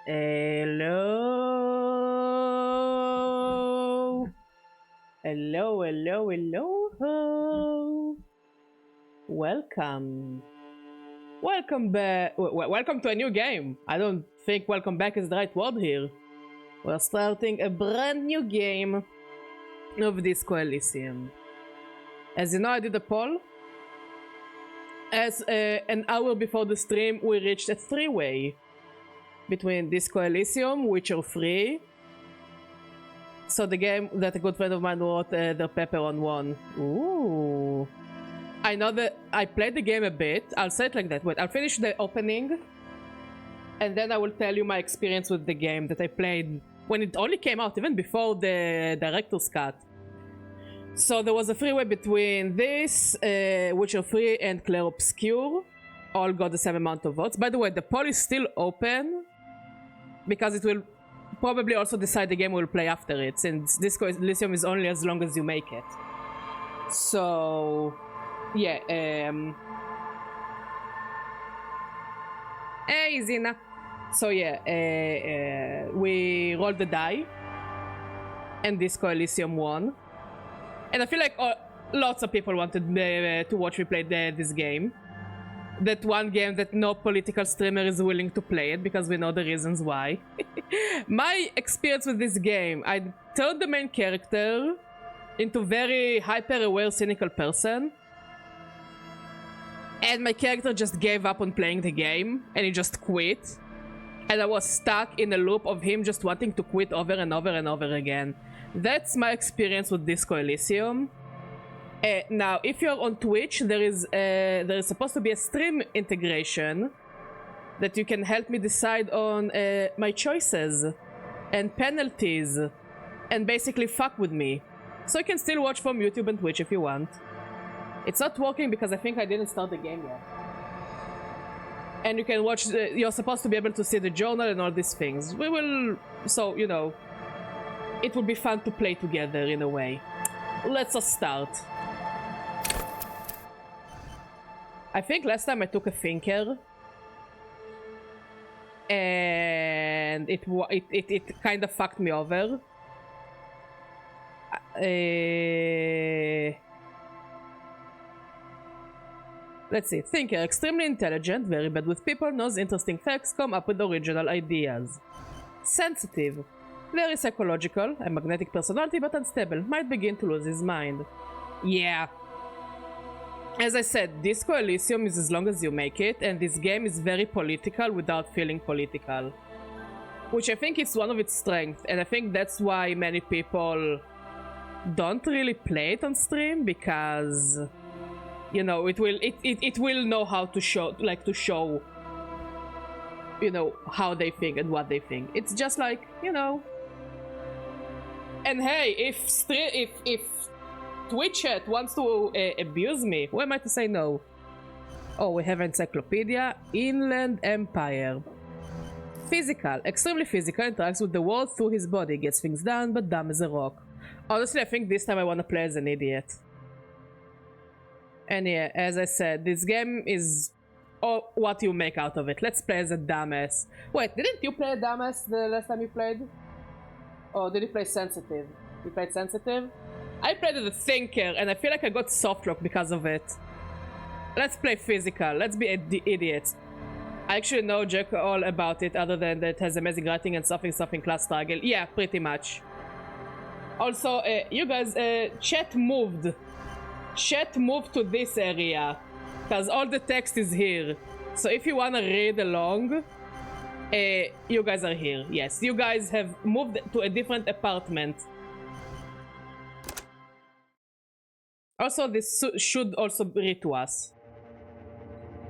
Hello. Hello, hello, hello. Welcome. Welcome back. Welcome to a new game. I don't think welcome back is the right word here. We're starting a brand new game of Disco Elysium. As you know, I did a poll. As an hour before the stream, we reached a three-way between Disco Elysium, Witcher 3. So the game that a good friend of mine wrote the paper on one. Ooh. I know that I played the game a bit. I'll say it like that. Wait, I'll finish the opening. And then I will tell you my experience with the game that I played when it only came out, even before the director's cut. So there was a three-way between this, Witcher 3 and Clair Obscur. All got the same amount of votes. By the way, the poll is still open because it will probably also decide the game we'll play after it, since Disco Elysium is only as long as you make it. So yeah, hey Zina. So yeah, we rolled the die and Disco Elysium won. And I feel like lots of people wanted to watch me play this game. That one game that no political streamer is willing to play it, because we know the reasons why. My experience with this game, I turned the main character into very hyper-aware, cynical person. And my character just gave up on playing the game, and he just quit. And I was stuck in a loop of him just wanting to quit over and over and over again. That's my experience with Disco Elysium. Now, if you're on Twitch, there is supposed to be a stream integration that you can help me decide on my choices and penalties and basically fuck with me. So you can still watch from YouTube and Twitch if you want. It's not working because I think I didn't start the game yet. And you can watch, you're supposed to be able to see the journal and all these things. We will, so, you know, it would be fun to play together in a way. Let's just start. I think last time I took a thinker, and it kind of fucked me over. Let's see. Thinker, extremely intelligent, very bad with people, knows interesting facts, come up with original ideas. Sensitive, very psychological, a magnetic personality but unstable, might begin to lose his mind. Yeah. As I said, Disco Elysium is as long as you make it, and this game is very political without feeling political. Which I think is one of its strengths, and I think that's why many people don't really play it on stream, because, you know, it will know how to show, you know, how they think and what they think. It's just like, you know. And hey, if Twitch chat wants to abuse me, who am I to say no? Oh, we have encyclopedia. Inland Empire. Physical. Extremely physical. Interacts with the world through his body. Gets things done, but dumb as a rock. Honestly, I think this time I want to play as an idiot. And yeah, as I said, this game is what you make out of it. Let's play as a dumbass. Wait, didn't you play a dumbass the last time you played? Or did you play sensitive? You played sensitive? I played as a thinker, and I feel like I got softlock because of it. Let's play physical. Let's be idiots. I actually know Jack all about it, other than that it has amazing writing and something class struggle. Yeah, pretty much. Also, you guys, chat moved. Chat moved to this area, because all the text is here. So if you want to read along, you guys are here. Yes, you guys have moved to a different apartment. Also, this should also read to us.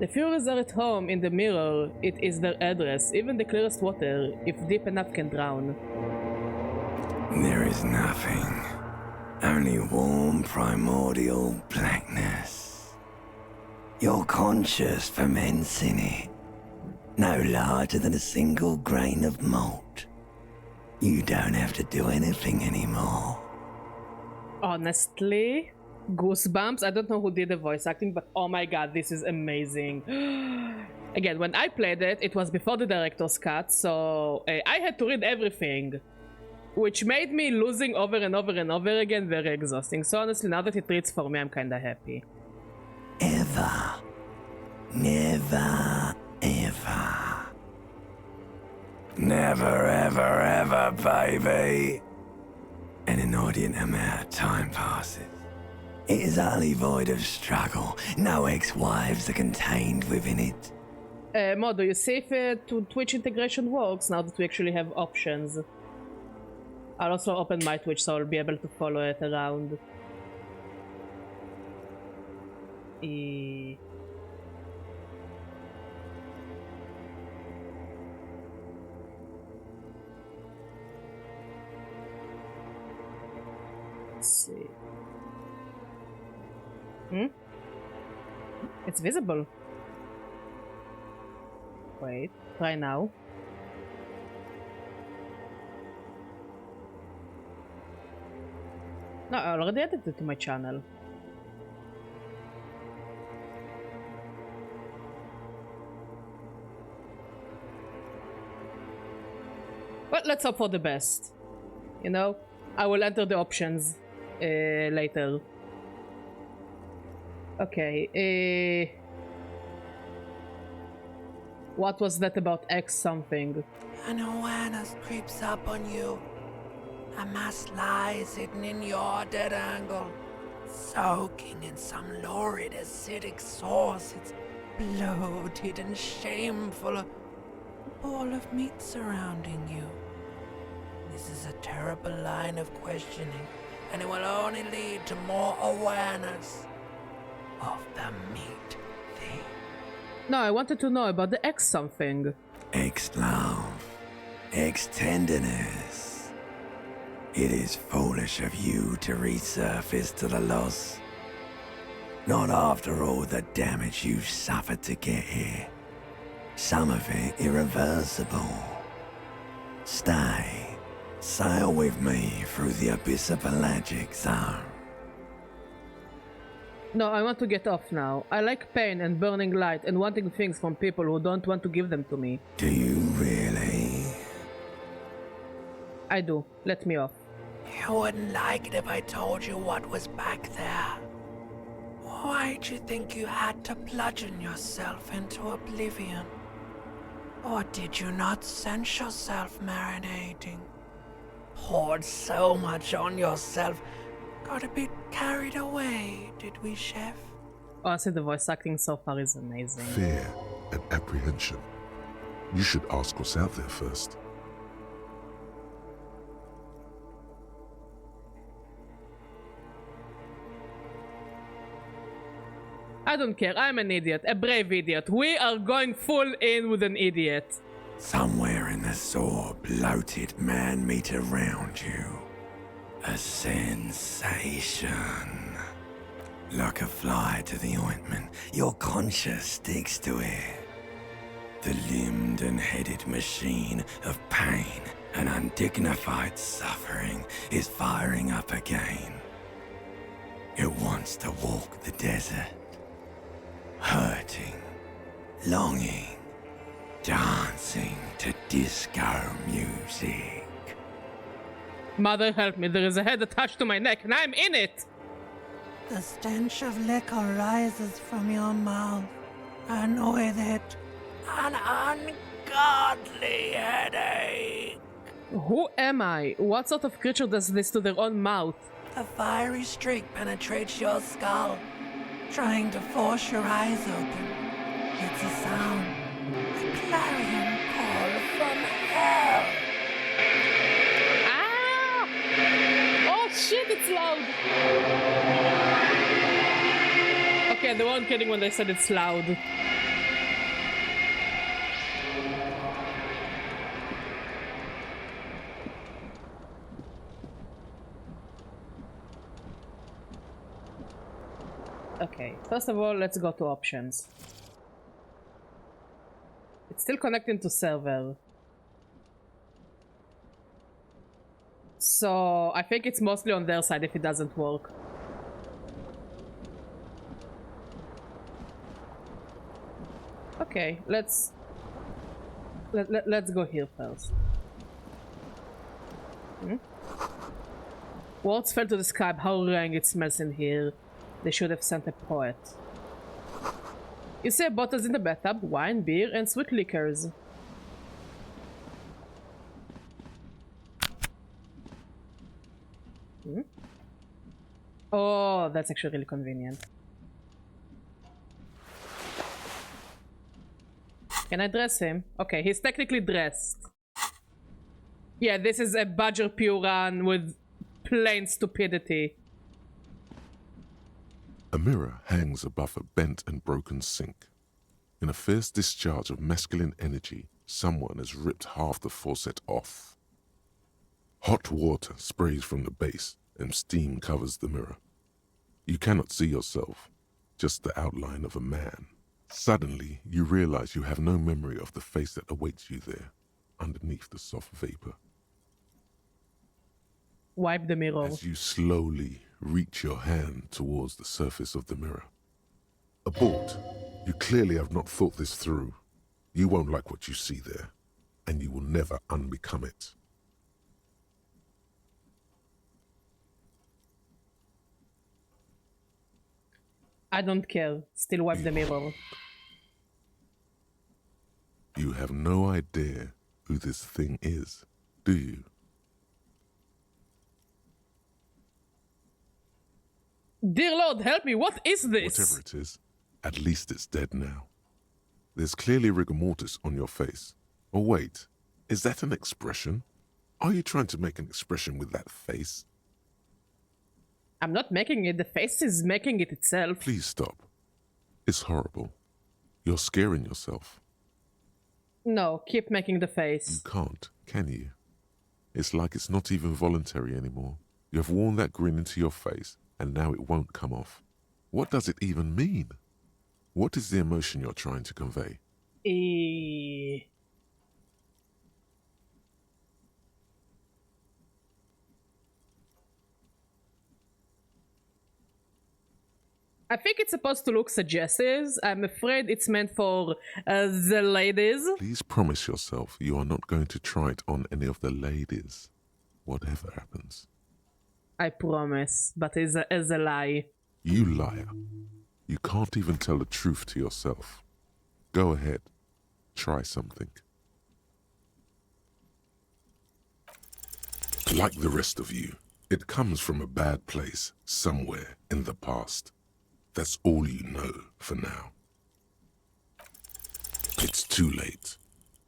The Furies are at home in the mirror. It is their address. Even the clearest water, if deep enough, can drown. There is nothing. Only warm, primordial blackness. Your conscience ferments in it. No larger than a single grain of malt. You don't have to do anything anymore. Honestly, goosebumps. I don't know who did the voice acting, but oh my god, this is amazing. Again, when I played it, it was before the director's cut, so I had to read everything, which made me losing over and over and over again very exhausting. So honestly, now that it reads for me, I'm kinda happy. Ever. Never, ever. Never, ever, ever, baby. An inordinate amount of time passes. It is utterly void of struggle. No ex-wives are contained within it. Mo, do you see if Twitch integration works now that we actually have options? I'll also open my Twitch so I'll be able to follow it around. Let's see. It's visible. Wait, try now. No, I already added it to my channel. But let's hope for the best. You know, I will enter the options later. Okay, what was that about X something? An awareness creeps up on you. A mass lies hidden in your dead angle, soaking in some lurid acidic sauce. It's bloated and shameful, a ball of meat surrounding you. This is a terrible line of questioning, and it will only lead to more awareness of the meat thing. No, I wanted to know about the X something. Ex-love. Ex-tenderness. It is foolish of you to resurface to the loss. Not after all the damage you've suffered to get here. Some of it irreversible. Stay. Sail with me through the abyss of pelagic zone. No, I want to get off now. I like pain and burning light and wanting things from people who don't want to give them to me. Do you really? I do. Let me off. You wouldn't like it if I told you what was back there. Why'd you think you had to bludgeon yourself into oblivion? Or did you not sense yourself marinating? Poured so much on yourself, got a bit carried away, did we, Chef? Honestly, the voice acting so far is amazing. Fear and apprehension. You should ask what's out there first. I don't care, I'm an idiot, a brave idiot. We are going full in with an idiot. Somewhere in the sore, bloated man-meat around you. A sensation. Like a fly to the ointment, your conscience sticks to it. The limbed and headed machine of pain and undignified suffering is firing up again. It wants to walk the desert. Hurting, longing, dancing to disco music. Mother help me, there is a head attached to my neck and I'm in it! The stench of liquor rises from your mouth, and with it, an ungodly headache. Who am I? What sort of creature does this to their own mouth? The fiery streak penetrates your skull, trying to force your eyes open. It's a sound, a clarion call from hell. Ah! Oh shit, it's loud! Okay, they weren't kidding when they said it's loud. Okay, first of all, let's go to options. It's still connecting to server. So, I think it's mostly on their side if it doesn't work. Okay, let's go here first. Words fail to describe how rank it smells in here. They should have sent a poet. You see bottles in the bathtub, wine, beer, and sweet liquors. Oh, that's actually really convenient. Can I dress him? Okay, he's technically dressed. Yeah, this is a badger Puran with plain stupidity. A mirror hangs above a bent and broken sink. In a fierce discharge of masculine energy, someone has ripped half the faucet off. Hot water sprays from the base and steam covers the mirror. You cannot see yourself, just the outline of a man. Suddenly, you realize you have no memory of the face that awaits you there, underneath the soft vapor. Wipe the mirror. As you slowly reach your hand towards the surface of the mirror. Abort. You clearly have not thought this through. You won't like what you see there, and you will never unbecome it. I don't care. Still wipe the mirror. You have no idea who this thing is, do you? Dear Lord, help me! What is this? Whatever it is, at least it's dead now. There's clearly rigor mortis on your face. Oh wait, is that an expression? Are you trying to make an expression with that face? I'm not making it. The face is making it itself. Please stop. It's horrible. You're scaring yourself. No, keep making the face. You can't, can you? It's like it's not even voluntary anymore. You have worn that grin into your face, and now it won't come off. What does it even mean? What is the emotion you're trying to convey? I think it's supposed to look suggestive. I'm afraid it's meant for the ladies. Please promise yourself you are not going to try it on any of the ladies, whatever happens. I promise, but it's a lie. You liar. You can't even tell the truth to yourself. Go ahead. Try something. Like the rest of you, it comes from a bad place somewhere in the past. That's all you know for now. It's too late.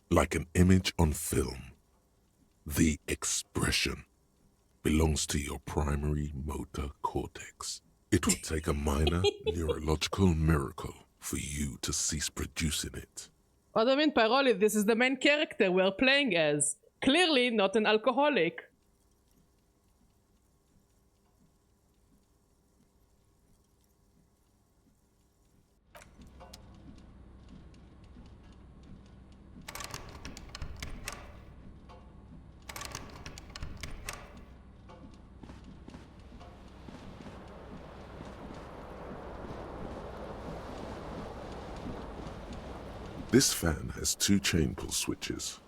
Like an image on film. The expression belongs to your primary motor cortex. It will take a minor neurological miracle for you to cease producing it. What I mean, Pyroli, this is the main character we're playing as. Clearly not an alcoholic. This fan has two chain pull switches.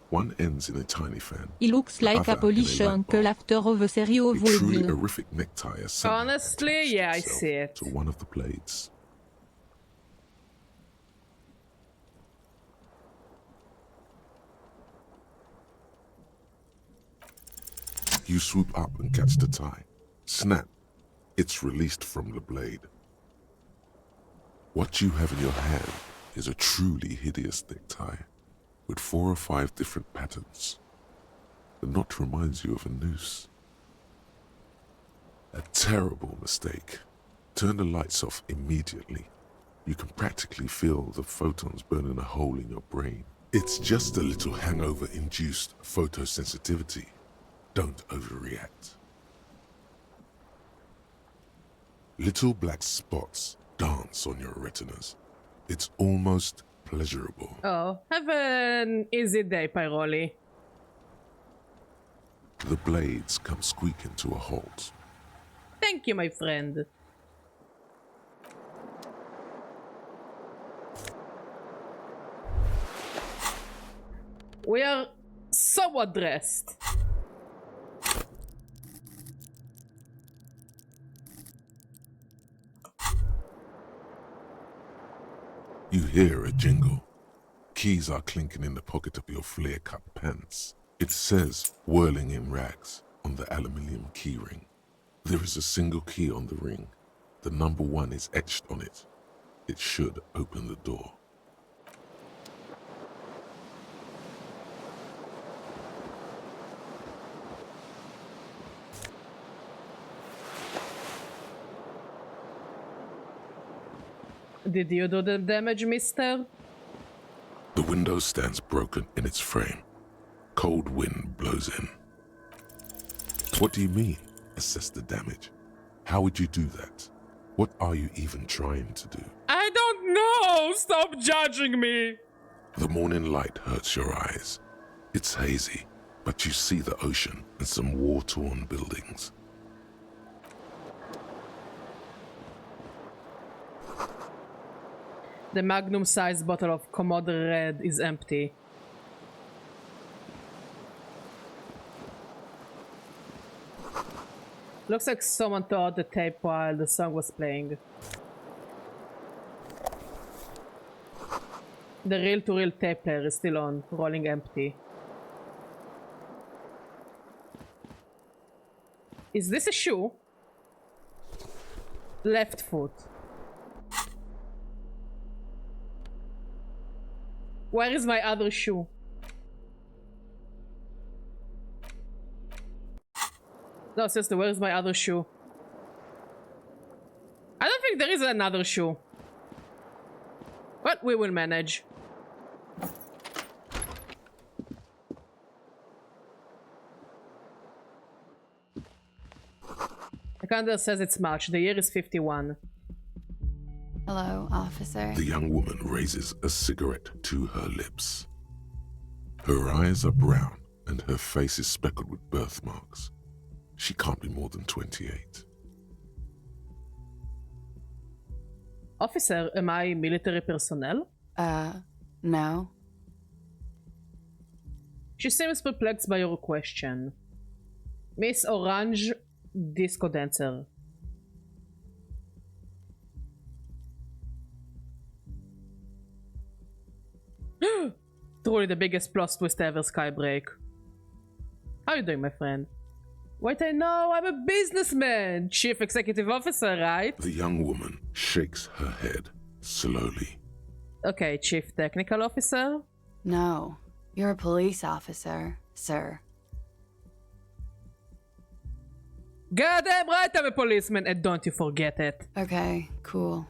One ends in a tiny fan. He looks like a politician pull after of a serial A truly void. horrific necktie is somehow Honestly, attached yeah, I itself see it. to one of the blades. You swoop up and catch the tie. Snap. It's released from the blade. What you have in your hand is a truly hideous necktie with 4 or 5 different patterns. The knot reminds you of a noose. A terrible mistake. Turn the lights off immediately. You can practically feel the photons burning a hole in your brain. It's just a little hangover-induced photosensitivity. Don't overreact. Little black spots dance on your retinas. It's almost pleasurable. Oh, have an easy day, Pyroli. The blades come squeaking to a halt. Thank you, my friend. We are somewhat dressed. You hear a jingle. Keys are clinking in the pocket of your flare-cut pants. It says, whirling in rags, on the aluminium keyring. There is a single key on the ring. The number 1 is etched on it. It should open the door. Did you do the damage, mister? The window stands broken in its frame. Cold wind blows in. What do you mean, assess the damage? How would you do that? What are you even trying to do? I don't know! Stop judging me! The morning light hurts your eyes. It's hazy, but you see the ocean and some war-torn buildings. The magnum-sized bottle of Commodore Red is empty. Looks like someone tore out the tape while the song was playing. The reel-to-reel tape player is still on, rolling empty. Is this a shoe? Left foot. Where is my other shoe? No, seriously, where is my other shoe? I don't think there is another shoe. But we will manage. The calendar says it's March. The year is 51. Hello, officer. The young woman raises a cigarette to her lips. Her eyes are brown and her face is speckled with birthmarks. She can't be more than 28. Officer, am I military personnel? No. She seems perplexed by your question. Miss Orange, disco dancer. Truly the biggest plot twist ever, Skybreak. How are you doing, my friend? Wait, I know, I'm a businessman! Chief Executive Officer, right? The young woman shakes her head slowly. Okay, Chief Technical Officer? No. You're a police officer, sir. Goddamn right I'm a policeman, and don't you forget it. Okay, cool.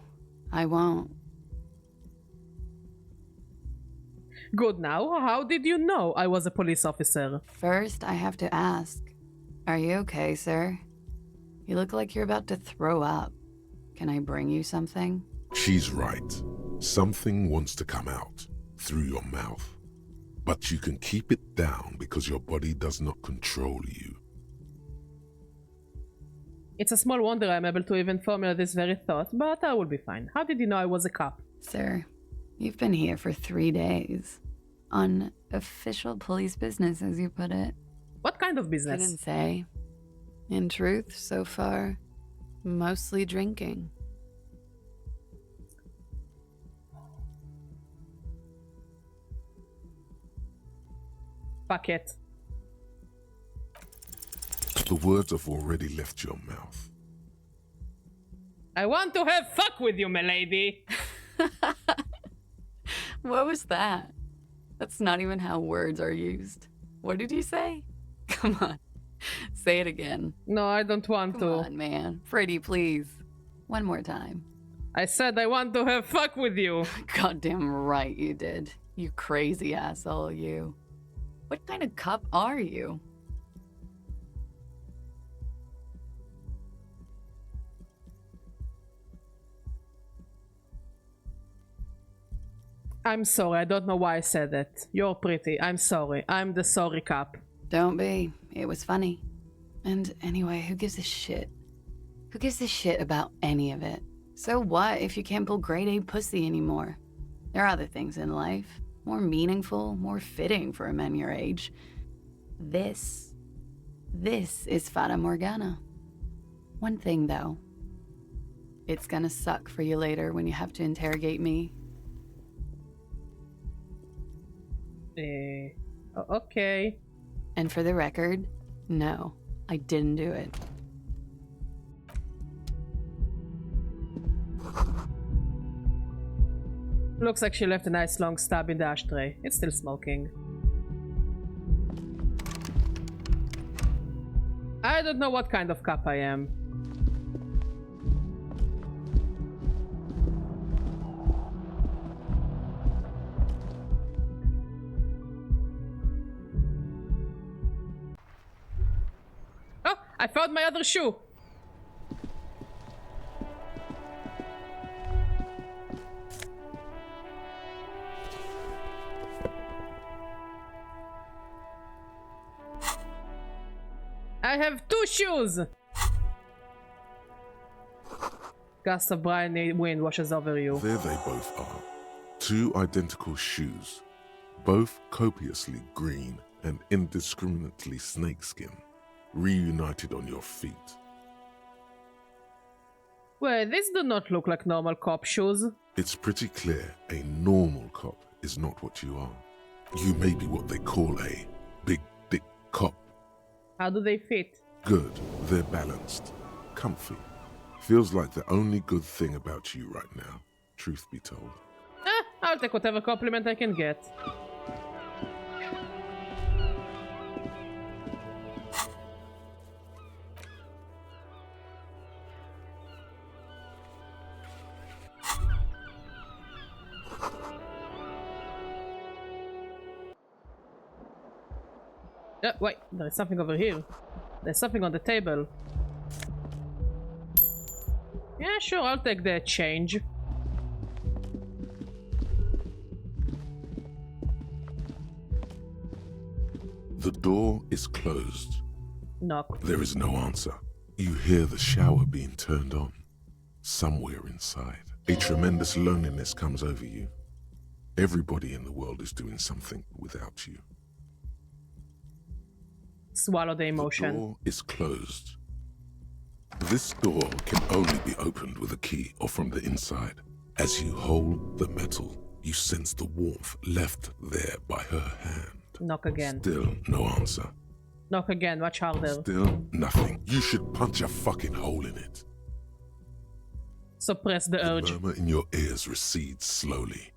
I won't. Good now, how did you know I was a police officer? First, I have to ask. Are you okay, sir? You look like you're about to throw up. Can I bring you something? She's right. Something wants to come out through your mouth. But you can keep it down because your body does not control you. It's a small wonder I'm able to even formulate this very thought, but I will be fine. How did you know I was a cop? Sir, you've been here for 3 days. On official police business, as you put it. What kind of business? Couldn't say. In truth, so far, mostly drinking. Fuck it. The words have already left your mouth. I want to have fuck with you, milady. What was that? That's not even how words are used. What did you say? Come on. Say it again. No, I don't want to. Come on, man. Freddy, please. One more time. I said I want to have fuck with you. Goddamn right you did. You crazy asshole, you. What kind of cop are you? I'm sorry, I don't know why I said it. You're pretty. I'm sorry. I'm the sorry cop. Don't be. It was funny. And anyway, who gives a shit? Who gives a shit about any of it? So what if you can't pull grade A pussy anymore? There are other things in life. more meaningful, more fitting for a man your age. This is Fata Morgana. One thing, though. It's gonna suck for you later when you have to interrogate me. Okay. And for the record, no, I didn't do it. Looks like she left a nice long stab in the ashtray. It's still smoking. I don't know what kind of cop I am. Oh, I found my other shoe. I have 2 shoes! Gust of briny wind washes over you. There they both are. 2 identical shoes. Both copiously green and indiscriminately snakeskin. Reunited on your feet. Well, these do not look like normal cop shoes. It's pretty clear a normal cop is not what you are. You may be what they call a big dick cop. How do they fit? Good. They're balanced. Comfy. Feels like the only good thing about you right now, truth be told. I'll take whatever compliment I can get. Wait, there's something over here. There's something on the table. Yeah, sure, I'll take the change. The door is closed. Knock. There is no answer. You hear the shower being turned on. Somewhere inside, a tremendous loneliness comes over you. Everybody in the world is doing something without you. Swallow the emotion. The door is closed. This door can only be opened with a key or from the inside. As you hold the metal, you sense the warmth left there by her hand. Knock again. Still no answer. Knock again, much harder. Still nothing. You should punch a fucking hole in it. Suppress the urge. The murmur in your ears recedes slowly.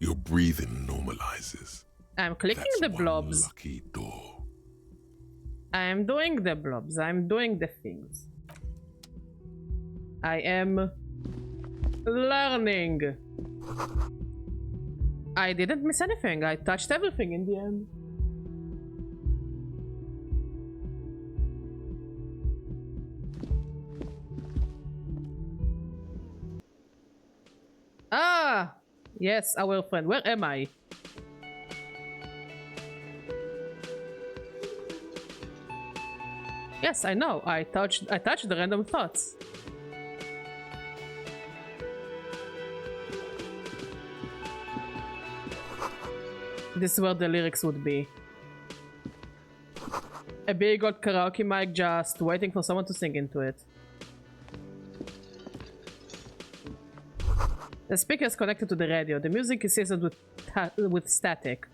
Your breathing normalizes. I'm clicking That's the one blobs. lucky door. I'm doing the blobs. I'm doing the things. I am learning. I didn't miss anything. I touched everything in the end. Ah! Yes, our friend. Where am I? Yes, I know. I touched the random thoughts. This is where the lyrics would be. A big old karaoke mic just waiting for someone to sing into it. The speaker is connected to the radio. The music is seasoned with static.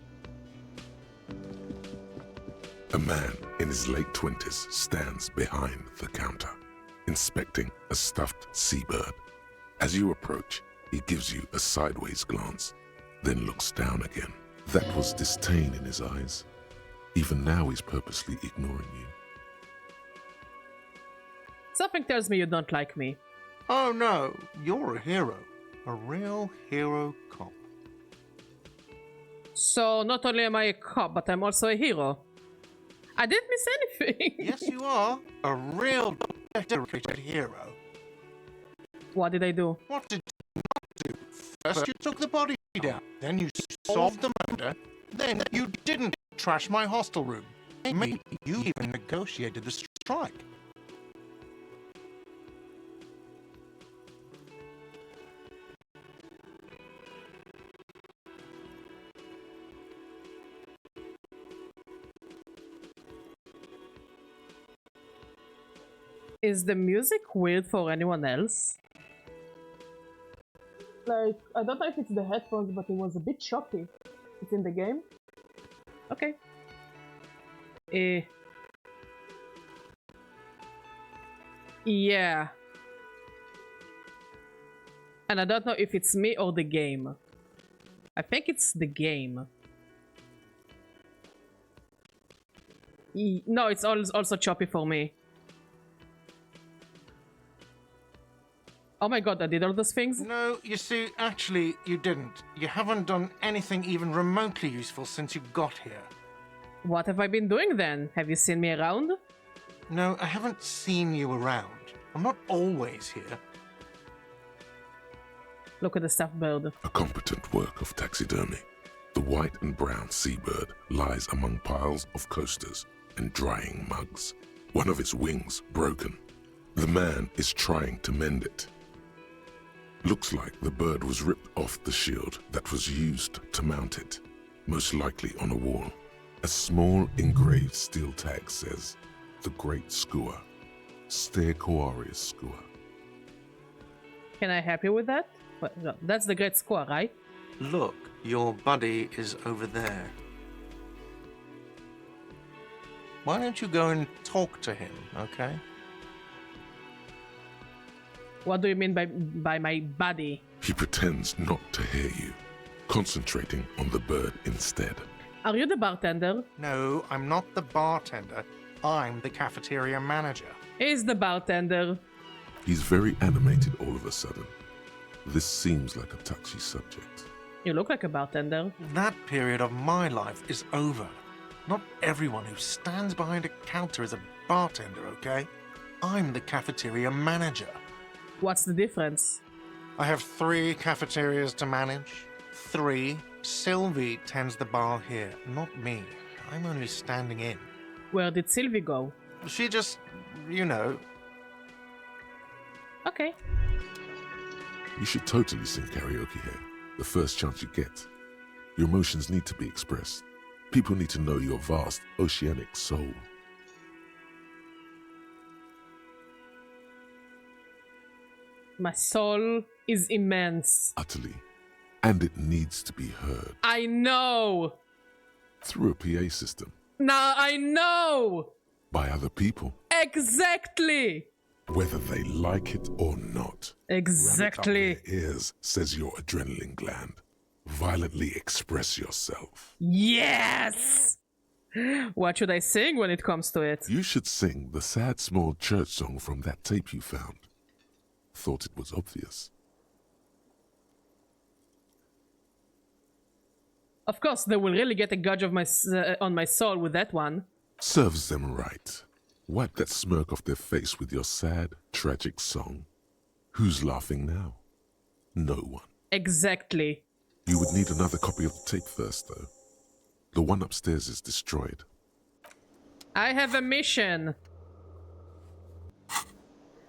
A man in his late 20s stands behind the counter, inspecting a stuffed seabird. As you approach, he gives you a sideways glance, then looks down again. That was disdain in his eyes. Even now he's purposely ignoring you. Something tells me you don't like me. Oh no, you're a hero. A real hero cop. So not only am I a cop, but I'm also a hero. I didn't miss anything. Yes, you are. A real dedicated hero. What did I do? What did you not do? First you took the body down, then you solved the murder, then you didn't trash my hostel room. Maybe you even negotiated the strike. Is the music weird for anyone else? Like, I don't know if it's the headphones, but it was a bit choppy. It's in the game? Okay. Yeah. And I don't know if it's me or the game. I think it's the game. No, it's also choppy for me. Oh my god, I did all those things? No, you see, actually, you didn't. You haven't done anything even remotely useful since you got here. What have I been doing then? Have you seen me around? No, I haven't seen you around. I'm not always here. Look at the stuffed bird. A competent work of taxidermy. The white and brown seabird lies among piles of coasters and drying mugs. One of its wings broken. The man is trying to mend it. Looks like the bird was ripped off the shield that was used to mount it, most likely on a wall. A small engraved steel tag says, "The Great Skua, Ste Koari's Skua." Can I help you with that? Well, no, that's the Great Skua, right? Look, your buddy is over there. Why don't you go and talk to him, okay? What do you mean by my buddy? He pretends not to hear you, concentrating on the bird instead. Are you the bartender? No, I'm not the bartender. I'm the cafeteria manager. He's the bartender. He's very animated all of a sudden. This seems like a touchy subject. You look like a bartender. That period of my life is over. Not everyone who stands behind a counter is a bartender, okay? I'm the cafeteria manager. What's the difference? I have 3 cafeterias to manage. 3. Sylvie tends the bar here, not me. I'm only standing in. Where did Sylvie go? She just, you know. Okay. You should totally sing karaoke here, the first chance you get. Your emotions need to be expressed. People need to know your vast, oceanic soul. My soul is immense. Utterly. And it needs to be heard. I know! Through a PA system. Now I know! By other people. Exactly! Whether they like it or not. Exactly. Rabbit up their ears, says your adrenaline gland. Violently express yourself. Yes! What should I sing when it comes to it? You should sing the sad small church song from that tape you found. Thought it was obvious. Of course, they will really get a gauge of on my soul with that one. Serves them right. Wipe that smirk off their face with your sad, tragic song. Who's laughing now? No one. Exactly. You would need another copy of the tape first, though. The one upstairs is destroyed. I have a mission.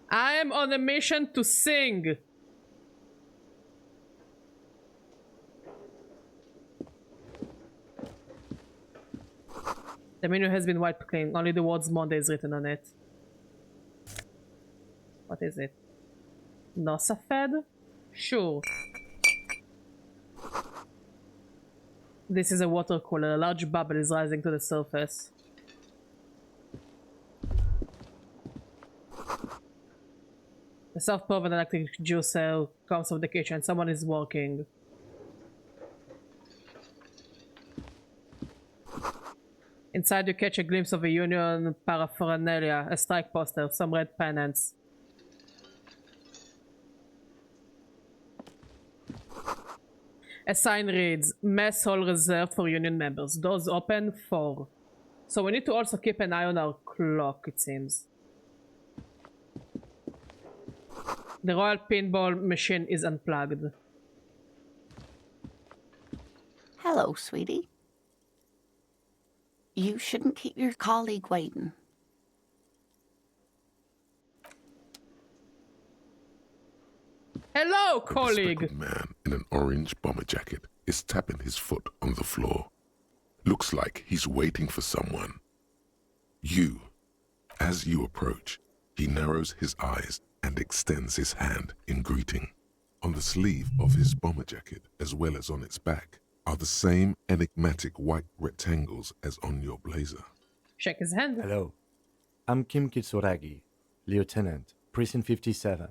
I am on a mission to sing. The menu has been wiped clean. Only the words Monday is written on it. What is it? Nosafed? Sure. This is a water cooler. A large bubble is rising to the surface. The soft puff and electric juicer comes from the kitchen. Someone is working. Inside you catch a glimpse of a union paraphernalia, a strike poster, some red pennants. A sign reads, Mess hall reserved for union members. Doors open 4. So we need to also keep an eye on our clock, it seems. The Royal Pinball machine is unplugged. Hello, sweetie. You shouldn't keep your colleague waiting. Hello, colleague! A speckled man in an orange bomber jacket is tapping his foot on the floor. Looks like he's waiting for someone. You, as you approach, He narrows his eyes and extends his hand in greeting. On the sleeve of his bomber jacket, as well as on its back, are the same enigmatic white rectangles as on your blazer. Shake his hand. Hello. I'm Kim Kitsuragi, Lieutenant, Precinct 57.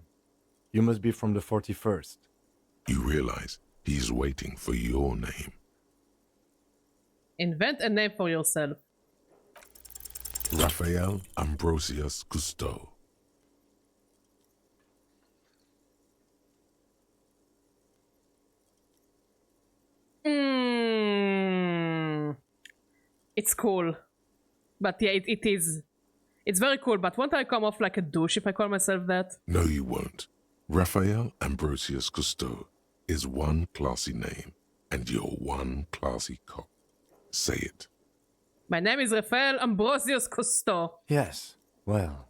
You must be from the 41st. You realize he's waiting for your name. Invent a name for yourself. Raphael Ambrosius Cousteau. It's cool. But yeah, it is. It's very cool, but won't I come off like a douche if I call myself that? No, you won't. Raphael Ambrosius Cousteau is one classy name, and you're one classy cop. Say it. My name is Raphael Ambrosius Cousteau. Yes, well.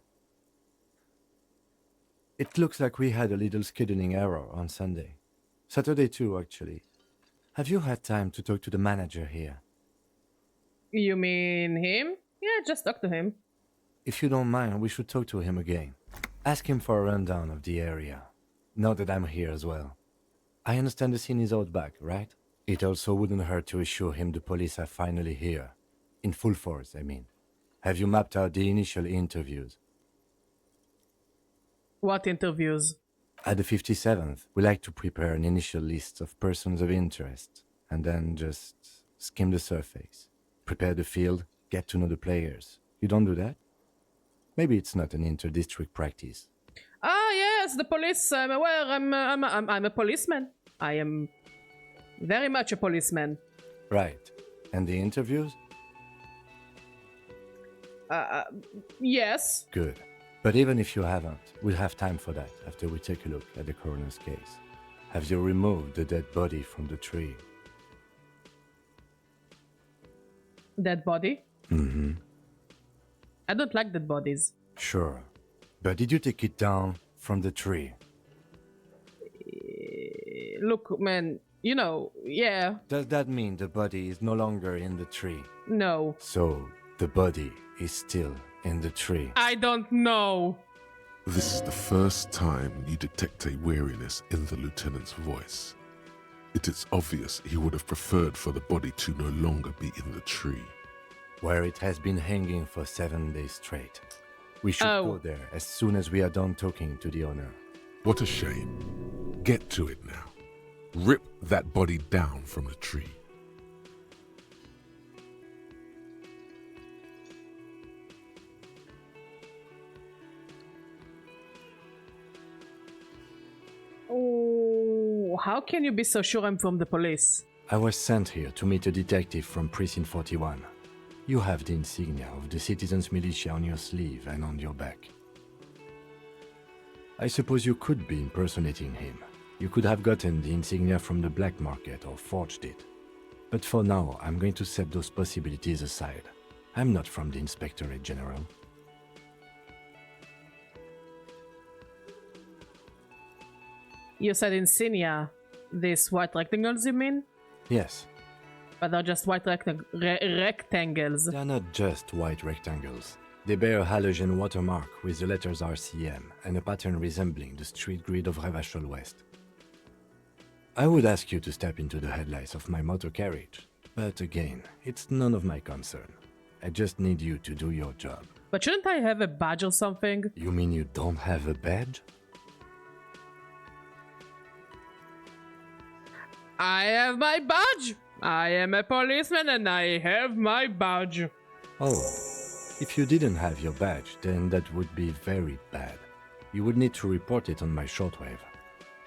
It looks like we had a little scheduling error on Sunday. Saturday too, actually. Have you had time to talk to the manager here? You mean him? Yeah, just talk to him. If you don't mind, we should talk to him again. Ask him for a rundown of the area. Now that I'm here as well. I understand the scene is out back, right? It also wouldn't hurt to assure him the police are finally here. In full force, I mean. Have you mapped out the initial interviews? What interviews? At the 57th, we like to prepare an initial list of persons of interest, and then just skim the surface. Prepare the field, get to know the players. You don't do that? Maybe it's not an inter-district practice. Ah, yes, the police. I'm aware. I'm a policeman. I am very much a policeman. Right. And the interviews? Yes. Good. But even if you haven't, we'll have time for that after we take a look at the coroner's case. Have you removed the dead body from the tree? Dead body? Mm-hmm. I don't like dead bodies. Sure. But did you take it down from the tree? Look, man, you know, yeah. Does that mean the body is no longer in the tree? No. So, the body is still in the tree. I don't know. This is the first time you detect a weariness in the lieutenant's voice. It is obvious he would have preferred for the body to no longer be in the tree. Where it has been hanging for 7 days straight. We should go there as soon as we are done talking to the owner. What a shame. Get to it now. Rip that body down from the tree. Oh, how can you be so sure I'm from the police? I was sent here to meet a detective from Precinct 41. You have the insignia of the Citizens Militia on your sleeve and on your back. I suppose you could be impersonating him. You could have gotten the insignia from the black market or forged it. But for now, I'm going to set those possibilities aside. I'm not from the Inspectorate General. You said insignia. These white rectangles, you mean? Yes. But they're just white rectangles. They are not just white rectangles. They bear a halogen watermark with the letters RCM and a pattern resembling the street grid of Revachol West. I would ask you to step into the headlights of my motor carriage, but again, it's none of my concern. I just need you to do your job. But shouldn't I have a badge or something? You mean you don't have a badge? I have my badge! I am a policeman and I have my badge. Oh, if you didn't have your badge, then that would be very bad. You would need to report it on my shortwave.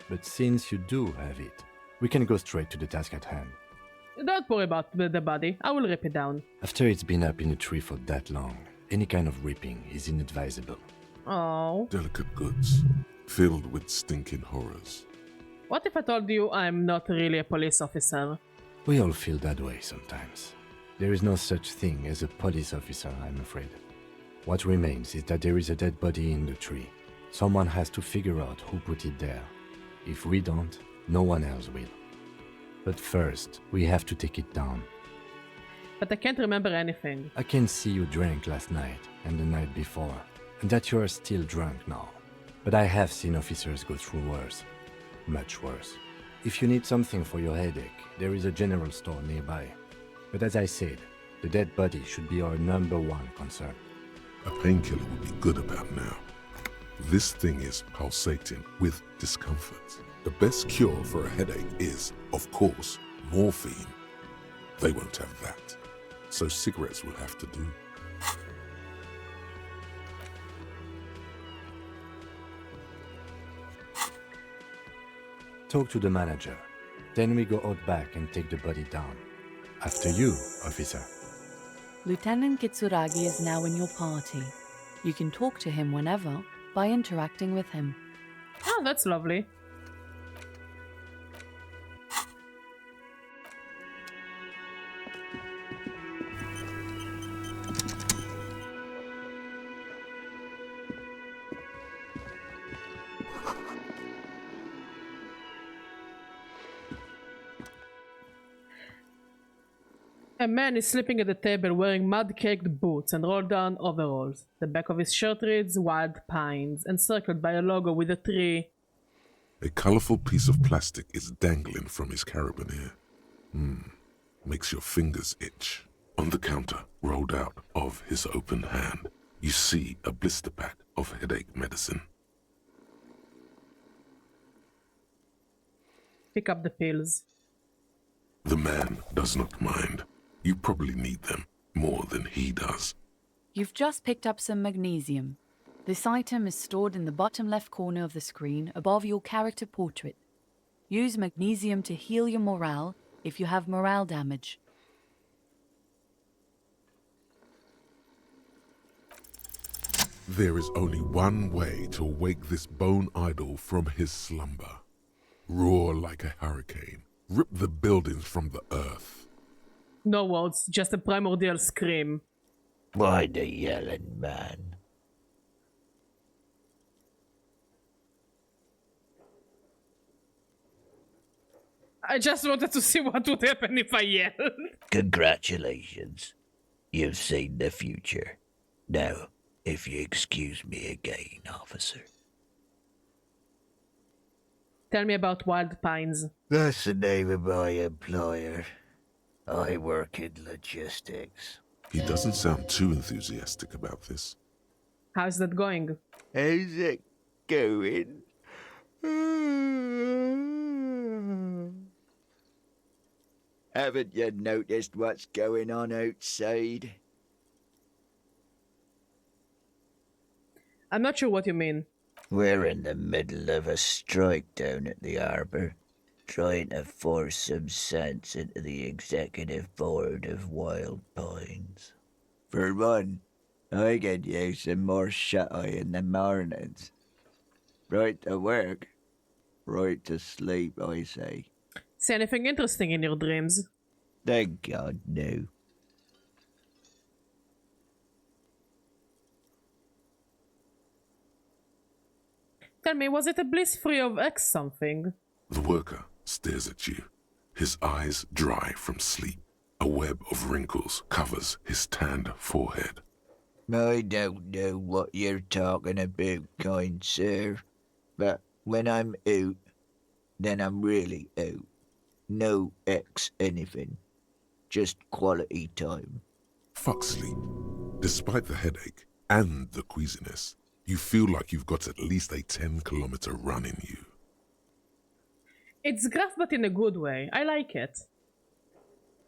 But since you do have it, we can go straight to the task at hand. Don't worry about the body. I will rip it down. After it's been up in a tree for that long, any kind of ripping is inadvisable. Oh. Delicate goods, filled with stinking horrors. What if I told you I'm not really a police officer? We all feel that way sometimes. There is no such thing as a police officer, I'm afraid. What remains is that there is a dead body in the tree. Someone has to figure out who put it there. If we don't, no one else will. But first, we have to take it down. But I can't remember anything. I can see you drank last night and the night before, that you are still drunk now, but I have seen officers go through worse. Much worse. If you need something for your headache, there is a general store nearby. But as I said, the dead body should be our #1 concern. A painkiller would be good about now. This thing is pulsating with discomfort. The best cure for a headache is, of course, morphine. They won't have that, so cigarettes will have to do. Talk to the manager. Then we go out back and take the body down. After you, officer. Lieutenant Kitsuragi is now in your party. You can talk to him whenever by interacting with him. Oh, that's lovely. A man is sleeping at the table wearing mud-caked boots and rolled-down overalls. The back of his shirt reads Wild Pines, encircled by a logo with a tree. A colourful piece of plastic is dangling from his carabiner. Makes your fingers itch. On the counter, rolled out of his open hand, you see a blister pack of headache medicine. Pick up the pills. The man does not mind. You probably need them more than he does. You've just picked up some magnesium. This item is stored in the bottom left corner of the screen above your character portrait. Use magnesium to heal your morale if you have morale damage. There is only one way to wake this bone idol from his slumber. Roar like a hurricane. Rip the buildings from the earth. No words, just a primordial scream. Why the yelling, man? I just wanted to see what would happen if I yelled. Congratulations. You've seen the future. Now, if you excuse me again, officer. Tell me about Wild Pines. That's the name of my employer. I work in logistics. He doesn't sound too enthusiastic about this. How's that going? How's it going? Haven't you noticed what's going on outside? I'm not sure what you mean. We're in the middle of a strike down at the harbour, trying to force some sense into the executive board of Wild Pines. For one, I could use some more shut-eye in the mornings. Right to work, right to sleep, I say. See anything interesting in your dreams? Thank God, no. Tell me, was it a bliss free of X something? The worker stares at you, his eyes dry from sleep. A web of wrinkles covers his tanned forehead. I don't know what you're talking about, kind sir, but when I'm out, then I'm really out. No X anything. Just quality time. Fuck sleep. Despite the headache and the queasiness, you feel like you've got at least a 10-kilometer run in you. It's gruff, but in a good way. I like it.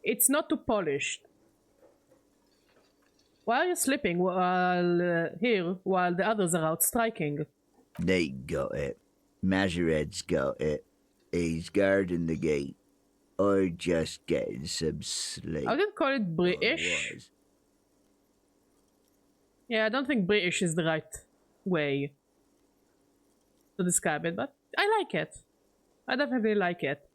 It's not too polished. Why are you sleeping while while the others are out striking? They got it. Majoret's got it. He's guarding the gate. I'm just getting some sleep. I wouldn't call it British. Yeah, I don't think British is the right way to describe it, but I like it. I definitely like it.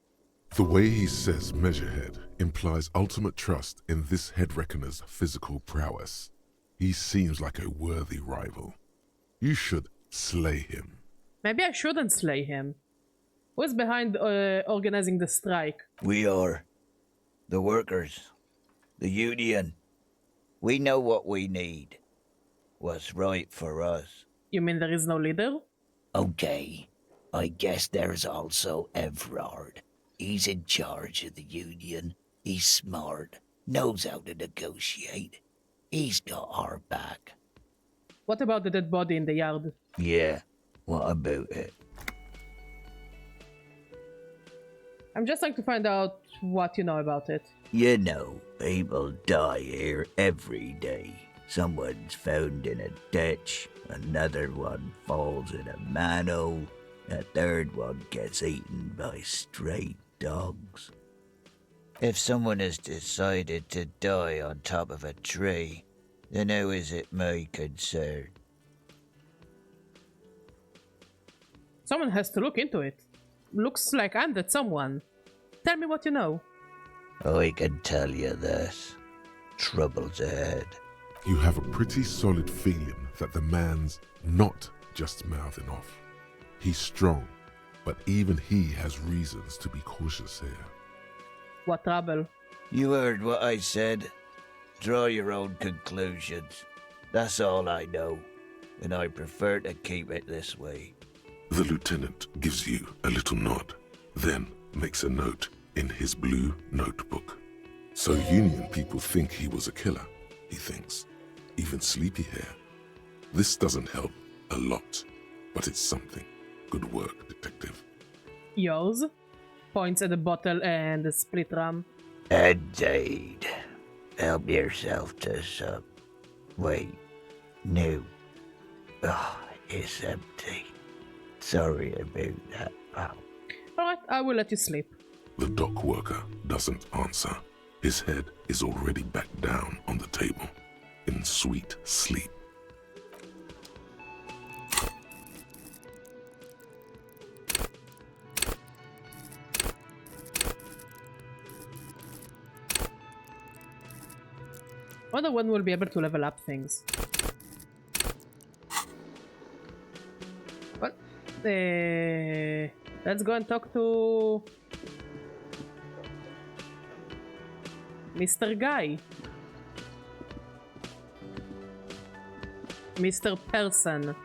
The way he says Measurehead implies ultimate trust in this head reckoner's physical prowess. He seems like a worthy rival. You should slay him. Maybe I shouldn't slay him. Who's behind organizing the strike? We are. The workers. The union. We know what we need. what's right for us. You mean there is no leader? Okay, I guess there's also Everard. He's in charge of the Union. He's smart, knows how to negotiate. He's got our back. What about the dead body in the yard? Yeah, what about it? I'm just trying to find out what you know about it. You know, people die here every day. Someone's found in a ditch, another one falls in a manhole, a third one gets eaten by stray dogs. If someone has decided to die on top of a tree, then how is it my concern? Someone has to look into it. Looks like I'm that someone. Tell me what you know. I can tell you this. Trouble's ahead. You have a pretty solid feeling that the man's not just mouthing off. He's strong, but even he has reasons to be cautious here. What trouble? You heard what I said. Draw your own conclusions. That's all I know, and I prefer to keep it this way. The lieutenant gives you a little nod, then makes a note in his blue notebook. So Union people think he was a killer, he thinks. Even sleepy hair. This doesn't help a lot, but it's something. Good work, detective. Yours? Points at the bottle and the split rum. Indeed. Help yourself to some. Wait. No. Oh, it's empty. Sorry about that, pal. Alright, I will let you sleep. The dock worker doesn't answer. His head is already back down on the table, in sweet sleep. Wonder when we'll be able to level up things. What? Let's go and talk to Mr. Guy. Mr. Person.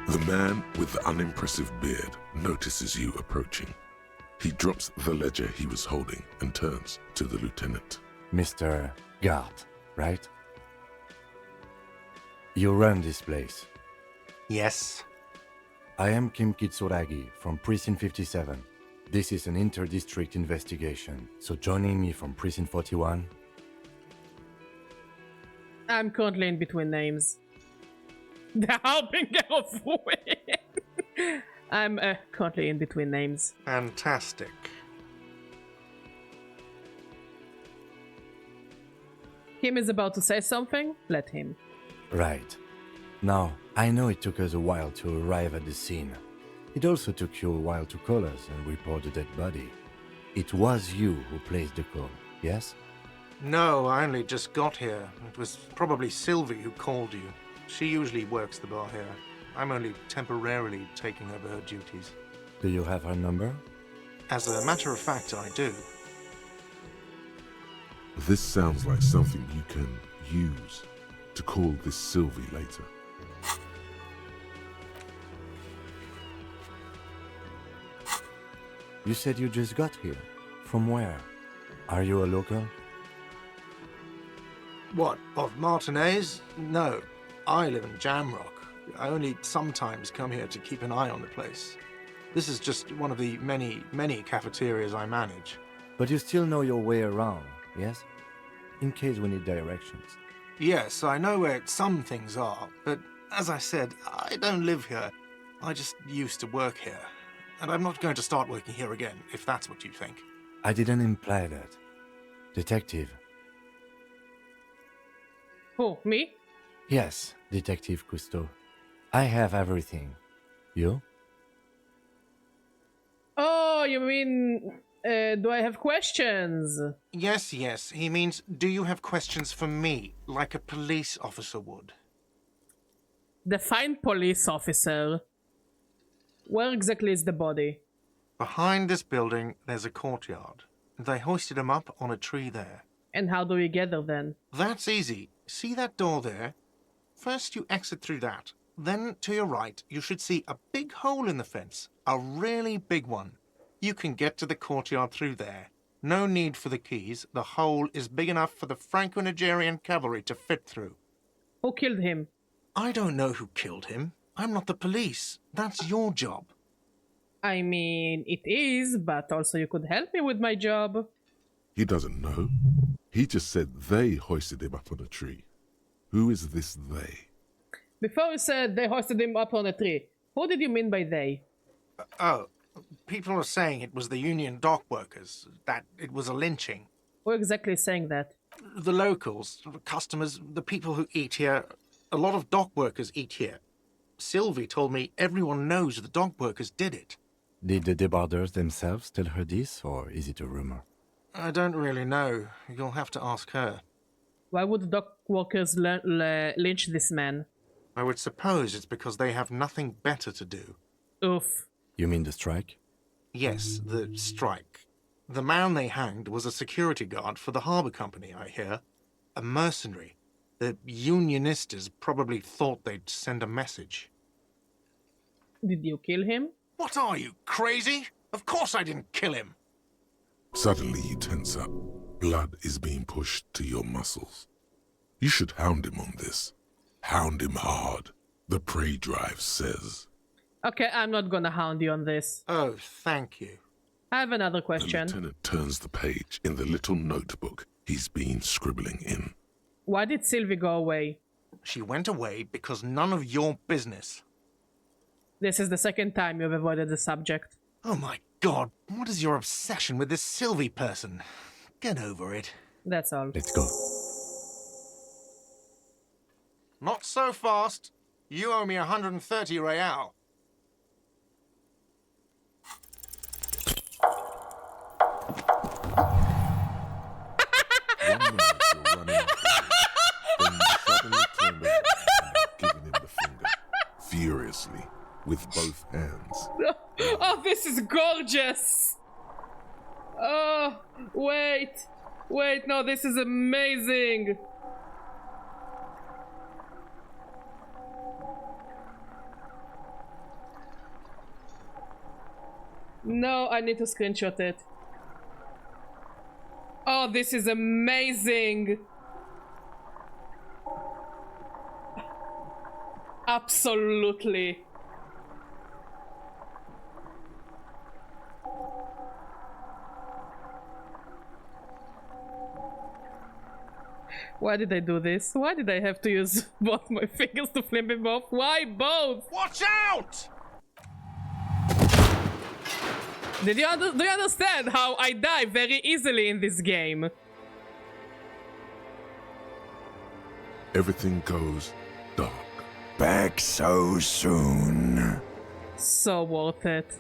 The man with the unimpressive beard notices you approaching. He drops the ledger he was holding and turns to the lieutenant. Mr. Gart, right? You run this place. Yes. I am Kim Kitsuragi from Precinct 57. This is an inter-district investigation, so joining me from Precinct 41... I'm currently in between names. The Harbinger of Ruin. I'm currently in between names. Fantastic. Kim is about to say something. Let him. Right. Now, I know it took us a while to arrive at the scene. It also took you a while to call us and report the dead body. It was you who placed the call, yes? No, I only just got here. It was probably Sylvie who called you. She usually works the bar here. I'm only temporarily taking over her duties. Do you have her number? As a matter of fact, I do. This sounds like something you can use to call this Sylvie later. You said you just got here. From where? Are you a local? What, of Martinez? No. I live in Jamrock. I only sometimes come here to keep an eye on the place. This is just one of the many, many cafeterias I manage. But you still know your way around, yes? In case we need directions. Yes, I know where some things are, but as I said, I don't live here. I just used to work here. And I'm not going to start working here again, if that's what you think. I didn't imply that. Detective. Who, me? Yes, Detective Cousteau. I have everything. You? Oh, you mean... do I have questions? Yes, yes. He means, do you have questions for me, like a police officer would? Define police officer. Where exactly is the body? Behind this building, there's a courtyard. They hoisted him up on a tree there. And how do we get there then? That's easy. See that door there? First you exit through that. Then, to your right, you should see a big hole in the fence. A really big one. You can get to the courtyard through there. No need for the keys. The hole is big enough for the Franco-Nigerian cavalry to fit through. Who killed him? I don't know who killed him. I'm not the police. That's your job. I mean, it is, but also you could help me with my job. He doesn't know. He just said they hoisted him up on a tree. Who is this they? Before you said they hoisted him up on a tree, who did you mean by they? People are saying it was the union dock workers, that it was a lynching. Who exactly is saying that? The locals, customers, the people who eat here. A lot of dock workers eat here. Sylvie told me everyone knows the dock workers did it. Did the debarders themselves tell her this, or is it a rumor? I don't really know. You'll have to ask her. Why would dock workers lynch this man? I would suppose it's because they have nothing better to do. Oof. You mean the strike? Yes, the strike. The man they hanged was a security guard for the harbour company, I hear. A mercenary. The unionistas probably thought they'd send a message. Did you kill him? What are you, crazy? Of course I didn't kill him. Suddenly you tense up. Blood is being pushed to your muscles. You should hound him on this. Hound him hard. The prey drive says. Okay, I'm not gonna hound you on this. Oh, thank you. I have another The question. lieutenant turns the page in the little notebook he's been scribbling in. Why did Sylvie go away? She went away because none of your business. This is the second time you've avoided the subject. Oh my god, what is your obsession with this Sylvie person? Get over it. That's all. Let's go. Not so fast. You owe me 130 real. One minute you're running after him, then you suddenly turn around and giving him the finger, furiously, with both hands. Oh, this is gorgeous! Oh, wait! Wait, no, this is amazing! No, I need to screenshot it. Oh, this is amazing! Absolutely. Why did I do this? Why did I have to use both my fingers to flip him off? Why both? Watch out! Do you understand how I die very easily in this game? Everything goes dark. Back so soon. So worth it.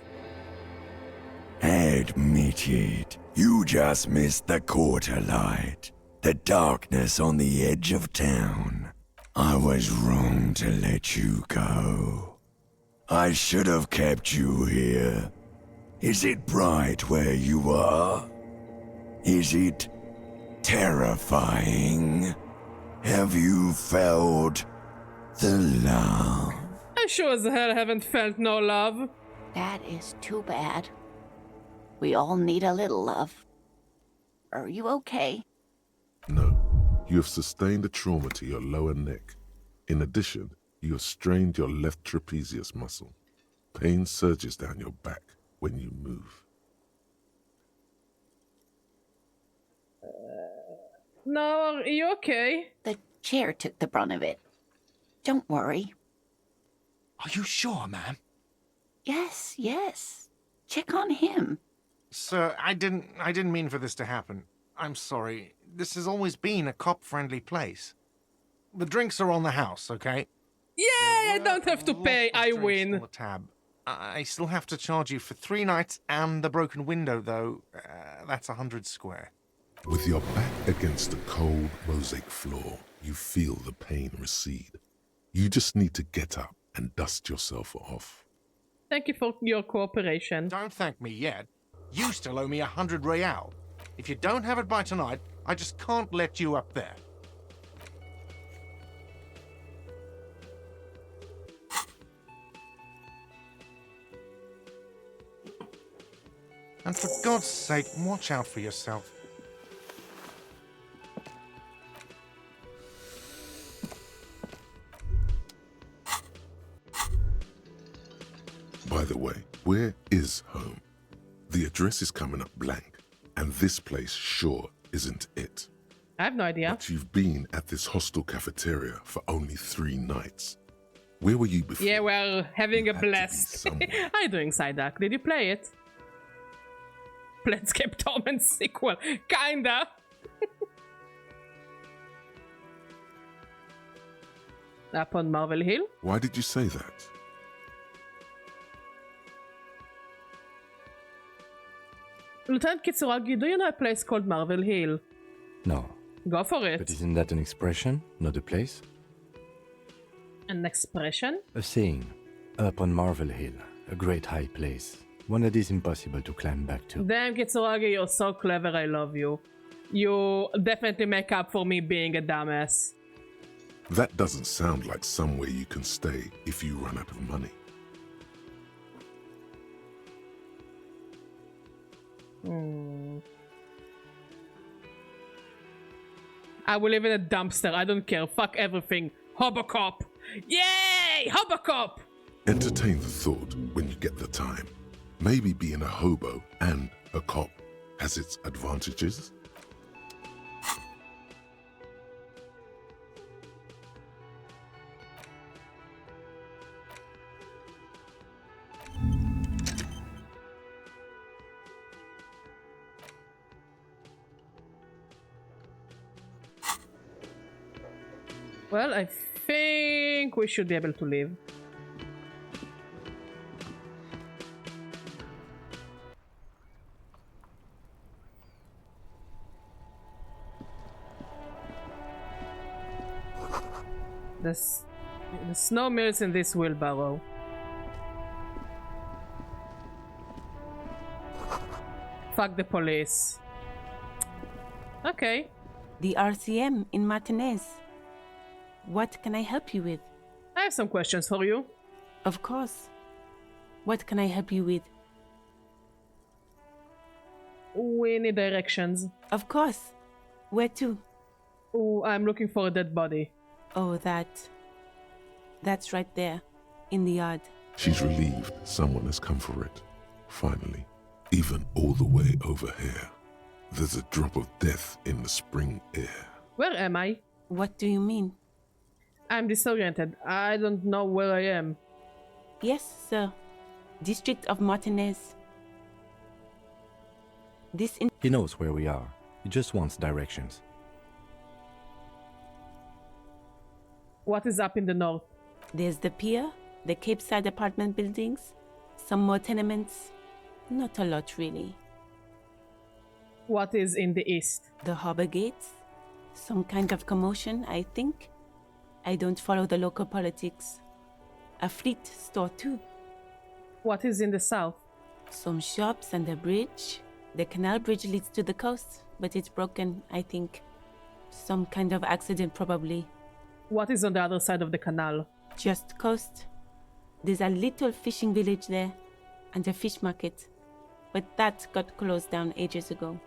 Admit it. You just missed the quarter light. The darkness on the edge of town. I was wrong to let you go. I should have kept you here. Is it bright where you are? Is it terrifying? Have you felt the love? I sure as hell haven't felt no love. That is too bad. We all need a little love. Are you okay? No, you have sustained a trauma to your lower neck. In addition, you have strained your left trapezius muscle. Pain surges down your back when you move. No, are you okay? The chair took the brunt of it. Don't worry. Are you sure, ma'am? Yes, yes. Check on him. Sir, I didn't mean for this to happen. I'm sorry. This has always been a cop-friendly place. The drinks are on the house, okay? Yeah, I don't have to pay, I On the win. tab. I still have to charge you for 3 nights and the broken window, though. That's 100 square. With your back against the cold mosaic floor, you feel the pain recede. You just need to get up and dust yourself off. Thank you for your cooperation. Don't thank me yet. You still owe me 100 real. If you don't have it by tonight, I just can't let you up there. And for God's sake, watch out for yourself. By the way, where is home? The address is coming up blank, and this place sure isn't it. I have no idea. But you've been at this hostel cafeteria for only 3 nights. Where were you before? Yeah, well, having You a had to be blast. somewhere. How you doing, Psyduck? Did you play it? Planescape Torment sequel. Kinda. Up on Marvel Hill? Why did you say that? Lieutenant Kitsuragi, do you know a place called Marvel Hill? No. Go for But it. isn't that an expression, not a place? An expression? A saying. Up on Marvel Hill, a great high place. One that is impossible to climb back to. Damn, Kitsuragi, you're so clever, I love you. You definitely make up for me being a dumbass. That doesn't sound like somewhere you can stay if you run out of money. I will live in a dumpster, I don't care. Fuck everything. Hobocop! Yay! Hobocop! Entertain the thought when you get the time. Maybe being a hobo and a cop has its advantages. Well, I think we should be able to leave. The snow melts in this wheelbarrow. Fuck the police. Okay. The RCM in Martinez. What can I help you with? I have some questions for you. Of course. What can I help you with? We need directions. Of course. Where to? Oh, I'm looking for a dead body. Oh, that's right there, in the yard. She's relieved someone has come for it. Finally, even all the way over here. There's a drop of death in the spring air. Where am I? What do you mean? I'm disoriented. I don't know where I am. Yes, sir. District of Martinez. He knows where we are. He just wants directions. What is up in the north? There's the pier, the Cape Side apartment buildings, some more tenements. Not a lot, really. What is in the east? The harbor gates. Some kind of commotion, I think. I don't follow the local politics. A fleet store, too. What is in the south? Some shops and a bridge. The canal bridge leads to the coast, but it's broken, I think. Some kind of accident, probably. What is on the other side of the canal? Just coast. There's a little fishing village there, and a fish market. But that got closed down ages ago.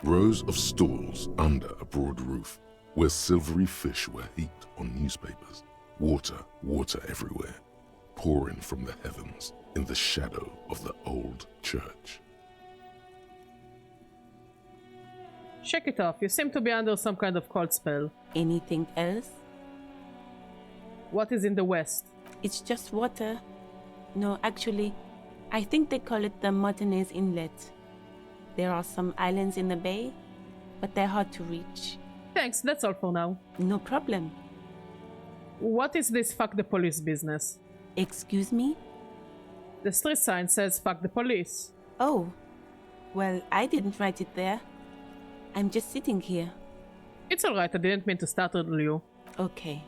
Rows of stalls under a broad roof, where silvery fish were heaped on newspapers. Water, water everywhere, pouring from the heavens in the shadow of the old church. Shake it off. You seem to be under some kind of cold spell. Anything else? What is in the west? It's just water. No, actually, I think they call it the Martinez Inlet. There are some islands in the bay, but they're hard to reach. Thanks, that's all for now. No problem. What is this fuck the police business? Excuse me? The street sign says fuck the police. Oh, well, I didn't write it there. I'm just sitting here. It's alright, I didn't mean to startle you. Okay.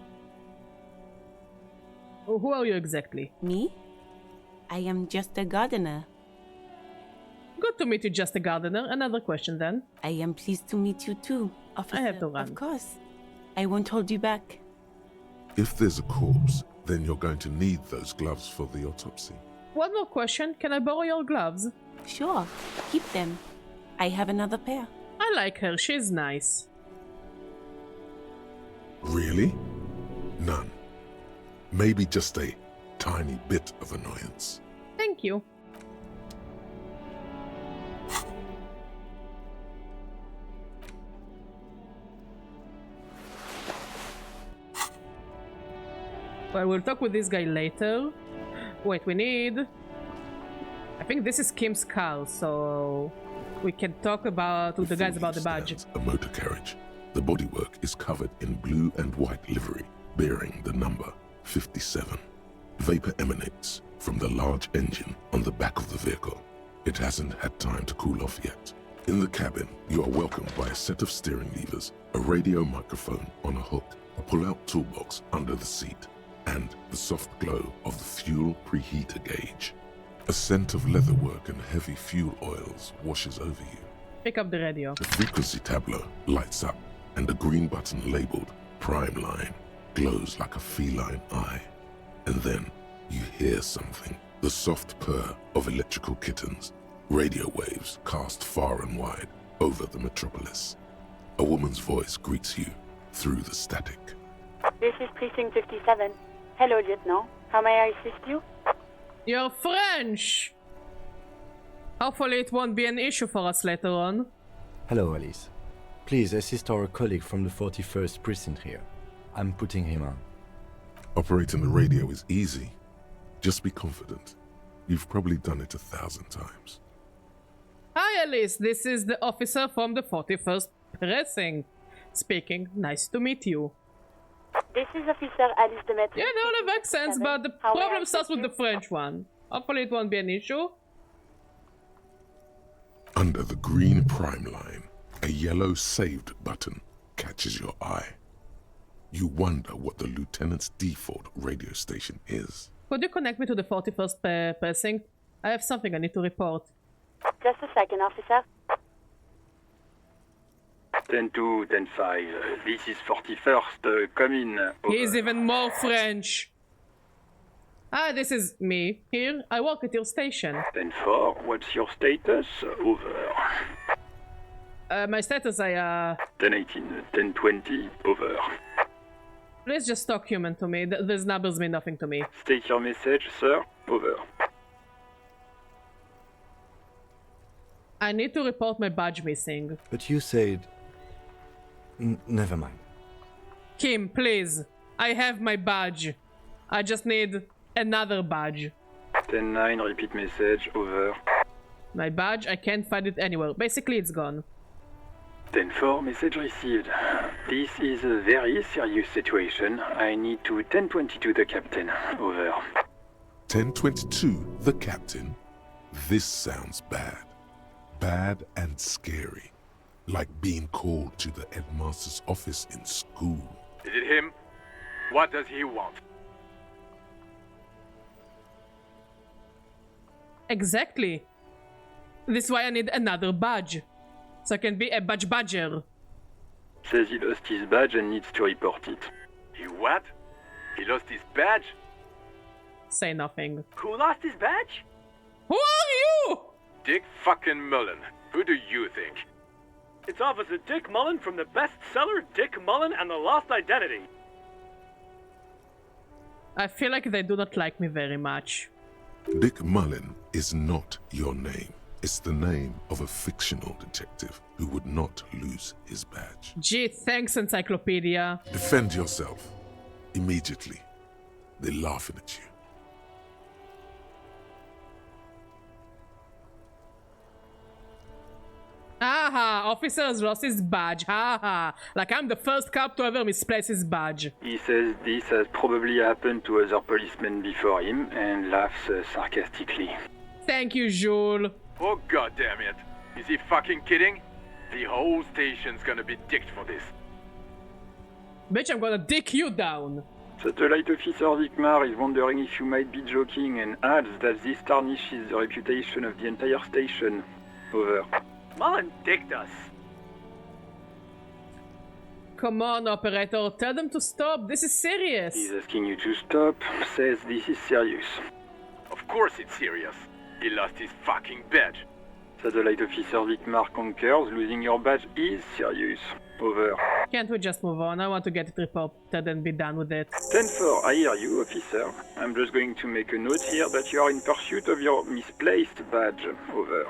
Who are you exactly? Me? I am just a gardener. Good to meet you, just a gardener. Another question then. I am pleased to meet you too, officer. I have to run. Of course. I won't hold you back. If there's a corpse, then you're going to need those gloves for the autopsy. One more question. Can I borrow your gloves? Sure, keep them. I have another pair. I like her, she's nice. Really? None. Maybe just a tiny bit of annoyance. Thank you. Well, we'll talk with this guy later. Wait, we need... I think this is Kim's car, so... we can talk about with the guys about the badge. A motor carriage. The bodywork is covered in blue and white livery, bearing the number 57. Vapor emanates from the large engine on the back of the vehicle. It hasn't had time to cool off yet. In the cabin, you are welcomed by a set of steering levers, a radio microphone on a hook, a pull-out toolbox under the seat, and the soft glow of the fuel preheater gauge. A scent of leatherwork and heavy fuel oils washes over you. Pick up the radio. The frequency tableau lights up, and a green button labeled Prime Line glows like a feline eye. And then you hear something. The soft purr of electrical kittens. Radio waves cast far and wide over the metropolis. A woman's voice greets you through the static. This is Precinct 57. Hello, Lieutenant. How may I assist you? You're French! Hopefully it won't be an issue for us later on. Hello, Alice. Please assist our colleague from the 41st Precinct here. I'm putting him on. Operating the radio is easy. Just be confident. You've probably done it 1,000 times. Hi, Alice. This is the officer from the 41st Precinct. Speaking. Nice to meet you. This is Officer Alice Demetri. Yeah, they all have accents, but the problem starts with the French one. Hopefully it won't be an issue. Under the green Prime Line, a yellow saved button catches your eye. You wonder what the lieutenant's default radio station is. Could you connect me to the 41st Precinct? I have something I need to report. Just a second, officer. 10-2, 10-5. This is 41st. Come in. He's even more French. Ah, this is me. Here, I work at your station. 10-4, what's your status? Over. My status, 10-18, 10-20, over. Please just talk human to me. These numbers mean nothing to me. State your message, sir. Over. I need to report my badge missing. But you said... never mind. Kim, please. I have my badge. I just need another badge. 10-9, repeat message. Over. My badge, I can't find it anywhere. Basically, it's gone. 10-4, message received. This is a very serious situation. I need to 10-22 the captain. Over. 10-22, the captain? This sounds bad. Bad and scary. Like being called to the headmaster's office in school. Is it him? What does he want? Exactly. This is why I need another badge. So I can be a badge badger. Says he lost his badge and needs to report it. He what? He lost his badge? Say nothing. Who lost his badge? Who are you? Dick fucking Mullen. Who do you think? It's Officer Dick Mullen from the bestseller Dick Mullen and the Lost Identity. I feel like they do not like me very much. Dick Mullen is not your name. It's the name of a fictional detective who would not lose his badge. Gee, thanks, Encyclopedia. Defend yourself. Immediately. They're laughing at you. Aha, officer has lost his badge. Haha, like I'm the first cop to ever misplace his badge. He says this has probably happened to other policemen before him and laughs sarcastically. Thank you, Jules. Oh goddamn it. Is he fucking kidding? The whole station's gonna be dicked for this. Bitch, I'm gonna dick you down. Satellite Officer Vikmar is wondering if you might be joking and adds that this tarnishes the reputation of the entire station. Over. Mullen dicked us. Come on, operator, tell them to stop. This is serious. He's asking you to stop, says this is serious. Of course it's serious. He lost his fucking badge. Satellite Officer Vicmar concurs. Losing your badge is serious. Over. Can't we just move on? I want to get it reported and be done with it. 10-4, I hear you, officer. I'm just going to make a note here that you are in pursuit of your misplaced badge. Over.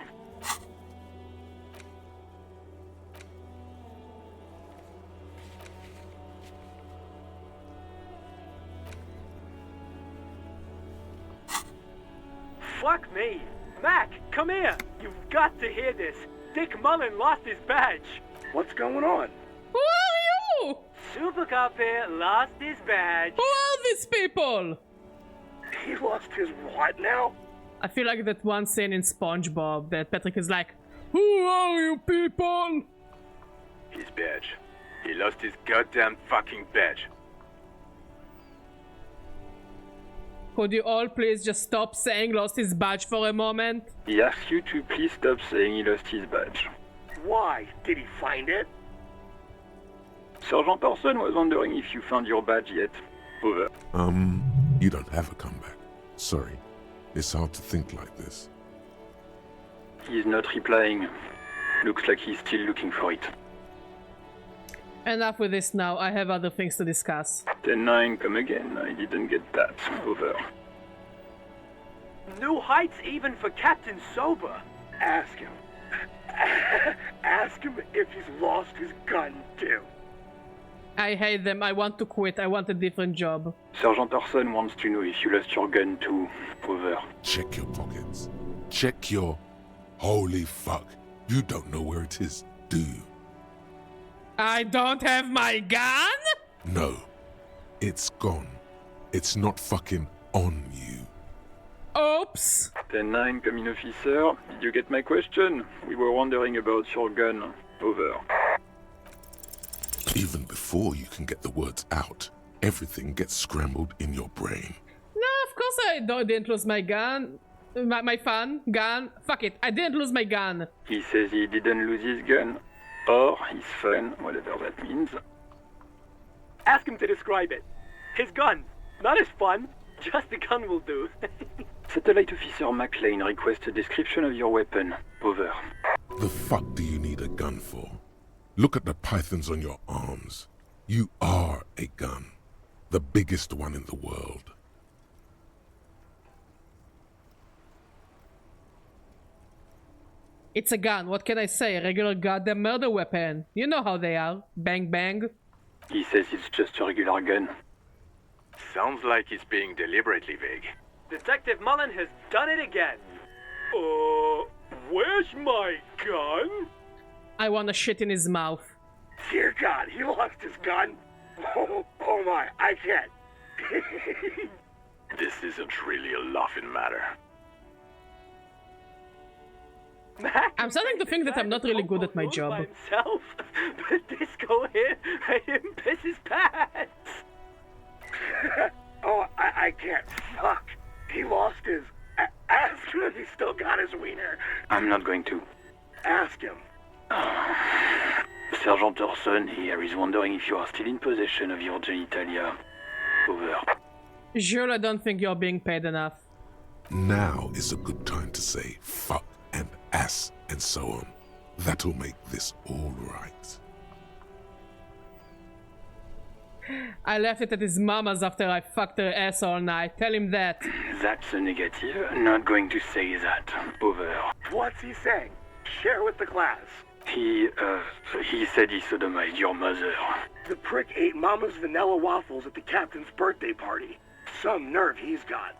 Fuck me. Mac, come here. You've got to hear this. Dick Mullen lost his badge. What's going on? Who are you? Super Cop here lost his badge. Who are these people? He lost his what now? I feel like that one scene in SpongeBob that Patrick is like, "Who are you people?" His badge. He lost his goddamn fucking badge. Could you all please just stop saying lost his badge for a moment? He asks you to please stop saying he lost his badge. Why? Did he find it? Sergeant Person was wondering if you found your badge yet. Over. You don't have a comeback. Sorry. It's hard to think like this. He's not replying. Looks like he's still looking for it. Enough with this now. I have other things to discuss. 10-9, come again. I didn't get that. Over. New heights even for Captain Sober. Ask him. Ask him if he's lost his gun, too. I hate them. I want to quit. I want a different job. Sergeant Orson wants to know if you lost your gun too. Over. Check your pockets. Check your... Holy fuck. You don't know where it is, do you? I don't have my gun? No. It's gone. It's not fucking on you. Oops. 10-9, come in, officer. Did you get my question? We were wondering about your gun. Over. Even before you can get the words out, everything gets scrambled in your brain. No, of course I didn't lose my gun. My fun, gun. Fuck it, I didn't lose my gun. He says he didn't lose his gun. Or his fun, whatever that means. Ask him to describe it. His gun, not his fun. Just the gun will do. Satellite Officer McLean requests a description of your weapon. Over. The fuck do you need a gun for? Look at the pythons on your arms. You are a gun. The biggest one in the world. It's a gun, what can I say? A regular goddamn murder weapon. You know how they are. Bang bang. He says it's just a regular gun. Sounds like he's being deliberately vague. Detective Mullen has done it again. Where's my gun? I wanna shit in his mouth. Dear God, he lost his gun? Oh my, I can't. This isn't really a laughing matter. I'm starting to think that I'm not really good at my job. Himself, but Disco here made him piss his pants. Oh, I can't. Fuck. He lost his... Ask him if he still got his wiener. I'm not going to. Ask him. Sergeant Orson here is wondering if you are still in possession of your genitalia. Over. Jules, I don't think you're being paid enough. Now is a good time to say fuck and ass and so on. That'll make this all right. I left it at his mama's after I fucked her ass all night. Tell him that. That's a negative. Not going to say that. Over. What's he saying? Share with the class. He said he sodomized your mother. The prick ate Mama's vanilla waffles at the captain's birthday party. Some nerve he's got.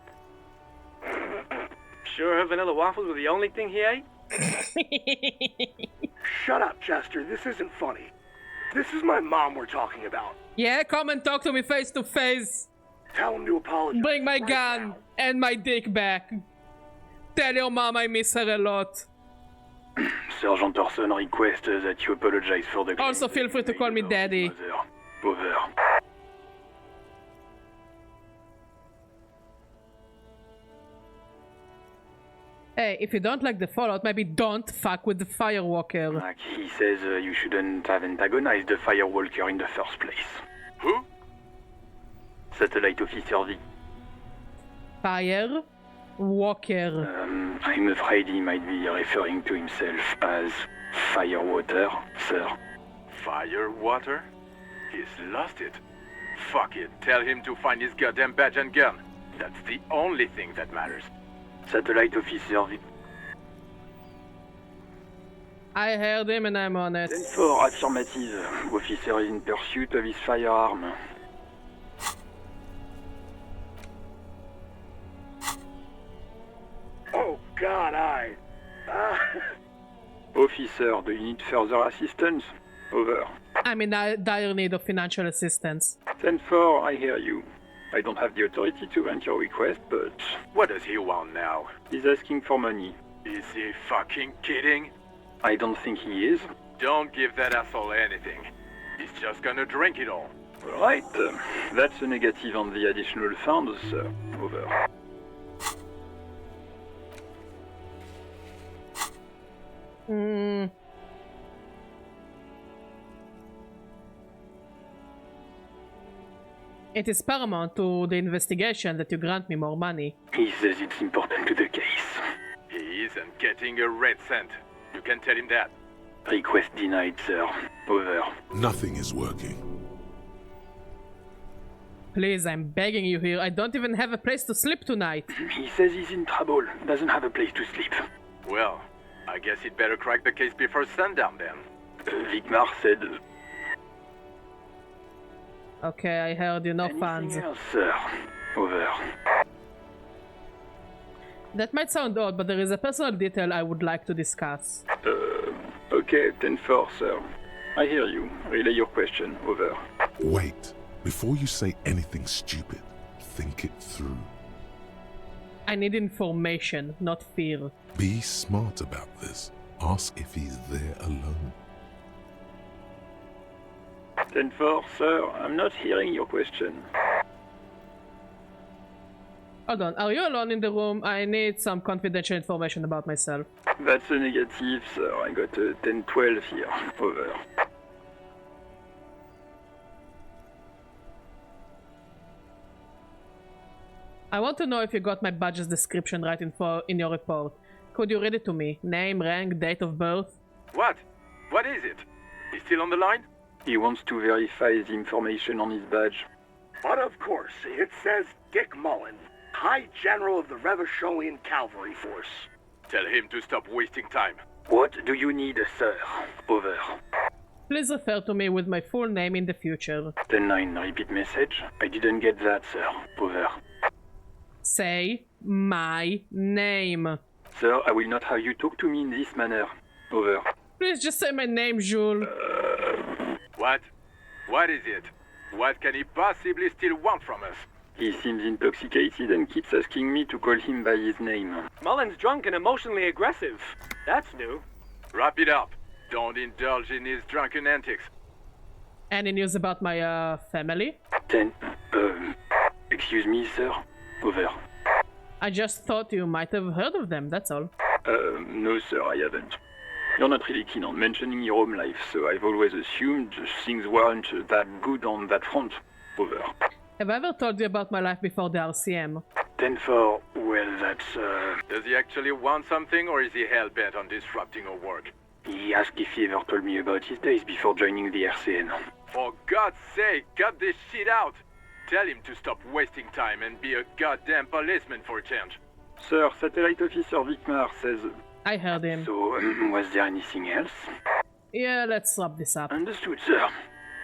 Sure her vanilla waffles were the only thing he ate? Shut up, Chester. This isn't funny. This is my mom we're talking about. Yeah, come and talk to me face to face. Tell him to apologize. Bring my gun and my dick back. Tell your mom I miss her a lot. Sergeant Orson requests that you apologize for the... Also feel free to call me daddy. Over. Hey, if you don't like the Fallout, maybe don't fuck with the Firewalker. Like he says you shouldn't have antagonized the Firewalker in the first place. Who? Satellite Officer V. Fire? Walker. I'm afraid he might be referring to himself as Firewater, sir. Firewater? He's lost it. Fuck it. Tell him to find his goddamn badge and gun. That's the only thing that matters. Satellite officer I heard him and I'm on it. 10-4, affirmative. Officer is in pursuit of his firearm. Oh, God, Officer, do you need further assistance? Over. I'm in dire need of financial assistance. 10-4, I hear you. I don't have the authority to grant your request, but... What does he want now? He's asking for money. Is he fucking kidding? I don't think he is. Don't give that asshole anything. He's just gonna drink it all. Right. That's a negative on the additional funds, sir. Over. It is paramount to the investigation that you grant me more money. He says it's important to the case. He isn't getting a red cent. You can tell him that. Request denied, sir. Over. Nothing is working. Please, I'm begging you here. I don't even have a place to sleep tonight. He says he's in trouble. Doesn't have a place to sleep. Well, I guess he'd better crack the case before sundown then. Vigmar said... Okay, I heard you. No funds. Anything else, sir? Over. That might sound odd, but there is a personal detail I would like to discuss. Okay, 10-4, sir. I hear you. Relay your question. Over. Wait. Before you say anything stupid, think it through. I need information, not fear. Be smart about this. Ask if he's there alone. 10-4, sir. I'm not hearing your question. Hold on, are you alone in the room? I need some confidential information about myself. That's a negative, sir. I got a 10-12 here. Over. I want to know if you got my badge's description right in your report. Could you read it to me? Name, rank, date of birth? What? What is it? He's still on the line? He wants to verify the information on his badge. But of course, it says Dick Mullen, High General of the Revacholian Cavalry Force. Tell him to stop wasting time. What do you need, sir? Over. Please refer to me with my full name in the future. 10-9, repeat message. I didn't get that, sir. Over. Say my name. Sir, I will not have you talk to me in this manner. Over. Please just say my name, Jules. What? What is it? What can he possibly still want from us? He seems intoxicated and keeps asking me to call him by his name. Mullen's drunk and emotionally aggressive. That's new. Wrap it up. Don't indulge in his drunken antics. Any news about my family? 10. Excuse me, sir. Over. I just thought you might have heard of them, that's all. No, sir, I haven't. You're not really keen on mentioning your home life, so I've always assumed things weren't that good on that front. Over. Have I ever told you about my life before the RCM? 10-4, well, that's, Does he actually want something, or is he hell-bent on disrupting our work? He asked if he ever told me about his days before joining the RCN. For God's sake, cut this shit out! Tell him to stop wasting time and be a goddamn policeman for a change. Sir, Satellite Officer Vigmar says... I heard him. So, was there anything else? Yeah, let's wrap this up. Understood, sir.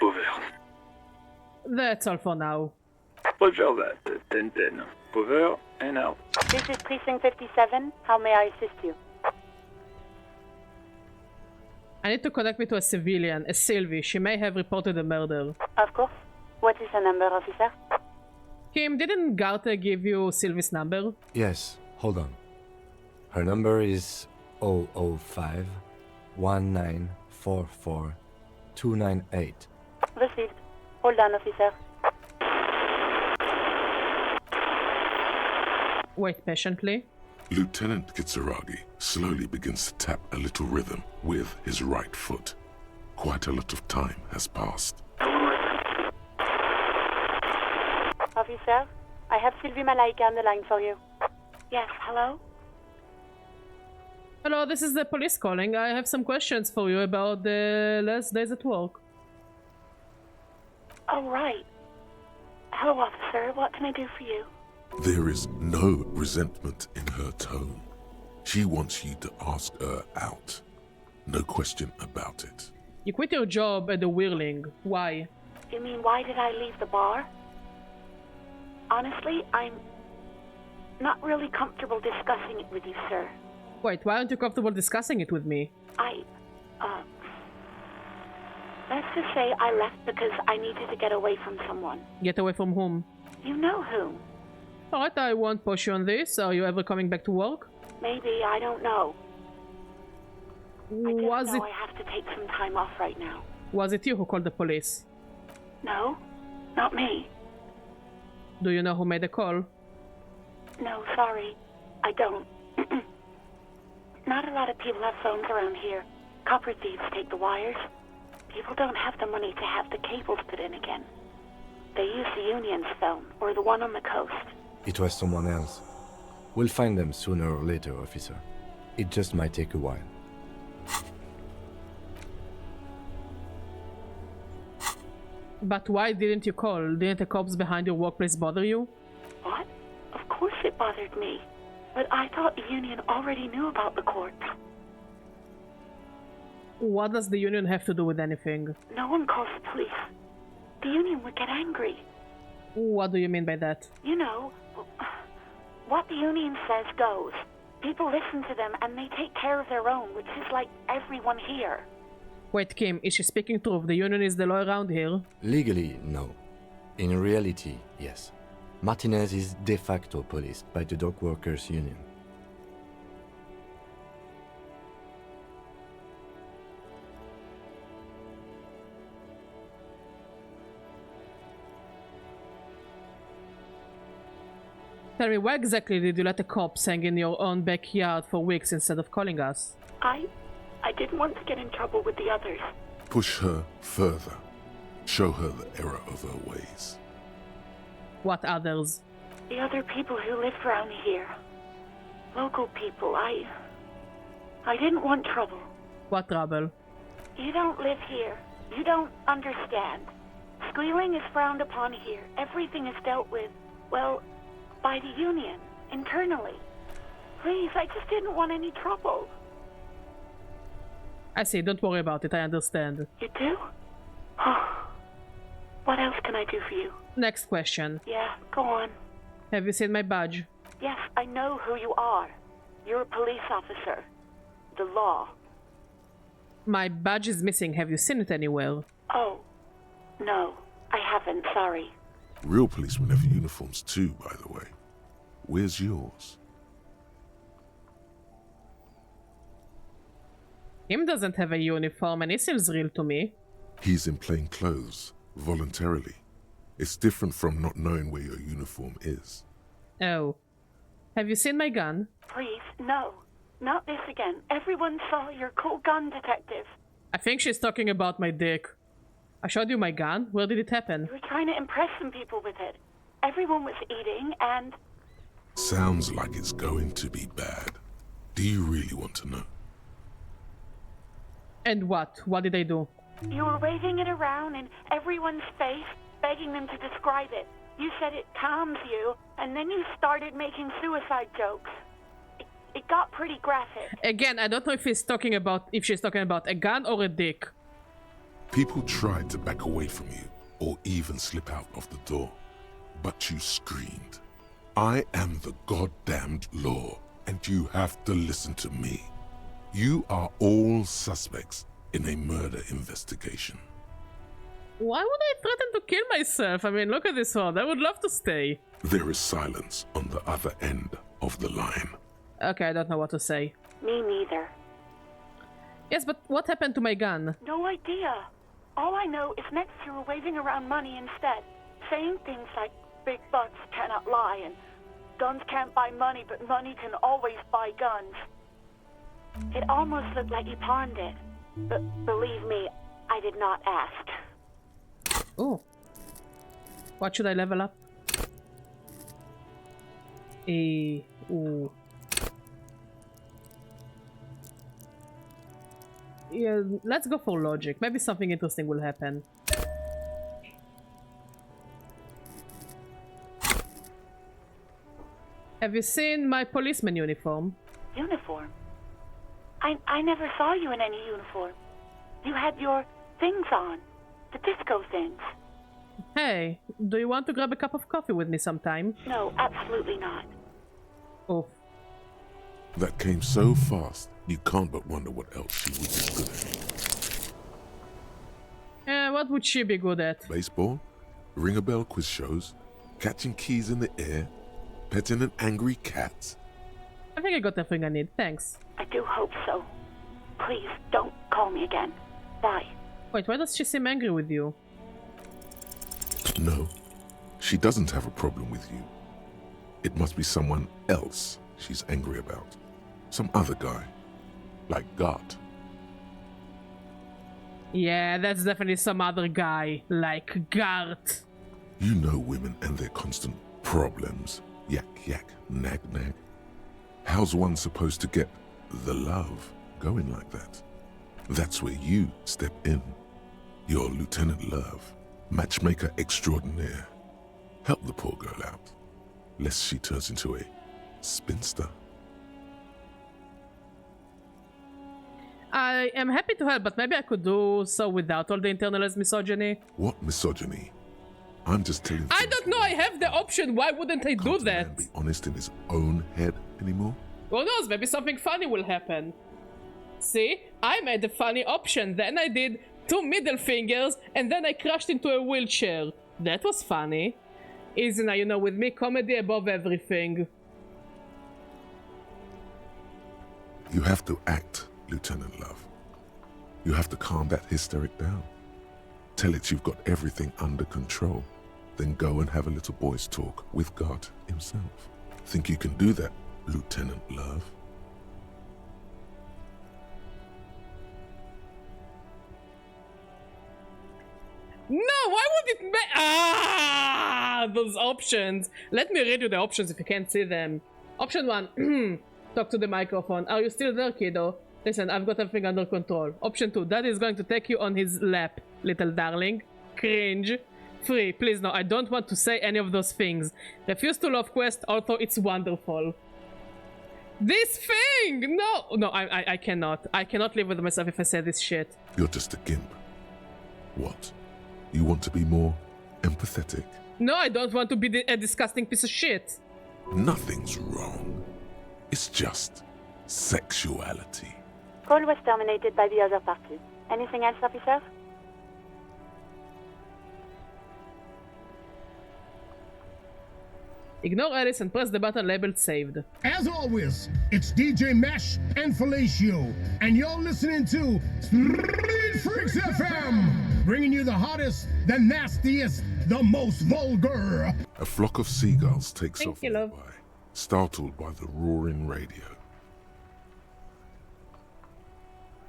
Over. That's all for now. Roger that. 10-10. Over and out. This is Precinct 57. How may I assist you? I need to connect me to a civilian, a Sylvie. She may have reported a murder. Of course. What is the number, officer? Kim, didn't Garta give you Sylvie's number? Yes, hold on. Her number is 005 1944 298. Received. Hold on, officer. Wait patiently. Lieutenant Kitsuragi slowly begins to tap a little rhythm with his right foot. Quite a lot of time has passed. Officer, I have Sylvie Malaika on the line for you. Yes, hello? Hello, this is the police calling. I have some questions for you about the last days at work. Oh, right. Hello, officer. What can I do for you? There is no resentment in her tone. She wants you to ask her out. No question about it. You quit your job at the Whirling. Why? You mean, why did I leave the bar? Honestly, I'm not really comfortable discussing it with you, sir. Wait, why aren't you comfortable discussing it with me? Let's just say I left because I needed to get away from someone. Get away from whom? You know whom. Alright, I won't push you on this. Are you ever coming back to work? Maybe, I don't know. Was it... I have to take some time off right now. Was it you who called the police? No, not me. Do you know who made the call? No, sorry. I don't. Not a lot of people have phones around here. Copper thieves take the wires. People don't have the money to have the cables put in again. They use the Union's phone, or the one on the coast. It was someone else. We'll find them sooner or later, officer. It just might take a while. But why didn't you call? Didn't the cops behind your workplace bother you? What? Of course it bothered me. But I thought the Union already knew about the courts. What does the Union have to do with anything? No one calls the police. The Union would get angry. What do you mean by that? You know, what the Union says goes. People listen to them and they take care of their own, which is like everyone here. Wait, Kim, is she speaking truth? The Union is the law around here? Legally, no. In reality, yes. Martinez is de facto policed by the Dock Workers Union. Tell me, why exactly did you let the cops hang in your own backyard for weeks instead of calling us? I didn't want to get in trouble with the others. Push her further. Show her the error of her ways. What others? The other people who live around here. Local people. I didn't want trouble. What trouble? You don't live here. You don't understand. Squealing is frowned upon here. Everything is dealt with, well, by the Union, internally. Please, I just didn't want any trouble. I see, don't worry about it, I understand. You do? What else can I do for you? Next question. Yeah, go on. Have you seen my badge? Yes, I know who you are. You're a police officer. The law. My badge is missing, have you seen it anywhere? Oh, no, I haven't, sorry. Real policemen have uniforms too, by the way. Where's yours? Him doesn't have a uniform and he seems real to me. He's in plain clothes, voluntarily. It's different from not knowing where your uniform is. Oh. Have you seen my gun? Please, no. Not this again. Everyone saw your cool gun, detective. I think she's talking about my dick. I showed you my gun. Where did it happen? You were trying to impress some people with it. Everyone was eating and... Sounds like it's going to be bad. Do you really want to know? And what? What did I do? You were waving it around in everyone's face, begging them to describe it. You said it calms you, and then you started making suicide jokes. It got pretty graphic. Again, I don't know if she's talking about a gun or a dick. People tried to back away from you, or even slip out of the door. But you screamed. I am the goddamned law, and you have to listen to me. You are all suspects in a murder investigation. Why would I threaten to kill myself? I mean, look at this one. I would love to stay. There is silence on the other end of the line. Okay, I don't know what to say. Me neither. Yes, but what happened to my gun? No idea. All I know is next you were waving around money instead, saying things like big bucks cannot lie and guns can't buy money, but money can always buy guns. It almost looked like you pawned it, but believe me, I did not ask. Oh. What should I level up? Ooh. Yeah, let's go for logic. Maybe something interesting will happen. Have you seen my policeman uniform? Uniform? I never saw you in any uniform. You had your things on. The disco things. Hey, do you want to grab a cup of coffee with me sometime? No, absolutely not. Oh. That came so fast, you can't but wonder what else she would be good at. What would she be good at? Baseball, ring-a-bell quiz shows, catching keys in the air, petting an angry cat. I think I got everything I need, thanks. I do hope so. Please, don't call me again. Bye. Wait, why does she seem angry with you? No, she doesn't have a problem with you. It must be someone else she's angry about. Some other guy. Like Gart. Yeah, that's definitely some other guy. Like Gart. You know women and their constant problems. Yak, yak, nag, nag. How's one supposed to get the love going like that? That's where you step in. You're Lieutenant Love, matchmaker extraordinaire. Help the poor girl out, lest she turns into a spinster. I am happy to help, but maybe I could do so without all the internalized misogyny. What misogyny? I'm just telling you. I don't know, I have the option, why wouldn't I do that? Can't a man be honest in his own head anymore? Who knows, maybe something funny will happen. See, I made a funny option, then I did 2 middle fingers, and then I crashed into a wheelchair. That was funny. Easy now, you know, with me, comedy above everything. You have to act, Lieutenant Love. You have to calm that hysteric down. Tell it you've got everything under control. Then go and have a little boys' talk with God himself. Think you can do that, Lieutenant Love? No, why would it those options. Let me read you the options if you can't see them. Option 1, talk to the microphone. Are you still there, kiddo? Listen, I've got everything under control. Option 2, Daddy is going to take you on his lap, little darling. Cringe. 3, please no, I don't want to say any of those things. Refuse to love quest, although it's wonderful. This thing! No, I cannot. I cannot live with myself if I say this shit. You're just a gimp. What? You want to be more empathetic? No, I don't want to be a disgusting piece of shit. Nothing's wrong. It's just sexuality. Call was terminated by the other party. Anything else, officer? Ignore Alice and press the button labeled saved. As always, it's DJ Mesh and Fellatio, and you're listening to Street Freaks FM, bringing you the hottest, the nastiest, the most vulgar. A flock of seagulls takes Thank off you, love. nearby, startled by the roaring radio.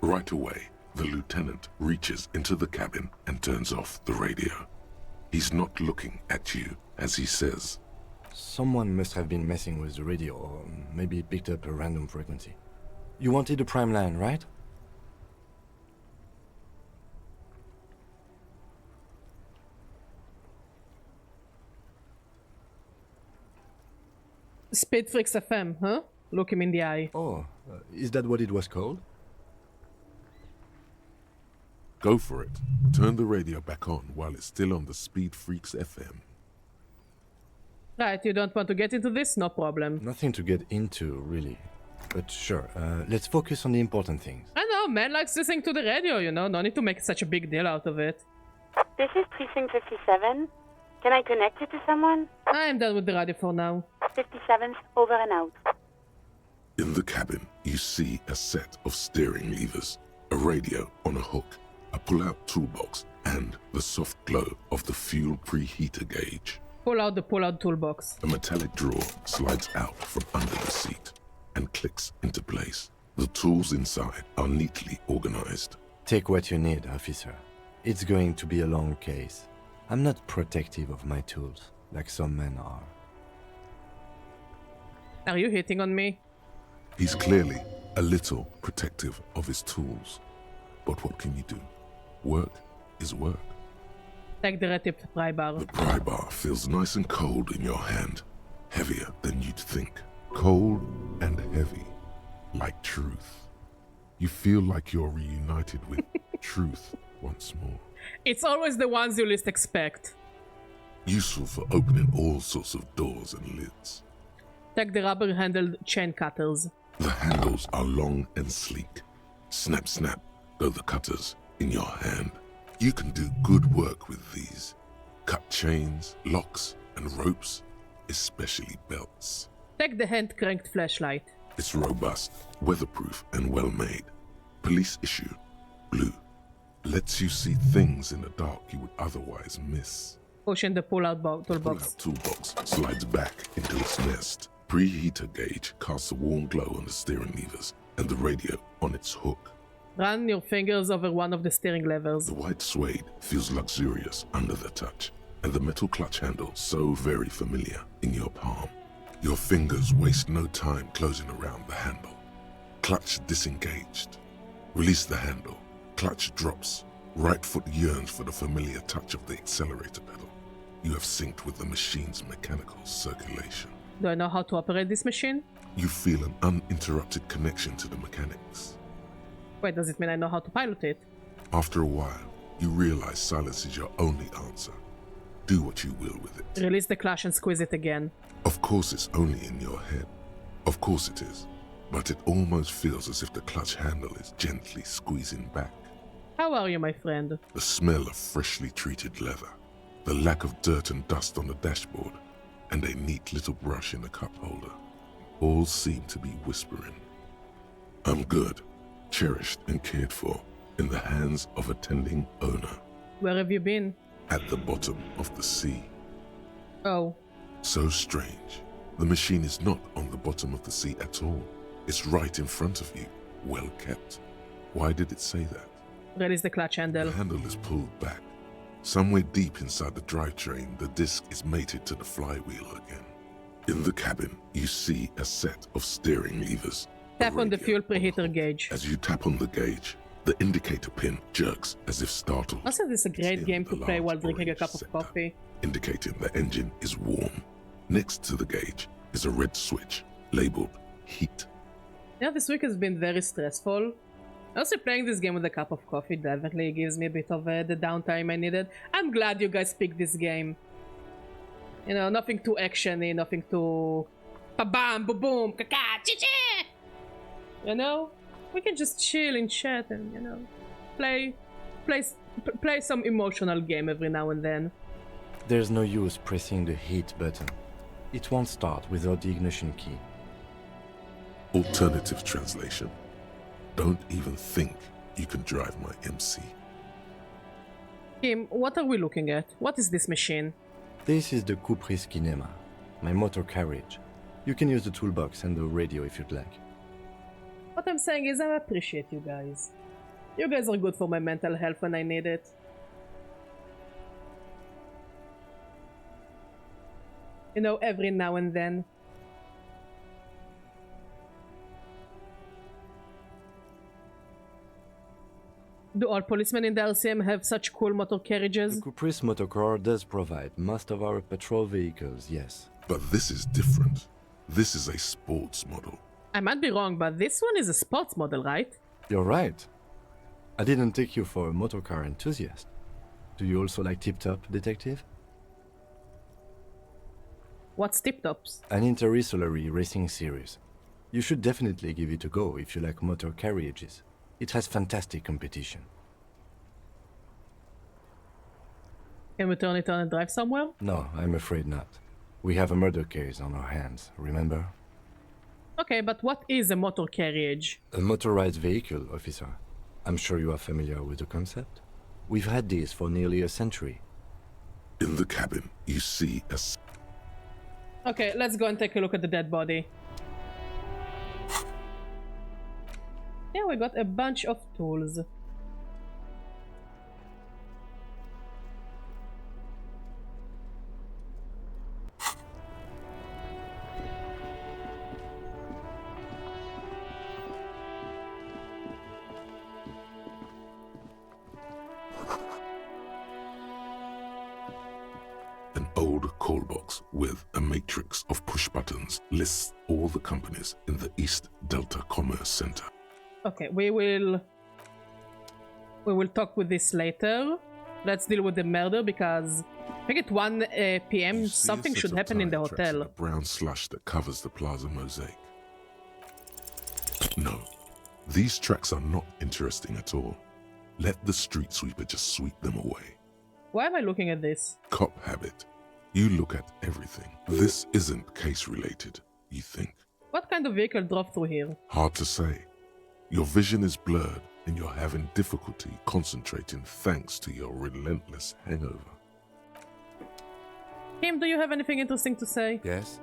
Right away, the lieutenant reaches into the cabin and turns off the radio. He's not looking at you as he says, Someone must have been messing with the radio, or maybe picked up a random frequency. You wanted a prime line, right? Speed Freaks FM, huh? Look him in the eye. Oh, is that what it was called? go for it. Turn the radio back on while it's still on the Speed Freaks FM. Right, you don't want to get into this? No problem. Nothing to get into, really. But sure, let's focus on the important things. I know, man likes listening to the radio, you know? No need to make such a big deal out of it. This is Precinct 57. Can I connect you to someone? I'm done with the radio for now. 57's over and out. In the cabin, you see a set of steering levers, a radio on a hook, a pull-out toolbox, and the soft glow of the fuel preheater gauge. Pull out the pull-out toolbox. A metallic drawer slides out from under the seat and clicks into place. The tools inside are neatly organized. Take what you need, officer. It's going to be a long case. I'm not protective of my tools, like some men are. Are you hitting on me? He's clearly a little protective of his tools. But what can you do? Work is work. Take the red tipped pry bar. The pry bar feels nice and cold in your hand. Heavier than you'd think. Cold and heavy. Like truth. You feel like you're reunited with truth once more. It's always the ones you least expect. Useful for opening all sorts of doors and lids. Take the rubber-handled chain cutters. The handles are long and sleek. Snap, snap, go the cutters in your hand. You can do good work with these. Cut chains, locks, and ropes, especially belts. Take the hand-cranked flashlight. It's robust, weatherproof, and well-made. Police issue, blue. Lets you see things in the dark you would otherwise miss. Push in the pull-out toolbox. Toolbox slides back into its nest. Preheater gauge casts a warm glow on the steering levers and the radio on its hook. Run your fingers over one of the steering levers. The white suede feels luxurious under the touch, and the metal clutch handle so very familiar in your palm. Your fingers waste no time closing around the handle. Clutch disengaged. Release the handle. Clutch drops. Right foot yearns for the familiar touch of the accelerator pedal. You have synced with the machine's mechanical circulation. Do I know how to operate this machine? You feel an uninterrupted connection to the mechanics. Wait, does it mean I know how to pilot it? After a while, you realize silence is your only answer. Do what you will with it. Release the clutch and squeeze it again. Of course it's only in your head. Of course it is. But it almost feels as if the clutch handle is gently squeezing back. How are you, my friend? The smell of freshly treated leather, the lack of dirt and dust on the dashboard, and a neat little brush in the cup holder, all seem to be whispering. I'm good, cherished and cared for, in the hands of a tending owner. Where have you been? At the bottom of the sea. Oh. So strange. The machine is not on the bottom of the sea at all. It's right in front of you, well kept. Why did it say that? Release the clutch handle. The handle is pulled back. Somewhere deep inside the drivetrain, the disc is mated to the flywheel again. In the cabin, you see a set of steering levers. Tap on the fuel preheater gauge. As you tap on the gauge, the indicator pin jerks as if startled. Also, this is a great game to play while drinking a cup of coffee. Indicating the engine is warm. Next to the gauge is a red switch labeled heat. Yeah, this week has been very stressful. Also, playing this game with a cup of coffee definitely gives me a bit of the downtime I needed. I'm glad you guys picked this game. You know, nothing too actiony, nothing too... Ba-bam, ba-boom, ka-ka, chi-chi! You know? We can just chill and chat and, you know, play some emotional game every now and then. There's no use pressing the heat button. It won't start without the ignition key. Alternative translation. Don't even think you can drive my MC. Kim, what are we looking at? What is this machine? This is the Kupris Kinema, my motor carriage. You can use the toolbox and the radio if you'd like. What I'm saying is I appreciate you guys. You guys are good for my mental health when I need it. You know, every now and then. Do all policemen in the LCM have such cool motor carriages? The Kupris Motorcar does provide most of our patrol vehicles, yes. But this is different. This is a sports model. I might be wrong, but this one is a sports model, right? You're right. I didn't take you for a motorcar enthusiast. Do you also like Tip Top, Detective? What's Tip Tops? An interrissolory racing series. You should definitely give it a go if you like motor carriages. It has fantastic competition. Can we turn it on and drive somewhere? No, I'm afraid not. We have a murder case on our hands, remember? Okay, but what is a motor carriage? A motorized vehicle, officer. I'm sure you are familiar with the concept. We've had these for nearly a century. In the cabin, you see a... Okay, let's go and take a look at the dead body. Yeah, we got a bunch of tools. An old call box with a matrix of push buttons lists all the companies in the East Delta Commerce Center. Okay, we will talk with this later. Let's deal with the murder because I think at 1 p.m. something should happen in the hotel. The brown slush that covers the plaza mosaic. No, these tracks are not interesting at all. Let the street sweeper just sweep them away. Why am I looking at this? Cop habit. You look at everything. This isn't case related, you think. What kind of vehicle drove through here? Hard to say. Your vision is blurred and you're having difficulty concentrating thanks to your relentless hangover. Kim, do you have anything interesting to say? Yes?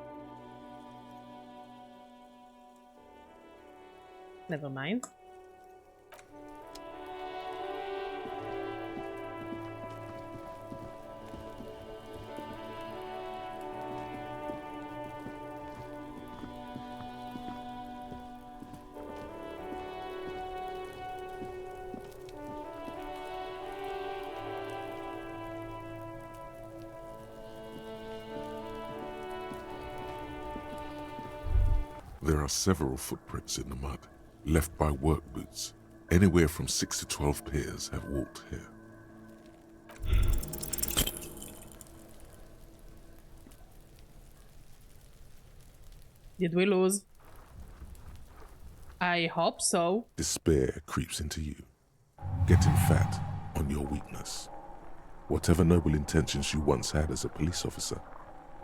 Never mind. There are several footprints in the mud, left by work boots. Anywhere from 6 to 12 pairs have walked here. Did we lose? I hope so. Despair creeps into you, getting fat on your weakness. Whatever noble intentions you once had as a police officer,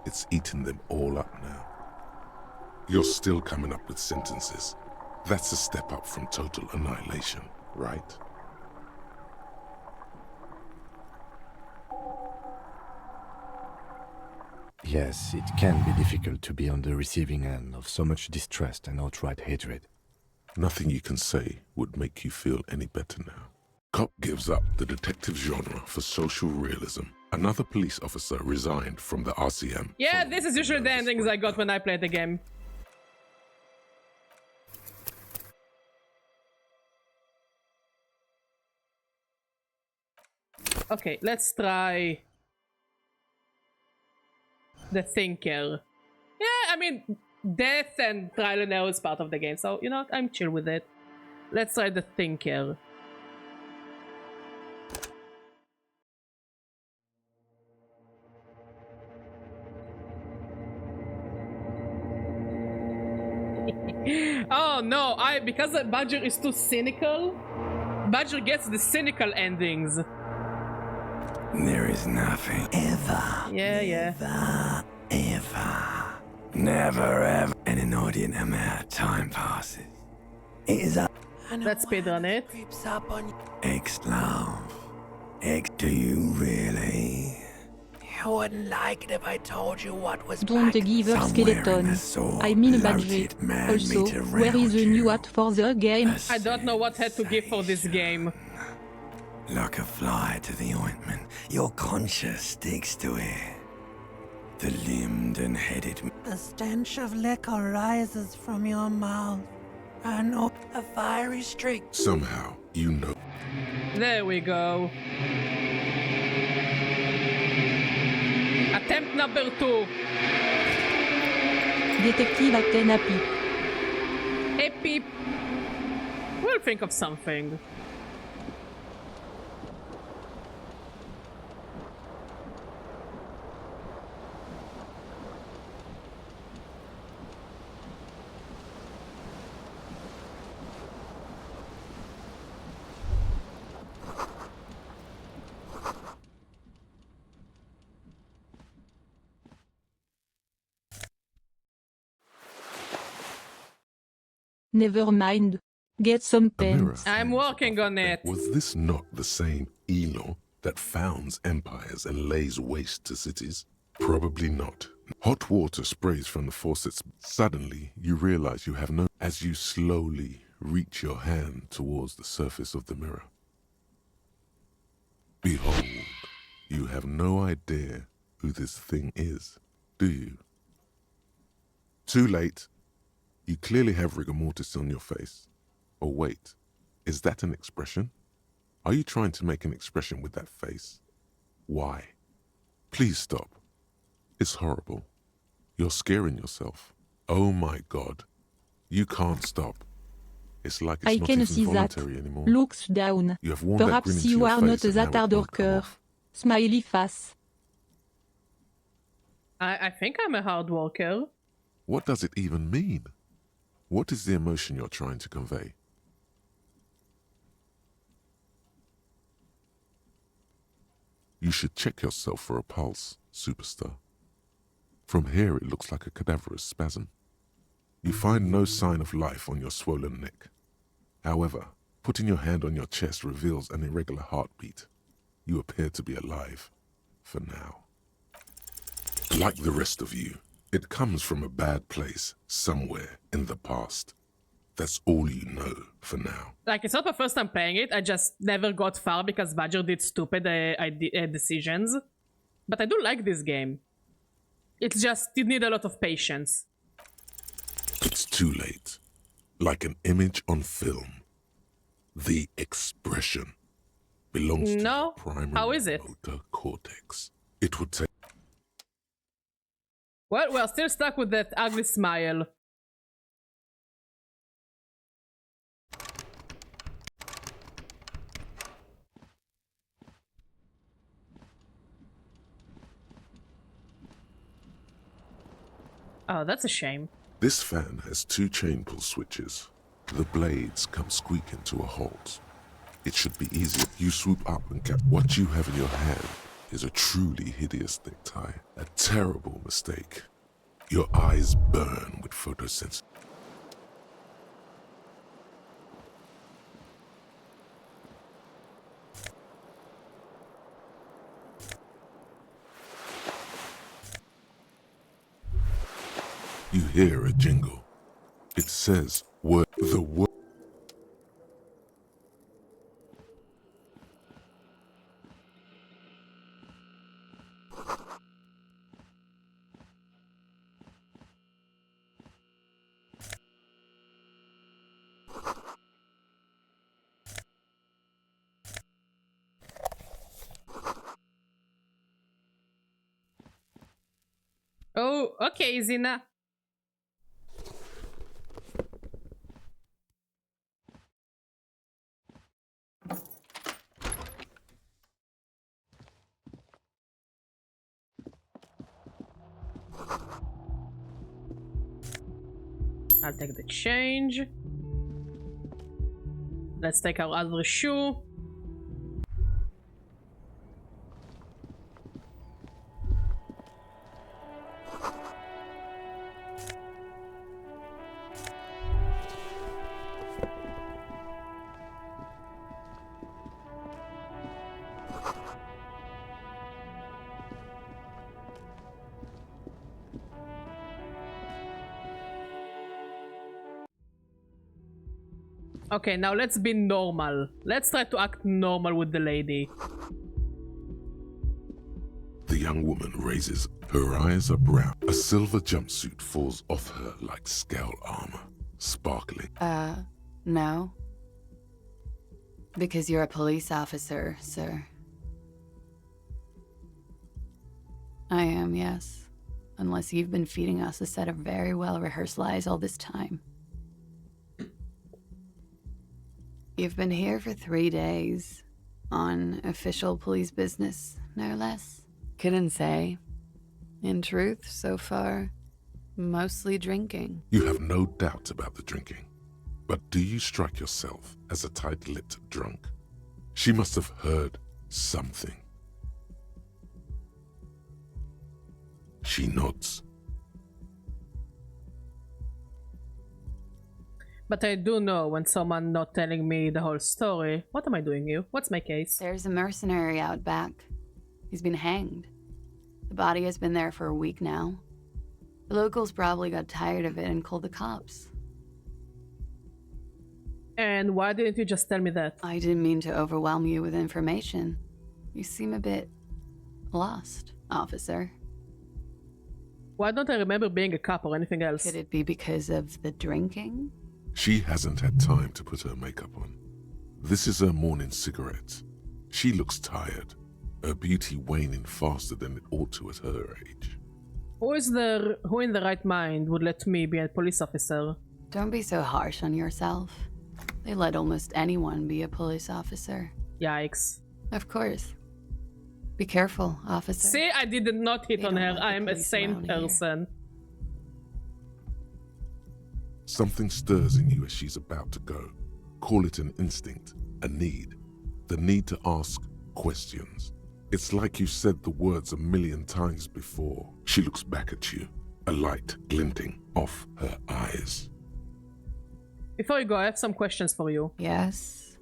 it's eaten them all up now. You're still coming up with sentences. That's a step up from total annihilation, right? Yes, it can be difficult to be on the receiving end of so much distrust and outright hatred. Nothing you can say would make you feel any better now. Cop gives up the detective genre for social realism. Another police officer resigned from the RCM. Yeah, this is usually the endings I got when I played the game. Okay, let's try the Thinker. Yeah, I mean, death and trial and error is part of the game, so you know what, I'm chill with it. Let's try the Thinker. Oh no, because Badger is too cynical, Badger gets the cynical endings. There is nothing ever, ever, never ever, an inordinate amount of time passes. It is a... Let's speedrun it. Ex-love. Do you really? You wouldn't like it if I told you what was Don't back give her skeleton. I mean badgery. Also, where is the new hat for the game? I don't know what hat to give for this game. Like a fly to the ointment, your conscience sticks to it. The limbed and headed... The stench of liquor rises from your mouth. I know a fiery streak. Somehow, you know. There we go. Attempt number 2. Detective Aten a peep. A peep. We'll think of something. Never mind. Get some pens. I'm working on it. Was this not the same Elo that founds empires and lays waste to cities? Probably not. Hot water sprays from the faucets. Suddenly, you realize you have no... As you slowly reach your hand towards the surface of the mirror. Behold, you have no idea who this thing is, do you? Too late. You clearly have rigor mortis on your face. Or wait, is that an expression? Are you trying to make an expression with that face? Why? Please stop. It's horrible. You're scaring yourself. Oh my god. You can't stop. It's like it's I not can even see that. voluntary anymore. Looks down. You have worn that Perhaps grin into you your are not face and that now it hard won't come worker. off. Smiley face. I think I'm a hard worker. What does it even mean? What is the emotion you're trying to convey? You should check yourself for a pulse, superstar. From here it looks like a cadaverous spasm. You find no sign of life on your swollen neck. However, putting your hand on your chest reveals an irregular heartbeat. You appear to be alive, for now. Like the rest of you, it comes from a bad place, somewhere in the past. That's all you know, for now. Like, it's not my first time playing it, I just never got far because Badger did stupid decisions. But I do like this game. It's just, you need a lot of patience. It's too late. Like an image on film. The expression belongs to the primary motor cortex. It would take... Well, we're still stuck with that ugly smile. Oh, that's a shame. This fan has 2 chain pull switches. The blades come squeaking to a halt. It should be easy. You swoop up and get what you have in your hand is a truly hideous necktie. A terrible mistake. Your eyes burn with photosensor. You hear a jingle. It says, the word. Oh, okay, Zina. I'll take the change. Let's take our other shoe. Okay, now let's be normal. Let's try to act normal with the lady. The young woman raises. Her eyes are brown. A silver jumpsuit falls off her like scale armor, sparkling. No. Because you're a police officer, sir. I am, yes. Unless you've been feeding us a set of very well-rehearsed lies all this time. You've been here for 3 days. On official police business, no less. Couldn't say. In truth, so far, mostly drinking. You have no doubt about the drinking. But do you strike yourself as a tight-lipped drunk? She must have heard something. She nods. But I do know when someone not telling me the whole story. What am I doing here? What's my case? There's a mercenary out back. He's been hanged. The body has been there for a week now. The locals probably got tired of it and called the cops. And why didn't you just tell me that? I didn't mean to overwhelm you with information. You seem a bit lost, officer. Why don't I remember being a cop or anything else? Could it be because of the drinking? She hasn't had time to put her makeup on. This is her morning cigarette. She looks tired, her beauty waning faster than it ought to at her age. Who in the right mind would let me be a police officer? Don't be so harsh on yourself. They let almost anyone be a police officer. Yikes. Of course. Be careful, officer. See, I did not hit on her. I am a sane person. Something stirs in you as she's about to go. Call it an instinct, a need. The need to ask questions. It's like you said the words a million times before. She looks back at you, a light glinting off her eyes. Before you go, I have some questions for you. Yes?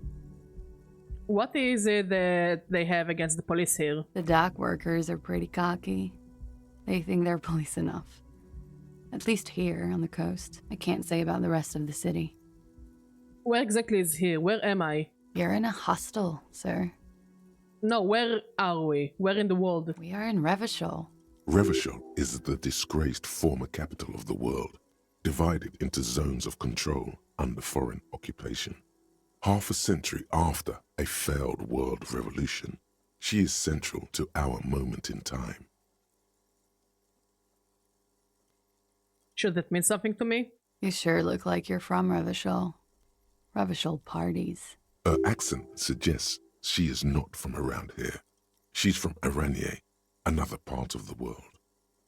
What is it that they have against the police here? The dock workers are pretty cocky. They think they're police enough. At least here on the coast. I can't say about the rest of the city. Where exactly is here? Where am I? You're in a hostel, sir. No, where are we? Where in the world? We are in Revachol. Revachol is the disgraced former capital of the world, divided into zones of control under foreign occupation. Half a century after a failed world revolution, she is central to our moment in time. Should that mean something to me? You sure look like you're from Revachol. Revachol parties. Her accent suggests she is not from around here. She's from Aranye, another part of the world.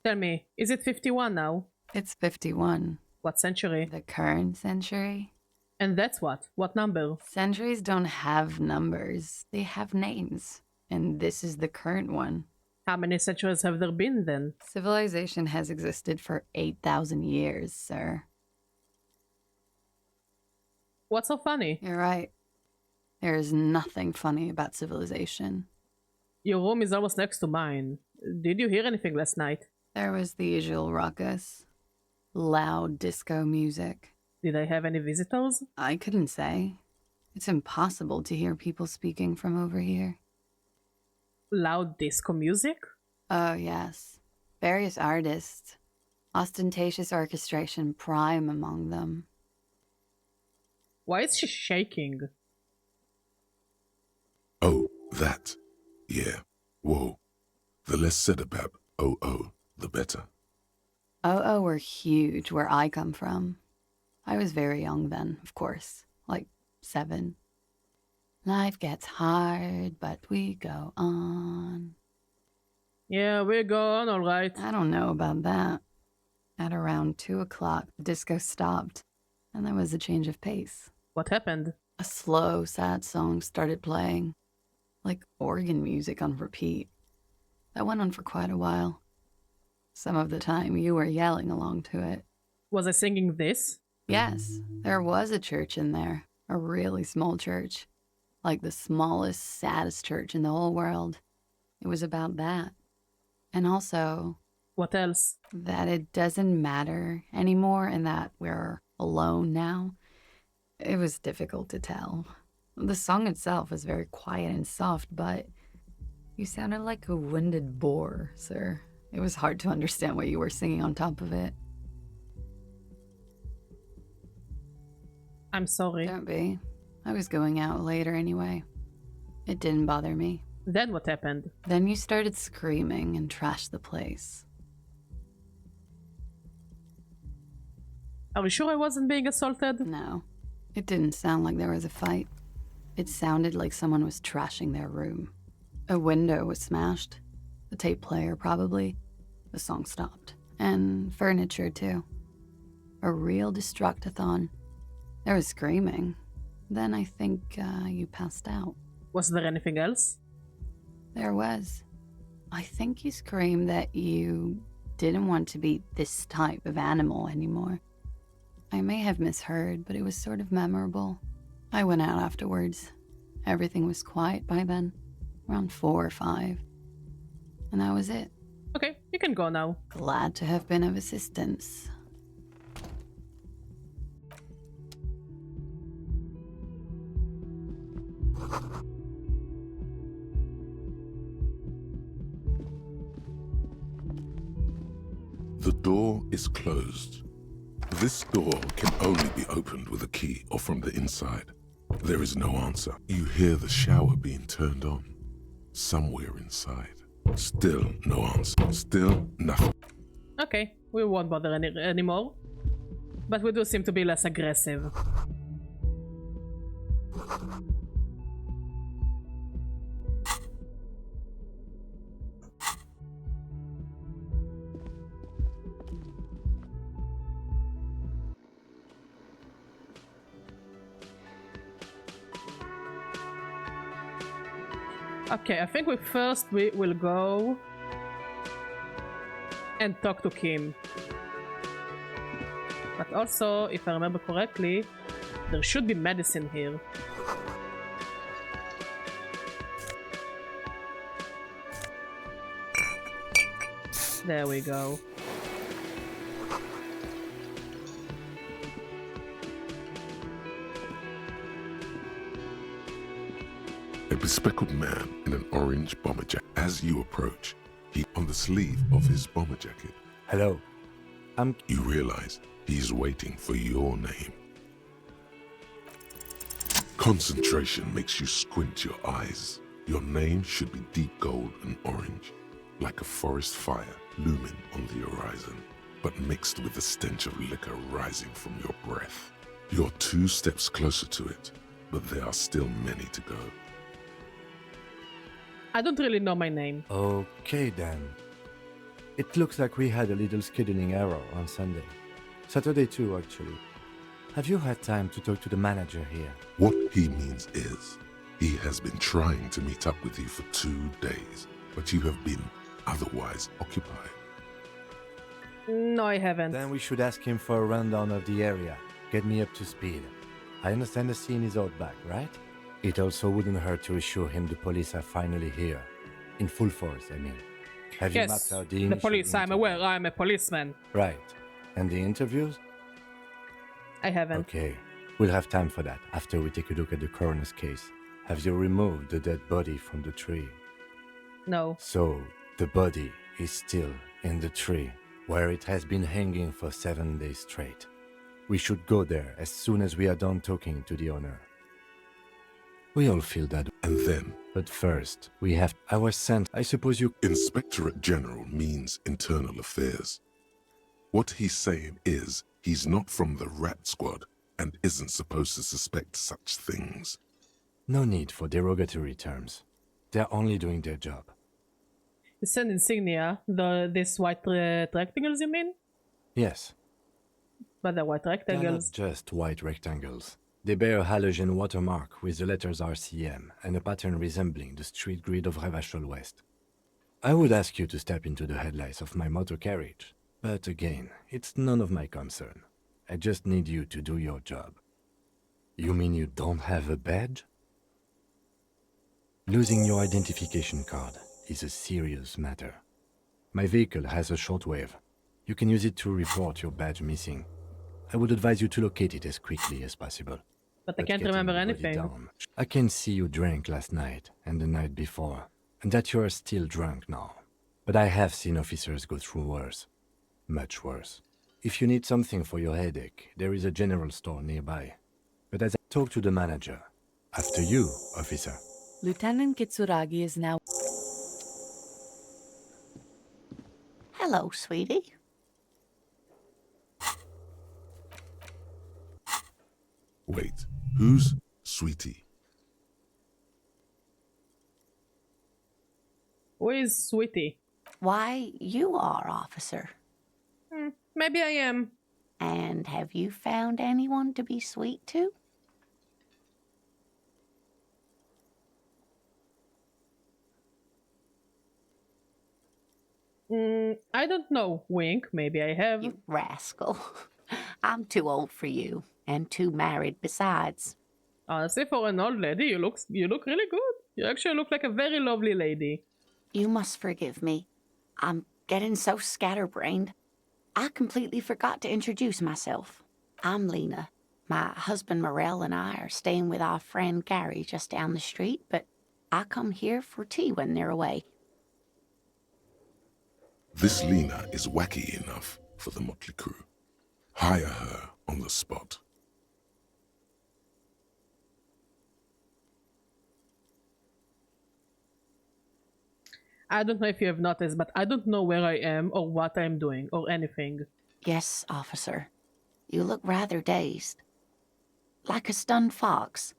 Tell me, is it 51 now? It's 51. What century? The current century. And that's what? What number? Centuries don't have numbers. They have names. And this is the current one. How many centuries have there been then? Civilization has existed for 8,000 years, sir. What's so funny? You're right. There is nothing funny about civilization. Your room is almost next to mine. Did you hear anything last night? There was the usual ruckus. Loud disco music. Did I have any visitors? I couldn't say. It's impossible to hear people speaking from over here. Loud disco music? Oh, yes. Various artists. Ostentatious orchestration prime among them. Why is she shaking? Oh, that. Yeah. Whoa. The less said about OO, the better. OO were huge where I come from. I was very young then, of course. Like 7. Life gets hard, but we go on. Yeah, we go on, all right. I don't know about that. At around 2 o'clock, the disco stopped, and there was a change of pace. What happened? A slow, sad song started playing, like organ music on repeat. That went on for quite a while. Some of the time, you were yelling along to it. Was I singing this? Yes, there was a church in there, a really small church. Like the smallest, saddest church in the whole world. It was about that. And also... What else? That it doesn't matter anymore and that we're alone now. It was difficult to tell. The song itself was very quiet and soft, but you sounded like a winded boar, sir. It was hard to understand what you were singing on top of it. I'm sorry. Don't be. I was going out later anyway. It didn't bother me. Then what happened? Then you started screaming and trashed the place. Are you sure I wasn't being assaulted? No. It didn't sound like there was a fight. It sounded like someone was trashing their room. A window was smashed. The tape player, probably. The song stopped. And furniture, too. A real destructathon. There was screaming. Then I think you passed out. Was there anything else? There was. I think you screamed that you didn't want to be this type of animal anymore. I may have misheard, but it was sort of memorable. I went out afterwards. Everything was quiet by then. Around 4 or 5. And that was it. Okay, you can go now. Glad to have been of assistance. The door is closed. This door can only be opened with a key or from the inside. There is no answer. You hear the shower being turned on. Somewhere inside. Still no answer. Still nothing. Okay, we won't bother anymore. But we do seem to be less aggressive. Okay, I think we will go and talk to Kim. But also, if I remember correctly, there should be medicine here. There we go. A bespectacled man in an orange bomber jacket. As you approach, he on the sleeve of his bomber jacket. Hello. You realize he's waiting for your name. Concentration makes you squint your eyes. Your name should be deep gold and orange, like a forest fire looming on the horizon, but mixed with the stench of liquor rising from your breath. You're 2 steps closer to it, but there are still many to go. I don't really know my name. Okay then. It looks like we had a little scheduling error on Sunday. Saturday too, actually. Have you had time to talk to the manager here? What he means is, he has been trying to meet up with you for 2 days, but you have been otherwise occupied. No, I haven't. Then we should ask him for a rundown of the area. Get me up to speed. I understand the scene is out back, right? It also wouldn't hurt to assure him the police are finally here. In full force, I mean. Have you mapped out the police, I'm aware, I'm a policeman. Right. And the interviews? I haven't. Okay. We'll have time for that after we take a look at the coroner's case. Have you removed the dead body from the tree? No. So, the body is still in the tree, where it has been hanging for 7 days straight. We should go there as soon as we are done talking to the owner. We all feel that. And then... But first, we have... I was sent... I suppose you... Inspectorate General means internal affairs. What he's saying is, he's not from the rat squad and isn't supposed to suspect such things. No need for derogatory terms. They're only doing their job. You send insignia, this white rectangles, you mean? Yes. But the white rectangles... They're not just white rectangles. They bear a halogen watermark with the letters RCM and a pattern resembling the street grid of Revachol West. I would ask you to step into the headlights of my motor carriage, but again, it's none of my concern. I just need you to do your job. You mean you don't have a badge? Losing your identification card is a serious matter. My vehicle has a shortwave. You can use it to report your badge missing. I would advise you to locate it as quickly as possible. But I can't remember anything. I can see you drank last night and the night before, and that you are still drunk now. But I have seen officers go through worse. Much worse. If you need something for your headache, there is a general store nearby. But as I talk to the manager, after you, officer. Lieutenant Kitsuragi is now... Hello, sweetie. Wait, who's Sweetie? Who is Sweetie? Why, you are, officer. Maybe I am. And have you found anyone to be sweet to? I don't know. Wink, maybe I have. You rascal. I'm too old for you, and too married besides. Honestly, for an old lady, you look really good. You actually look like a very lovely lady. You must forgive me. I'm getting so scatterbrained. I completely forgot to introduce myself. I'm Lena. My husband Morel and I are staying with our friend Gary just down the street, but I come here for tea when they're away. This Lena is wacky enough for the motley crew. Hire her on the spot. I don't know if you have noticed, but I don't know where I am or what I'm doing or anything. Yes, officer. You look rather dazed. Like a stunned fox.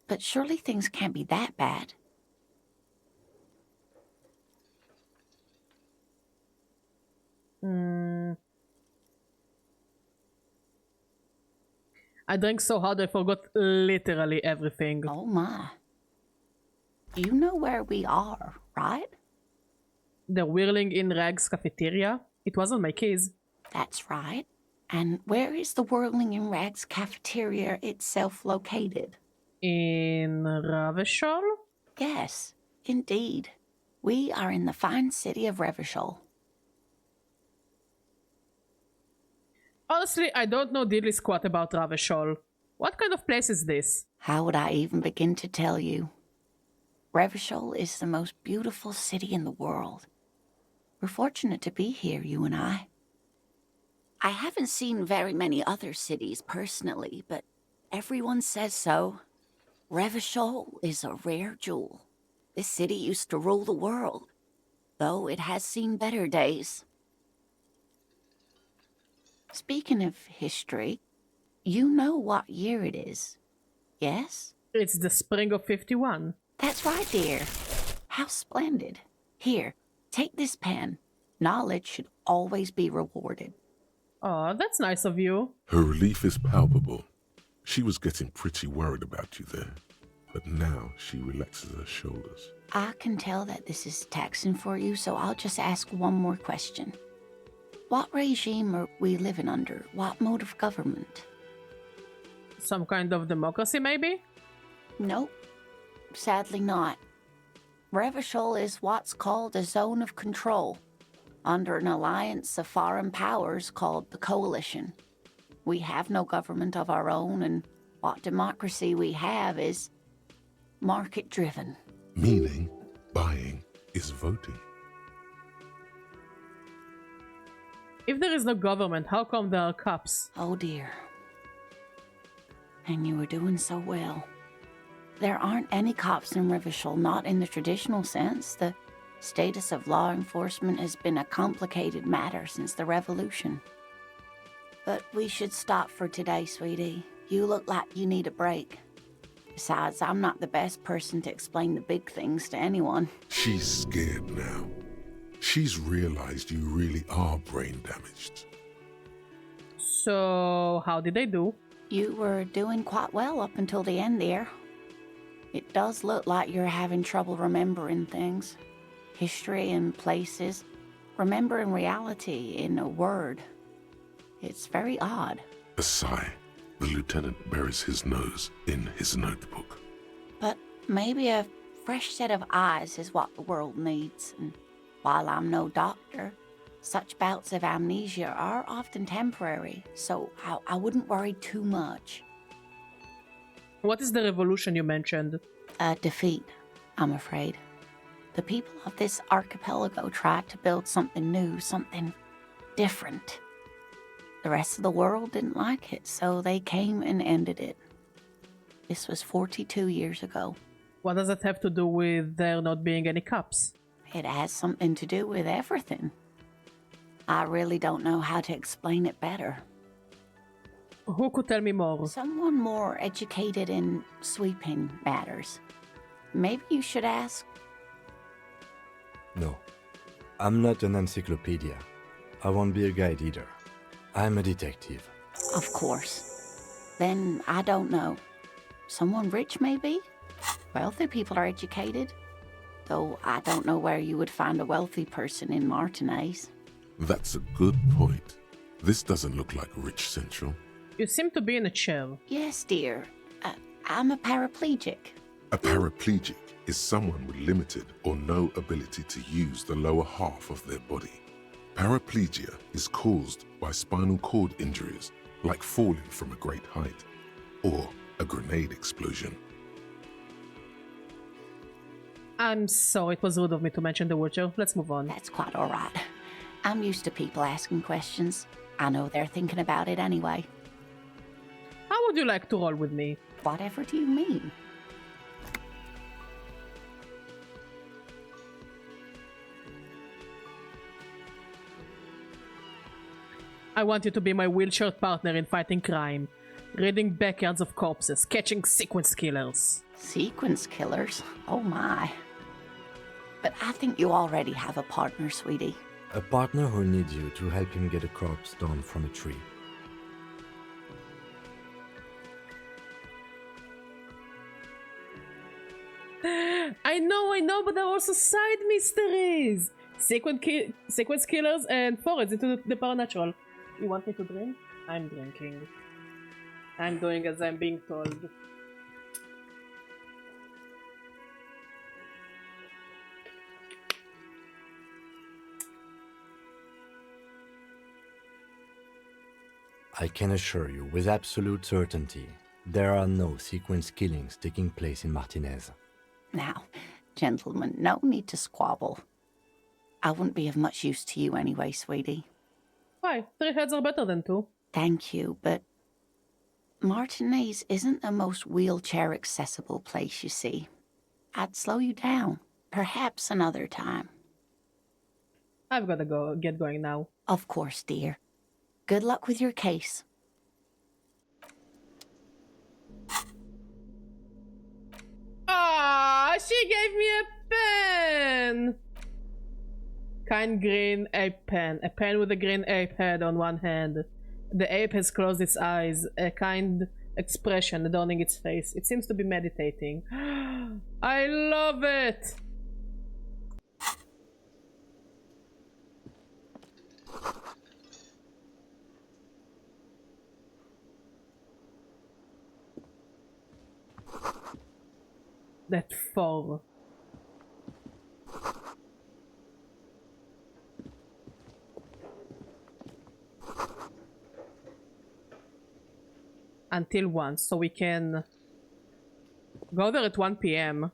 But surely things can't be that bad. I drank so hard I forgot literally everything. Oh my. You know where we are, right? The Whirling in Rags cafeteria? It wasn't my keys. That's right. And where is the Whirling in Rags cafeteria itself located? In Ravishol? Yes, indeed. We are in the fine city of Revachol. Honestly, I don't know diddly squat about Ravishol. What kind of place is this? How would I even begin to tell you? Revachol is the most beautiful city in the world. We're fortunate to be here, you and I. I haven't seen very many other cities personally, but everyone says so. Revachol is a rare jewel. This city used to rule the world, though it has seen better days. Speaking of history, you know what year it is, yes? It's the spring of 51. That's right, dear. How splendid. Here, take this pen. Knowledge should always be rewarded. Oh, that's nice of you. Her relief is palpable. She was getting pretty worried about you there, but now she relaxes her shoulders. I can tell that this is taxing for you, so I'll just ask one more question. What regime are we living under? What mode of government? Some kind of democracy, maybe? Nope. Sadly not. Revachol is what's called a zone of control, under an alliance of foreign powers called the Coalition. We have no government of our own, and what democracy we have is market-driven. Meaning, buying is voting. If there is no government, how come there are cops? Oh dear. And you were doing so well. There aren't any cops in Revachol, not in the traditional sense. The status of law enforcement has been a complicated matter since the revolution. But we should stop for today, sweetie. You look like you need a break. Besides, I'm not the best person to explain the big things to anyone. She's scared now. She's realized you really are brain damaged. So, how did they do? You were doing quite well up until the end there. It does look like you're having trouble remembering things. History and places. Remembering reality in a word. It's very odd. A sigh. The lieutenant buries his nose in his notebook. But maybe a fresh set of eyes is what the world needs. And while I'm no doctor, such bouts of amnesia are often temporary, so I wouldn't worry too much. What is the revolution you mentioned? A defeat, I'm afraid. The people of this archipelago tried to build something new, something different. The rest of the world didn't like it, so they came and ended it. This was 42 years ago. What does that have to do with there not being any cops? It has something to do with everything. I really don't know how to explain it better. Who could tell me more? Someone more educated in sweeping matters. Maybe you should ask. No, I'm not an encyclopedia. I won't be a guide either. I'm a detective. Of course. Then I don't know. Someone rich, maybe? Wealthy people are educated. Though I don't know where you would find a wealthy person in Martinez. That's a good point. This doesn't look like Rich Central. You seem to be in a chair. Yes, dear. I'm a paraplegic. A paraplegic is someone with limited or no ability to use the lower half of their body. Paraplegia is caused by spinal cord injuries, like falling from a great height, or a grenade explosion. I'm sorry, it was rude of me to mention the Witcher. Let's move on. That's quite all right. I'm used to people asking questions. I know they're thinking about it anyway. How would you like to roll with me? Whatever do you mean? I want you to be my wheelchair partner in fighting crime, raiding backyards of corpses, catching sequence killers. Sequence killers? Oh my. But I think you already have a partner, sweetie. A partner who needs you to help him get a corpse down from a tree. I know, but there are also side mysteries. Sequence killers and forwards into the supernatural. You want me to drink? I'm drinking. I'm doing as I'm being told. I can assure you with absolute certainty, there are no sequence killings taking place in Martinez. Now, gentlemen, no need to squabble. I wouldn't be of much use to you anyway, sweetie. Why? 3 heads are better than 2. Thank you, but Martinez isn't the most wheelchair-accessible place, you see. I'd slow you down. Perhaps another time. I've gotta get going now. Of course, dear. Good luck with your case. Ah, she gave me a pen! Kind green ape pen. A pen with a green ape head on one hand. The ape has closed its eyes, a kind expression adorning its face. It seems to be meditating. I love it! That fall. Until 1, so we can go there at 1 p.m.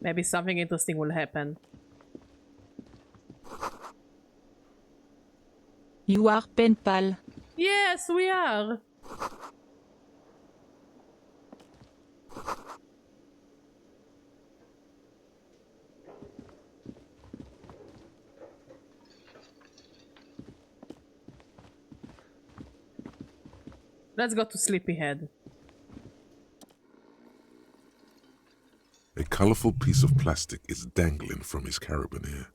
Maybe something interesting will happen. You are pen pal. Yes, we are. Let's go to Sleepyhead. A colourful piece of plastic is dangling from his carabiner.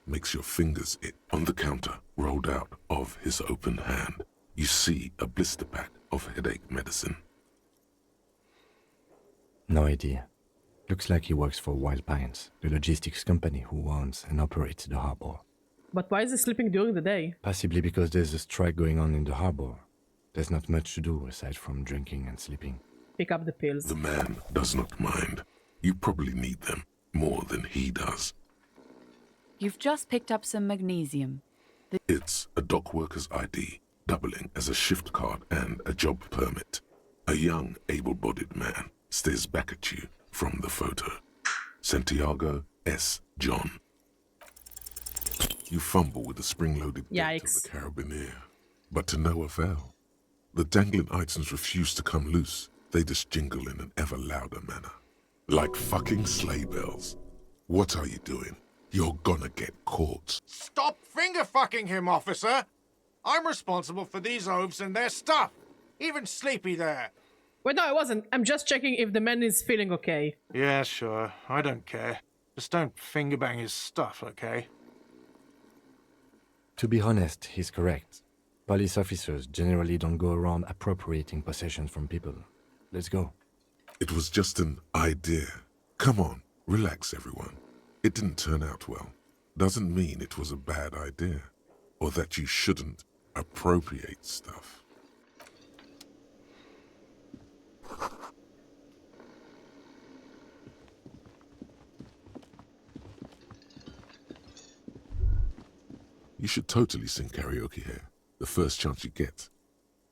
Makes your fingers itch. On the counter, rolled out of his open hand, you see a blister pack of headache medicine. No idea. Looks like he works for Wild Pines, the logistics company who owns and operates the harbor. But why is he sleeping during the day? Possibly because there's a strike going on in the harbor. There's not much to do aside from drinking and sleeping. Pick up the pills. The man does not mind. You probably need them more than he does. You've just picked up some magnesium. It's a dock worker's ID, doubling as a shift card and a job permit. A young, able-bodied man stares back at you from the photo. Santiago S. John. You fumble with the spring-loaded date of the carabiner, but to no avail. The dangling items refuse to come loose. They just jingle in an ever louder manner. Like fucking sleigh bells. What are you doing? You're gonna get caught. Stop finger-fucking him, officer! I'm responsible for these oafs and their stuff. Even Sleepy there. Wait, no, I wasn't. I'm just checking if the man is feeling okay. Yeah, sure. I don't care. Just don't finger-bang his stuff, okay? To be honest, he's correct. Police officers generally don't go around appropriating possessions from people. Let's go. It was just an idea. Come on, relax everyone. It didn't turn out well. Doesn't mean it was a bad idea. Or that you shouldn't appropriate stuff. You should totally sing karaoke here. The first chance you get.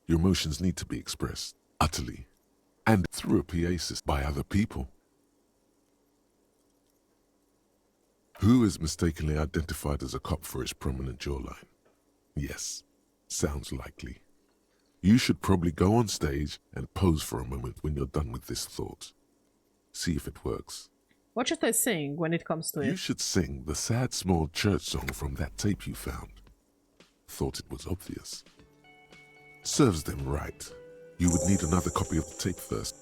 Your emotions need to be expressed, utterly, and through a PA system by other people. Who is mistakenly identified as a cop for his prominent jawline? Yes, sounds likely. You should probably go on stage and pose for a moment when you're done with this thought. See if it works. What should I sing when it comes to You it? should sing the sad small church song from that tape you found. Thought it was obvious. Serves them right. You would need another copy of the tape first.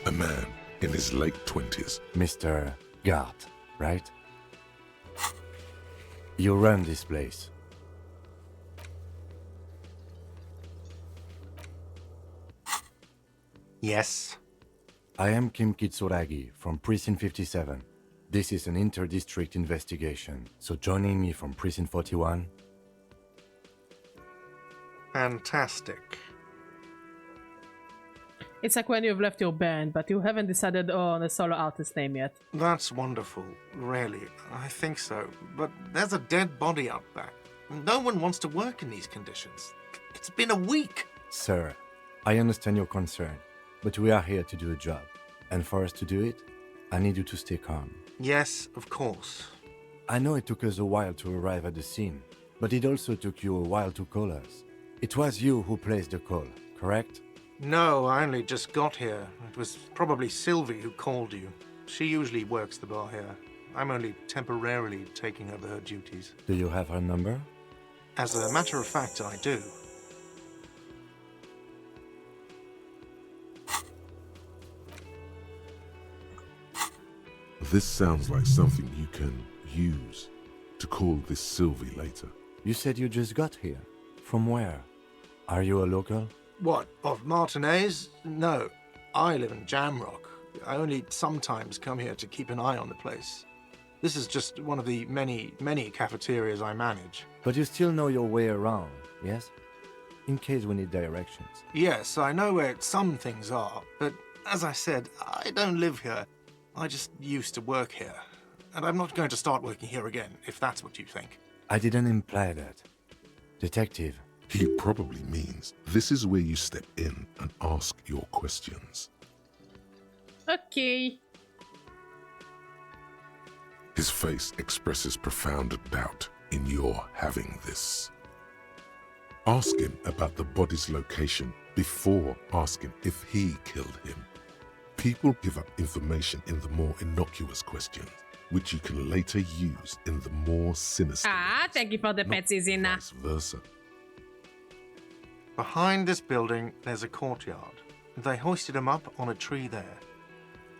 A man in his late 20s. Mr. Gart, right? You run this place. Yes. I am Kim Kitsuragi from Precinct 57. This is an inter-district investigation, so joining me from Precinct 41... Fantastic. It's like when you've left your band, but you haven't decided on a solo artist name yet. That's wonderful, really. I think so. But there's a dead body out back. No one wants to work in these conditions. It's been a week. Sir, I understand your concern, but we are here to do a job. And for us to do it, I need you to stay calm. Yes, of course. I know it took us a while to arrive at the scene, but it also took you a while to call us. It was you who placed the call, correct? No, I only just got here. It was probably Sylvie who called you. She usually works the bar here. I'm only temporarily taking over her duties. Do you have her number? As a matter of fact, I do. This sounds like something you can use to call this Sylvie later. You said you just got here. From where? Are you a local? What, of Martinez? No, I live in Jamrock. I only sometimes come here to keep an eye on the place. This is just one of the many cafeterias I manage. But you still know your way around, yes? In case we need directions. Yes, I know where some things are, but as I said, I don't live here. I just used to work here. And I'm not going to start working here again, if that's what you think. I didn't imply that. Detective. He probably means this is where you step in and ask your questions. Okay. His face expresses profound doubt in your having this. Ask him about the body's location before asking if he killed him. People give up information in the more innocuous questions, which you can later use in the more sinister ways, Thank you for the pets, Izina. vice versa. Behind this building, there's a courtyard. They hoisted him up on a tree there.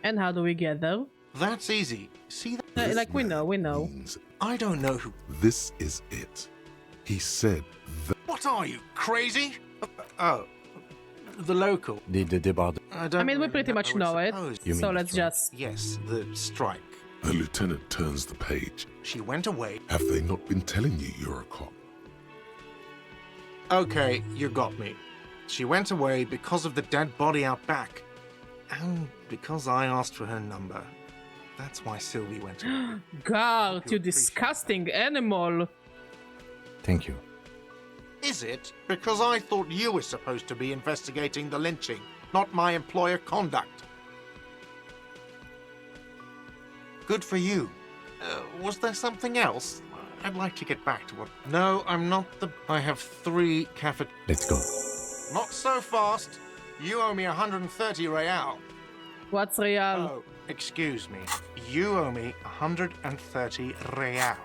And how do we get there? That's easy. See that? Like, we know. I don't know who... This is it. He said that... What are you, crazy? Oh, the local. The debard. I mean, we pretty much know it, so let's just... Yes, the strike. The lieutenant turns the page. She went away. Have they not been telling you you're a cop? Okay, you got me. She went away because of the dead body out back. And because I asked for her number. That's why Sylvie went away. God, you disgusting animal. Thank you. Is it? Because I thought you were supposed to be investigating the lynching, not my employer conduct. Good for you. Was there something else? I'd like to get back to what... No, I'm not the... I have 3 cafet... Let's go. Not so fast. You owe me 130 real. What's real? Oh, excuse me. You owe me 130 real.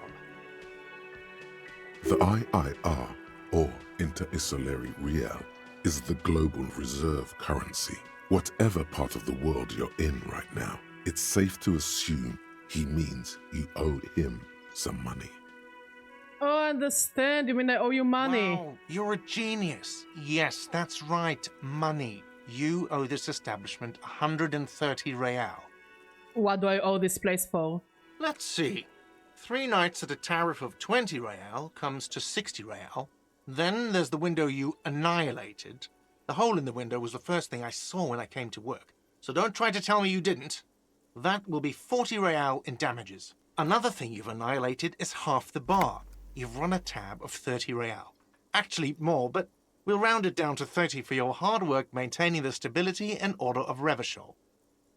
The IIR, or Inter-Isolary Real, is the global reserve currency. Whatever part of the world you're in right now, it's safe to assume he means you owe him some money. Oh, I understand. You mean I owe you money? Wow, you're a genius. Yes, that's right. Money. You owe this establishment 130 real. What do I owe this place for? Let's see. 3 nights at a tariff of 20 real comes to 60 real. Then there's the window you annihilated. The hole in the window was the first thing I saw when I came to work. So don't try to tell me you didn't. That will be 40 real in damages. Another thing you've annihilated is half the bar. You've run a tab of 30 real. Actually, more, but we'll round it down to 30 for your hard work maintaining the stability and order of Revachol.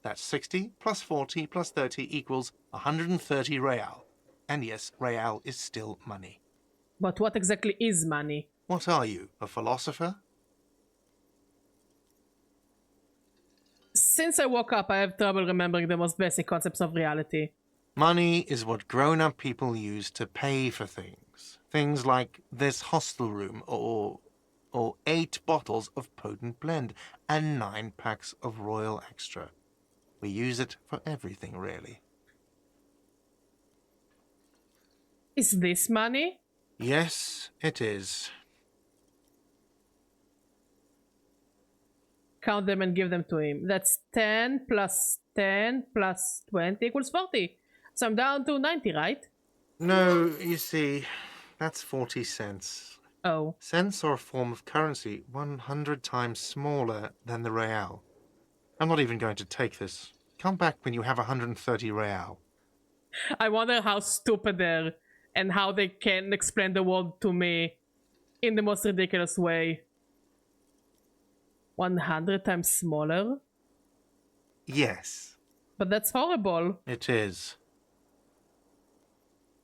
That's 60 plus 40 plus 30 equals 130 real. And yes, real is still money. But what exactly is money? What are you, a philosopher? Since I woke up, I have trouble remembering the most basic concepts of reality. Money is what grown-up people use to pay for things. Things like this hostel room, or 8 bottles of potent blend, and 9 packs of Royal Extra. We use it for everything, really. Is this money? Yes, it is. Count them and give them to him. That's 10 plus 10 plus 20 equals 40. So I'm down to 90, right? No, you see, that's 40 cents. Oh. Cents are a form of currency 100 times smaller than the real. I'm not even going to take this. Come back when you have 130 real. I wonder how stupid they're and how they can explain the world to me in the most ridiculous way. 100 times smaller? Yes. But that's horrible. It is.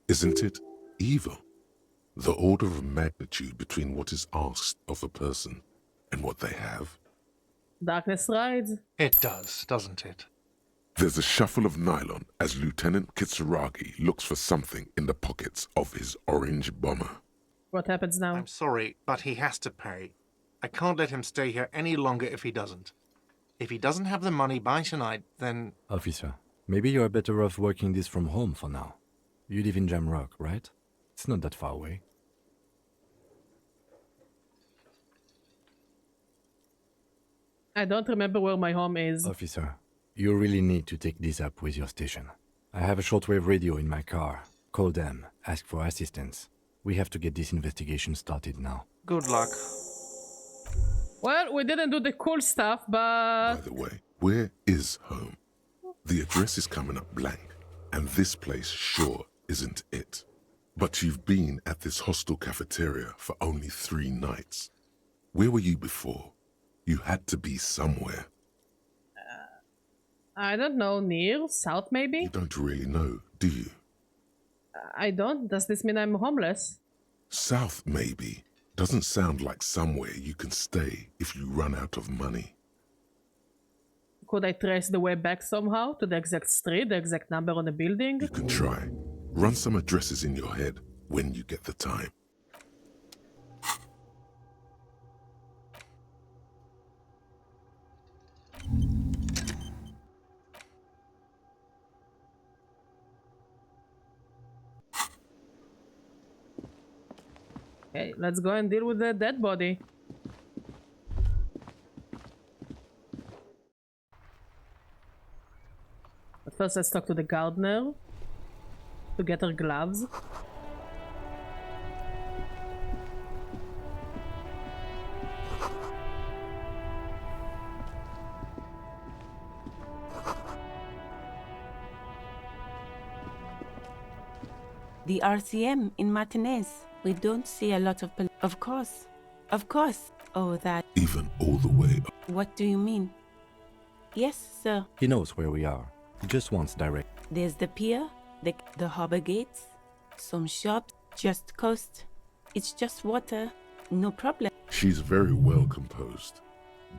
Isn't it evil? The order of magnitude between what is asked of a person and what they have. Darkness rides. It does, doesn't it? There's a shuffle of nylon as Lieutenant Kitsuragi looks for something in the pockets of his orange bomber. What happens now? I'm sorry, but he has to pay. I can't let him stay here any longer if he doesn't. If he doesn't have the money by tonight, then... Officer, maybe you're better off working this from home for now. You live in Jamrock, right? It's not that far away. I don't remember where my home is. Officer, you really need to take this up with your station. I have a shortwave radio in my car. Call them, ask for assistance. We have to get this investigation started now. Good luck. Well, we didn't do the cool stuff, but... By the way, where is home? The address is coming up blank, and this place sure isn't it. But you've been at this hostel cafeteria for only 3 nights. Where were you before? You had to be somewhere. I don't know, near? South, maybe? You don't really know, do you? I don't. Does this mean I'm homeless? South, maybe. Doesn't sound like somewhere you can stay if you run out of money. Could I trace the way back somehow to the exact street, the exact number on the building? You can try. Run some addresses in your head when you get the time. Okay, let's go and deal with the dead body. But first let's talk to the gardener to get her gloves. The RCM in Martinez. We don't see a lot of Of course. Of course. Oh, that... Even all the way up. What do you mean? Yes, sir. He knows where we are. He just wants direct. There's the pier, the harbor gates, some shops, just coast. It's just water. No problem. She's very well composed.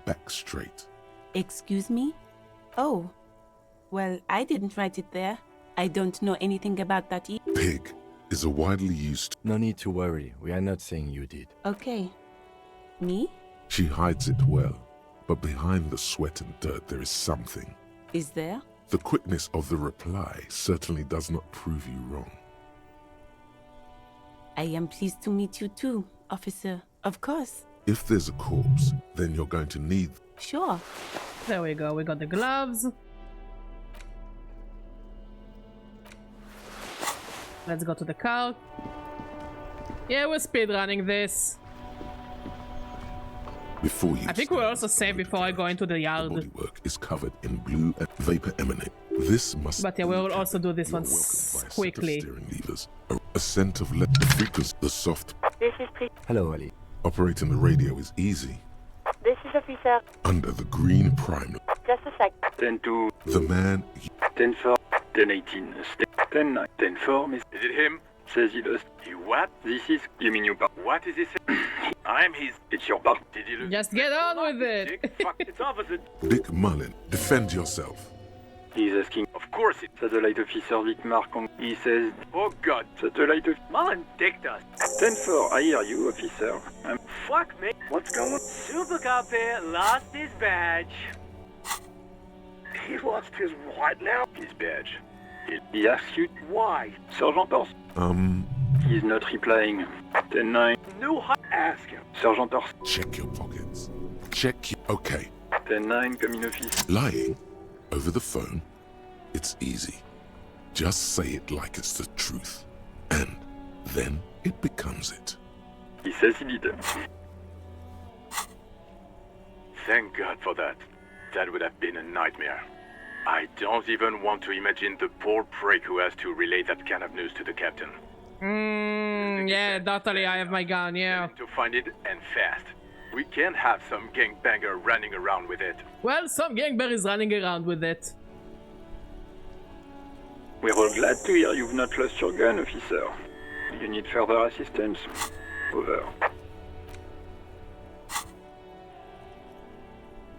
Back straight. Excuse me? Oh. Well, I didn't write it there. I don't know anything about that either. Pig is a widely used... No need to worry. We are not saying you did. Okay. Me? She hides it well, but behind the sweat and dirt there is something. Is there? The quickness of the reply certainly does not prove you wrong. I am pleased to meet you too, officer. Of course. If there's a corpse, then you're going to need... Sure. There we go, we got the gloves. Let's go to the car. Yeah, we're speedrunning this. Before you I think we'll also save before I go into the yard. The bodywork is covered in blue and vapor emanate. This must... But yeah, we'll also do this one quickly. Steering levers, a scent of lead, the frequency, the soft... This is Hello, Ali. Operating the radio is easy. This is officer. Under the green prime... Just a sec. 10-2. The man... 10-4. 10-18. 10-9. 10-4, miss. Is it him? Says he lost. You what? This is... You mean you... What is he saying? I'm his... It's your butt. Did you look? Just get on with it. Dick, fuck, it's opposite. Dick Mullen, defend yourself. He's asking... Of course it's... Satellite Officer Dick Markham. He says... Oh God. Satellite Officer... Mullen dicked us. 10-4, I hear you, officer. Fuck me. What's going on? Super Cop here lost his badge. He lost his what now? His badge. He asks you... Why? Sergeant Ors... He's not replying. 10-9. New Ask him. Sergeant Ors... Check your pockets. Check your... Okay. 10-9, come in office. Lying over the phone, it's easy. Just say it like it's the truth. And then it becomes it. He says he did. Thank God for that. That would have been a nightmare. I don't even want to imagine the poor prick who has to relay that kind of news to the captain. Yeah, totally, I have my gun, yeah. To find it, and fast. We can't have some gangbanger running around with it. Well, some gangbanger is running around with it. We're all glad to hear you've not lost your gun, officer. You need further assistance? Over.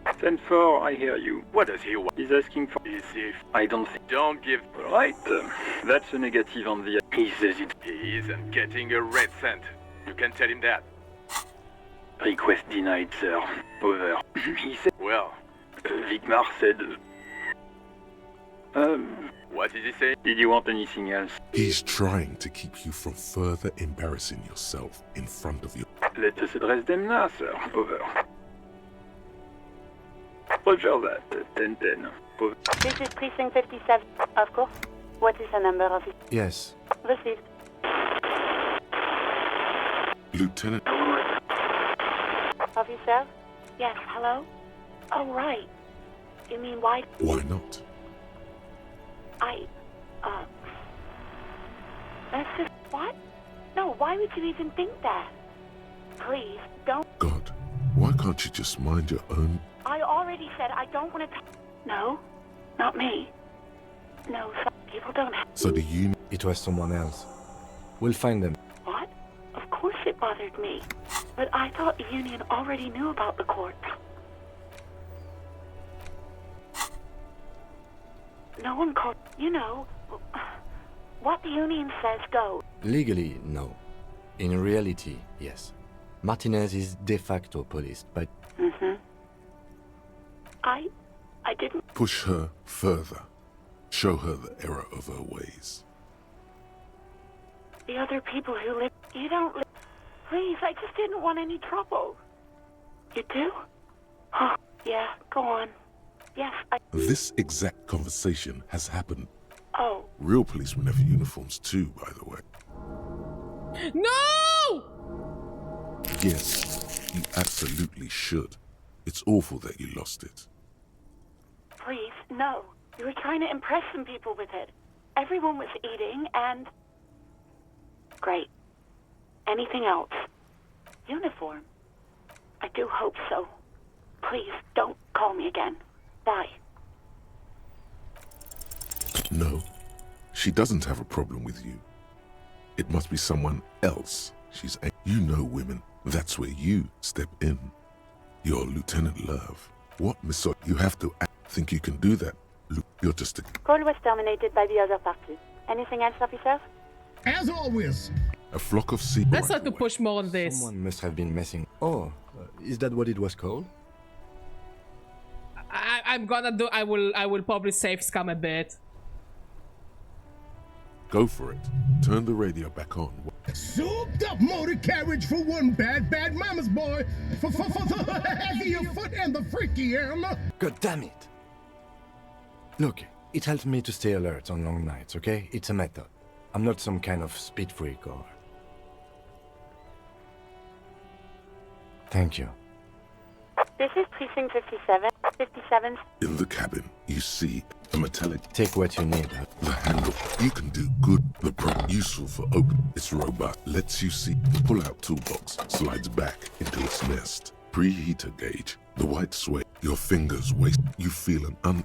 10-4, I hear you. What does he want? He's asking for... Is if... I don't think... Don't give... Right, that's a negative on the... He says it... He isn't getting a red cent. You can tell him that. Request denied, sir. Over. He said... Well... Vicmar said... What did he say? Did you want anything else? He's trying to keep you from further embarrassing yourself in front of you. Let us address them now, sir. Over. Roger that. 10-10. Over. This is Precinct 57. Of course. What is the number of it? Yes. Received. Lieutenant... Officer? Yes, hello? Oh, right. You mean why... Why not? That's just... What? No, why would you even think that? Please, don't... God, why can't you just mind your own... I already said I don't want to... No, not me. No, some people don't have... So do you... It was someone else. We'll find them. What? Of course it bothered me. But I thought the Union already knew about the court. No one called... You know... What the Union says goes. Legally, no. In reality, yes. Martinez is de facto police, but... I didn't... Push her further. Show her the error of her ways. The other people who live... You don't live... Please, I just didn't want any trouble. You do? Oh, yeah, go on. Yes, I... This exact conversation has happened. Oh. Real policemen have uniforms too, by the way. No! Yes, you absolutely should. It's awful that you lost it. Please, no. You were trying to impress some people with it. Everyone was eating and... Great. Anything else? Uniform? I do hope so. Please, don't call me again. Bye. No, she doesn't have a problem with you. It must be someone else. You know women. That's where you step in. You're Lieutenant Love. What, Miss? You have to think you can do that. You're just a... Call was terminated by the other party. Anything else, officer? As always. A flock of sea... Let's try to push more on this. Someone must have been messing... Oh, is that what it was called? I'm gonna do... I will probably save Scum a bit. Go for it. Turn the radio back on. Souped up motor carriage for one bad mama's boy. For the heavier foot and the freakier. God damn it. Look, it helps me to stay alert on long nights, okay? It's a method. I'm not some kind of speed freak or... Thank you. This is Precinct 57. 57's... In the cabin, you see a metallic... Take what you need. The handle. You can do good. The prop useful for open. It's robust. Lets you see. The pull-out toolbox slides back into its nest. Preheater gauge. The white sway. Your fingers waste. You feel an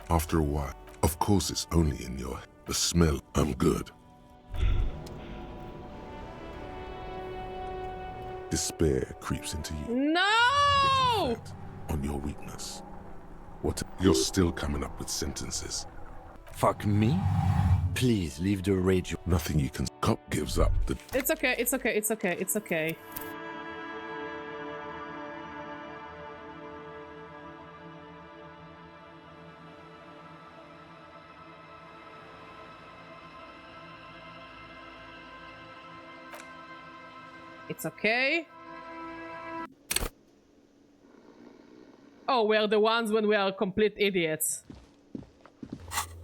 after a while. Of course, it's only in your... The smell. I'm good. Despair creeps into you. No! On your weakness. What? You're still coming up with sentences. Fuck me? Please leave the rage. Nothing you can. Cop gives up. It's okay, it's okay, it's okay, it's okay. It's okay. Oh, we're the ones when we are complete idiots.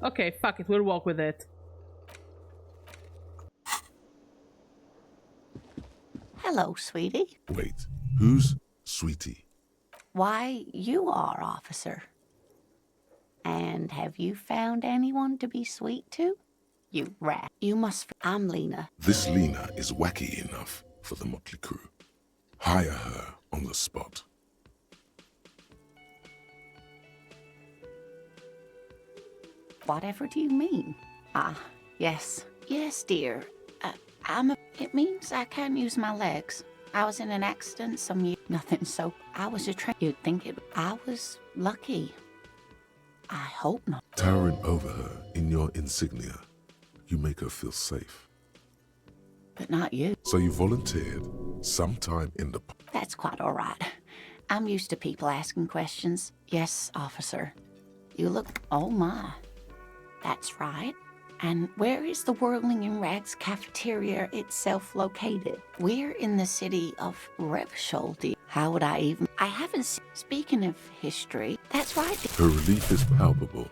Okay, fuck it, we'll walk with it. Hello, sweetie. Wait, who's sweetie? Why, you are, officer. And have you found anyone to be sweet to? You rat. You must. I'm Lena. This Lena is wacky enough for the motley crew. Hire her on the spot. Whatever do you mean? Ah, yes. Yes, dear. It means I can't use my legs. I was in an accident some year. Nothing, so I was a You'd think it. I was lucky. I hope not. Towering over her in your insignia, you make her feel safe. But not you. So you volunteered sometime in the... That's quite all right. I'm used to people asking questions. Yes, officer. You look... Oh, my. That's right. And where is the Whirling in Rags cafeteria itself located? We're in the city of Revshol. How would I even... I haven't seen... Speaking of history, that's right. Her relief is palpable.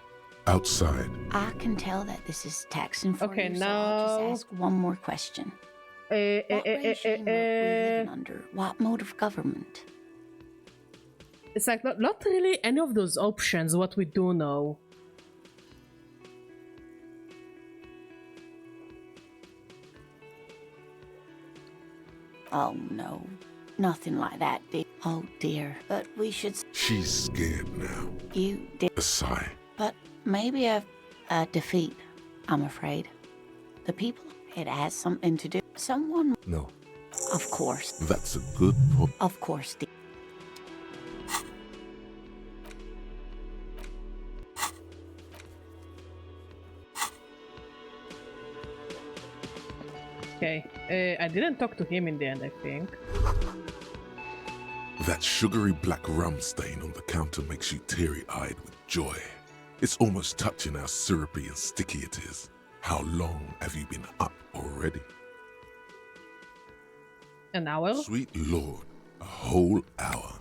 Outside. I can tell that this is taxing for okay, you, so now... I'll just ask one more question. What regime are we living under? What mode of government? It's like not really any of those options, what we do know. Oh, no. Nothing like that, dear. Oh, dear. But we should... She's scared now. You did... A sigh. But maybe a defeat, I'm afraid. The people... It has something to do... Someone... No. Of course. That's a good point. Of course, dear. Okay, I didn't talk to him in the end, I think. That sugary black rum stain on the counter makes you teary-eyed with joy. It's almost touching how syrupy and sticky it is. How long have you been up already? An hour? Sweet Lord, a whole hour.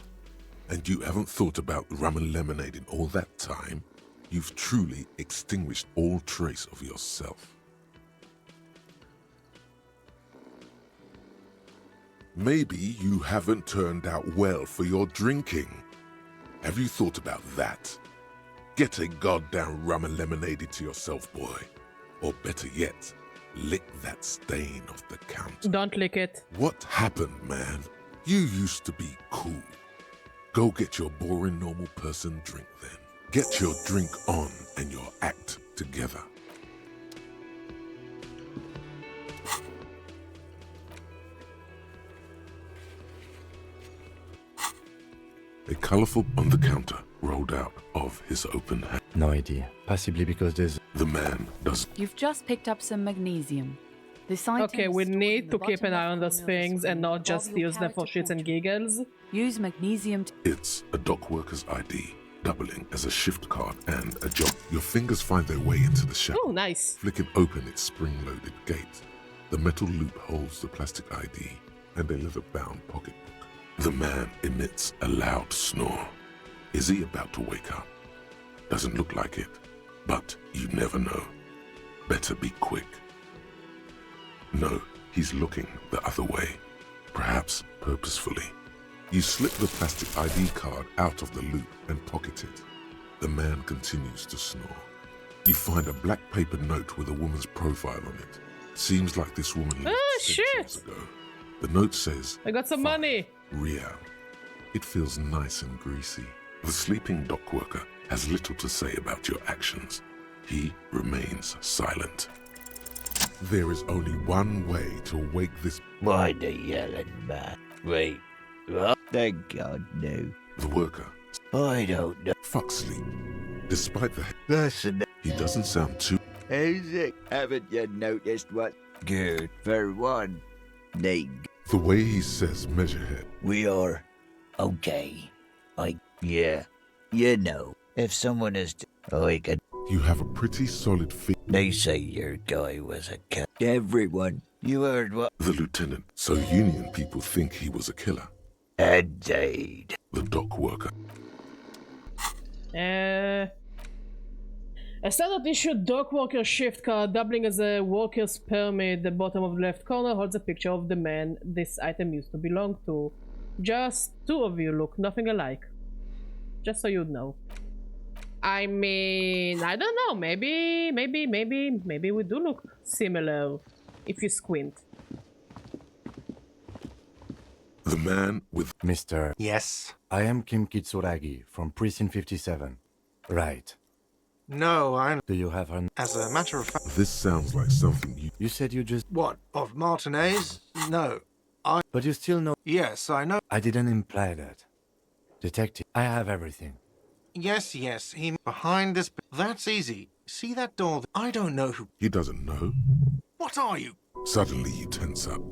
And you haven't thought about rum and lemonade in all that time? You've truly extinguished all trace of yourself. Maybe you haven't turned out well for your drinking. Have you thought about that? Get a goddamn rum and lemonade into yourself, boy. Or better yet, lick that stain off the counter. Don't lick it. What happened, man? You used to be cool. Go get your boring normal person drink then. Get your drink on and your act together. A colorful on the counter rolled out of his open hand. No idea. Possibly because there's... The man does... You've just picked up some magnesium. Okay, we need to keep an eye on those things and not just use them for shits and giggles. Use magnesium to... It's a dock worker's ID, doubling as a shift card and a job. Your fingers find their way into the shadow. Oh, nice. Flicking open its spring-loaded gate. The metal loop holds the plastic ID and a leather-bound pocketbook. The man emits a loud snore. Is he about to wake up? Doesn't look like it, but you never know. Better be quick. No, he's looking the other way, perhaps purposefully. You slip the plastic ID card out of the loop and pocket it. The man continues to snore. You find a black paper note with a woman's profile on it. Seems like this woman lived centuries ago. The note says, I got some money. Real. It feels nice and greasy. The sleeping dock worker has little to say about your actions. He remains silent. There is only one way to wake this... Why the yelling, man? Wait, what? Thank God, no. The worker. I don't know. Fuck sleep. Despite the... Listen. He doesn't sound too... How's it? Haven't you noticed what? Good. For one. Nig. The way he says measurehead. We are... okay. Yeah. You know, if someone is... I can... You have a pretty solid feel. They say your guy was a killer. Everyone. You heard what? The lieutenant. So Union people think he was a killer. Indeed. The dock worker. A standard issue dock worker shift card doubling as a worker's permit. The bottom of the left corner holds a picture of the man this item used to belong to. Just two of you look nothing alike. Just so you'd know. I mean, I don't know. Maybe we do look similar if you squint. The man with... Mr. Yes? I am Kim Kitsuragi from Precinct 57. Right. No, I'm... Do you have her... As a matter of fact... This sounds like something you... You said you just... What? Of Martinez? No. But you still know... Yes, I know. I didn't imply that. Detective, I have everything. Yes, he... Behind this... That's easy. See that door? I don't know who... He doesn't know. What are you? Suddenly you tense up.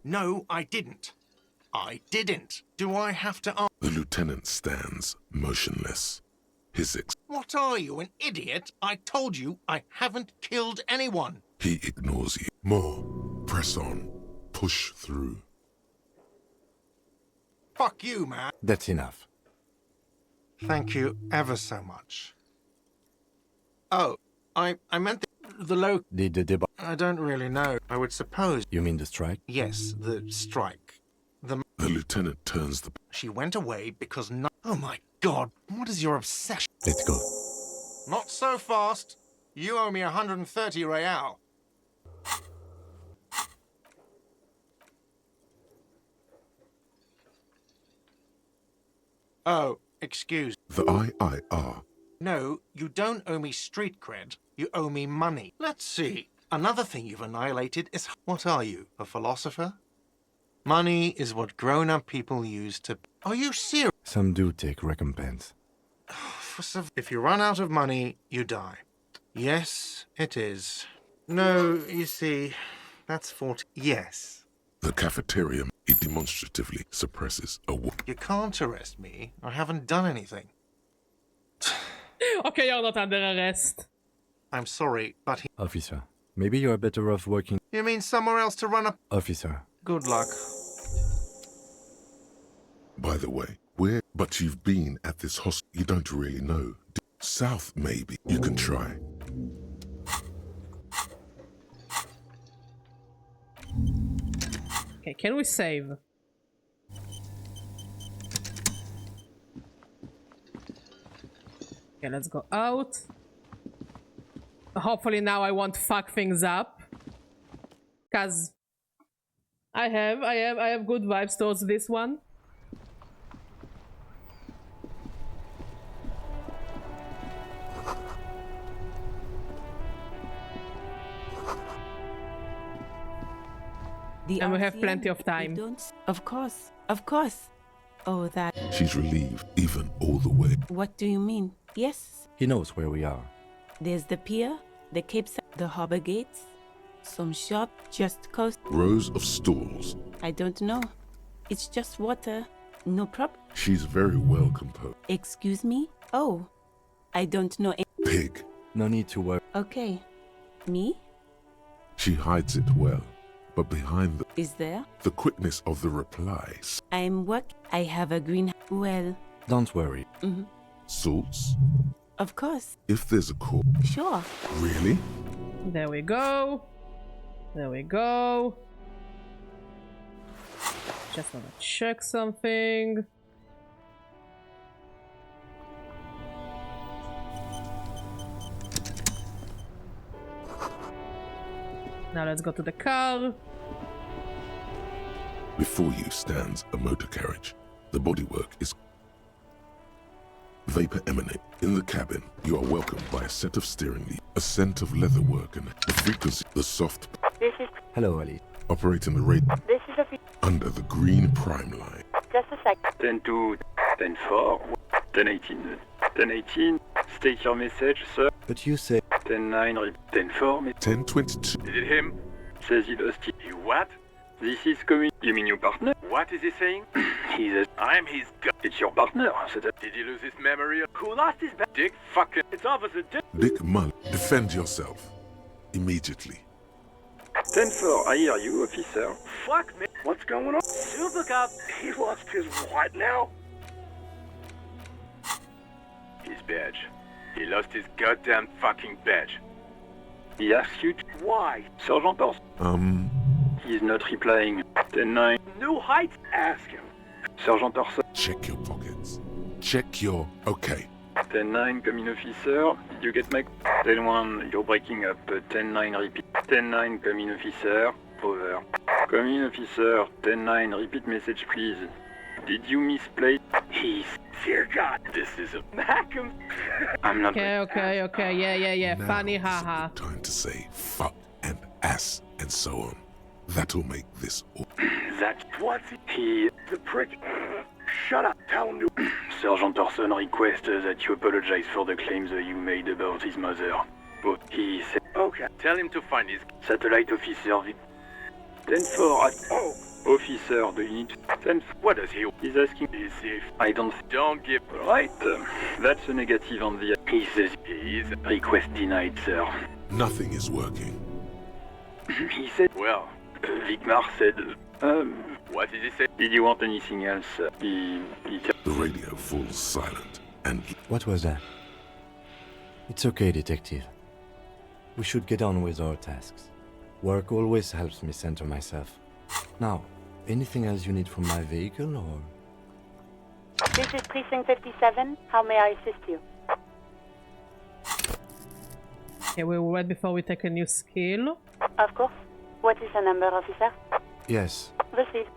No, I didn't. I didn't. Do I have to ask? The lieutenant stands motionless. What are you, an idiot? I told you I haven't killed anyone. He ignores you. More. Press on. Push through. Fuck you, man. That's enough. Thank you ever so much. Oh, I meant the low... I don't really know. I would suppose... You mean the strike? Yes, the strike. The lieutenant turns the... She went away because no... Oh my God, what is your obsession? Let's go. Not so fast. You owe me 130 real. Oh, excuse. The IIR. No, you don't owe me street cred. You owe me money. Let's see. Another thing you've annihilated is... What are you, a philosopher? Money is what grown-up people use to... Are you serious? Some do take recompense. If you run out of money, you die. Yes, it is. No, you see, that's 40... Yes. The cafeteria, it demonstratively suppresses a... You can't arrest me. I haven't done anything. Okay, you're not under arrest. I'm sorry, but he... Officer, maybe you're better off working... You mean somewhere else to run up... Officer. Good luck. By the way, where... But you've been at this hospital. You don't really know. South, maybe. You can try. Okay, can we save? Okay, let's go out. Hopefully now I won't fuck things up. Cause I have good vibes towards this one. And we have plenty of time. Of course. Oh, that... She's relieved, even all the way. What do you mean? Yes. He knows where we are. There's the pier, the Cape Side, the harbor gates, some shop just coast. Rows of stalls. I don't know. It's just water. No problem. She's very well composed. Excuse me? Oh, I don't know. Pig. No need to worry. Okay. Me? She hides it well. But behind the... Is there? The quickness of the replies. I'm work. I have a green... Well... Don't worry. Salts? Of course. If there's a call... Sure. Really? There we go. There we go. Just wanna check something. Now let's go to the car. Before you stands a motor carriage. The bodywork is... Vapor emanate. In the cabin, you are welcomed by a set of steering wheels, a scent of leatherwork and the frequency, the soft... This is... Hello, Ali. Operating the radio. This is officer. Under the green prime line. Just a sec. 10-2, 10-4, 10-18, 10-18. State your message, sir. But you say 10-9, 10-4, 10-22. Is it him? Says he lost it. You what? This is coming. You mean your partner? What is he saying? He's a... I'm his It's your partner, c'est a... Did he lose his memory? Who lost his bag? Dick fucking... It's Officer Dick. Dick Mull, defend yourself. Immediately. 10-4, I hear you, officer. Fuck me. What's going on? Super Cop. He lost his what now? His badge. He lost his goddamn fucking badge. He asks you to... Why? Sergeant Orson. He's not replying. 10-9. New heights? Ask him. Sergeant Orson. Check your pockets. Check your... Okay. 10-9, come in, officer. Did you get my... 10-1, you're breaking up. 10-9, repeat. 10-9, come in, officer. Over. Come in, officer. 10-9, repeat message, please. Did you misplay? He's... Dear God. This is a... Malcolm. I'm not... Okay. Yeah. Now Funny, is haha. the time to say fuck and ass and so on. That'll make this all... That's what's he... The prick... Shut up. Tell him to... Sergeant Orson requests that you apologize for the claims that you made about his mother. But he said... Okay. Tell him to find his... Satellite officer... 10-4 at... Oh. Officer, do you need... 10... What does he... He's asking... Is if... I don't... Don't give... Right. That's a negative on the... He says... He's... Request denied, sir. Nothing is working. He said... Well... Vicmar said... What did he say? Did you want anything else? He The radio falls silent and... What was that? It's okay, detective. We should get on with our tasks. Work always helps me center myself. Now, anything else you need from my vehicle, or...? This is Precinct 57. How may I assist you? Okay, we will wait before we take a new skill. Of course. What is the number, officer? Yes. Received.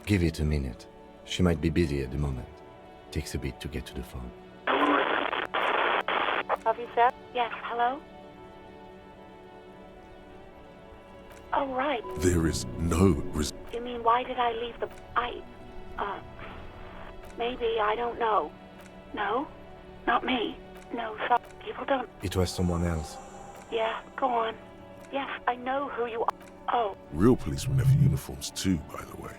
Give it a minute. She might be busy at the moment. Takes a bit to get to the phone. Officer? Yes, hello? Oh, right. There is no... You mean, why did I leave the... Maybe, I don't know. No? Not me. No, some people don't... It was someone else. Yeah, go on. Yes, I know who you are. Oh. Real policemen have uniforms too, by the way.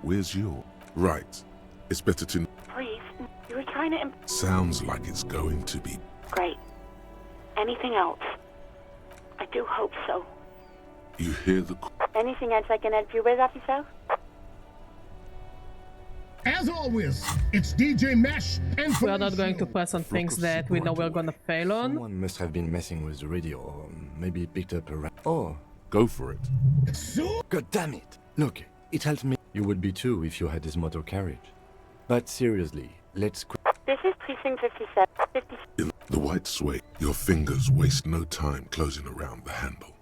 Where's your... Right. It's better to... Please, you were trying to... Sounds like it's going to be... Great. Anything else? I do hope so. You hear the... Anything else I can help you with, officer? As always, it's DJ Mesh and we are not going to press on things that we know we're gonna fail on. Someone must have been messing with the radio, or maybe picked up a Oh, go for it. God damn it! Look, it helped me. You would be too if you had this motor carriage. But seriously, let's... This is Precinct 57. In the white suede, your fingers waste no time closing around the handle.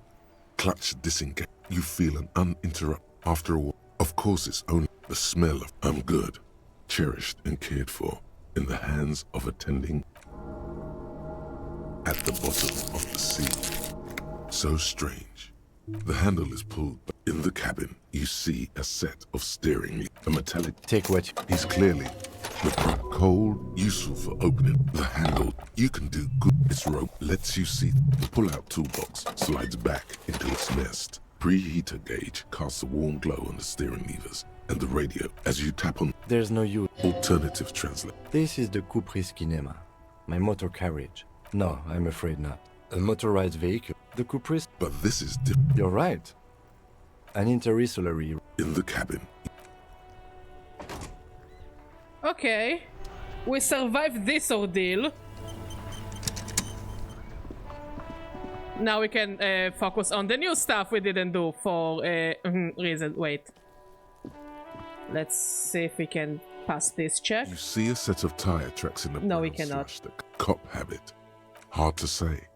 Clutch disengage. You feel an uninterrupted... After a while, of course it's only the smell of I'm good, cherished and cared for, in the hands of attending at the bottom of the sea. So strange. The handle is pulled, but in the cabin, you see a set of steering wheels, a metallic... Take what? He's clearly the cold, useful for opening the handle. You can do good. Its rope lets you see the pull-out toolbox slides back into its nest. Preheater gauge casts a warm glow on the steering levers and the radio as you tap on... There's no use. Alternative translate. This is the Caprice Kinema, my motor carriage. No, I'm afraid not. A motorized vehicle. The Caprice... But this is different. You're right. An interrissolory... In the cabin. Okay. We survived this ordeal. Now we can focus on the new stuff we didn't do for reason. Wait. Let's see if we can pass this check. You see a set of tire tracks in the No, we brown cannot. slush, the cop habit. Hard to say.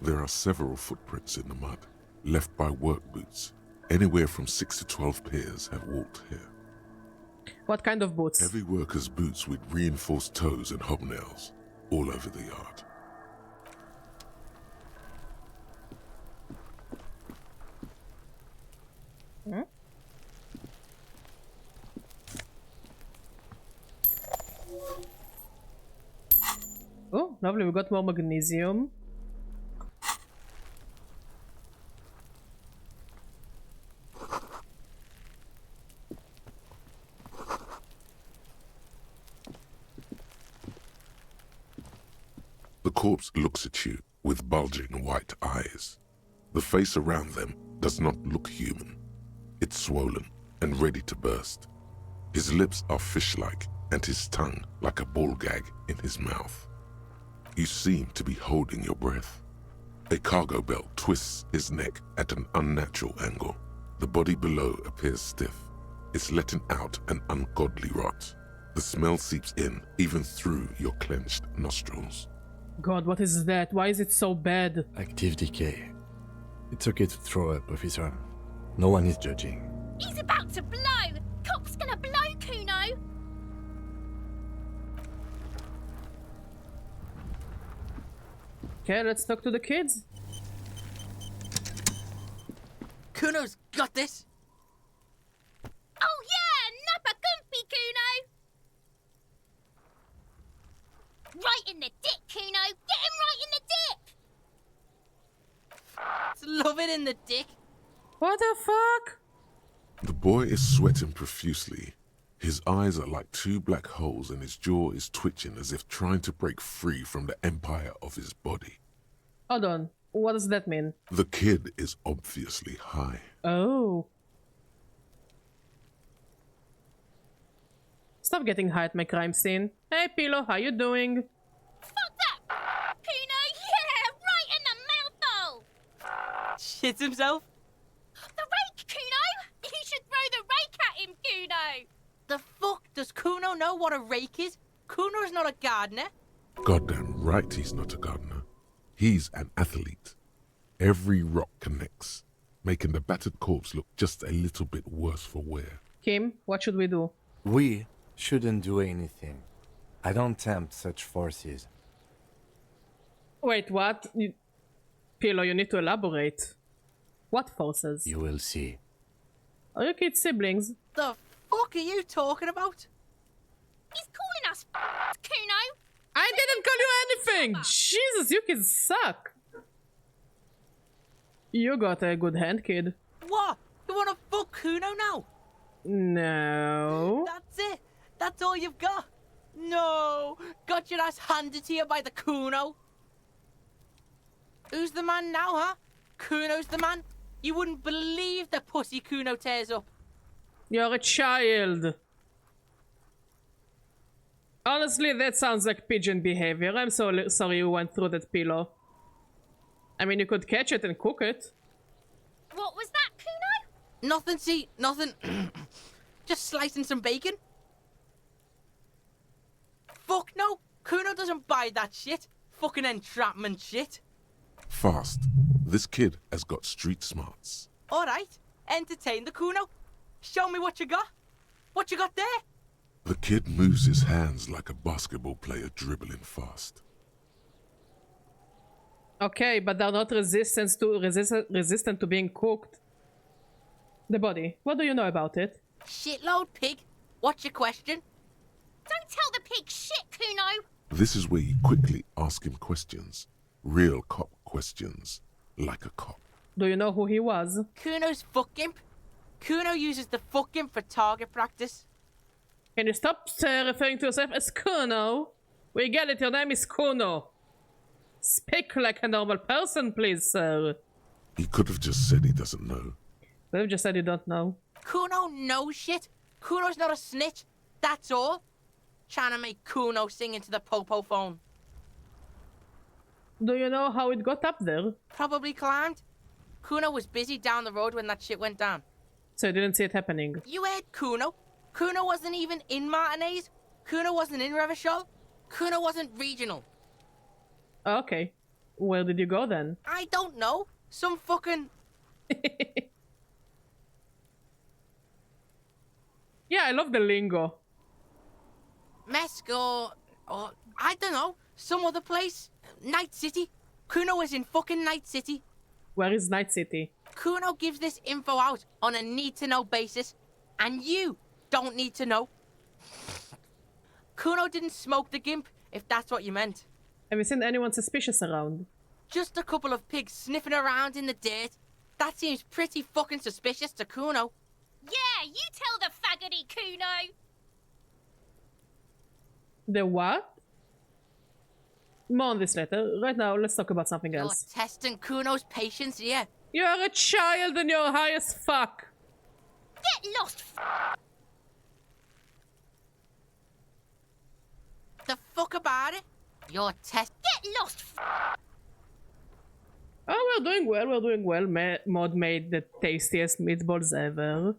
There are several footprints in the mud, left by work boots, Anywhere from 6 to 12 pairs have walked here. What kind of boots? Heavy workers' boots with reinforced toes and hobnails all over the yard. Hmm? Oh, lovely, we got more magnesium. The corpse looks at you with bulging white eyes. The face around them does not look human. It's swollen and ready to burst. His lips are fish-like and his tongue like a ball gag in his mouth. You seem to be holding your breath. A cargo belt twists his neck at an unnatural angle. The body below appears stiff. It's letting out an ungodly rot. The smell seeps in even through your clenched nostrils. God, what is that? Why is it so bad? Active decay. It's okay to throw up, officer. No one is judging. He's about to blow! Cock's gonna blow, Kuno! Okay, let's talk to the kids. Kuno's got this! Oh yeah! Nappa Gumpy, Kuno! Right in the dick, Kuno! Get him right in the dick! Love it in the dick! What the fuck? The boy is sweating profusely. His eyes are like two black holes and his jaw is twitching as if trying to break free from the empire of his body. Hold on. What does that mean? The kid is obviously high. Oh. Stop getting high at my crime scene. Hey, Pillow, how you doing? Fuck that! Kuno, yeah! Right in the mouthhole! Shits himself? The rake, Kuno! You should throw the rake at him, Kuno! The fuck? Does Kuno know what a rake is? Kuno's not a gardener. Goddamn right he's not a gardener. He's an athlete. Every rock connects, making the battered corpse look just a little bit worse for wear. Kim, what should we do? We shouldn't do anything. I don't tempt such forces. Wait, what? Pillow, you need to elaborate. What forces? You will see. Are you kids siblings? The fuck are you talking about? He's calling us Kuno! I didn't call you anything! Jesus, you kids suck! You got a good hand, kid. What? You wanna fuck Kuno now? No. That's it? That's all you've got? No! Got your ass handed to you by the Kuno? Who's the man now, huh? Kuno's the man? You wouldn't believe the pussy Kuno tears up. You're a child. Honestly, that sounds like pigeon behavior. I'm so sorry you went through that, Pillow. I mean, you could catch it and cook it. What was that, Kuno? Nothing, see, nothing. Just slicing some bacon. Fuck no! Kuno doesn't buy that shit. Fucking entrapment shit. Fast. This kid has got street smarts. Alright, entertain the Kuno. Show me what you got. What you got there? The kid moves his hands like a basketball player dribbling fast. Okay, but they're not resistant to being cooked. The body. What do you know about it? Shitload, pig. What's your question? Don't tell the pig shit, Kuno! This is where you quickly ask him questions. Real cop questions. Like a cop. Do you know who he was? Kuno's fuck imp. Kuno uses the fuck imp for target practice. Can you stop referring to yourself as Kuno? We get it, your name is Kuno. Speak like a normal person, please, sir. He could have just said he doesn't know. Could have just said you don't know. Kuno knows shit. Kuno's not a snitch. That's all. Trying to make Kuno sing into the popo phone. Do you know how it got up there? Probably climbed. Kuno was busy down the road when that shit went down. So you didn't see it happening? You heard Kuno. Kuno wasn't even in Martinez. Kuno wasn't in Revachol. Kuno wasn't regional. Okay. Where did you go then? I don't know. Some fucking... Yeah, I love the lingo. Mesk or I don't know, some other place. Night City. Kuno is in fucking Night City. Where is Night City? Kuno gives this info out on a need-to-know basis, and you don't need to know. Kuno didn't smoke the gimp, if that's what you meant. Have you seen anyone suspicious around? Just a couple of pigs sniffing around in the dirt. That seems pretty fucking suspicious to Kuno. Yeah, you tell the faggoty Kuno. The what? More on this later. Right now, let's talk about something else. You're testing Kuno's patience here. You're a child and you're high as fuck. Get lost. The fuck about it? You're Get lost. Oh, we're doing well. Mod made the tastiest meatballs ever.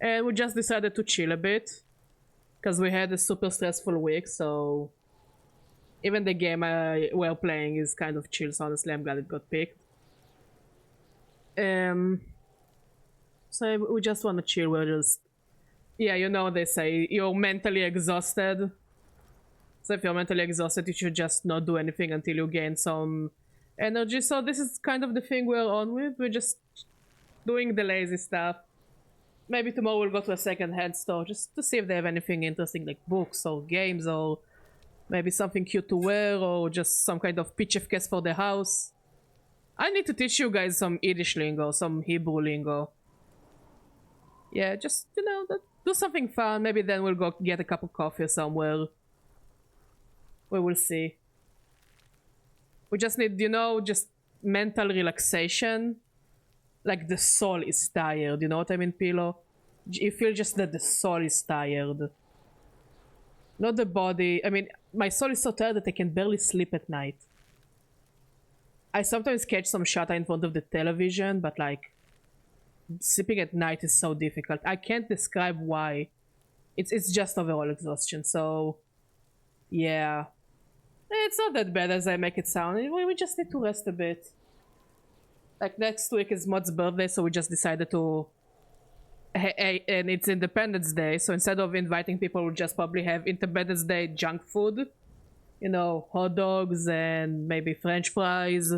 And we just decided to chill a bit. Because we had a super stressful week, so... Even the game we're playing is kind of chill, so honestly I'm glad it got picked. So we just want to chill, we're just... Yeah, you know they say, you're mentally exhausted. So if you're mentally exhausted, you should just not do anything until you gain some energy. So this is kind of the thing we're on with. We're just doing the lazy stuff. Maybe tomorrow we'll go to a second-hand store just to see if they have anything interesting, like books or games or maybe something cute to wear or just some kind of pitch case for the house. I need to teach you guys some Yiddish lingo, some Hebrew lingo. Yeah, just, you know, do something fun. Maybe then we'll go get a cup of coffee somewhere. We will see. We just need, you know, just mental relaxation. Like the soul is tired, you know what I mean, Pilo? You feel just that the soul is tired. Not the body. I mean, my soul is so tired that I can barely sleep at night. I sometimes catch some shut-eye in front of the television, but like, sleeping at night is so difficult. I can't describe why. It's just overall exhaustion, so... Yeah. It's not that bad as I make it sound. We just need to rest a bit. Like, next week is Mod's birthday, so we just decided to... And it's Independence Day, so instead of inviting people, we'll just probably have Independence Day junk food. You know, hot dogs and maybe French fries.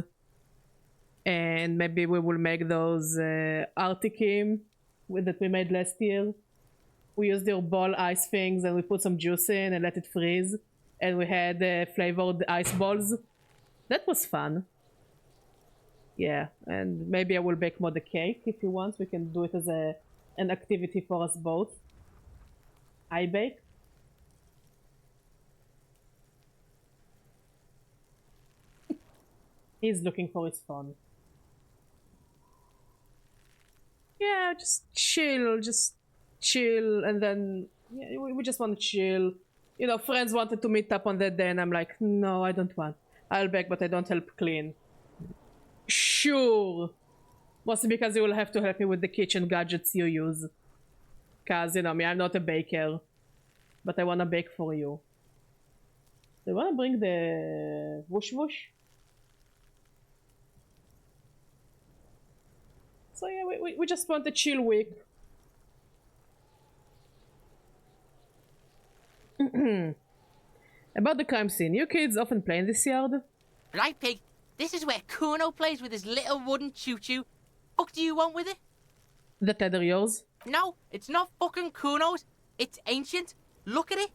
And maybe we will make those Artikim that we made last year. We used their ball ice things and we put some juice in and let it freeze. And we had flavored ice balls. That was fun. Yeah, and maybe I will bake Mod a cake if he wants. We can do it as an activity for us both. I bake. He's looking for his phone. Yeah, just chill, and then yeah, we just want to chill. You know, friends wanted to meet up on that day, and I'm like, no, I don't want. I'll bake, but I don't help clean. Sure. Mostly because you will have to help me with the kitchen gadgets you use. Cause, you know me, I'm not a baker. But I wanna bake for you. Do you wanna bring the whoosh whoosh? So yeah, we just want a chill week. About the crime scene, you kids often play in this yard? Right, Pig. This is where Kuno plays with his little wooden choo-choo. Fuck do you want with it? The tether yours? No, it's not fucking Kuno's. It's ancient. Look at it.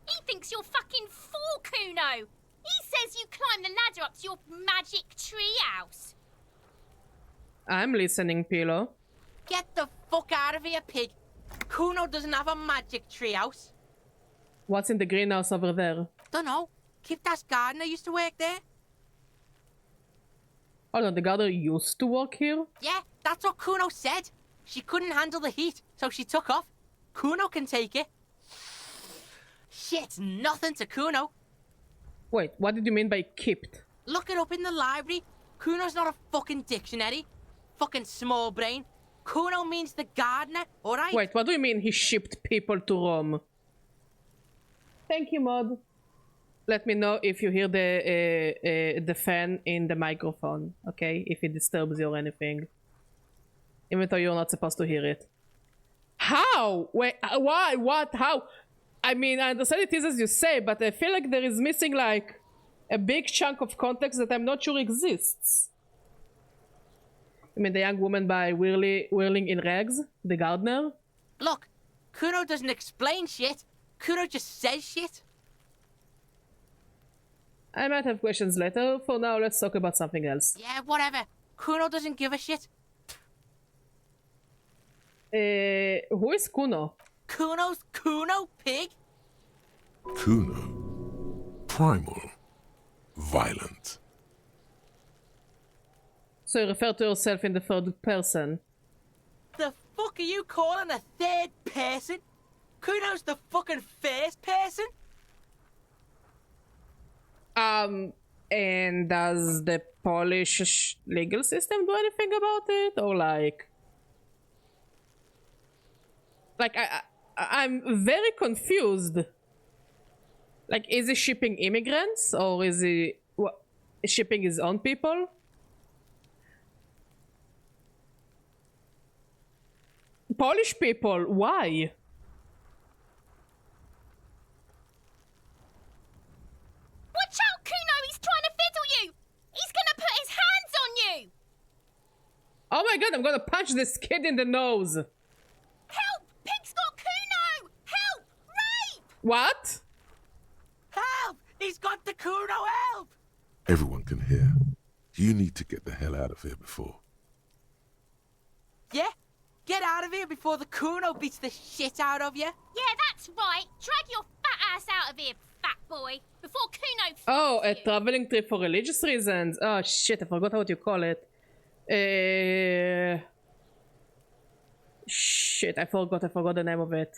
He thinks you're fucking fool, Kuno. He says you climb the ladder up to your magic tree house. I'm listening, Pilo. Get the fuck out of here, Pig. Kuno doesn't have a magic tree house. What's in the greenhouse over there? Dunno. Kipta's gardener used to work there. Hold on, the gardener used to work here? Yeah, that's what Kuno said. She couldn't handle the heat, so she took off. Kuno can take it. Shit's nothing to Kuno. Wait, what did you mean by kipped? Look it up in the library. Kuno's not a fucking dictionary. Fucking small brain. Kuno means the gardener, alright? Wait, what do you mean he shipped people to Rome? Thank you, Mod. Let me know if you hear the fan in the microphone, okay? If it disturbs you or anything. Even though you're not supposed to hear it. How? Wait, why? What? How? I mean, I understand it is as you say, but I feel like there is missing like a big chunk of context that I'm not sure exists. I mean, the young woman by whirling in rags, the gardener. Look, Kuno doesn't explain shit. Kuno just says shit. I might have questions later. For now, let's talk about something else. Yeah, whatever. Kuno doesn't give a shit. Who is Kuno? Kuno's Kuno, pig? Kuno. Primal. Violent. So you refer to yourself in the third person. The fuck are you calling a third person? Kuno's the fucking first person? And does the Polish legal system do anything about it? Or like... I'm very confused. Like, is he shipping immigrants? Or is he shipping his own people? Polish people, why? Watch out, Kuno! He's trying to fiddle you! He's gonna put his hands on you! Oh my god, I'm gonna punch this kid in the nose! Help! Pig's got Kuno! Help! Rape! What? Help! He's got the Kuno, help! Everyone can hear. You need to get the hell out of here before. Yeah? Get out of here before the Kuno beats the shit out of you. Yeah, that's right. Drag your fat ass out of here, fat boy, before Kuno... Oh, a traveling trip for religious reasons. Oh shit, I forgot what you call it. Shit, I forgot the name of it.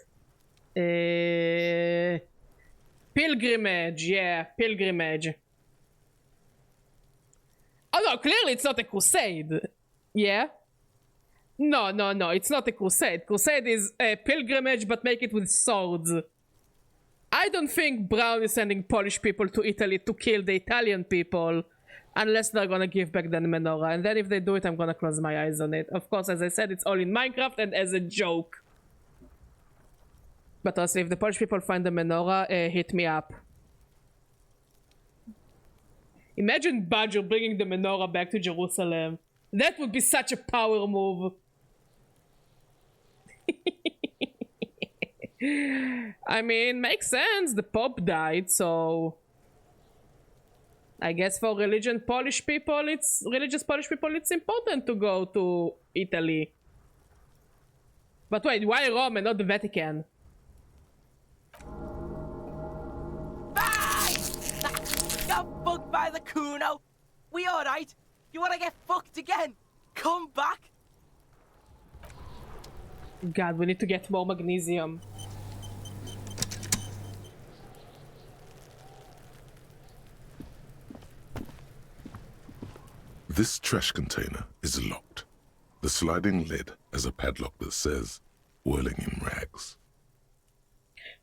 Pilgrimage, yeah, pilgrimage. Oh no, clearly it's not a crusade. Yeah? No, it's not a crusade. Crusade is a pilgrimage, but make it with swords. I don't think Brown is sending Polish people to Italy to kill the Italian people, unless they're gonna give back the menorah. And then if they do it, I'm gonna close my eyes on it. Of course, as I said, it's all in Minecraft and as a joke. But also, if the Polish people find the menorah, hit me up. Imagine Badger bringing the menorah back to Jerusalem. That would be such a power move. I mean, makes sense. The Pope died, so... I guess for religious Polish people, it's important to go to Italy. But wait, why Rome and not the Vatican? Got fucked by the Kuno. We alright? You wanna get fucked again? Come back. God, we need to get more magnesium. This trash container is locked. The sliding lid has a padlock that says, whirling in rags.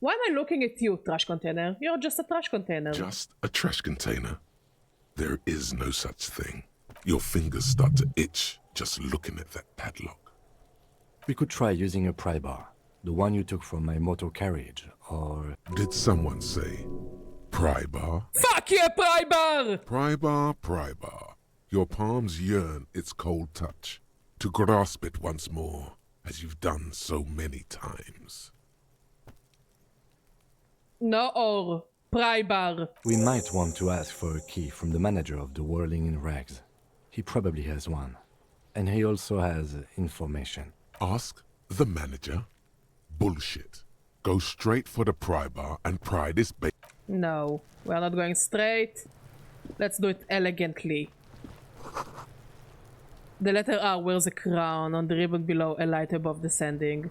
Why am I looking at you, trash container? You're just a trash container. Just a trash container. There is no such thing. Your fingers start to itch just looking at that padlock. We could try using a pry bar, the one you took from my motor carriage, or... Did someone say pry bar? Fuck yeah, pry bar! Pry bar, pry bar. Your palms yearn its cold touch, to grasp it once more, as you've done so many times. No, or pry bar. We might want to ask for a key from the manager of the Whirling in Rags. He probably has one. And he also has information. Ask the manager? Bullshit. Go straight for the pry bar and pry this bait. No, we're not going straight. Let's do it elegantly. The letter R wears a crown. On the ribbon below, a light above descending.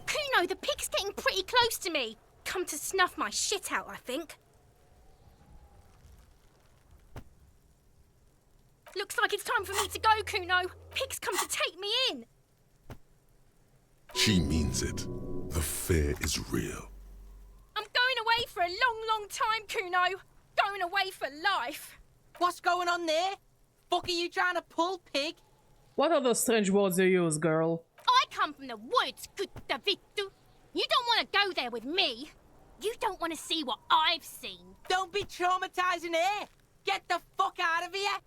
Kuno, the pig's getting pretty close to me. Come to snuff my shit out, I think. Looks like it's time for me to go, Kuno. Pig's come to take me in. She means it. The fear is real. I'm going away for a long, long time, Kuno. Going away for life. What's going on there? Fuck are you trying to pull, pig? What are those strange words you use, girl? I come from the woods, Kuttavitu. You don't want to go there with me. You don't want to see what I've seen. Don't be traumatizing her. Get the fuck out of here.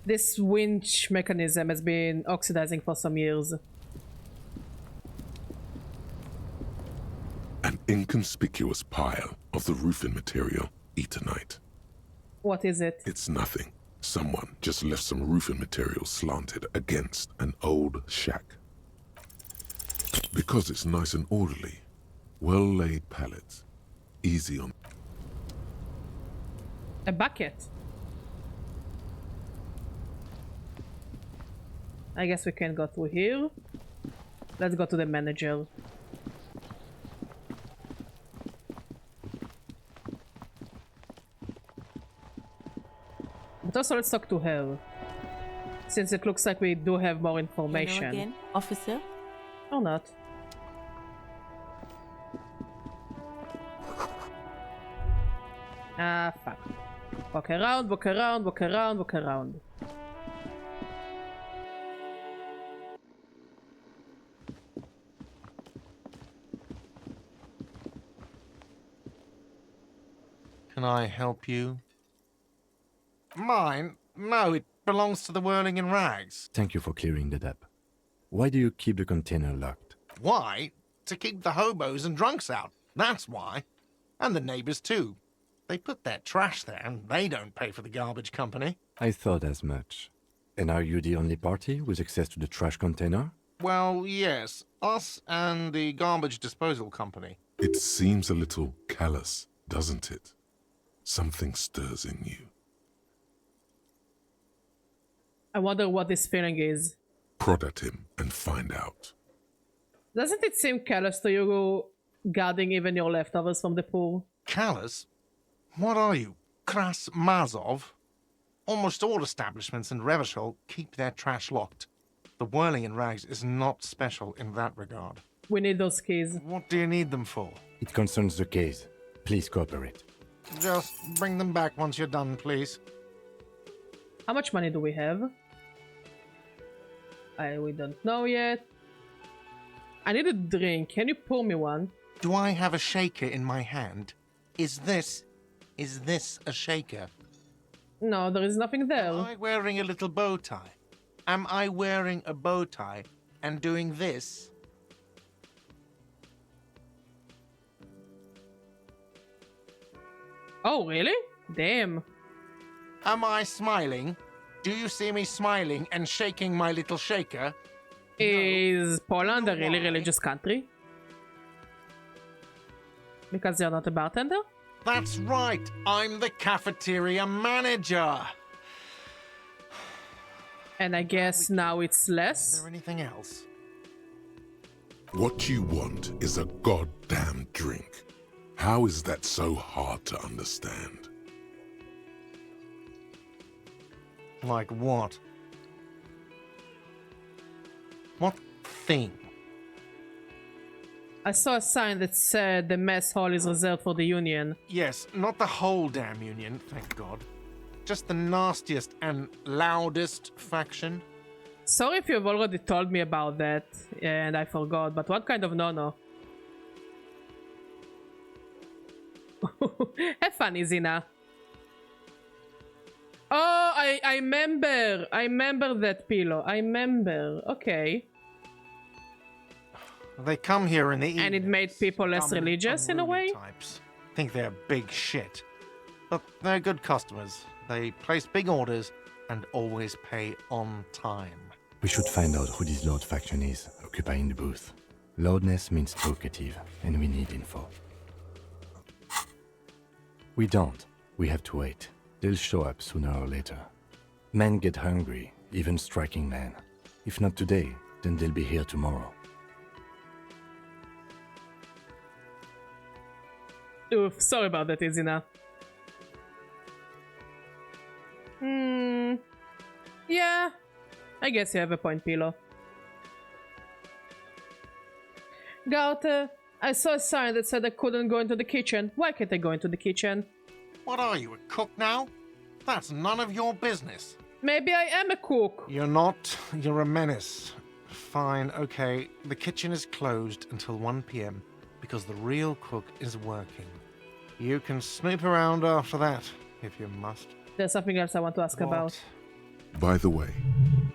This winch mechanism has been oxidizing for some years. An inconspicuous pile of the roofing material, Eternite. What is it? It's nothing. Someone just left some roofing material slanted against an old shack. Because it's nice and orderly, well-laid pallets, easy on... A bucket. I guess we can go through here. Let's go to the manager. But also let's talk to her. Since it looks like we do have more information. Hello again, officer? Or not. Ah, fuck. Walk around, walk around, walk around, walk around. Can I help you? Mine? No, it belongs to the Whirling in Rags. Thank you for clearing that up. Why do you keep the container locked? Why? To keep the hobos and drunks out. That's why. And the neighbors too. They put their trash there and they don't pay for the garbage company. I thought as much. And are you the only party with access to the trash container? Well, yes. Us and the garbage disposal company. It seems a little callous, doesn't it? Something stirs in you. I wonder what this feeling is. Prod at him and find out. Doesn't it seem callous to you guarding even your leftovers from the pool? Callous? What are you, Kras Mazov? Almost all establishments in Revachol keep their trash locked. The Whirling in Rags is not special in that regard. We need those keys. What do you need them for? It concerns the case. Please cooperate. Just bring them back once you're done, please. How much money do we have? We don't know yet. I need a drink. Can you pour me one? Do I have a shaker in my hand? Is this a shaker? No, there is nothing there. Am I wearing a little bow tie? Am I wearing a bow tie and doing this? Oh, really? Damn. Am I smiling? Do you see me smiling and shaking my little shaker? Is Poland a really religious country? Because you're not a bartender? That's right. I'm the cafeteria manager. And I guess now it's less? Is there anything else? What you want is a goddamn drink. How is that so hard to understand? Like what? What thing? I saw a sign that said the mess hall is reserved for the Union. Yes, not the whole damn Union, thank God. Just the nastiest and loudest faction. Sorry if you've already told me about that and I forgot, but what kind of no-no? Have fun, Izina. Oh, I remember. I remember that pillow. I remember. Okay. They come here in the evening. And it made people less religious in a way? Types. Think they're big shit. But they're good customers. They place big orders and always pay on time. We should find out who this Lord faction is, occupying the booth. Loudness means talkative, and we need info. We don't. We have to wait. They'll show up sooner or later. Men get hungry, even striking men. If not today, then they'll be here tomorrow. Oof, sorry about that, Izina. Yeah. I guess you have a point, Pilo. Gaute, I saw a sign that said I couldn't go into the kitchen. Why can't I go into the kitchen? What are you, a cook now? That's none of your business. Maybe I am a cook. You're not. You're a menace. Fine, okay. The kitchen is closed until 1 p.m. because the real cook is working. You can snoop around after that, if you must. There's something else I want to ask about. By the way,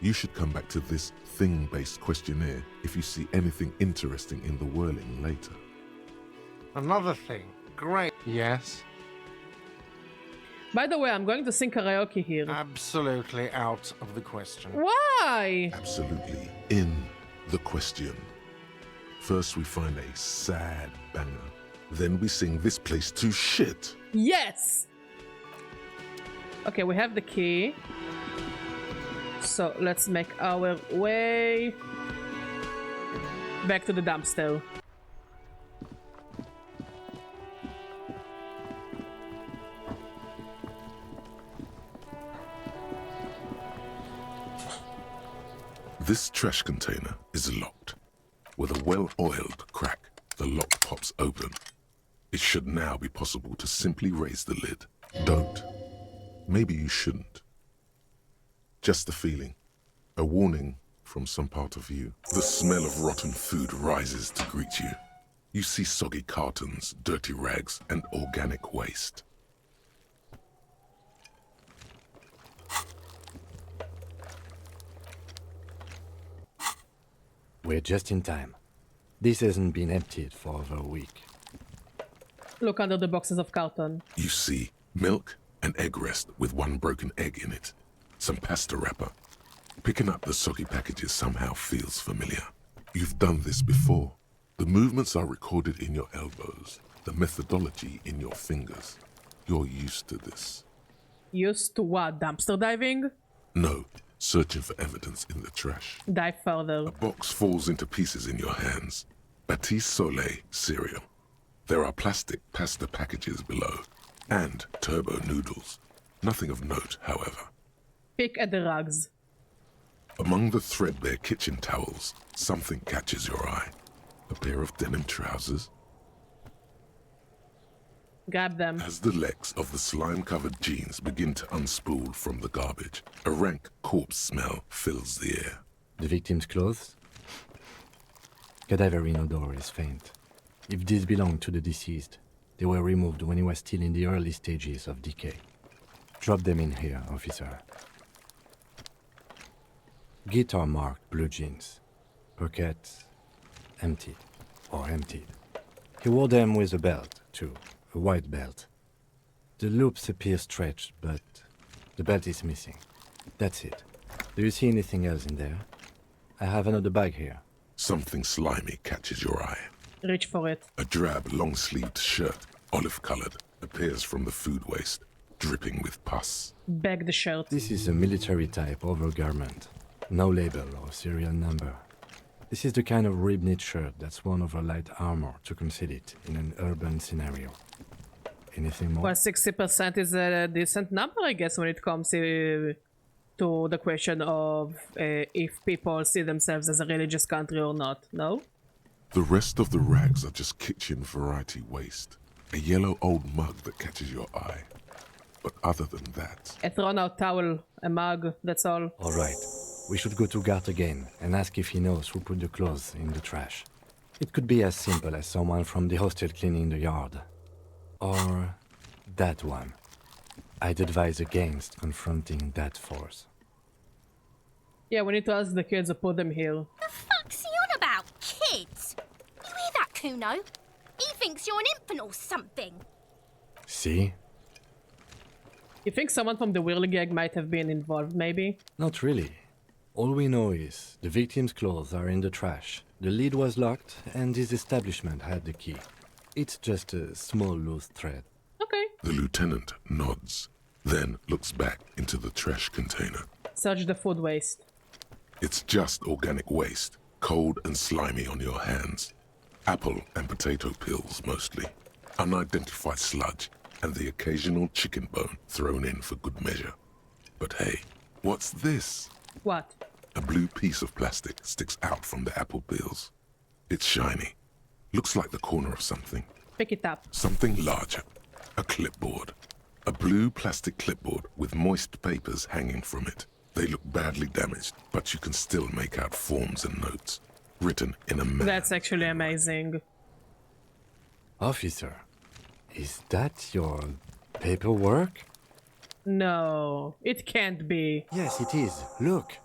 you should come back to this thing-based questionnaire if you see anything interesting in the whirling later. Another thing. Great. Yes? By the way, I'm going to sing karaoke here. Absolutely out of the question. Why? Absolutely in the question. First we find a sad banger. Then we sing this place to shit. Yes! Okay, we have the key. So let's make our way back to the dumpster. This trash container is locked. With a well-oiled crack, the lock pops open. It should now be possible to simply raise the lid. Don't. Maybe you shouldn't. Just a feeling. A warning from some part of you. The smell of rotten food rises to greet you. You see soggy cartons, dirty rags, and organic waste. We're just in time. This hasn't been emptied for over a week. Look under the boxes of carton. You see milk and egg rest with one broken egg in it. Some pasta wrapper. Picking up the soggy packages somehow feels familiar. You've done this before. The movements are recorded in your elbows. The methodology in your fingers. You're used to this. Used to what? Dumpster diving? No. Searching for evidence in the trash. Dive further. A box falls into pieces in your hands. Batiste Soleil cereal. There are plastic pasta packages below. And turbo noodles. Nothing of note, however. Pick at the rugs. Among the threadbare kitchen towels, something catches your eye. A pair of denim trousers. Grab them. As the legs of the slime-covered jeans begin to unspool from the garbage, a rank corpse smell fills the air. The victim's clothes? Cadaverine odor is faint. If these belong to the deceased, they were removed when he was still in the early stages of decay. Drop them in here, officer. Guitar-marked blue jeans. Pockets empty or emptied. He wore them with a belt, too. A white belt. The loops appear stretched, but the belt is missing. That's it. Do you see anything else in there? I have another bag here. Something slimy catches your eye. Reach for it. A drab, long-sleeved shirt, olive-colored, appears from the food waste, dripping with pus. Bag the shirt. This is a military-type overgarment. No label or serial number. This is the kind of rib-knit shirt that's worn over light armor to conceal it in an urban scenario. Anything more? Well, 60% is a decent number, I guess, when it comes to the question of if people see themselves as a religious country or not, no? The rest of the rags are just kitchen variety waste. A yellow old mug that catches your eye. But other than that... A thrown-out towel, a mug, that's all. All right. We should go to Gart again and ask if he knows who put the clothes in the trash. It could be as simple as someone from the hostel cleaning the yard. Or that one. I'd advise against confronting that force. Yeah, we need to ask the kids to put them here. The fuck's he on about, kids? You hear that, Kuno? He thinks you're an infant or something. See? You think someone from the Whirly Gang might have been involved, maybe? Not really. All we know is the victim's clothes are in the trash. The lid was locked, and his establishment had the key. It's just a small loose thread. Okay. The lieutenant nods, then looks back into the trash container. Search the food waste. It's just organic waste, cold and slimy on your hands. Apple and potato peels, mostly. Unidentified sludge, and the occasional chicken bone thrown in for good measure. But hey, what's this? What? A blue piece of plastic sticks out from the apple peels. It's shiny, Looks like the corner of something. Pick it up. Something larger. A clipboard. A blue plastic clipboard with moist papers hanging from it. They look badly damaged, but you can still make out forms and notes, written in a manner. That's actually amazing. Officer, is that your paperwork? No, it can't be. Yes, it is. Look.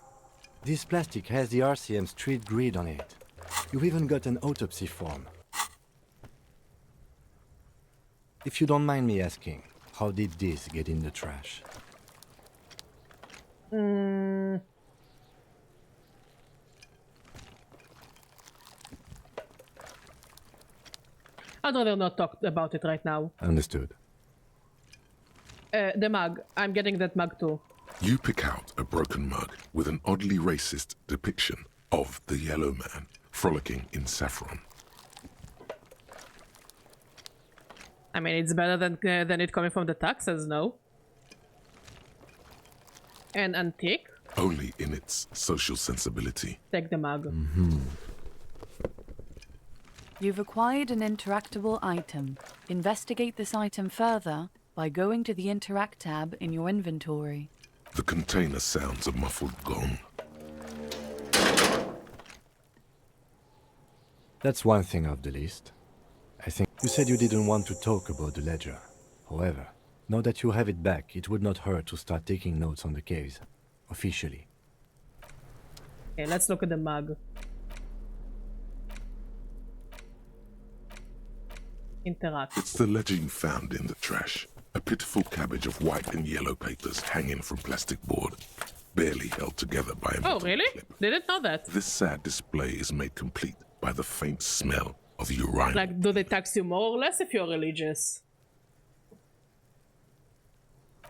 This plastic has the RCM street grid on it. You've even got an autopsy form. If you don't mind me asking, how did this get in the trash? I'd rather not talk about it right now. Understood. The mug. I'm getting that mug too. You pick out a broken mug with an oddly racist depiction of the yellow man frolicking in saffron. I mean, it's better than it coming from the taxes, no? An antique? Only in its social sensibility. Take the mug. You've acquired an interactable item. Investigate this item further by going to the Interact tab in your inventory. The container sounds a muffled gong. That's one thing off the list. I think you said you didn't want to talk about the ledger. However, now that you have it back, it would not hurt to start taking notes on the case. Officially. Okay, let's look at the mug. Interact. It's the ledger you found in the trash. A pitiful cabbage of white and yellow papers hanging from plastic board, barely held together by a metal really? clip. Didn't know that. This sad display is made complete by the faint smell of urine. Like, do they tax you more or less if you're religious?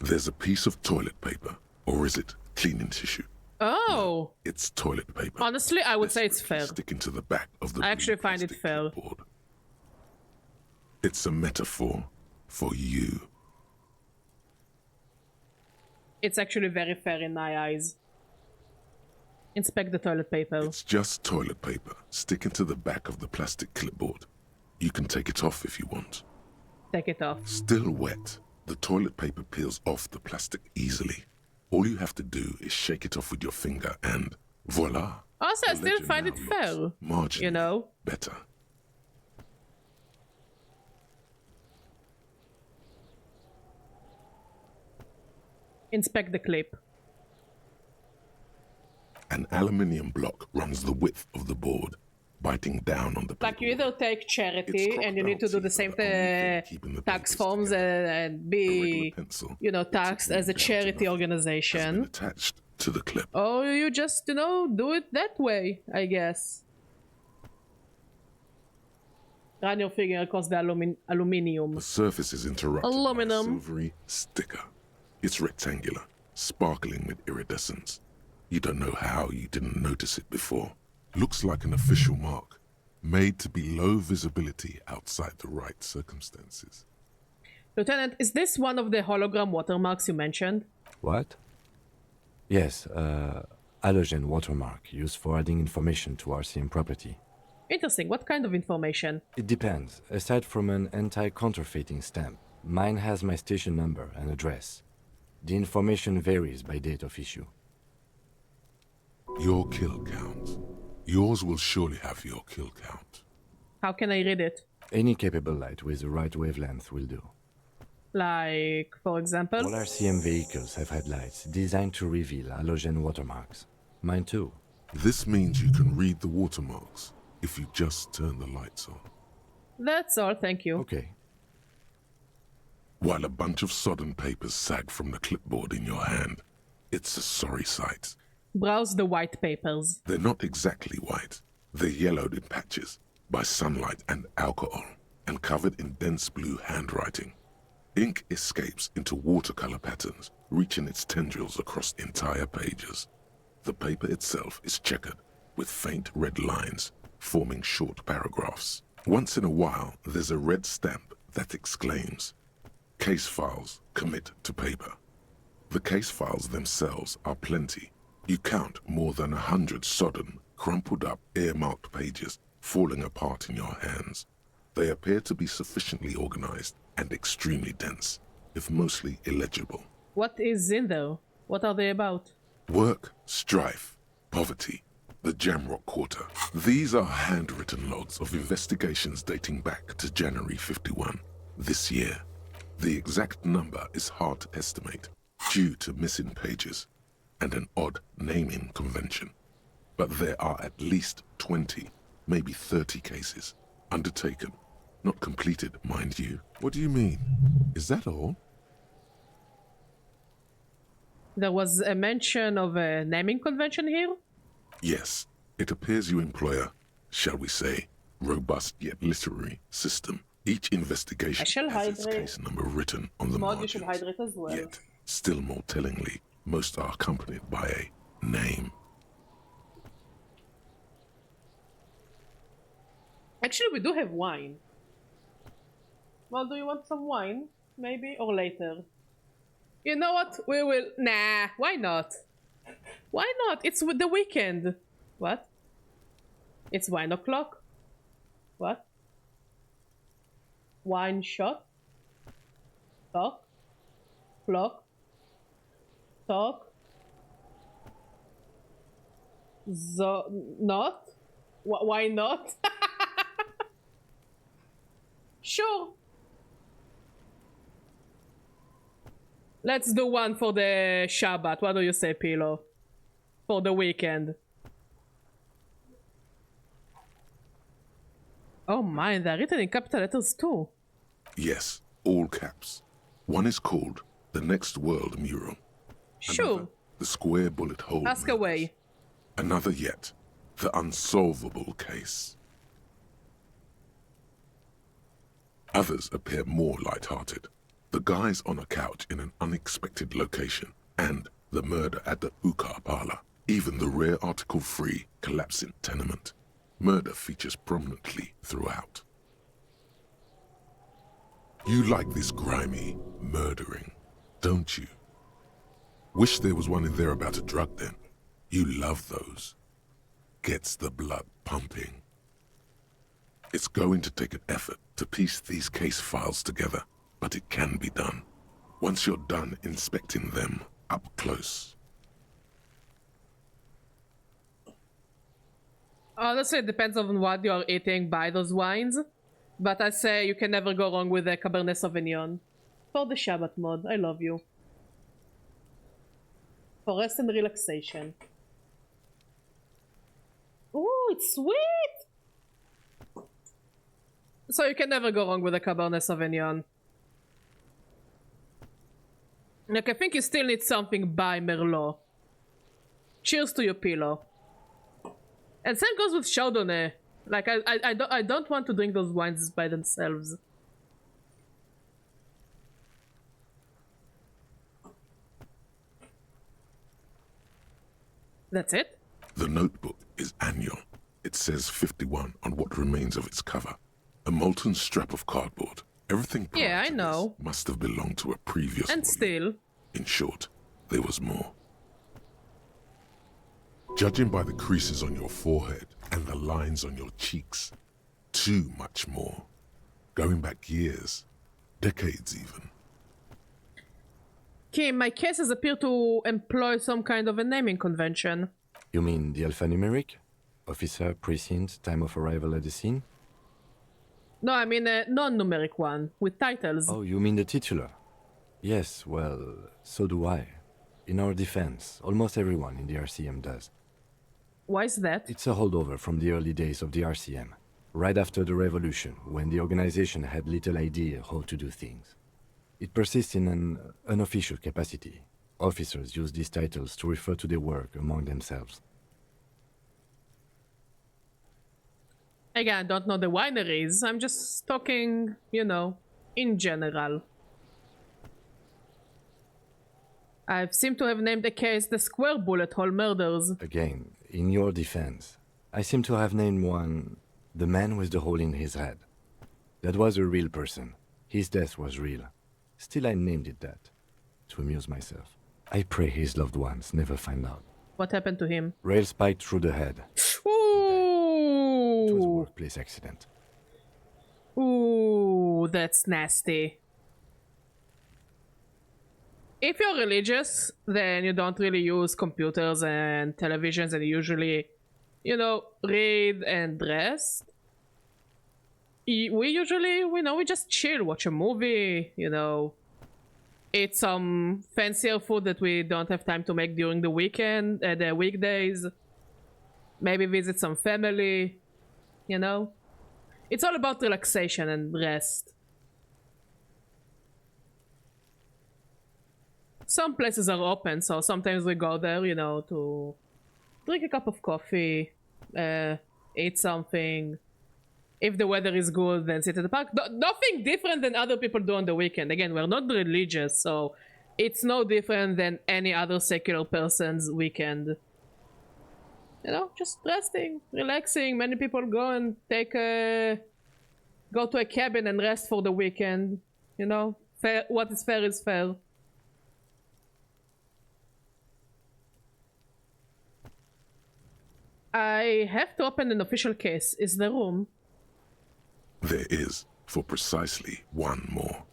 There's a piece of toilet paper, or is it cleaning tissue? Oh! No, it's toilet paper. Honestly, I would say it's fair. Sticking to the back of the I actually find it fair. Board. It's a metaphor for you. It's actually very fair in my eyes. Inspect the toilet paper. It's just toilet paper sticking to the back of the plastic clipboard. You can take it off if you want. Take it off. Still wet, the toilet paper peels off the plastic easily. All you have to do is shake it off with your finger and voila. Also, I still find it fair. Marginally, you know? Better. Inspect the clip. An aluminium block runs the width of the board, biting down on the paper. Like, you either take charity and you need to do the same tax forms and be, you know, taxed as a charity organization. Attached to the clip. Or you just, you know, do it that way, I guess. Run your finger across the aluminium. The surface is interrupted by a silvery sticker. It's rectangular, sparkling with iridescence. You don't know how you didn't notice it before. Looks like an official mark, made to be low visibility outside the right circumstances. Lieutenant, is this one of the hologram watermarks you mentioned? What? Yes, halogen watermark used for adding information to RCM property. Interesting. What kind of information? It depends. Aside from an anti-counterfeiting stamp, mine has my station number and address. The information varies by date of issue. Your kill count. Yours will surely have your kill count. How can I read it? Any capable light with the right wavelength will do. Like, for example? All RCM vehicles have headlights designed to reveal halogen watermarks. Mine too. This means you can read the watermarks if you just turn the lights on. That's all, thank you. Okay. While a bunch of sodden papers sag from the clipboard in your hand, it's a sorry sight. Browse the white papers. They're not exactly white. They're yellowed in patches by sunlight and alcohol, and covered in dense blue handwriting. Ink escapes into watercolor patterns, reaching its tendrils across entire pages. The paper itself is checkered, with faint red lines, forming short paragraphs. Once in a while, there's a red stamp that exclaims, "Case files commit to paper." The case files themselves are plenty. You count more than 100 sodden, crumpled up, earmarked pages falling apart in your hands. They appear to be sufficiently organized and extremely dense, if mostly illegible. What is in there? What are they about? Work, strife, poverty, the Jamrock Quarter. These are handwritten logs of investigations dating back to January 51, this year. The exact number is hard to estimate, due to missing pages and an odd naming convention. But there are at least 20, maybe 30 cases undertaken. Not completed, mind you. What do you mean? Is that all? There was a mention of a naming convention here? Yes. It appears you employ a, shall we say, robust yet literary system. Each investigation has its case number written on the margins. As well. Yet, still more tellingly, most are accompanied by a name. Actually, we do have wine. Well, do you want some wine? Maybe? Or later? You know what? We will... Nah, why not? Why not? It's with the weekend. What? It's wine o'clock? What? Wine shot? Talk? Clock? Talk? Not? Why not? Sure. Let's do one for the Shabbat. What do you say, Pilo? For the weekend. Oh my, they're written in capital letters too. Yes, all caps. One is called The Next World Mural. Sure. Another, The Square Bullet Hole. Ask away. Another yet, The Unsolvable Case. Others appear more light-hearted. The guys on a couch in an unexpected location, and the murder at the Ukar parlor. Even the rare article-free collapsing tenement. Murder features prominently throughout. You like this grimy murdering, don't you? Wish there was one in there about a drug den. You love those. Gets the blood pumping. It's going to take an effort to piece these case files together, but it can be done. Once you're done inspecting them up close. Honestly, it depends on what you are eating by those wines. But I say you can never go wrong with a Cabernet Sauvignon. For the Shabbat mod, I love you. For rest and relaxation. Ooh, it's sweet! So you can never go wrong with a Cabernet Sauvignon. Like, I think you still need something by Merlot. Cheers to you, Pilo. And same goes with Chardonnay. Like, I don't want to drink those wines by themselves. That's it? The notebook is annual. It says 51 on what remains of its cover. A molten strap of cardboard. Everything yeah, I know. Must have belonged to a previous And volume. Still. In short, there was more. Judging by the creases on your forehead and the lines on your cheeks, too much more. Going back years, decades even. Kim, my cases appear to employ some kind of a naming convention. You mean the alphanumeric? Officer, precinct, time of arrival at the scene? No, I mean a non-numeric one, with titles. Oh, you mean the titular? Yes, well, so do I. In our defense, almost everyone in the RCM does. Why is that? It's a holdover from the early days of the RCM, right after the revolution, when the organization had little idea how to do things. It persists in an unofficial capacity. Officers use these titles to refer to their work among themselves. Again, I don't know the wineries. I'm just talking, you know, in general. I seem to have named the case the Square Bullet Hole Murders. Again, in your defense, I seem to have named one the man with the hole in his head. That was a real person. His death was real. Still, I named it that, to amuse myself. I pray his loved ones never find out. What happened to him? Rail spiked through the head. Ooh! It was worth workplace accident. Ooh, that's nasty. If you're religious, then you don't really use computers and televisions, and you usually, you know, read and rest. We usually, we just chill, watch a movie, you know, eat some fancier food that we don't have time to make during the weekend, the weekdays. Maybe visit some family, you know. It's all about relaxation and rest. Some places are open, so sometimes we go there, you know, to drink a cup of coffee, eat something. If the weather is good, then sit at the park. Nothing different than other people do on the weekend. Again, we're not religious, so it's no different than any other secular person's weekend. You know, just resting, relaxing. Many people go and go to a cabin and rest for the weekend. You know, fair, what is fair is fair. I have to open an official case. Is there room? There is, for precisely one more.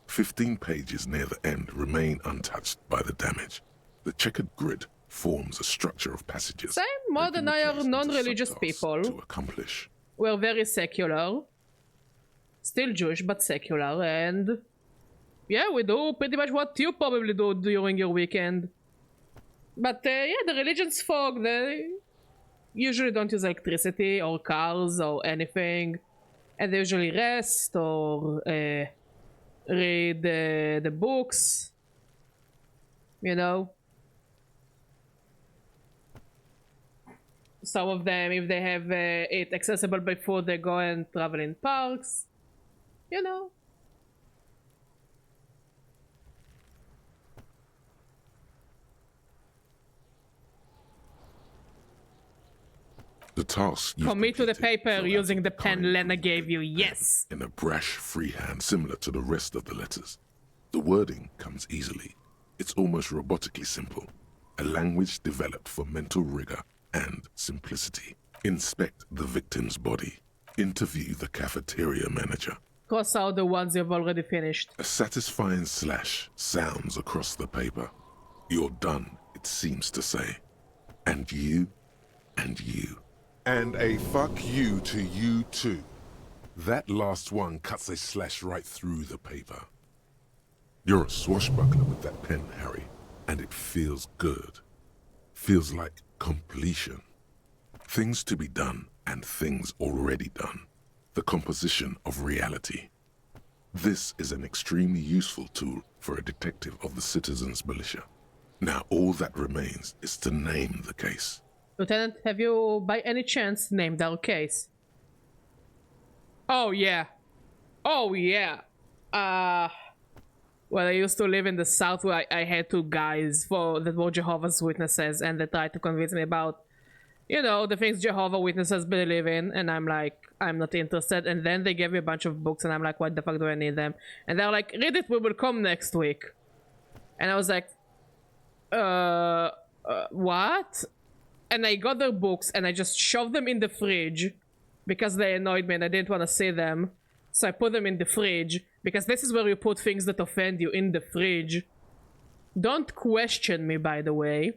15 pages near the end remain untouched by the damage. The checkered grid forms a structure of passages. Same, Maud and I are non-religious people. To accomplish. We're very secular. Still Jewish, but secular, and yeah, we do pretty much what you probably do during your weekend. But yeah, the religions folk, they usually don't use electricity or cars or anything, and they usually rest or read the books, you know. Some of them, if they have it accessible by foot, they go and travel in parks, you know. The task commit to the paper using the pen Lena gave you, yes! In a brash freehand similar to the rest of the letters. The wording comes easily. It's almost robotically simple. A language developed for mental rigor and simplicity. Inspect the victim's body. Interview the cafeteria manager. Cross out the ones you've already finished. A satisfying slash sounds across the paper. You're done, it seems to say. And you, and you. And a fuck you to you too. That last one cuts a slash right through the paper. You're a swashbuckler with that pen, Harry, and it feels good. Feels like completion. Things to be done and things already done. The composition of reality. This is an extremely useful tool for a detective of the Citizens Militia. Now all that remains is to name the case. Lieutenant, have you by any chance named our case? Oh yeah. Oh yeah. Well, I used to live in the south where I had two guys that were Jehovah's Witnesses, and they tried to convince me about, you know, the things Jehovah's Witnesses believe in, and I'm like, I'm not interested. And then they gave me a bunch of books, and I'm like, what the fuck do I need them? And they're like, read it, we will come next week. And I was like, what? And I got their books, and I just shoved them in the fridge because they annoyed me and I didn't want to see them. So I put them in the fridge, because this is where you put things that offend you, in the fridge. Don't question me, by the way.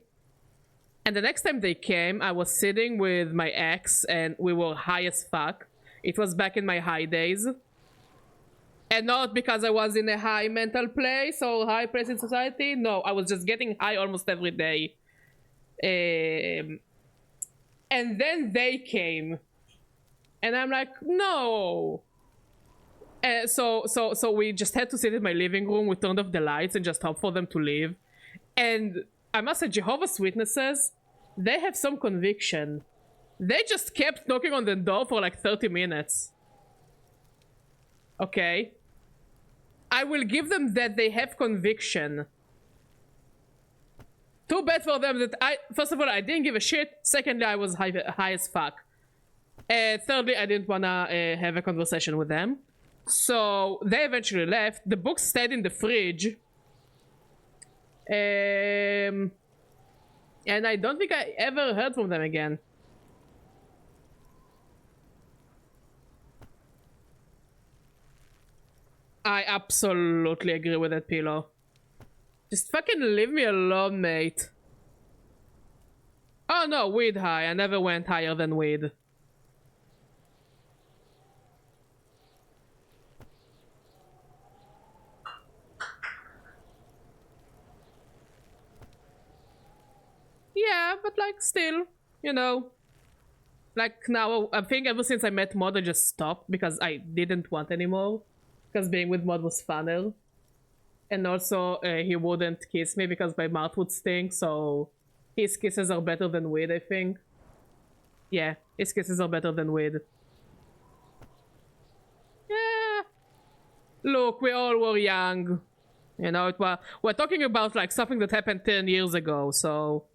And the next time they came, I was sitting with my ex, and we were high as fuck. It was back in my high days. And not because I was in a high mental place or high place in society. No, I was just getting high almost every day. And then they came. And I'm like, no. So we just had to sit in my living room. We turned off the lights and just hope for them to leave. And I must say, Jehovah's Witnesses, they have some conviction. They just kept knocking on the door for like 30 minutes. Okay? I will give them that they have conviction. Too bad for them that first of all, I didn't give a shit. Secondly, I was high as fuck. Thirdly, I didn't wanna have a conversation with them. So they eventually left. The books stayed in the fridge. And I don't think I ever heard from them again. I absolutely agree with that, Pillow. Just fucking leave me alone, mate. Oh no, weed high. I never went higher than weed. Yeah, but like still, you know. Like now, I think ever since I met Mod, I just stopped because I didn't want anymore. Because being with Mod was funner. And also, he wouldn't kiss me because my mouth would stink, so his kisses are better than weed, I think. Yeah, his kisses are better than weed. Yeah. Look, we all were young. You know, we're talking about like something that happened 10 years ago, so...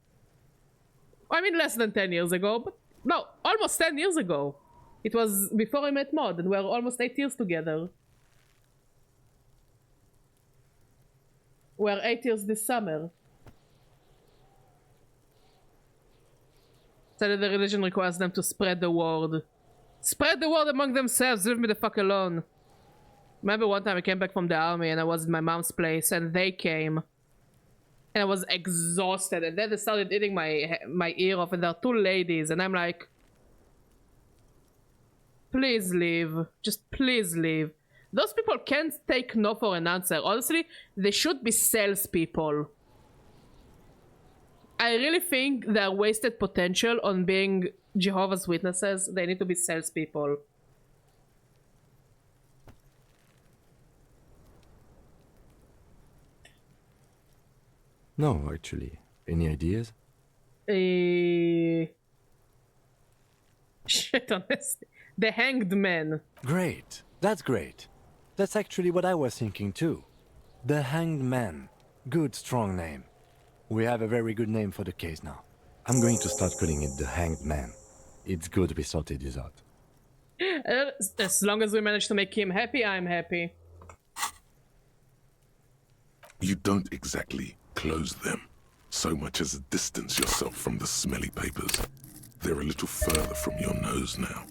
I mean, less than 10 years ago, but no, almost 10 years ago. It was before I met Mod, and we're almost 8 years together. We're 8 years this summer. So the religion requires them to spread the word. Spread the word among themselves, leave me the fuck alone. Remember one time I came back from the army and I was in my mom's place and they came. And I was exhausted, and then they started eating my ear off, and there are two ladies, and I'm like, please leave. Just please leave. Those people can't take no for an answer. Honestly, they should be salespeople. I really think they're wasted potential on being Jehovah's Witnesses. They need to be salespeople. No, actually. Any ideas? Shit, honestly. The Hanged Man. Great. That's great. That's actually what I was thinking too. The Hanged Man. Good, strong name. We have a very good name for the case now. I'm going to start calling it the Hanged Man. It's good we sorted this out. As long as we manage to make him happy, I'm happy. You don't exactly close them, so much as distance yourself from the smelly papers. They're a little further from your nose now.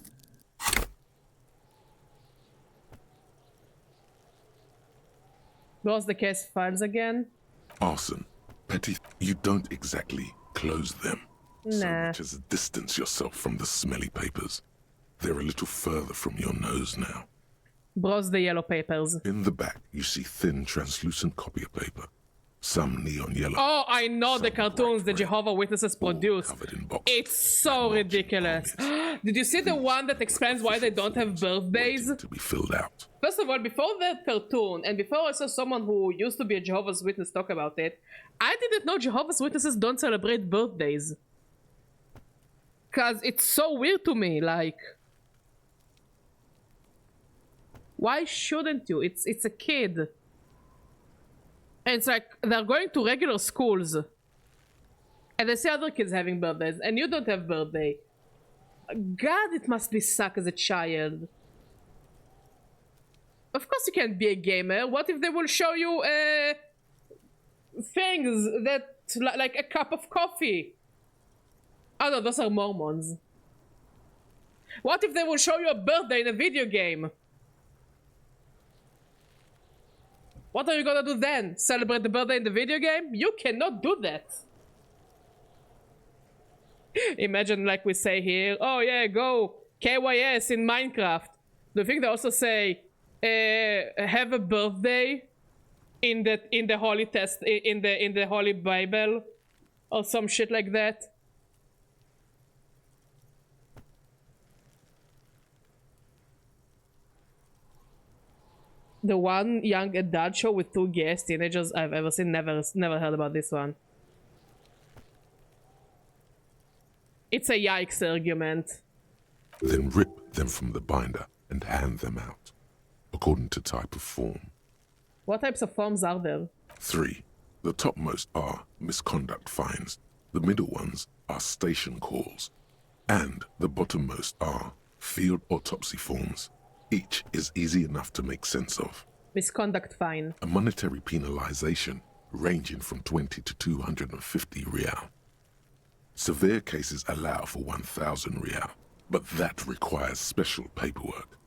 What's the case files again? Arson. Petty. You don't exactly close them, so Nah. much as distance yourself from the smelly papers. They're a little further from your nose now. Browse the yellow papers. In the back, you see thin, translucent copier paper. Some neon yellow. Oh, I know the cartoons the Jehovah Witnesses produce. It's so ridiculous. Did you see the one that explains why they don't have birthdays? To be filled out. First of all, before that cartoon, and before I saw someone who used to be a Jehovah's Witness talk about it, I didn't know Jehovah's Witnesses don't celebrate birthdays. Cause it's so weird to me, like... Why shouldn't you? It's a kid. And it's like, they're going to regular schools. And they see other kids having birthdays, and you don't have birthday. God, it must be suck as a child. Of course you can't be a gamer. What if they will show you, things that, like a cup of coffee? Oh no, those are Mormons. What if they will show you a birthday in a video game? What are you gonna do then? Celebrate the birthday in the video game? You cannot do that. Imagine like we say here, oh yeah, go KYS in Minecraft. Do you think they also say, have a birthday in the holy test in the holy Bible or some shit like that? The one young adult show with two gay teenagers I've ever seen. Never heard about this one. It's a yikes argument. Then rip them from the binder and hand them out, according to type of form. What types of forms are there? 3. The topmost are misconduct fines, the middle ones are station calls, and the bottommost are field autopsy forms. Each is easy enough to make sense of. Misconduct fine. A monetary penalization ranging from 20 to 250 real. Severe cases allow for 1,000 real, but that requires special paperwork.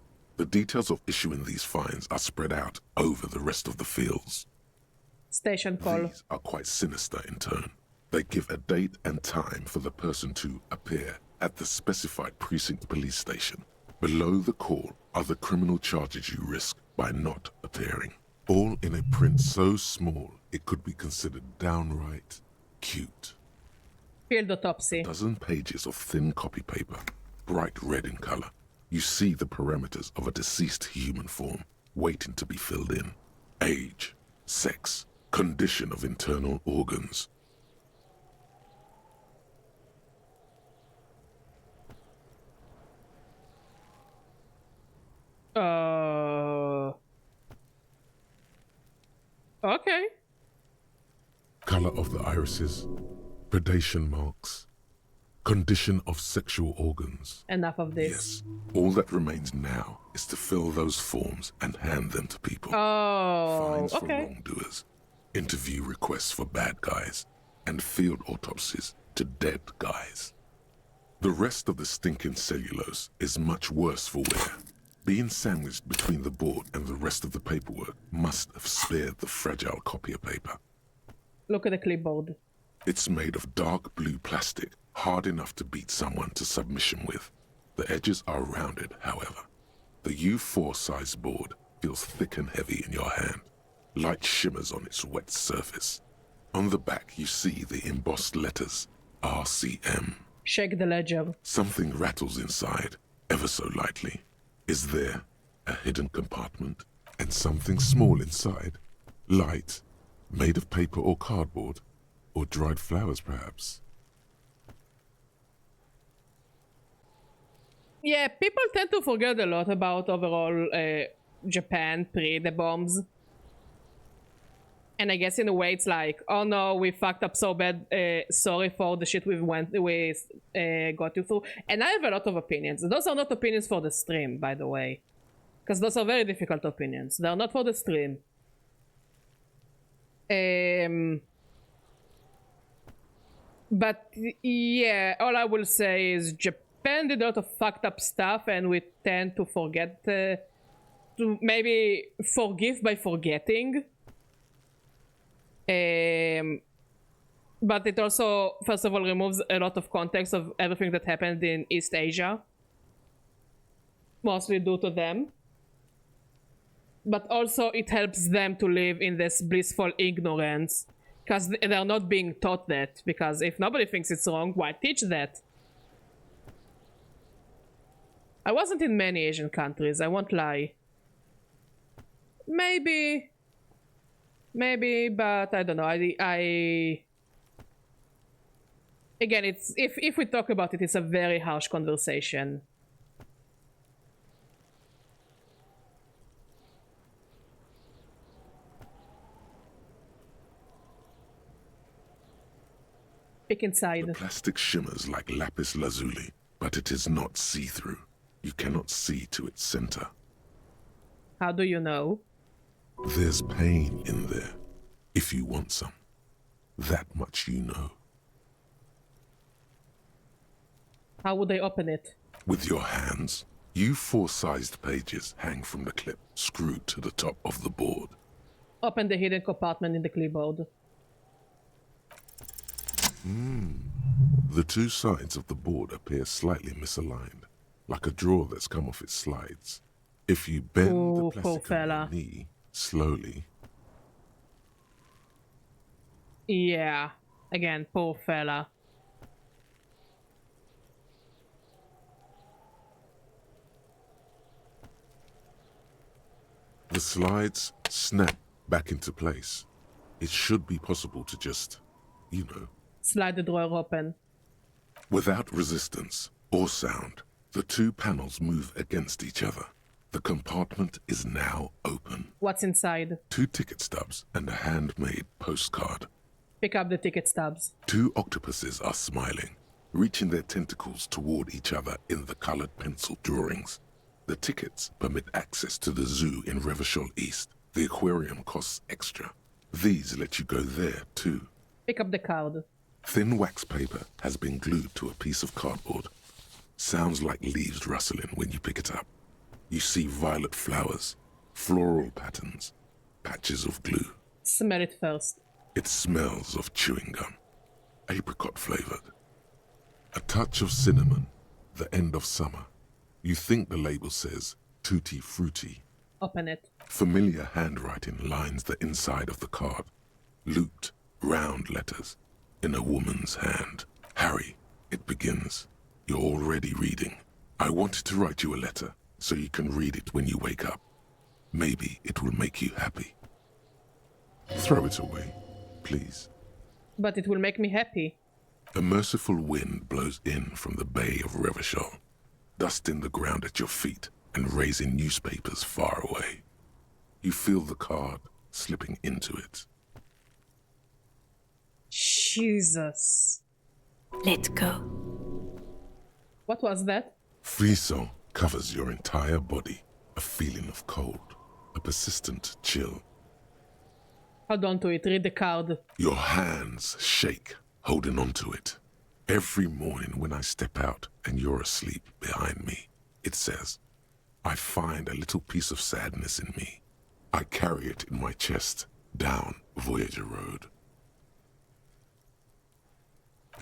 The details of issuing these fines are spread out over the rest of the fields. Station call. These are quite sinister in tone. They give a date and time for the person to appear at the specified precinct police station. Below the call are the criminal charges you risk by not appearing. All in a print so small it could be considered downright cute. Field autopsy. A dozen pages of thin copy paper, bright red in color. You see the parameters of a deceased human form waiting to be filled in. Age, sex, condition of internal organs. Okay. Color of the irises, predation marks, condition of sexual organs. Enough of this. Yes. All that remains now is to fill those forms and hand them to people. Oh, Fines for okay. wrongdoers, interview requests for bad guys, and field autopsies to dead guys. The rest of the stinking cellulose is much worse for wear. Being sandwiched between the board and the rest of the paperwork must have spared the fragile copier paper. Look at the clipboard. It's made of dark blue plastic, hard enough to beat someone to submission with. The edges are rounded, however. The U4 size board feels thick and heavy in your hand. Light shimmers on its wet surface. On the back you see the embossed letters, RCM. Shake the ledger. Something rattles inside, ever so lightly. Is there a hidden compartment? And something small inside? Light, made of paper or cardboard? Or dried flowers, perhaps? Yeah, people tend to forget a lot about overall Japan pre the bombs. And I guess in a way it's like, oh no, we fucked up so bad, sorry for the shit we got you through. And I have a lot of opinions. Those are not opinions for the stream, by the way. Because those are very difficult opinions. They're not for the stream. But yeah, all I will say is Japan did a lot of fucked up stuff and we tend to forget, to maybe forgive by forgetting. But it also, first of all, removes a lot of context of everything that happened in East Asia. Mostly due to them. But also it helps them to live in this blissful ignorance. Because they're not being taught that. Because if nobody thinks it's wrong, why teach that? I wasn't in many Asian countries, I won't lie. Maybe, but I don't know. Again, it's if we talk about it, it's a very harsh conversation. Pick inside. The plastic shimmers like lapis lazuli, but it is not see-through. You cannot see to its center. How do you know? There's pain in there, if you want some. That much you know. How would they open it? With your hands. U4-sized pages hang from the clip, screwed to the top of the board. Open the hidden compartment in the clipboard. The two sides of the board appear slightly misaligned, like a drawer that's come off its slides. If you bend the plastic on your knee slowly. Yeah, again, poor fella. The slides snap back into place. It should be possible to just, you know, slide the drawer open. Without resistance or sound, the two panels move against each other. The compartment is now open. What's inside? 2 ticket stubs and a handmade postcard. Pick up the ticket stubs. 2 octopuses are smiling, reaching their tentacles toward each other in the colored pencil drawings. The tickets permit access to the zoo in Revachol East. The aquarium costs extra. These let you go there too. Pick up the card. Thin wax paper has been glued to a piece of cardboard. Sounds like leaves rustling when you pick it up. You see violet flowers, floral patterns, patches of glue. Smell it first. It smells of chewing gum, apricot flavored. A touch of cinnamon, the end of summer. You think the label says tutti frutti. Open it. Familiar handwriting lines the inside of the card. Looped, round letters in a woman's hand. Harry, it begins. You're already reading. I wanted to write you a letter so you can read it when you wake up. Maybe it will make you happy. Throw it away, please. But it will make me happy. A merciful wind blows in from the bay of Revachol, dusting the ground at your feet and raising newspapers far away. You feel the card slipping into it. Jesus. Let go. What was that? Frisson covers your entire body. A feeling of cold, a persistent chill. Hold on to it, read the card. Your hands shake, holding on to it. Every morning when I step out and you're asleep behind me, it says, I find a little piece of sadness in me. I carry it in my chest, down Voyager Road.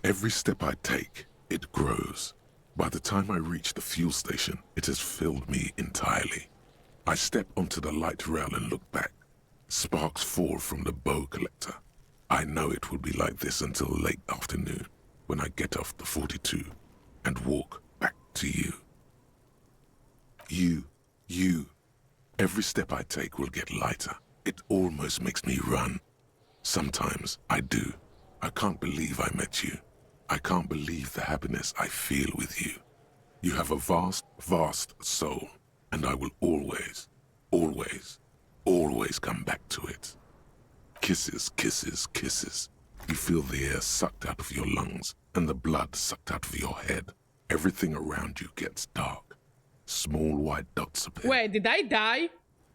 Every step I take, it grows. By the time I reach the fuel station, it has filled me entirely. I step onto the light rail and look back. Sparks fall from the bow collector. I know it will be like this until late afternoon, when I get off the 42 and walk back to you. You. Every step I take will get lighter. It almost makes me run. Sometimes I do. I can't believe I met you. I can't believe the happiness I feel with you. You have a vast, vast soul, and I will always, always, always come back to it. Kisses, kisses, kisses. You feel the air sucked out of your lungs and the blood sucked out of your head. Everything around you gets dark. Small white dots appear. Wait, did I die?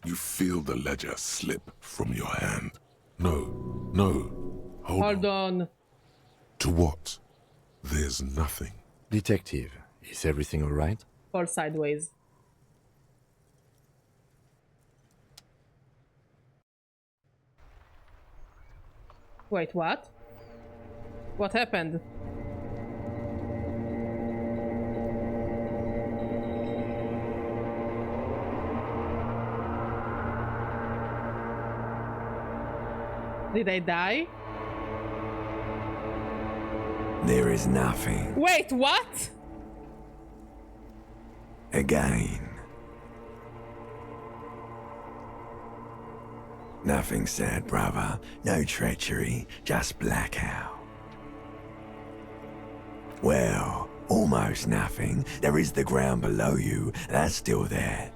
You feel the ledger slip from your hand. No. Hold on. To what? There's nothing. Detective, is everything all right? Fall sideways. Wait, what? What happened? Did I die? There is nothing. Wait, what? Again. Nothing sad, brother. No treachery, just blackout. Well, almost nothing. There is the ground below you, that's still there.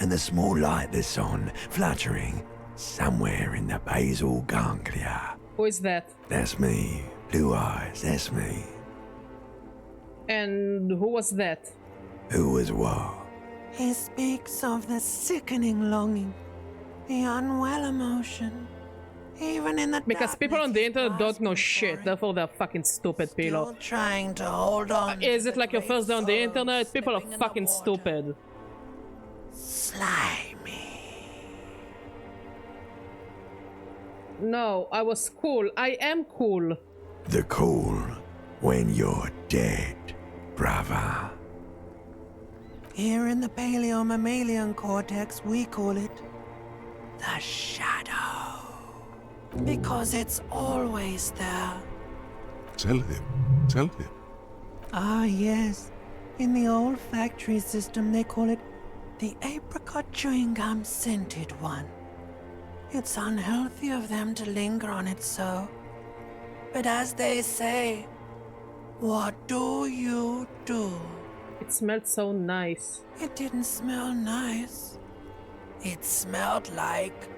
And the small light that's on, fluttering, somewhere in the basal ganglia. Who is that? That's me. Blue eyes, that's me. And who was that? Who was what? He speaks of the sickening longing, the unwell emotion, even in the because people on the internet don't know shit, therefore they're fucking stupid people. Trying to hold on. Is it like your first day on the internet? People are fucking stupid. Slimy. No, I was cool. I am cool. The cool when you're dead, brother. Here in the paleo-mammalian cortex, we call it the shadow. Because it's always there. Tell him. Ah, yes. In the olfactory system, they call it the apricot chewing gum scented one. It's unhealthy of them to linger on it so. But as they say, what do you do? It smelled so nice. It didn't smell nice. It smelled like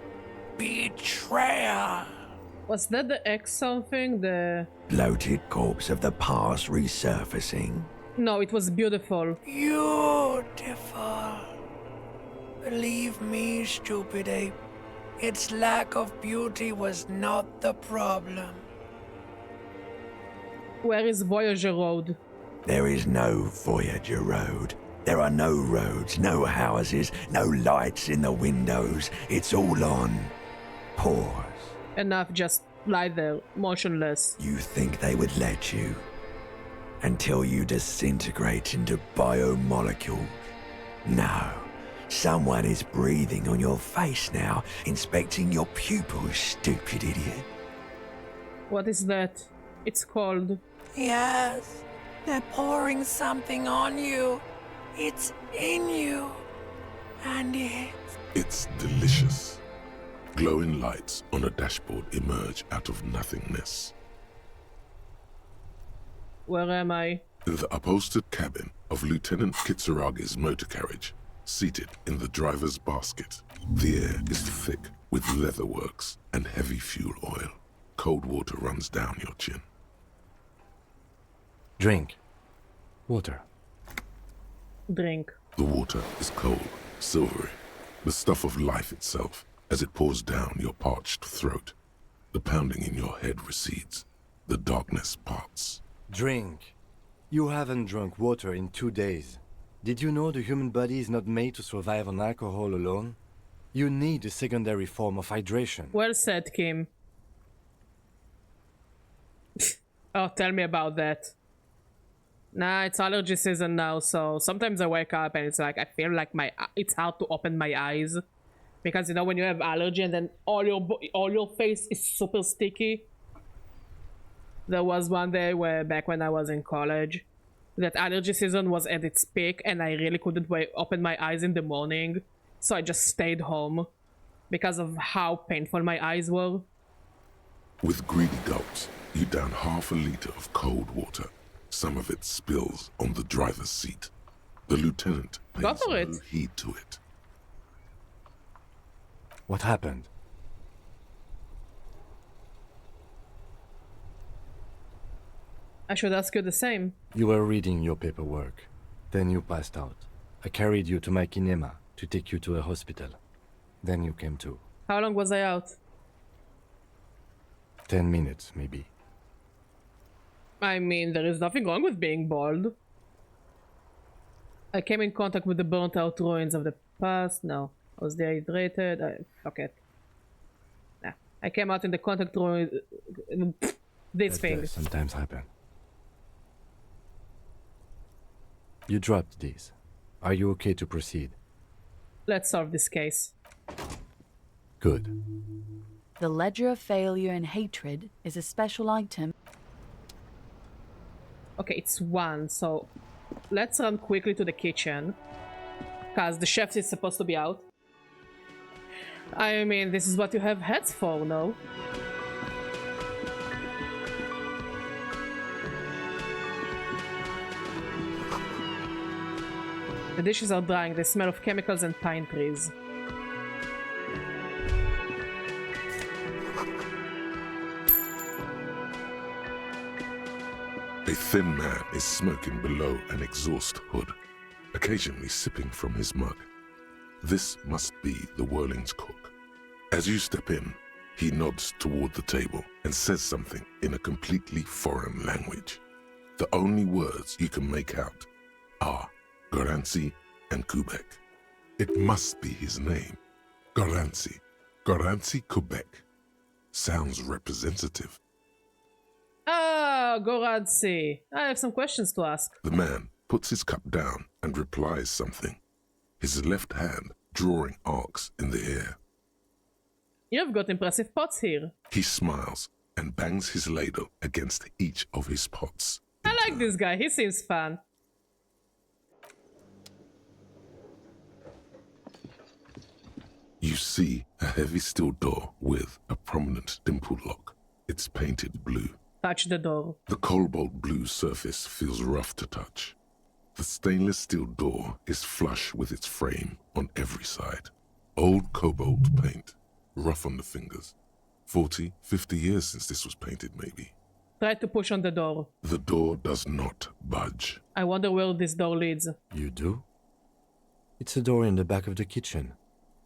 betrayal. Was that the X something? The bloated corpse of the past resurfacing? No, it was beautiful. Beautiful. Believe me, stupid ape. Its lack of beauty was not the problem. Where is Voyager Road? There is no Voyager Road. There are no roads, no houses, no lights in the windows. It's all on pause. Enough, just lie there, motionless. You think they would let you? Until you disintegrate into biomolecules. No. Someone is breathing on your face now, inspecting your pupils, stupid idiot. What is that? It's cold. Yes, they're pouring something on you. It's in you. And It's delicious. Glowing lights on a dashboard emerge out of nothingness. Where am I? In the upholstered cabin of Lieutenant Kitsuragi's motor carriage, seated in the driver's basket. The air is thick with leatherworks and heavy fuel oil. Cold water runs down your chin. Drink. Water. Drink. The water is cold, silvery, the stuff of life itself, as it pours down your parched throat. The pounding in your head recedes. The darkness parts. Drink. You haven't drunk water in 2 days. Did you know the human body is not made to survive on alcohol alone? You need a secondary form of hydration. Well said, Kim. Oh, tell me about that. Nah, it's allergy season now, so sometimes I wake up and it's like I feel like it's hard to open my eyes. Because, you know, when you have allergy and then all your face is super sticky. There was one day where, back when I was in college, that allergy season was at its peak and I really couldn't open my eyes in the morning. So I just stayed home because of how painful my eyes were. With greedy gulps, you down half a liter of cold water. Some of it spills on the driver's seat. The lieutenant pays no heed to it. What happened? I should ask you the same. You were reading your paperwork. Then you passed out. I carried you to my kinema to take you to a hospital. Then you came to. How long was I out? 10 minutes, maybe. I mean, there is nothing wrong with being bald. I came in contact with the burnt-out ruins of the past. No. I was dehydrated. Fuck it. Nah. I came out in the contact ruins. This thing. Does sometimes happen. You dropped these. Are you okay to proceed? Let's solve this case. Good. The Ledger of Failure and Hatred is a special item. Okay, it's 1, so let's run quickly to the kitchen. Because the chef is supposed to be out. I mean, this is what you have heads for, no? The dishes are drying, they smell of chemicals and pine trees. A thin man is smoking below an exhaust hood, occasionally sipping from his mug. This must be the Whirling's cook. As you step in, he nods toward the table and says something in a completely foreign language. The only words you can make out are Goranci and Kubek. It must be his name. Goranci. Goranci Kubek. Sounds representative. Ah, Goranci. I have some questions to ask. The man puts his cup down and replies something, his left hand drawing arcs in the air. You've got impressive pots here. He smiles and bangs his ladle against each of his pots. I like this guy, he seems fun. You see a heavy steel door with a prominent dimple lock. It's painted blue. Touch the door. The cobalt blue surface feels rough to touch. The stainless steel door is flush with its frame on every side. Old cobalt paint, rough on the fingers. 40, 50 years since this was painted, maybe. Try to push on the door. The door does not budge. I wonder where this door leads. You do? It's a door in the back of the kitchen.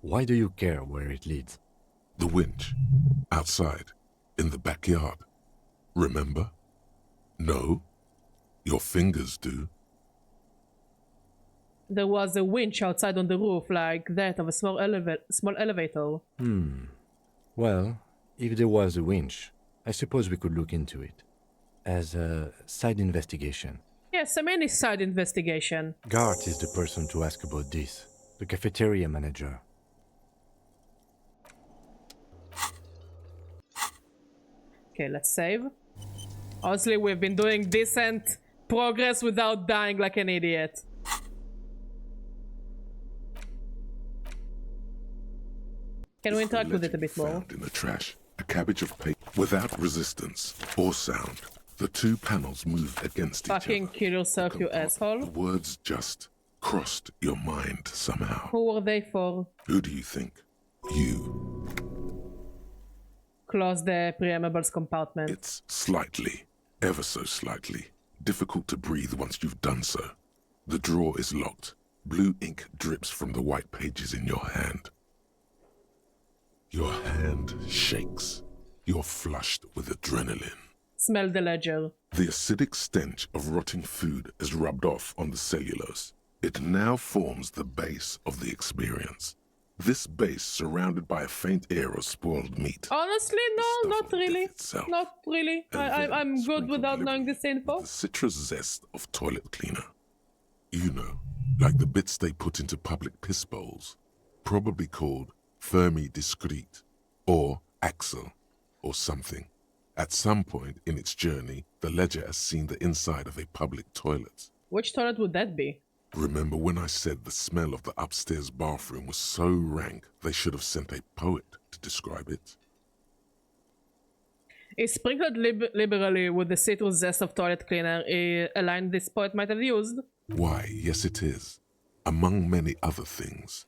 Why do you care where it leads? The winch. Outside. In the backyard. Remember? No? Your fingers do. there was a winch outside on the roof, like that of a small elevator. Well, if there was a winch, I suppose we could look into it. As a side investigation. Yes, a mini side investigation. Gart is the person to ask about this. The cafeteria manager. Okay, let's save. Honestly, we've been doing decent progress without dying like an idiot. Can we interact with it a bit more? Found in the trash, a cabbage of paper without resistance or sound. The two panels moved against each other. Fucking kill yourself, you asshole. The words just crossed your mind somehow. Who were they for? Who do you think? You. Close the preambles compartment. It's slightly, ever so slightly, difficult to breathe once you've done so. The drawer is locked. Blue ink drips from the white pages in your hand. Your hand shakes. You're flushed with adrenaline. Smell the ledger. The acidic stench of rotting food is rubbed off on the cellulose. It now forms the base of the experience. This base surrounded by a faint air of spoiled meat. Honestly, no, not really. Not really. I'm good without knowing this info. The citrus zest of toilet cleaner. You know, like the bits they put into public piss bowls. Probably called Fermi Discrete, or Axel, or something. At some point in its journey, the ledger has seen the inside of a public toilet. Which toilet would that be? Remember when I said the smell of the upstairs bathroom was so rank they should have sent a poet to describe it? Is sprinkled liberally with the citrus zest of toilet cleaner a line this poet might have used? Why, yes it is. Among many other things.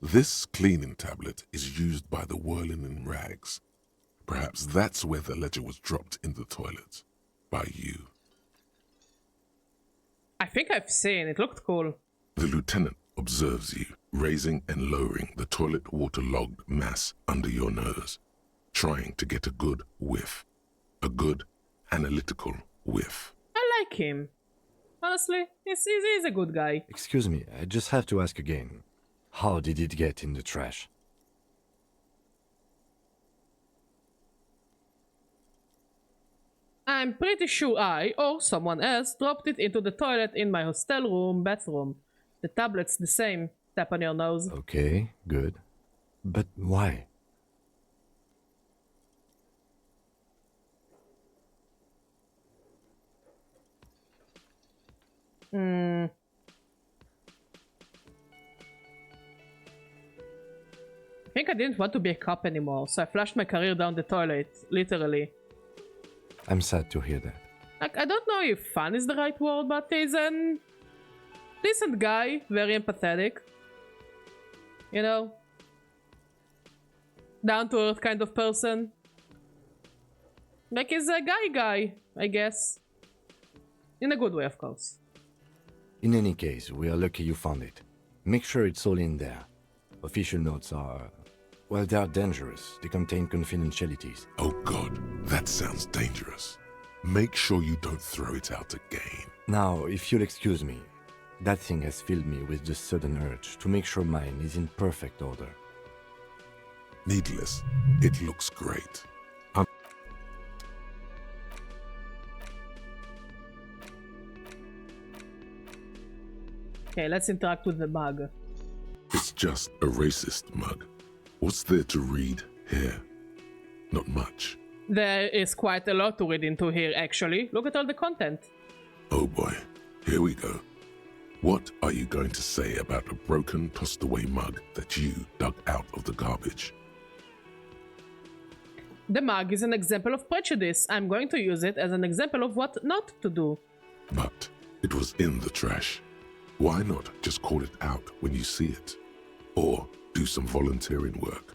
This cleaning tablet is used by the whirling in rags. Perhaps that's where the ledger was dropped in the toilet. By you. I think I've seen. It looked cool. The lieutenant observes you, raising and lowering the toilet waterlogged mass under your nose, trying to get a good whiff. A good, analytical whiff. I like him. Honestly, he's a good guy. Excuse me, I just have to ask again. How did it get in the trash? I'm pretty sure I, or someone else, dropped it into the toilet in my hostel room bathroom. The tablet's the same. Tap on your nose. Okay, good. But why? I think I didn't want to be a cop anymore, so I flushed my career down the toilet, literally. I'm sad to hear that. Like, I don't know if fun is the right word, but he's a decent guy, very empathetic. You know? Down-to-earth kind of person. Like, he's a guy, I guess. In a good way, of course. In any case, we are lucky you found it. Make sure it's all in there. Official notes are... well, they are dangerous. They contain confidentialities. Oh god, that sounds dangerous. Make sure you don't throw it out again. Now, if you'll excuse me, that thing has filled me with the sudden urge to make sure mine is in perfect order. Needless, it looks great. Okay, let's interact with the mug. It's just a racist mug. What's there to read here? Not much. There is quite a lot to read into here, actually. Look at all the content. Oh boy, here we go. What are you going to say about a broken, tossed-away mug that you dug out of the garbage? The mug is an example of prejudice. I'm going to use it as an example of what not to do. But it was in the trash. Why not just call it out when you see it? Or do some volunteering work.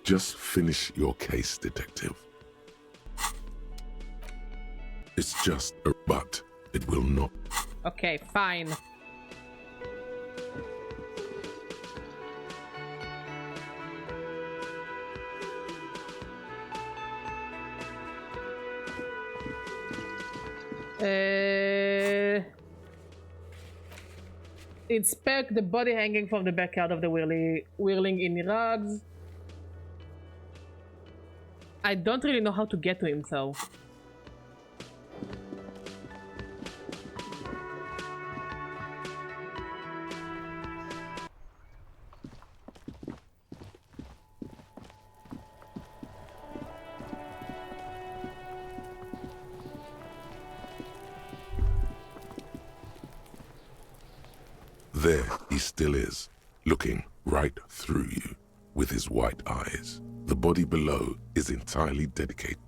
Just finish your case, detective. It's just a but. It will not. Okay, fine. Inspect the body hanging from the backyard of the whirling in rugs. I don't really know how to get to him, though. There he still is, looking right through you with his white eyes. The body below is entirely dedicated.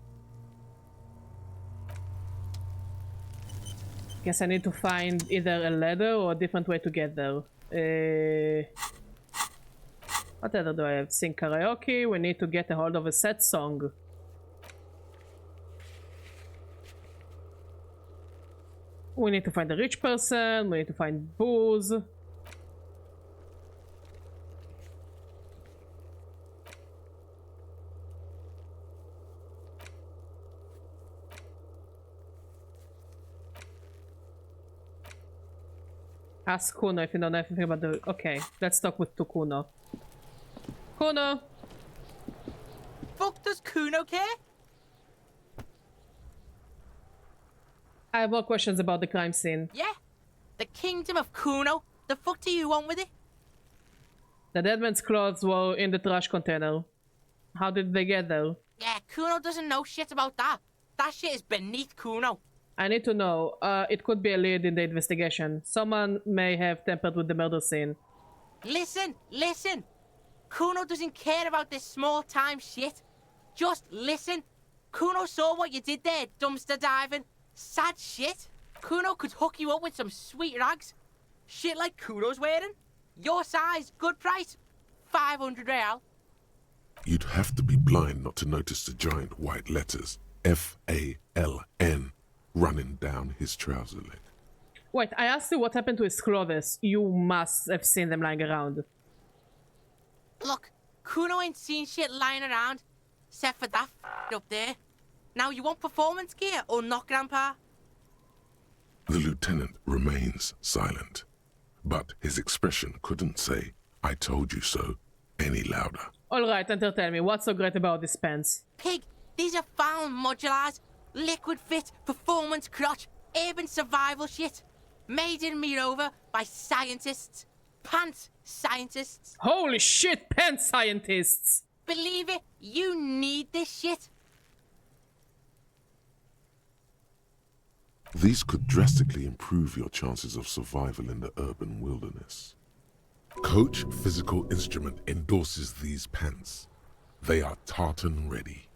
Guess I need to find either a ladder or a different way to get there. What other do I have? Sing karaoke. We need to get a hold of a set song. We need to find a rich person. We need to find booze. Ask Kuno if you don't know anything about the... Okay, let's talk with Kuno. Kuno! Fuck does Kuno care? I have more questions about the crime scene. Yeah? The kingdom of Kuno? The fuck do you want with it? The dead man's clothes were in the trash container. How did they get there? Yeah, Kuno doesn't know shit about that. That shit is beneath Kuno. I need to know. It could be a lead in the investigation. Someone may have tampered with the murder scene. Listen, listen. Kuno doesn't care about this small-time shit. Just listen. Kuno saw what you did there, dumpster diving. Sad shit. Kuno could hook you up with some sweet rags. Shit like Kuno's wearing. Your size, good price. 500 real. You'd have to be blind not to notice the giant white letters F-A-L-N running down his trouser leg. Wait, I asked you what happened to his clothes. You must have seen them lying around. Look, Kuno ain't seen shit lying around, except for that up there. Now, you want performance gear or not, Grandpa? The lieutenant remains silent, but his expression couldn't say, "I told you so," any louder. Alright, entertain me. What's so great about these pants? Pig, these are found modulars. Liquid fit, performance crotch, urban survival shit. Made in Mirova by scientists. Pants scientists. Holy shit, pants scientists! Believe it, you need this shit. These could drastically improve your chances of survival in the urban wilderness. Coach Physical Instrument endorses these pants. They are tartan ready.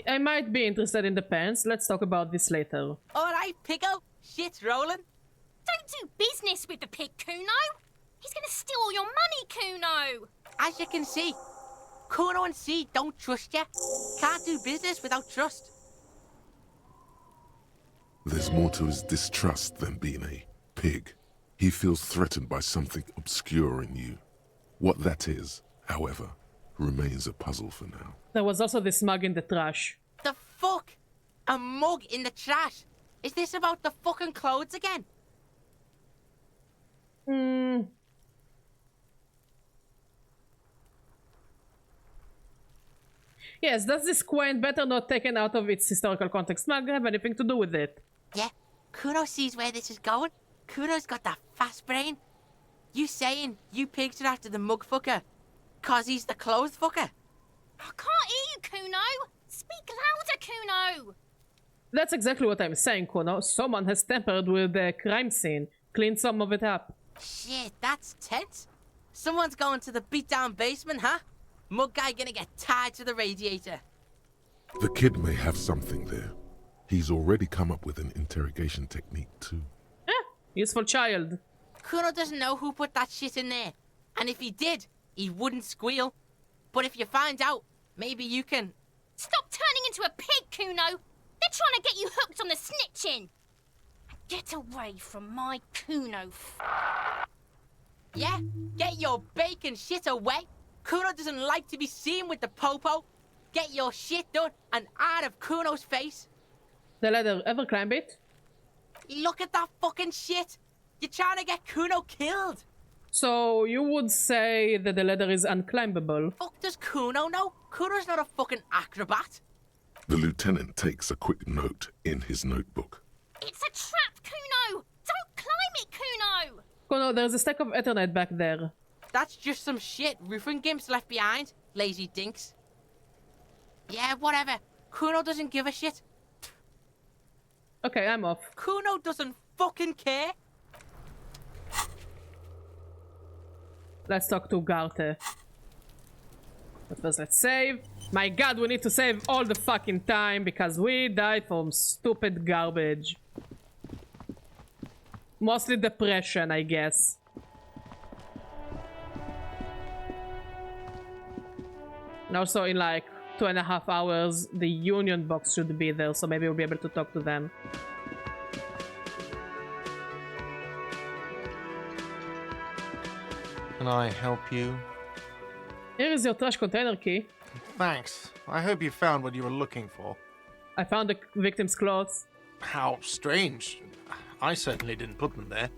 I might be interested in the pants. Let's talk about this later. Alright, Pico. Shit's rolling. Don't do business with the pig, Kuno. He's gonna steal all your money, Kuno. As you can see, Kuno and C don't trust you. Can't do business without trust. There's more to his distrust than being a pig. He feels threatened by something obscure in you. What that is, however, remains a puzzle for now. There was also this mug in the trash. The fuck? A mug in the trash? Is this about the fucking clothes again? Yes, does this quaint, better not taken out of its historical context mug have anything to do with it? Yeah, Kuno sees where this is going. Kuno's got that fast brain. You saying you pigs are after the mug fucker, 'cause he's the clothes fucker? I can't hear you, Kuno. Speak louder, Kuno. That's exactly what I'm saying, Kuno. Someone has tampered with the crime scene. Clean some of it up. Shit, that's tense. Someone's going to the beat-down basement, huh? Mug guy gonna get tied to the radiator. The kid may have something there. He's already come up with an interrogation technique too. Useful child. Kuno doesn't know who put that shit in there. And if he did, he wouldn't squeal. But if you find out, maybe you can... Stop turning into a pig, Kuno. They're trying to get you hooked on the snitching. Get away from my Kuno. Yeah, get your bacon shit away. Kuno doesn't like to be seen with the popo. Get your shit done and out of Kuno's face. The ladder, ever climb it? Look at that fucking shit. You're trying to get Kuno killed. So you would say that the ladder is unclimbable? Fuck does Kuno know? Kuno's not a fucking acrobat. The lieutenant takes a quick note in his notebook. It's a trap, Kuno! Don't climb it, Kuno! Kuno, there's a stack of Ethernet back there. That's just some shit roofing gimps left behind. Lazy dinks. Yeah, whatever. Kuno doesn't give a shit. Okay, I'm off. Kuno doesn't fucking care. Let's talk to Garte. But first, let's save. My god, we need to save all the fucking time because we died from stupid garbage. Mostly depression, I guess. And also in like 2.5 hours, the Union box should be there, so maybe we'll be able to talk to them. Can I help you? Here is your trash container key. Thanks. I hope you found what you were looking for. I found the victim's clothes. How strange. I certainly didn't put them there.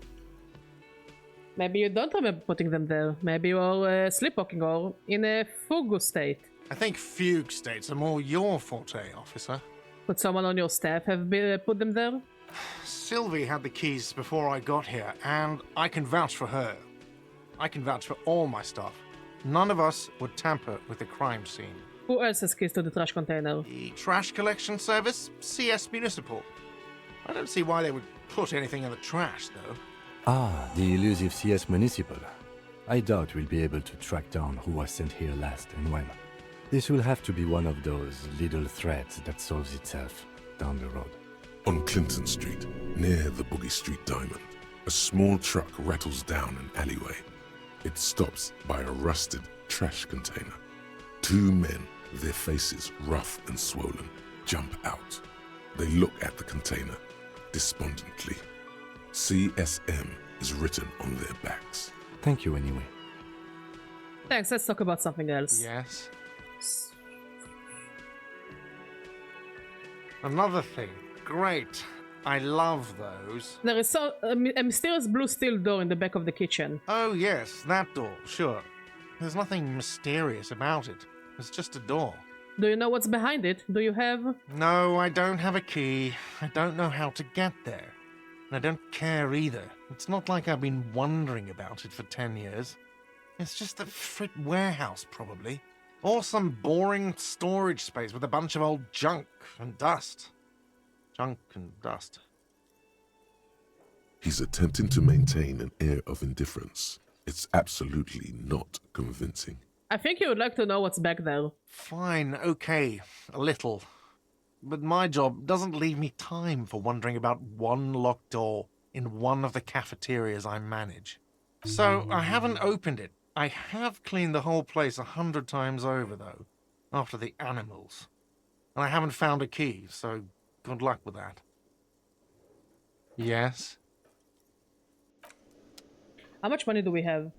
Maybe you don't remember putting them there. Maybe you're sleepwalking or in a fugue state. I think fugue states are more your forte, officer. Could someone on your staff have put them there? Sylvie had the keys before I got here, and I can vouch for her. I can vouch for all my staff. None of us would tamper with the crime scene. Who else has keys to the trash container? The trash collection service, CS Municipal. I don't see why they would put anything in the trash, though. Ah, the elusive CS Municipal. I doubt we'll be able to track down who was sent here last and when. This will have to be one of those little threads that solves itself down the road. On Clinton Street, near the Boogie Street Diamond, a small truck rattles down an alleyway. It stops by a rusted trash container. Two men, their faces rough and swollen, jump out. They look at the container, despondently. CSM is written on their backs. Thank you anyway. Thanks, let's talk about something else. Yes? Another thing. Great. I love those. There is a mysterious blue steel door in the back of the kitchen. Oh yes, that door, sure. There's nothing mysterious about it. It's just a door. Do you know what's behind it? Do you have... No, I don't have a key. I don't know how to get there. And I don't care either. It's not like I've been wondering about it for 10 years. It's just a frit warehouse, probably. Or some boring storage space with a bunch of old junk and dust. Junk and dust. He's attempting to maintain an air of indifference. It's absolutely not convincing. I think you would like to know what's back there. Fine, okay, a little. But my job doesn't leave me time for wondering about one locked door in one of the cafeterias I manage. So I haven't opened it. I have cleaned the whole place 100 times over, though, after the animals. And I haven't found a key, so good luck with that. Yes? How much money do we have?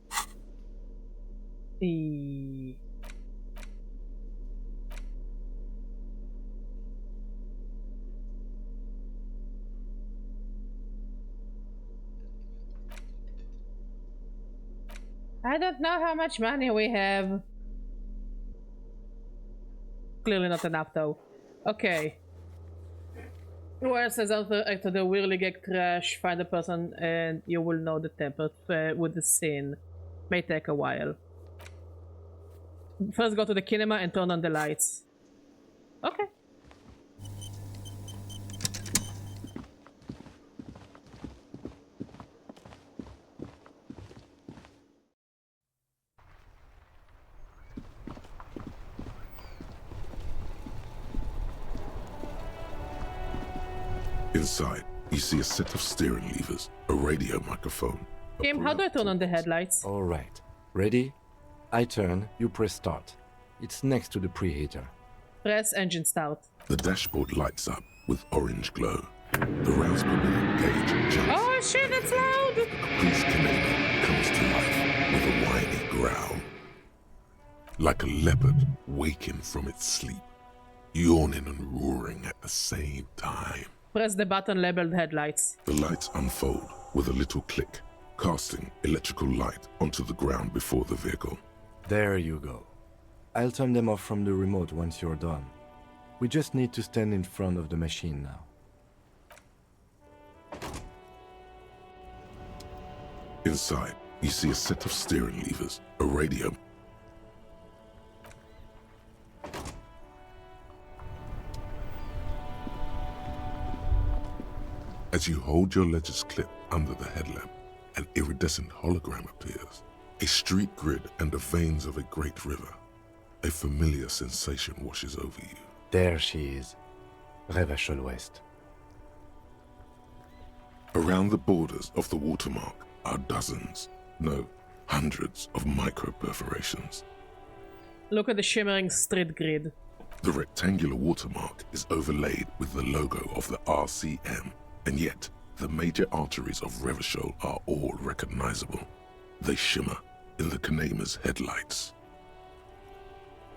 I don't know how much money we have. Clearly not enough, though. Okay. Where says after the whirligig crash, find a person and you will know the temper with the scene. May take a while. First go to the kinema and turn on the lights. Okay. Inside, you see a set of steering levers, a radio microphone. Kim, how do I turn on the headlights? All right. Ready? I turn, you press start. It's next to the preheater. Press engine start. The dashboard lights up with orange glow. The rails permitting gauge jumps. Oh shit, that's loud! A police commander comes to life with a whiny growl. Like a leopard waking from its sleep, yawning and roaring at the same time. Press the button labeled headlights. The lights unfold with a little click, casting electrical light onto the ground before the vehicle. There you go. I'll turn them off from the remote once you're done. We just need to stand in front of the machine now. Inside, you see a set of steering levers, a radio. As you hold your ledger's clip under the headlamp, an iridescent hologram appears. A street grid and the veins of a great river. A familiar sensation washes over you. There she is, Revachol West. Around the borders of the watermark are dozens, no, hundreds of micro-perforations. Look at the shimmering street grid. The rectangular watermark is overlaid with the logo of the RCM, and yet the major arteries of Revachol are all recognizable. They shimmer in the Kanema's headlights.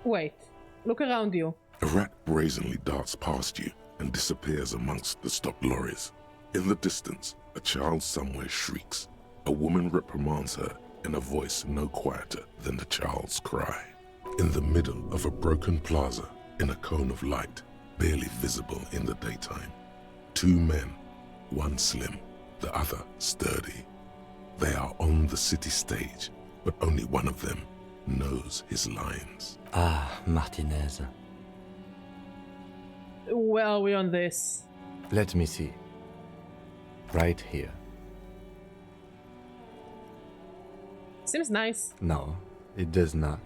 Wait, look around you. A rat brazenly darts past you and disappears amongst the stopped lorries. In the distance, a child somewhere shrieks. A woman reprimands her in a voice no quieter than the child's cry. In the middle of a broken plaza, in a cone of light, barely visible in the daytime, two men, one slim, the other sturdy. They are on the city stage, but only one of them knows his lines. Ah, Martinez. Where are we on this? Let me see. Right here. Seems nice. No, it does not.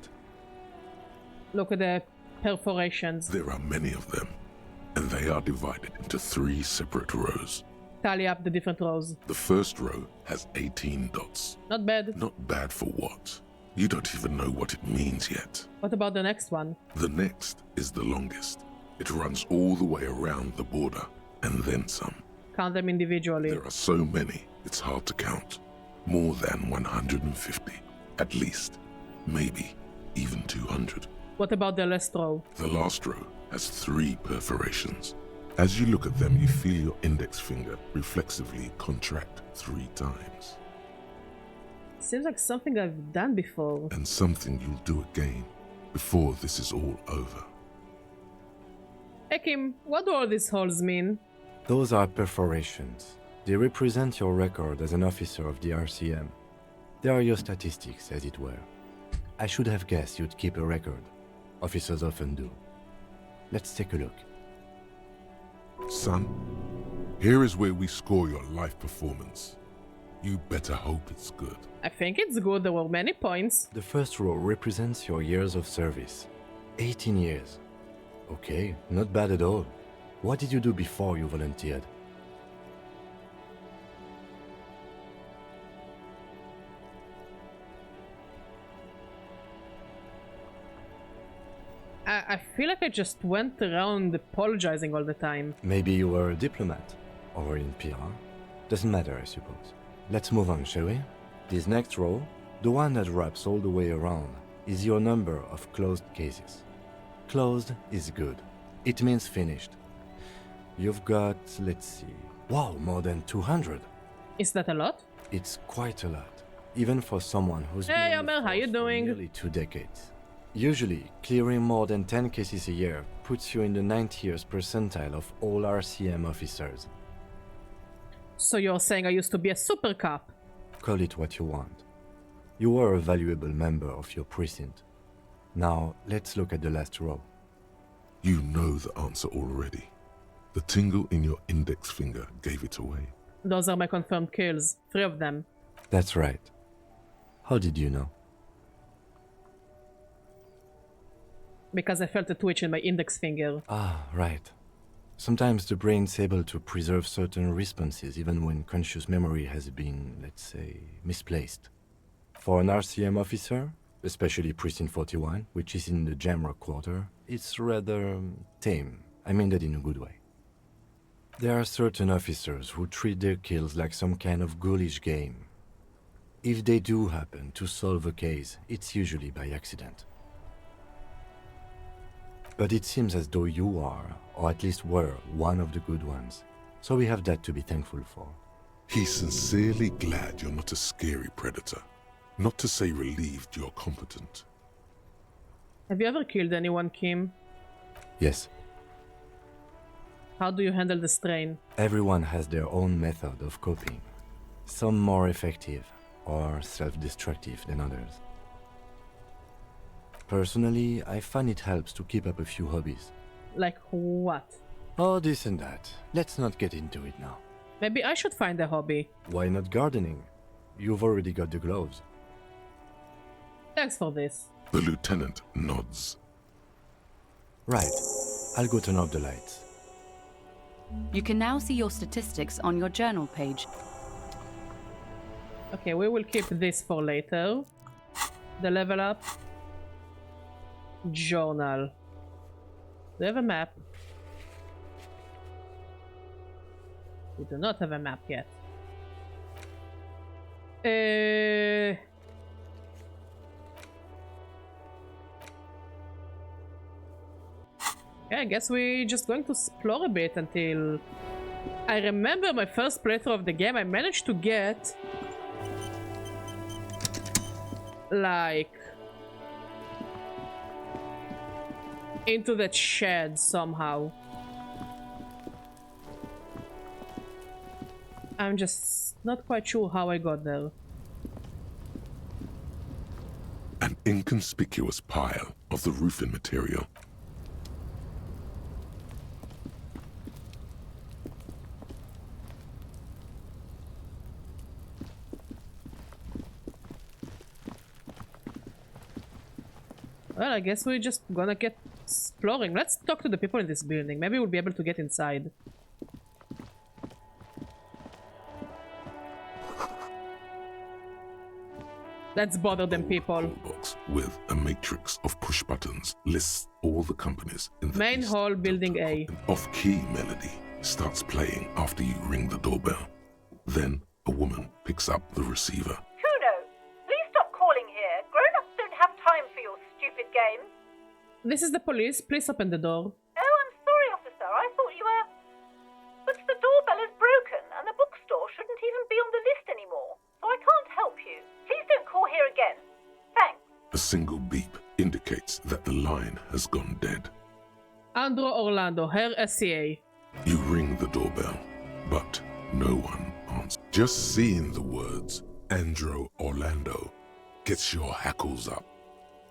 Look at the perforations. There are many of them, and they are divided into 3 separate rows. Tally up the different rows. The first row has 18 dots. Not bad. Not bad for what? You don't even know what it means yet. What about the next one? The next is the longest. It runs all the way around the border, and then some. Count them individually. There are so many, it's hard to count. More than 150, at least. Maybe even 200. What about the last row? The last row has 3 perforations. As you look at them, you feel your index finger reflexively contract 3 times. Seems like something I've done before. And something you'll do again before this is all over. Hey Kim, what do all these holes mean? Those are perforations. They represent your record as an officer of the RCM. They are your statistics, as it were. I should have guessed you'd keep a record. Officers often do. Let's take a look. Son, here is where we score your life performance. You better hope it's good. I think it's good. There were many points. The first row represents your years of service. 18 years. Okay, not bad at all. What did you do before you volunteered? I feel like I just went around apologizing all the time. Maybe you were a diplomat, or in PR. Doesn't matter, I suppose. Let's move on, shall we? This next row, the one that wraps all the way around, is your number of closed cases. Closed is good. It means finished. You've got, let's see, wow, more than 200. Is that a lot? It's quite a lot, even for someone who's been Hey, on the Omer, how you force doing? for nearly 2 decades. Usually, clearing more than 10 cases a year puts you in the 90th percentile of all RCM officers. So you're saying I used to be a super cop? Call it what you want. You were a valuable member of your precinct. Now, let's look at the last row. You know the answer already. The tingle in your index finger gave it away. Those are my confirmed kills. 3 of them. That's right. How did you know? Because I felt a twitch in my index finger. Ah, right. Sometimes the brain's able to preserve certain responses even when conscious memory has been, let's say, misplaced. For an RCM officer, especially Precinct 41, which is in the Jamrock quarter, it's rather tame. I mean that in a good way. There are certain officers who treat their kills like some kind of ghoulish game. If they do happen to solve a case, it's usually by accident. But it seems as though you are, or at least were, one of the good ones. So we have that to be thankful for. He's sincerely glad you're not a scary predator. Not to say relieved you're competent. Have you ever killed anyone, Kim? Yes. How do you handle the strain? Everyone has their own method of coping. Some more effective or self-destructive than others. Personally, I find it helps to keep up a few hobbies. Like what? Oh, this and that. Let's not get into it now. Maybe I should find a hobby. Why not gardening? You've already got the gloves. Thanks for this. The lieutenant nods. Right. I'll go turn off the lights. You can now see your statistics on your journal page. Okay, we will keep this for later. The level up. Journal. Do you have a map? We do not have a map yet. Yeah, I guess we're just going to explore a bit until... I remember my first playthrough of the game, I managed to get... like... into that shed somehow. I'm just not quite sure how I got there. An inconspicuous pile of the roofing material. Well, I guess we're just gonna get exploring. Let's talk to the people in this building. Maybe we'll be able to get inside. Let's bother them people. Box with a matrix of push buttons lists all the companies in the main hall, building A. An off-key melody starts playing after you ring the doorbell. Then a woman picks up the receiver. Kuno, please stop calling here. Grown-ups don't have time for your stupid games. This is the police. Please open the door. Oh, I'm sorry, officer. I thought you were... But the doorbell is broken, and the bookstore shouldn't even be on the list anymore. So I can't help you. Please don't call here again. Thanks. A single beep indicates that the line has gone dead. Andro Orlando, Herr SCA. You ring the doorbell, but no one answers. Just seeing the words Andro Orlando gets your hackles up.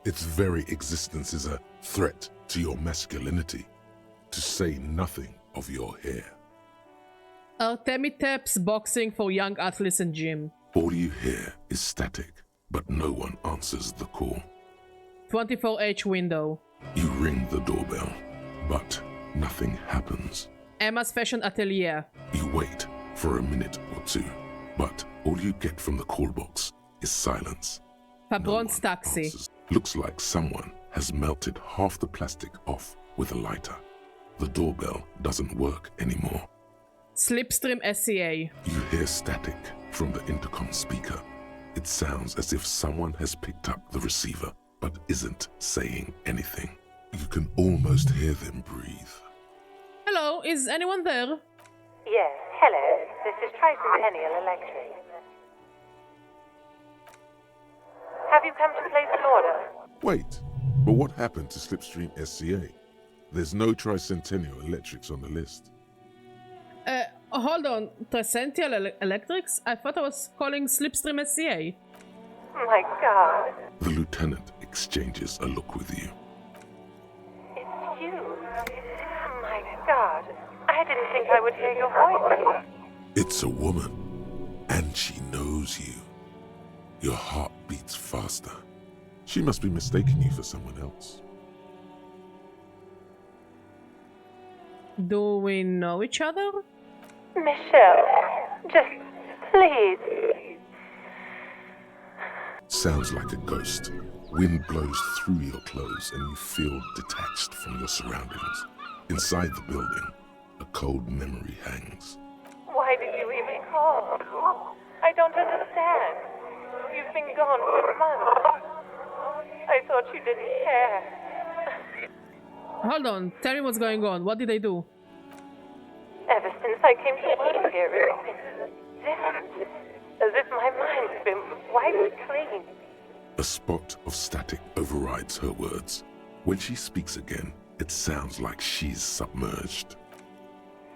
Its very existence is a threat to your masculinity, to say nothing of your hair. Artemi Taps boxing for young athletes in gym. All you hear is static, but no one answers the call. 24H window. You ring the doorbell, but nothing happens. Emma's Fashion Atelier. You wait for a minute or two, but all you get from the call box is silence. Fabron's taxi. Answers. Looks like someone has melted half the plastic off with a lighter. The doorbell doesn't work anymore. Slipstream SCA. You hear static from the intercom speaker. It sounds as if someone has picked up the receiver but isn't saying anything. You can almost hear them breathe. Hello, is anyone there? Yes, hello. This is Tricentennial Electric. Have you come to place an order? Wait, but what happened to Slipstream SCA? There's no Tricentennial Electrics on the list. Hold on. Tricentennial Electrics? I thought I was calling Slipstream SCA. My God. The lieutenant exchanges a look with you. It's you. My God. I didn't think I would hear your voice. It's a woman, and she knows you. Your heart beats faster. She must be mistaking you for someone else. Do we know each other? Michelle, just please. Sounds like a ghost. Wind blows through your clothes and you feel detached from your surroundings. Inside the building, a cold memory hangs. Why did you even call? I don't understand. You've been gone for months. I thought you didn't care. Hold on, tell me what's going on. What did I do? Ever since I came to work here, different. As if my mind's been wiped clean. A spot of static overrides her words. When she speaks again, it sounds like she's submerged.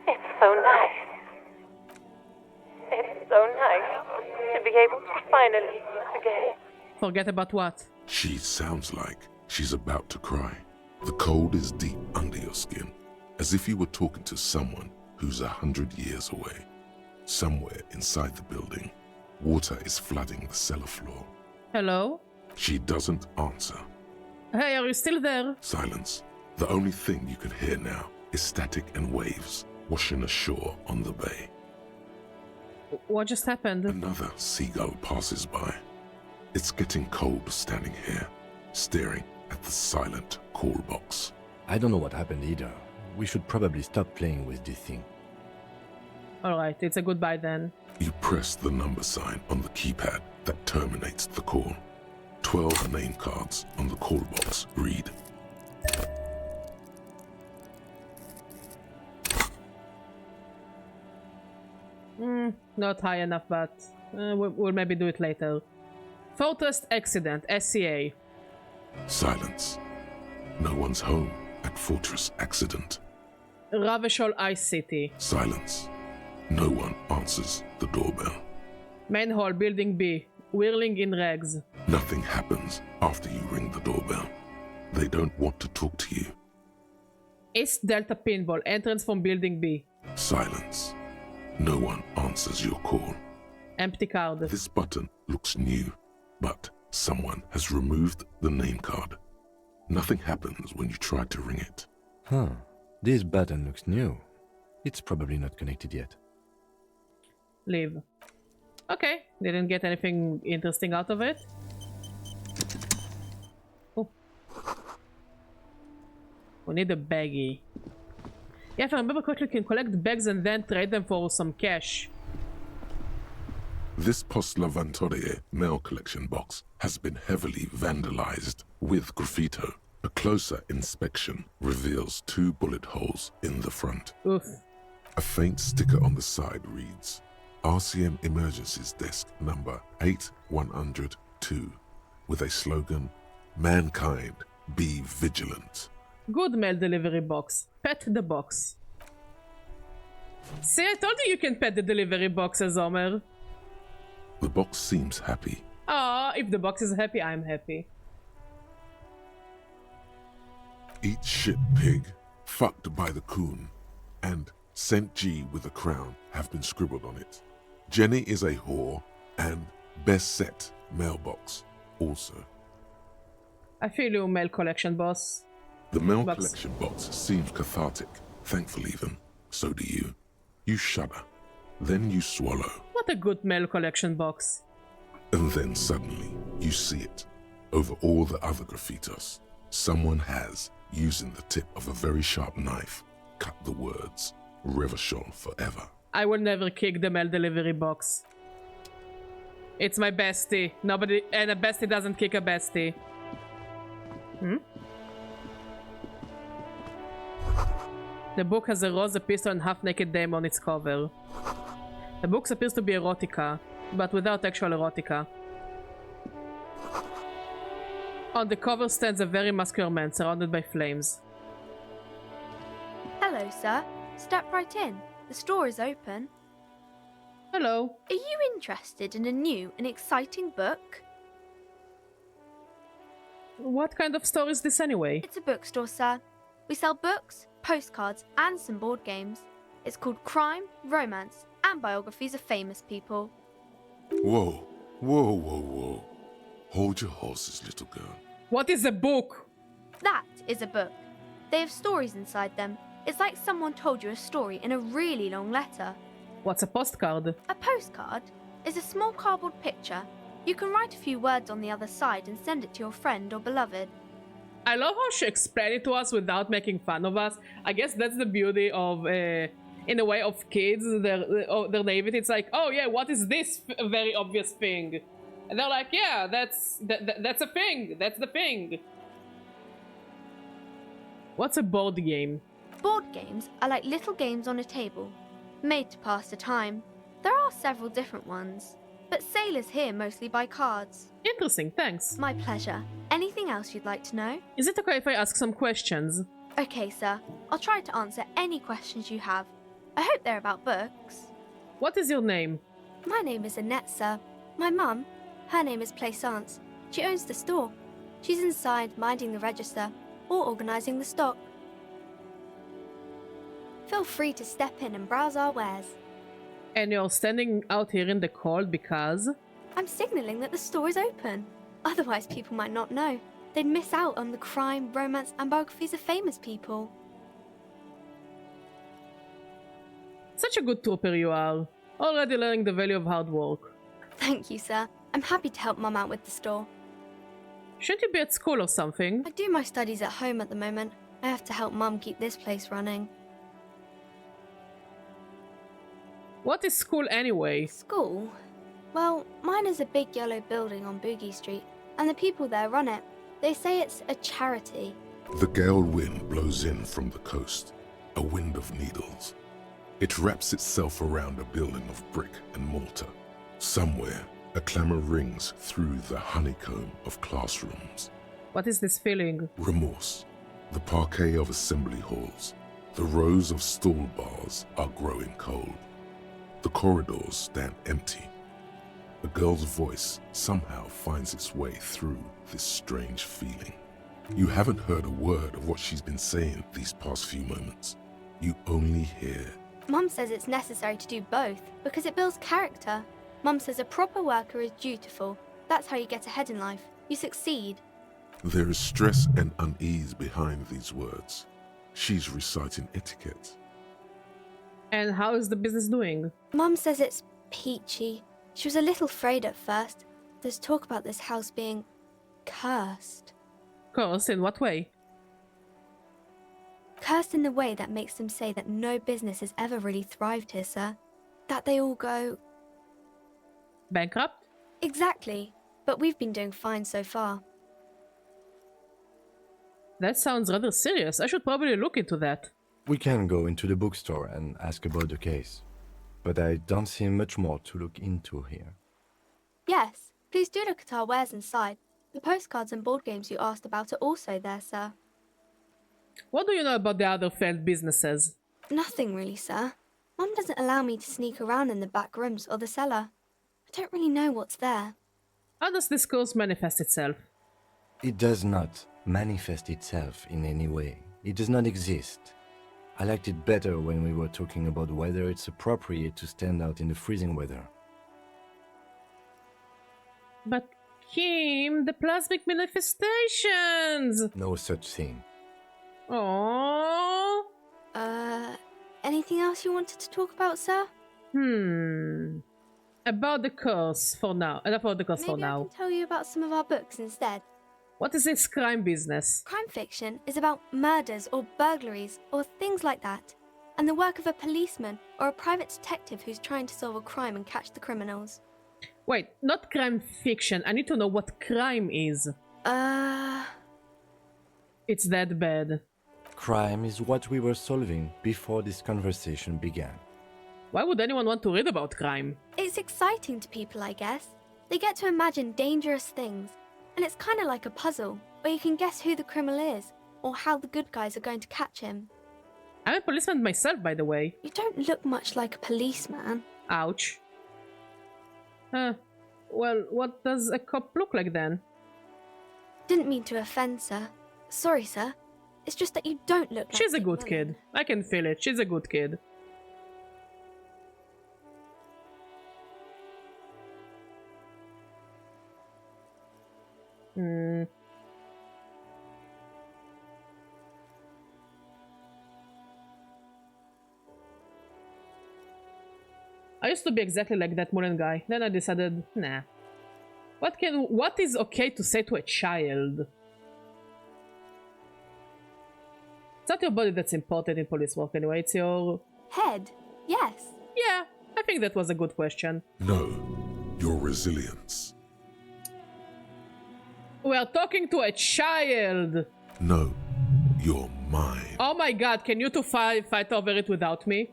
It's so nice. It's so nice to be able to finally forget. Forget about what? She sounds like she's about to cry. The cold is deep under your skin, as if you were talking to someone who's 100 years away. Somewhere inside the building, water is flooding the cellar floor. Hello? She doesn't answer. Hey, are you still there? Silence. The only thing you can hear now is static and waves washing ashore on the bay. What just happened? Another seagull passes by. It's getting cold standing here, staring at the silent call box. I don't know what happened either. We should probably stop playing with this thing. Alright, it's a goodbye then. You press the number sign on the keypad that terminates the call. 12 name cards on the call box read. Not high enough, but we'll maybe do it later. Fortress Accident, SCA. Silence. No one's home at Fortress Accident. Ravishol Ice City. Silence. No one answers the doorbell. Main hall, Building B. Whirling in rags. Nothing happens after you ring the doorbell. They don't want to talk to you. East Delta Pinball, entrance from Building B. Silence. No one answers your call. Empty card. This button looks new, but someone has removed the name card. Nothing happens when you try to ring it. Huh. This button looks new. It's probably not connected yet. Leave. Okay, didn't get anything interesting out of it. Oh. We need a baggie. Yeah, if I remember correctly, you can collect bags and then trade them for some cash. This Postlavantore mail collection box has been heavily vandalized with graffito. A closer inspection reveals 2 bullet holes in the front. Oof. A faint sticker on the side reads, RCM Emergencies Desk number 8102, with a slogan, Mankind, be vigilant. Good mail delivery box. Pet the box. See, I told you can pet the delivery boxes, Omer. The box seems happy. Ah, if the box is happy, I'm happy. Eat shit, pig, fucked by the coon, and St. G with a crown have been scribbled on it. Jenny is a whore, and best set mailbox also. I feel you, mail collection boss. The mail collection box seems cathartic, thankful even. So do you. You shudder. Then you swallow. What a good mail collection box. And then suddenly, you see it. Over all the other graffitos, someone has, using the tip of a very sharp knife, cut the words, Revachol forever. I will never kick the mail delivery box. It's my bestie. Nobody, and a bestie doesn't kick a bestie. The book has a rose pistol and half-naked dame on its cover. The book appears to be erotica, but without actual erotica. On the cover stands a very muscular man surrounded by flames. Hello, sir. Step right in. The store is open. Hello. Are you interested in a new and exciting book? What kind of store is this anyway? It's a bookstore, sir. We sell books, postcards, and some board games. It's called Crime, Romance, and Biographies of Famous People. Whoa, whoa, whoa, whoa. Hold your horses, little girl. What is a book? That is a book. They have stories inside them. It's like someone told you a story in a really long letter. What's a postcard? A postcard is a small cardboard picture. You can write a few words on the other side and send it to your friend or beloved. I love how she explained it to us without making fun of us. I guess that's the beauty of, in a way, of kids, their naivety. It's like, oh yeah, what is this very obvious thing? And they're like, yeah, that's a thing. That's the thing. What's a board game? Board games are like little games on a table, made to pass the time. There are several different ones, but sailors here mostly buy cards. Interesting, thanks. My pleasure. Anything else you'd like to know? Is it okay if I ask some questions? Okay, sir. I'll try to answer any questions you have. I hope they're about books. What is your name? My name is Annette, sir. My mum, her name is Plaisance. She owns the store. She's inside minding the register or organising the stock. Feel free to step in and browse our wares. And you're standing out here in the cold because? I'm signalling that the store is open. Otherwise people might not know. They'd miss out on the crime, romance and biographies of famous people. Such a good trooper you are. Already learning the value of hard work. Thank you, sir. I'm happy to help Mum out with the store. Shouldn't you be at school or something? I do my studies at home at the moment. I have to help Mum keep this place running. What is school anyway? School? Well, mine is a big yellow building on Boogie Street, and the people there run it. They say it's a charity. The gale wind blows in from the coast, a wind of needles. It wraps itself around a building of brick and mortar. Somewhere, a clamour rings through the honeycomb of classrooms. What is this feeling? Remorse. The parquet of assembly halls. The rows of stall bars are growing cold. The corridors stand empty. A girl's voice somehow finds its way through this strange feeling. You haven't heard a word of what she's been saying these past few moments. You only hear... Mum says it's necessary to do both because it builds character. Mum says a proper worker is dutiful. That's how you get ahead in life. You succeed. There is stress and unease behind these words. She's reciting etiquette. And how is the business doing? Mum says it's peachy. She was a little afraid at first. There's talk about this house being cursed. Cursed in what way? Cursed in the way that makes them say that no business has ever really thrived here, sir. That they all go... bankrupt? Exactly. But we've been doing fine so far. That sounds rather serious. I should probably look into that. We can go into the bookstore and ask about the case. But I don't see much more to look into here. Yes, please do look at our wares inside. The postcards and board games you asked about are also there, sir. What do you know about the other failed businesses? Nothing really, sir. Mum doesn't allow me to sneak around in the back rooms or the cellar. I don't really know what's there. How does this curse manifest itself? It does not manifest itself in any way. It does not exist. I liked it better when we were talking about whether it's appropriate to stand out in the freezing weather. But Kim, the plasmic manifestations! No such thing. Aww. Anything else you wanted to talk about, sir? About the curse for now. Enough about the curse for now. Maybe I can tell you about some of our books instead. What is this crime business? Crime fiction is about murders or burglaries or things like that, and the work of a policeman or a private detective who's trying to solve a crime and catch the criminals. Wait, not crime fiction. I need to know what crime is. It's that bad. Crime is what we were solving before this conversation began. Why would anyone want to read about crime? It's exciting to people, I guess. They get to imagine dangerous things. And it's kind of like a puzzle, where you can guess who the criminal is, or how the good guys are going to catch him. I'm a policeman myself, by the way. You don't look much like a policeman. Ouch. Well, what does a cop look like then? Didn't mean to offend, sir. Sorry, sir. It's just that you don't look like... She's a good kid. I can feel it. She's a good kid. I used to be exactly like that Mullen guy. Then I decided, nah. What is okay to say to a child? It's not your body that's important in police work anyway, it's your... Head, yes. Yeah, I think that was a good question. No, your resilience. We are talking to a child! No, your mind. Oh my god, can you two fight over it without me?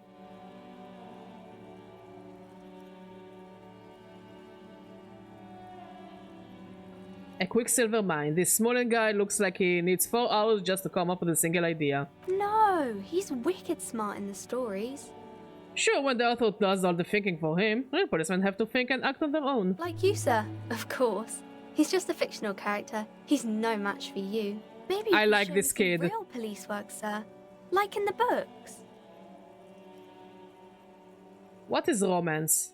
A Quicksilver mine. This smaller guy looks like he needs 4 hours just to come up with a single idea. No, he's wicked smart in the stories. Sure, when the author does all the thinking for him, real policemen have to think and act on their own. Like you, sir. Of course. He's just a fictional character. He's no match for you. Maybe you I could like show this us some kid. real police work, sir. Like in the books. What is romance?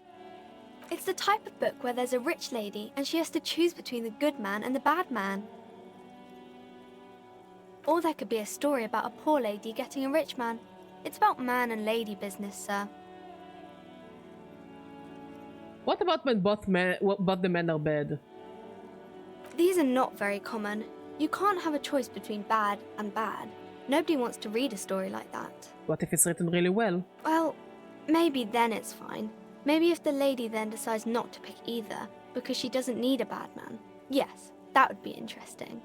It's the type of book where there's a rich lady and she has to choose between the good man and the bad man. Or there could be a story about a poor lady getting a rich man. It's about man and lady business, sir. What about when both the men are bad? These are not very common. You can't have a choice between bad and bad. Nobody wants to read a story like that. What if it's written really well? Well, maybe then it's fine. Maybe if the lady then decides not to pick either, because she doesn't need a bad man. Yes, that would be interesting.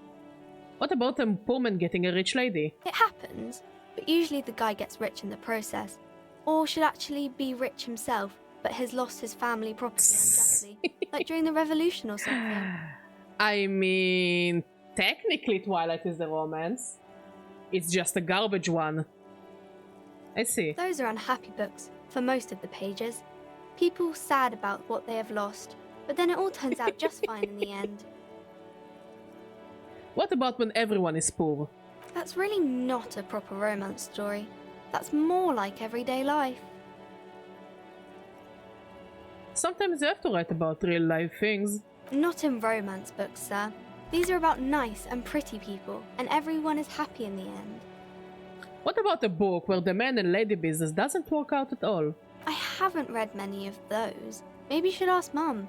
What about a poor man getting a rich lady? It happens, but usually the guy gets rich in the process. Or should actually be rich himself, but has lost his family property unjustly, like during the revolution or something. I mean, technically Twilight is the romance. It's just a garbage one. I see. Those are unhappy books, for most of the pages. People sad about what they have lost, but then it all turns out just fine in the end. What about when everyone is poor? That's really not a proper romance story. That's more like everyday life. Sometimes you have to write about real life things. Not in romance books, sir. These are about nice and pretty people, and everyone is happy in the end. What about a book where the man and lady business doesn't work out at all? I haven't read many of those. Maybe you should ask Mum.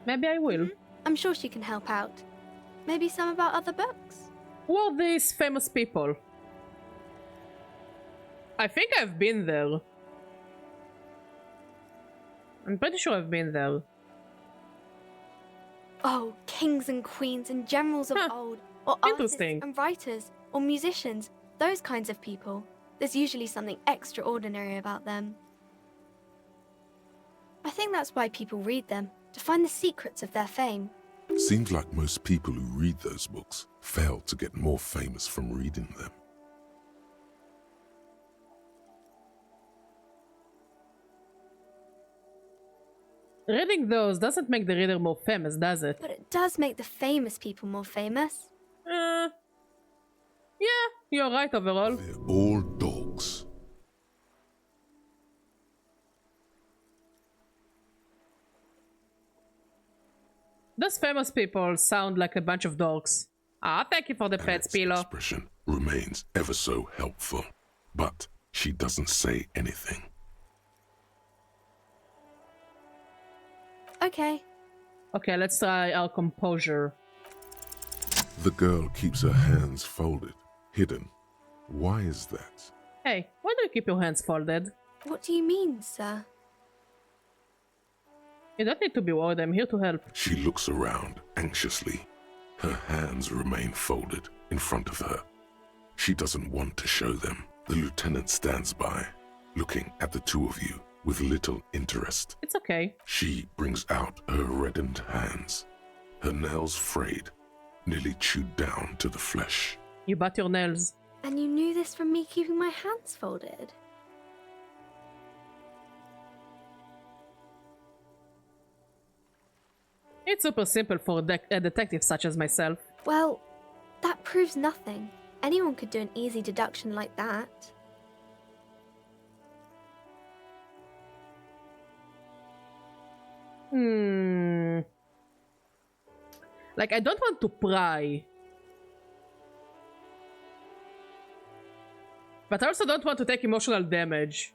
Maybe I will. I'm sure she can help out. Maybe some about other books? Who are these famous people? I think I've been there. I'm pretty sure I've been there. Oh, kings and queens and generals of old, or artists and writers, or musicians, those kinds of people. There's usually something extraordinary about them. I think that's why people read them, to find the secrets of their fame. Seems like most people who read those books fail to get more famous from reading them. Reading those doesn't make the reader more famous, does it? But it does make the famous people more famous. Yeah, you're right overall. They're all dogs. Those famous people sound like a bunch of dogs. Ah, thank you for the pets, Pilo. Expression remains ever so helpful, but she doesn't say anything. Okay. Okay, let's try our composure. The girl keeps her hands folded, hidden. Why is that? Hey, why do you keep your hands folded? What do you mean, sir? You don't need to be worried, I'm here to help. She looks around anxiously. Her hands remain folded in front of her. She doesn't want to show them. The lieutenant stands by, looking at the two of you with little interest. It's okay. She brings out her reddened hands, her nails frayed, nearly chewed down to the flesh. You bite your nails. And you knew this from me keeping my hands folded? It's super simple for a detective such as myself. Well, that proves nothing. Anyone could do an easy deduction like that. Like, I don't want to pry. But I also don't want to take emotional damage.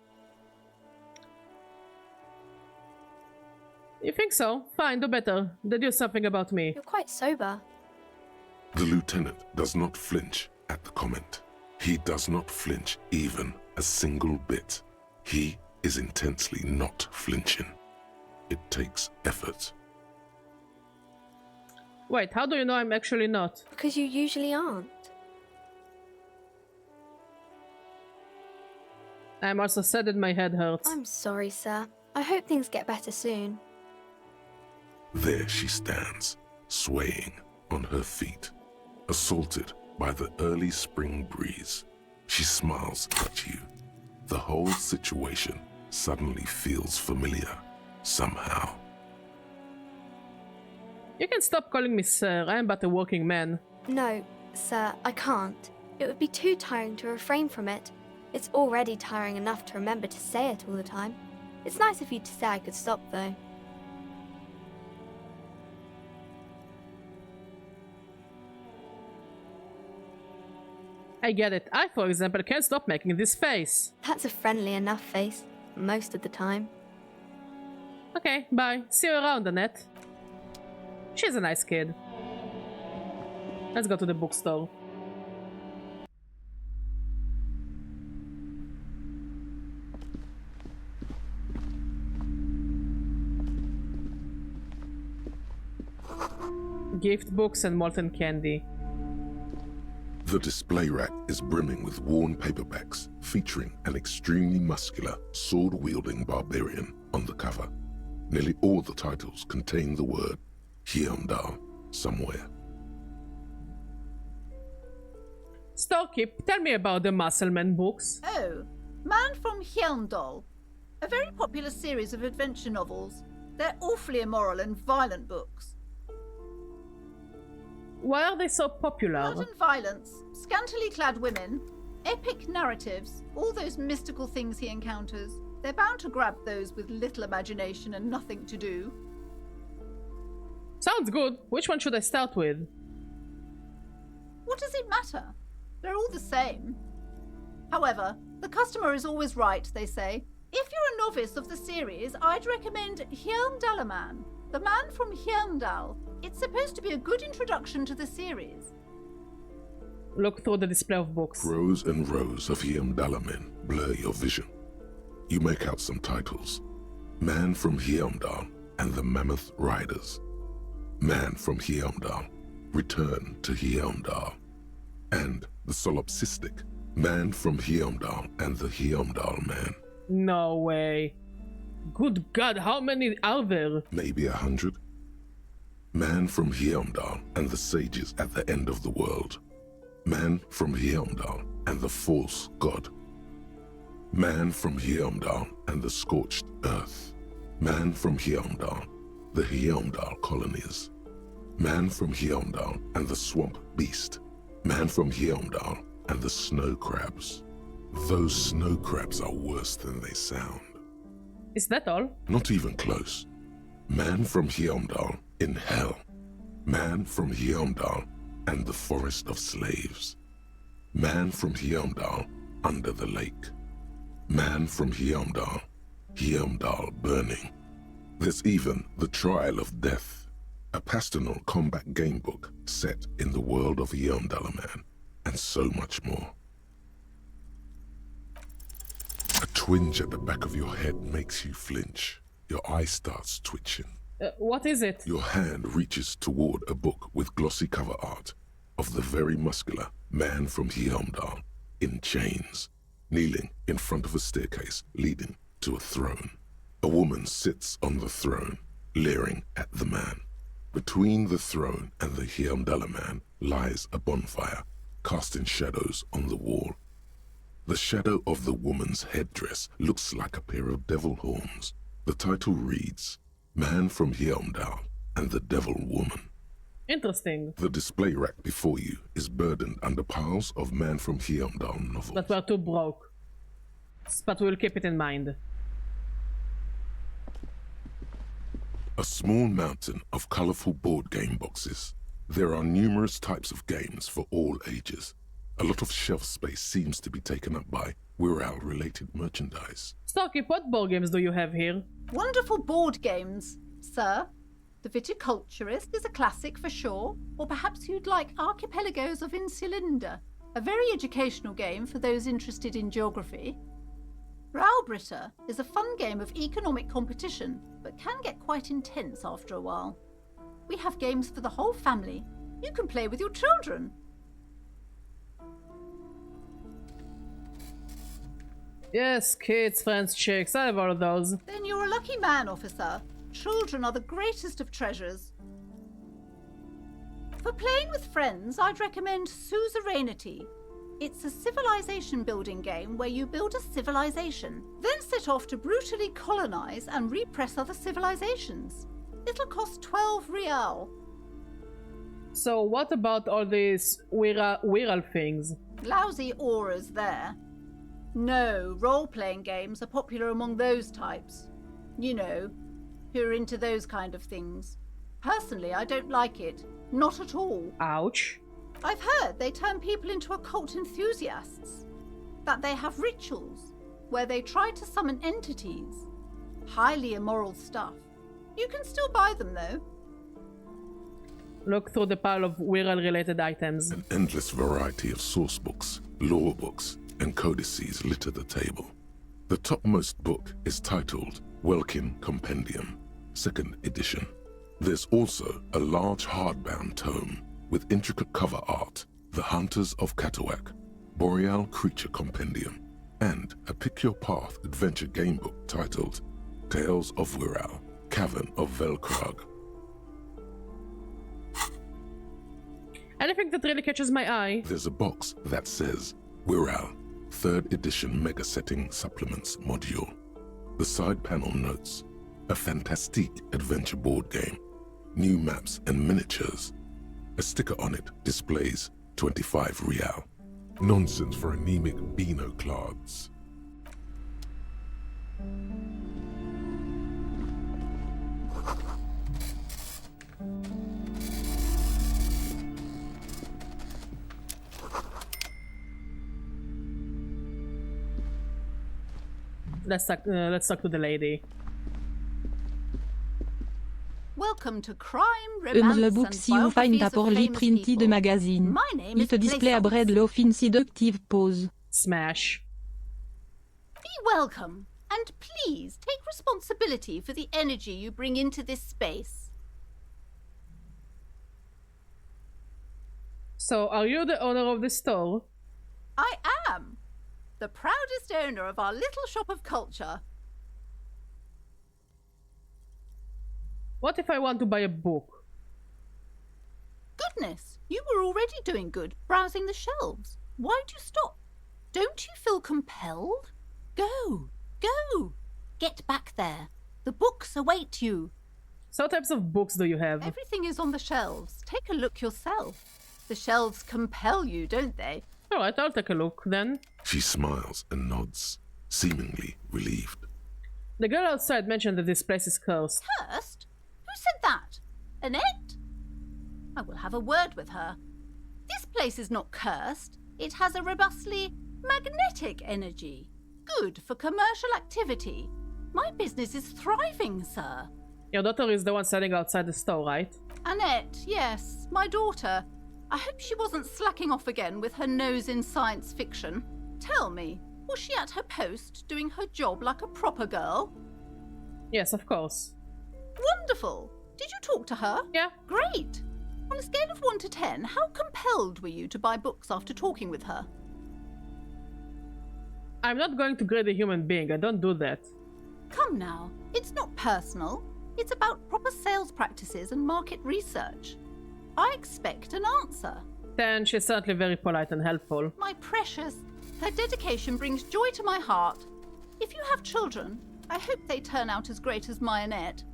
You think so? Fine, do better. Deduce something about me. You're quite sober. The lieutenant does not flinch at the comment. He does not flinch even a single bit. He is intensely not flinching. It takes effort. Wait, how do you know I'm actually not? Because you usually aren't. I'm also sad that my head hurts. I'm sorry, sir. I hope things get better soon. There she stands, swaying on her feet, assaulted by the early spring breeze. She smiles at you. The whole situation suddenly feels familiar, somehow. You can stop calling me sir, I am but a working man. No, sir, I can't. It would be too tiring to refrain from it. It's already tiring enough to remember to say it all the time. It's nice of you to say I could stop, though. I get it. I, for example, can't stop making this face. That's a friendly enough face, most of the time. Okay, bye. See you around, Annette. She's a nice kid. Let's go to the bookstore. Gift books and molten candy. The display rack is brimming with worn paperbacks featuring an extremely muscular, sword-wielding barbarian on the cover. Nearly all the titles contain the word Hyundai somewhere. Storekeep, tell me about the Muscleman books. Oh, Man from Hyundai. A very popular series of adventure novels. They're awfully immoral and violent books. Why are they so popular? Blood and violence, scantily clad women, epic narratives, all those mystical things he encounters. They're bound to grab those with little imagination and nothing to do. Sounds good. Which one should I start with? What does it matter? They're all the same. However, the customer is always right, they say. If you're a novice of the series, I'd recommend Hyundalaman, the man from Hyundal. It's supposed to be a good introduction to the series. Look through the display of books. Rows and rows of Hyundalamen blur your vision. You make out some titles. Man from Hyundal and the Mammoth Riders. Man from Hyundal, Return to Hyundal. And the solipsistic Man from Hyundal and the Hyundal Man. No way. Good God, how many are there? Maybe 100. Man from Hyundal and the sages at the end of the world. Man from Hyundal and the false god. Man from Hyundal and the scorched earth. Man from Hyundal, the Hyundal colonies. Man from Hyundal and the swamp beast. Man from Hyundal and the snow crabs. Those snow crabs are worse than they sound. Is that all? Not even close. Man from Hyundal in hell. Man from Hyundal and the forest of slaves. Man from Hyundal under the lake. Man from Hyundal, Hyundal burning. There's even the Trial of Death, a pastoral combat game book set in the world of Hyundalaman, and so much more. A twinge at the back of your head makes you flinch. Your eye starts twitching. What is it? Your hand reaches toward a book with glossy cover art of the very muscular man from Hyundal in chains, kneeling in front of a staircase leading to a throne. A woman sits on the throne, leering at the man. Between the throne and the Hyundala man lies a bonfire, casting shadows on the wall. The shadow of the woman's headdress looks like a pair of devil horns. The title reads, Man from Hyundal and the Devil Woman. Interesting. The display rack before you is burdened under piles of Man from Hyundal novels. But we're too broke. But we'll keep it in mind. A small mountain of colorful board game boxes. There are numerous types of games for all ages. A lot of shelf space seems to be taken up by Wirral-related merchandise. Storekeep, what board games do you have here? Wonderful board games, sir. The Viticulturist is a classic for sure, or perhaps you'd like Archipelagos of Insulinda, a very educational game for those interested in geography. Raubritter is a fun game of economic competition, but can get quite intense after a while. We have games for the whole family. You can play with your children. Yes, kids, friends, chicks, I have all of those. Then you're a lucky man, officer. Children are the greatest of treasures. For playing with friends, I'd recommend Suzerainty. It's a civilization building game where you build a civilization, then set off to brutally colonize and repress other civilizations. It'll cost 12 real. So what about all these viral things? Lousy auras there. No, role-playing games are popular among those types. You know, who are into those kind of things. Personally, I don't like it. Not at all. Ouch. I've heard they turn people into occult enthusiasts. That they have rituals where they try to summon entities. Highly immoral stuff. You can still buy them, though. Look through the pile of viral-related items. An endless variety of source books, lore books, and codices litter the table. The topmost book is titled Welkin Compendium, 2nd edition. There's also a large hardbound tome with intricate cover art, The Hunters of Katawak, Boreal Creature Compendium, and a Pick Your Path adventure gamebook titled Tales of Wirral, Cavern of Velkrag. Anything that really catches my eye. There's a box that says Wirral, 3rd edition Mega Setting Supplements Module. The side panel notes, a fantastique adventure board game, new maps and miniatures. A sticker on it displays 25 real. Nonsense for anemic Beano-clads. Let's talk to the lady. Welcome to Crime, Une Romance, le book and si you find Biographies a of poorly Famous printed People. magazine. My name Il is te display a bread l'offine seductive pose. Smash. Be welcome, and please take responsibility for the energy you bring into this space. So, are you the owner of the store? I am the proudest owner of our little shop of culture. What if I want to buy a book? Goodness, you were already doing good, browsing the shelves. Why'd you stop? Don't you feel compelled? Go, go. Get back there. The books await you. So what types of books do you have? Everything is on the shelves. Take a look yourself. The shelves compel you, don't they? Alright, I'll take a look then. She smiles and nods, seemingly relieved. The girl outside mentioned that this place is cursed. Cursed? Who said that? Annette? I will have a word with her. This place is not cursed. It has a robustly magnetic energy. Good for commercial activity. My business is thriving, sir. Your daughter is the one standing outside the store, right? Annette, yes, my daughter. I hope she wasn't slacking off again with her nose in science fiction. Tell me, was she at her post doing her job like a proper girl? Yes, of course. Wonderful. Did you talk to her? Yeah. Great. On a scale of 1 to 10, how compelled were you to buy books after talking with her? I'm not going to grade a human being. I don't do that. Come now. It's not personal. It's about proper sales practices and market research. I expect an answer. Then she's certainly very polite and helpful. My precious, her dedication brings joy to my heart. If you have children, I hope they turn out as great as my Annette.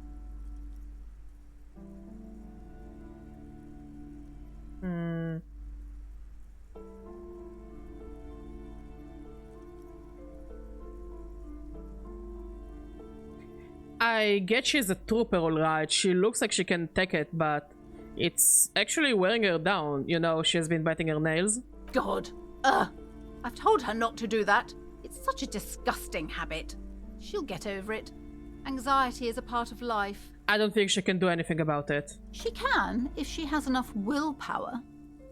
I get she's a trooper, alright. She looks like she can take it, but it's actually wearing her down. You know, she has been biting her nails. God. I've told her not to do that. It's such a disgusting habit. She'll get over it. Anxiety is a part of life. I don't think she can do anything about it. She can, if she has enough willpower.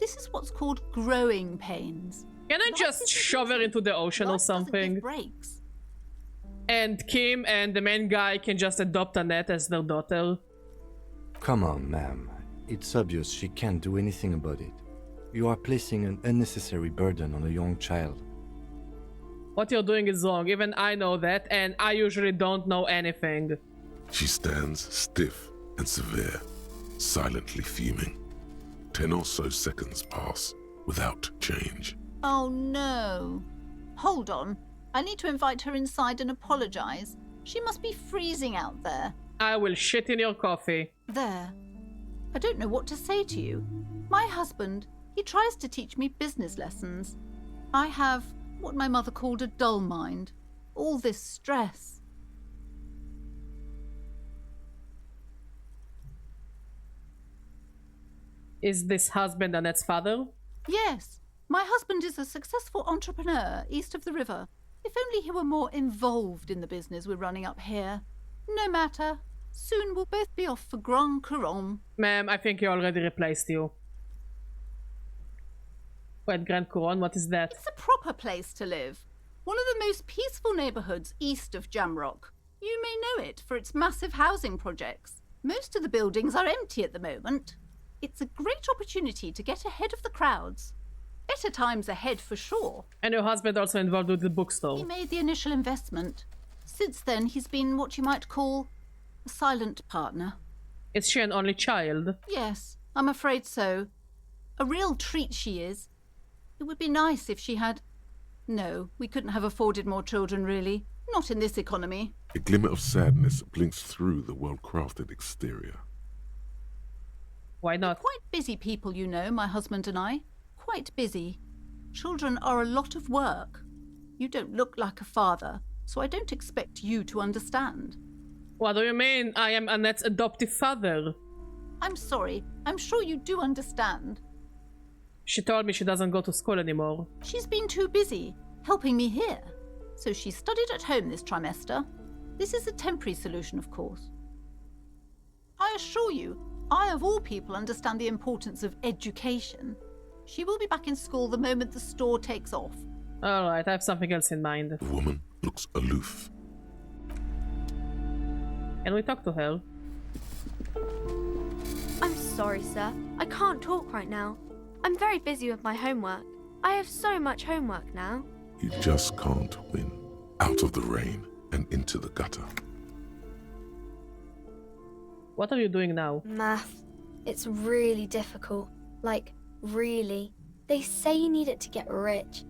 This is what's called growing pains. Can I just shove her into the ocean or something? Breaks. And Kim and the main guy can just adopt Annette as their daughter. Come on, ma'am. It's obvious she can't do anything about it. You are placing an unnecessary burden on a young child. What you're doing is wrong. Even I know that, and I usually don't know anything. She stands stiff and severe, silently fuming. 10 or so seconds pass without change. Oh no. Hold on. I need to invite her inside and apologize. She must be freezing out there. I will shit in your coffee. There. I don't know what to say to you. My husband, he tries to teach me business lessons. I have what my mother called a dull mind. All this stress. Is this husband Annette's father? Yes. My husband is a successful entrepreneur east of the river. If only he were more involved in the business we're running up here. No matter. Soon we'll both be off for Grand Couronne. Ma'am, I think he already replaced you. Wait, Grand Couronne, what is that? It's a proper place to live. One of the most peaceful neighbourhoods east of Jamrock. You may know it for its massive housing projects. Most of the buildings are empty at the moment. It's a great opportunity to get ahead of the crowds. Better times ahead for sure. And your husband also involved with the bookstore. He made the initial investment. Since then, he's been what you might call a silent partner. Is she an only child? Yes, I'm afraid so. A real treat she is. It would be nice if she had... No, we couldn't have afforded more children, really. Not in this economy. A glimmer of sadness blinks through the well-crafted exterior. Why not? We're quite busy people, you know, my husband and I. Quite busy. Children are a lot of work. You don't look like a father, so I don't expect you to understand. What do you mean? I am Annette's adoptive father. I'm sorry. I'm sure you do understand. She told me she doesn't go to school anymore. She's been too busy helping me here. So she studied at home this trimester. This is a temporary solution, of course. I assure you, I of all people understand the importance of education. She will be back in school the moment the store takes off. Alright, I have something else in mind. The woman looks aloof. Can we talk to her? I'm sorry, sir. I can't talk right now. I'm very busy with my homework. I have so much homework now. You just can't win. Out of the rain and into the gutter. What are you doing now? Math. It's really difficult. Like, really. They say you need it to get rich.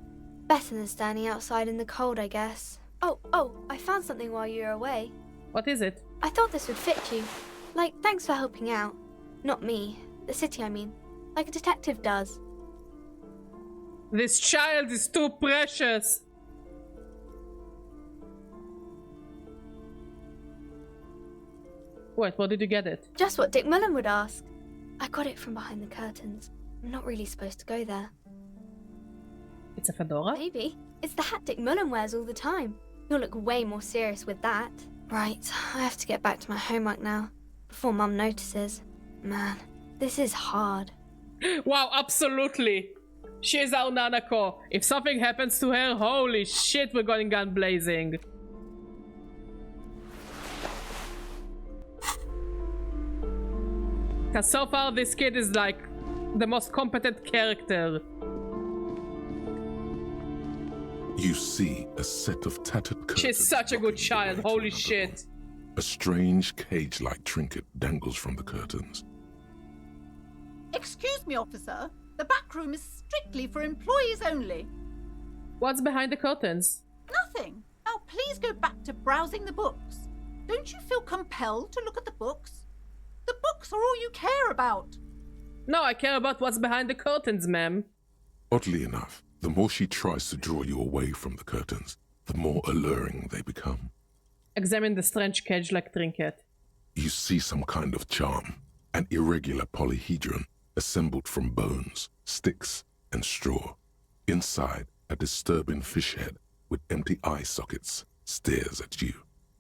Better than standing outside in the cold, I guess. Oh, I found something while you were away. What is it? I thought this would fit you. Like, thanks for helping out. Not me. The city, I mean. Like a detective does. This child is too precious. Wait, where did you get it? Just what Dick Mullen would ask. I got it from behind the curtains. I'm not really supposed to go there. It's a fedora? Maybe. It's the hat Dick Mullen wears all the time. You'll look way more serious with that. Right, I have to get back to my homework now. Before Mum notices. Man, this is hard. Wow, absolutely. She is our Nanako. If something happens to her, holy shit, we're going gun blazing. Because so far this kid is like the most competent character. You see a set of tattered curtains. She's such a good child, holy shit. A strange cage-like trinket dangles from the curtains. Excuse me, officer. The back room is strictly for employees only. What's behind the curtains? Nothing. Now please go back to browsing the books. Don't you feel compelled to look at the books? The books are all you care about. No, I care about what's behind the curtains, ma'am. Oddly enough, the more she tries to draw you away from the curtains, the more alluring they become. Examine the strange cage-like trinket. You see some kind of charm, an irregular polyhedron assembled from bones, sticks, and straw. Inside, a disturbing fish head with empty eye sockets stares at you.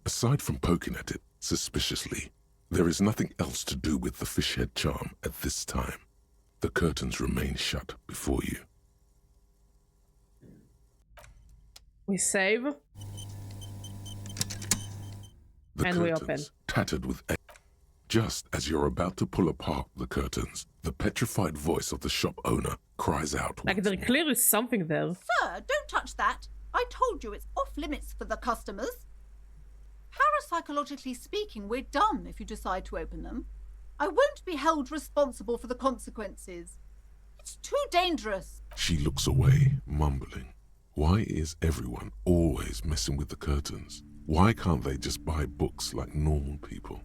Aside from poking at it suspiciously, there is nothing else to do with the fish head charm at this time. The curtains remain shut before you. We save. The and curtains, we open. Tattered with egg. Just as you're about to pull apart the curtains, the petrified voice of the shop owner cries out. Like there clearly is something there. Sir, don't touch that. I told you it's off limits for the customers. Parapsychologically speaking, we're done if you decide to open them. I won't be held responsible for the consequences. It's too dangerous. She looks away, mumbling. Why is everyone always messing with the curtains? Why can't they just buy books like normal people?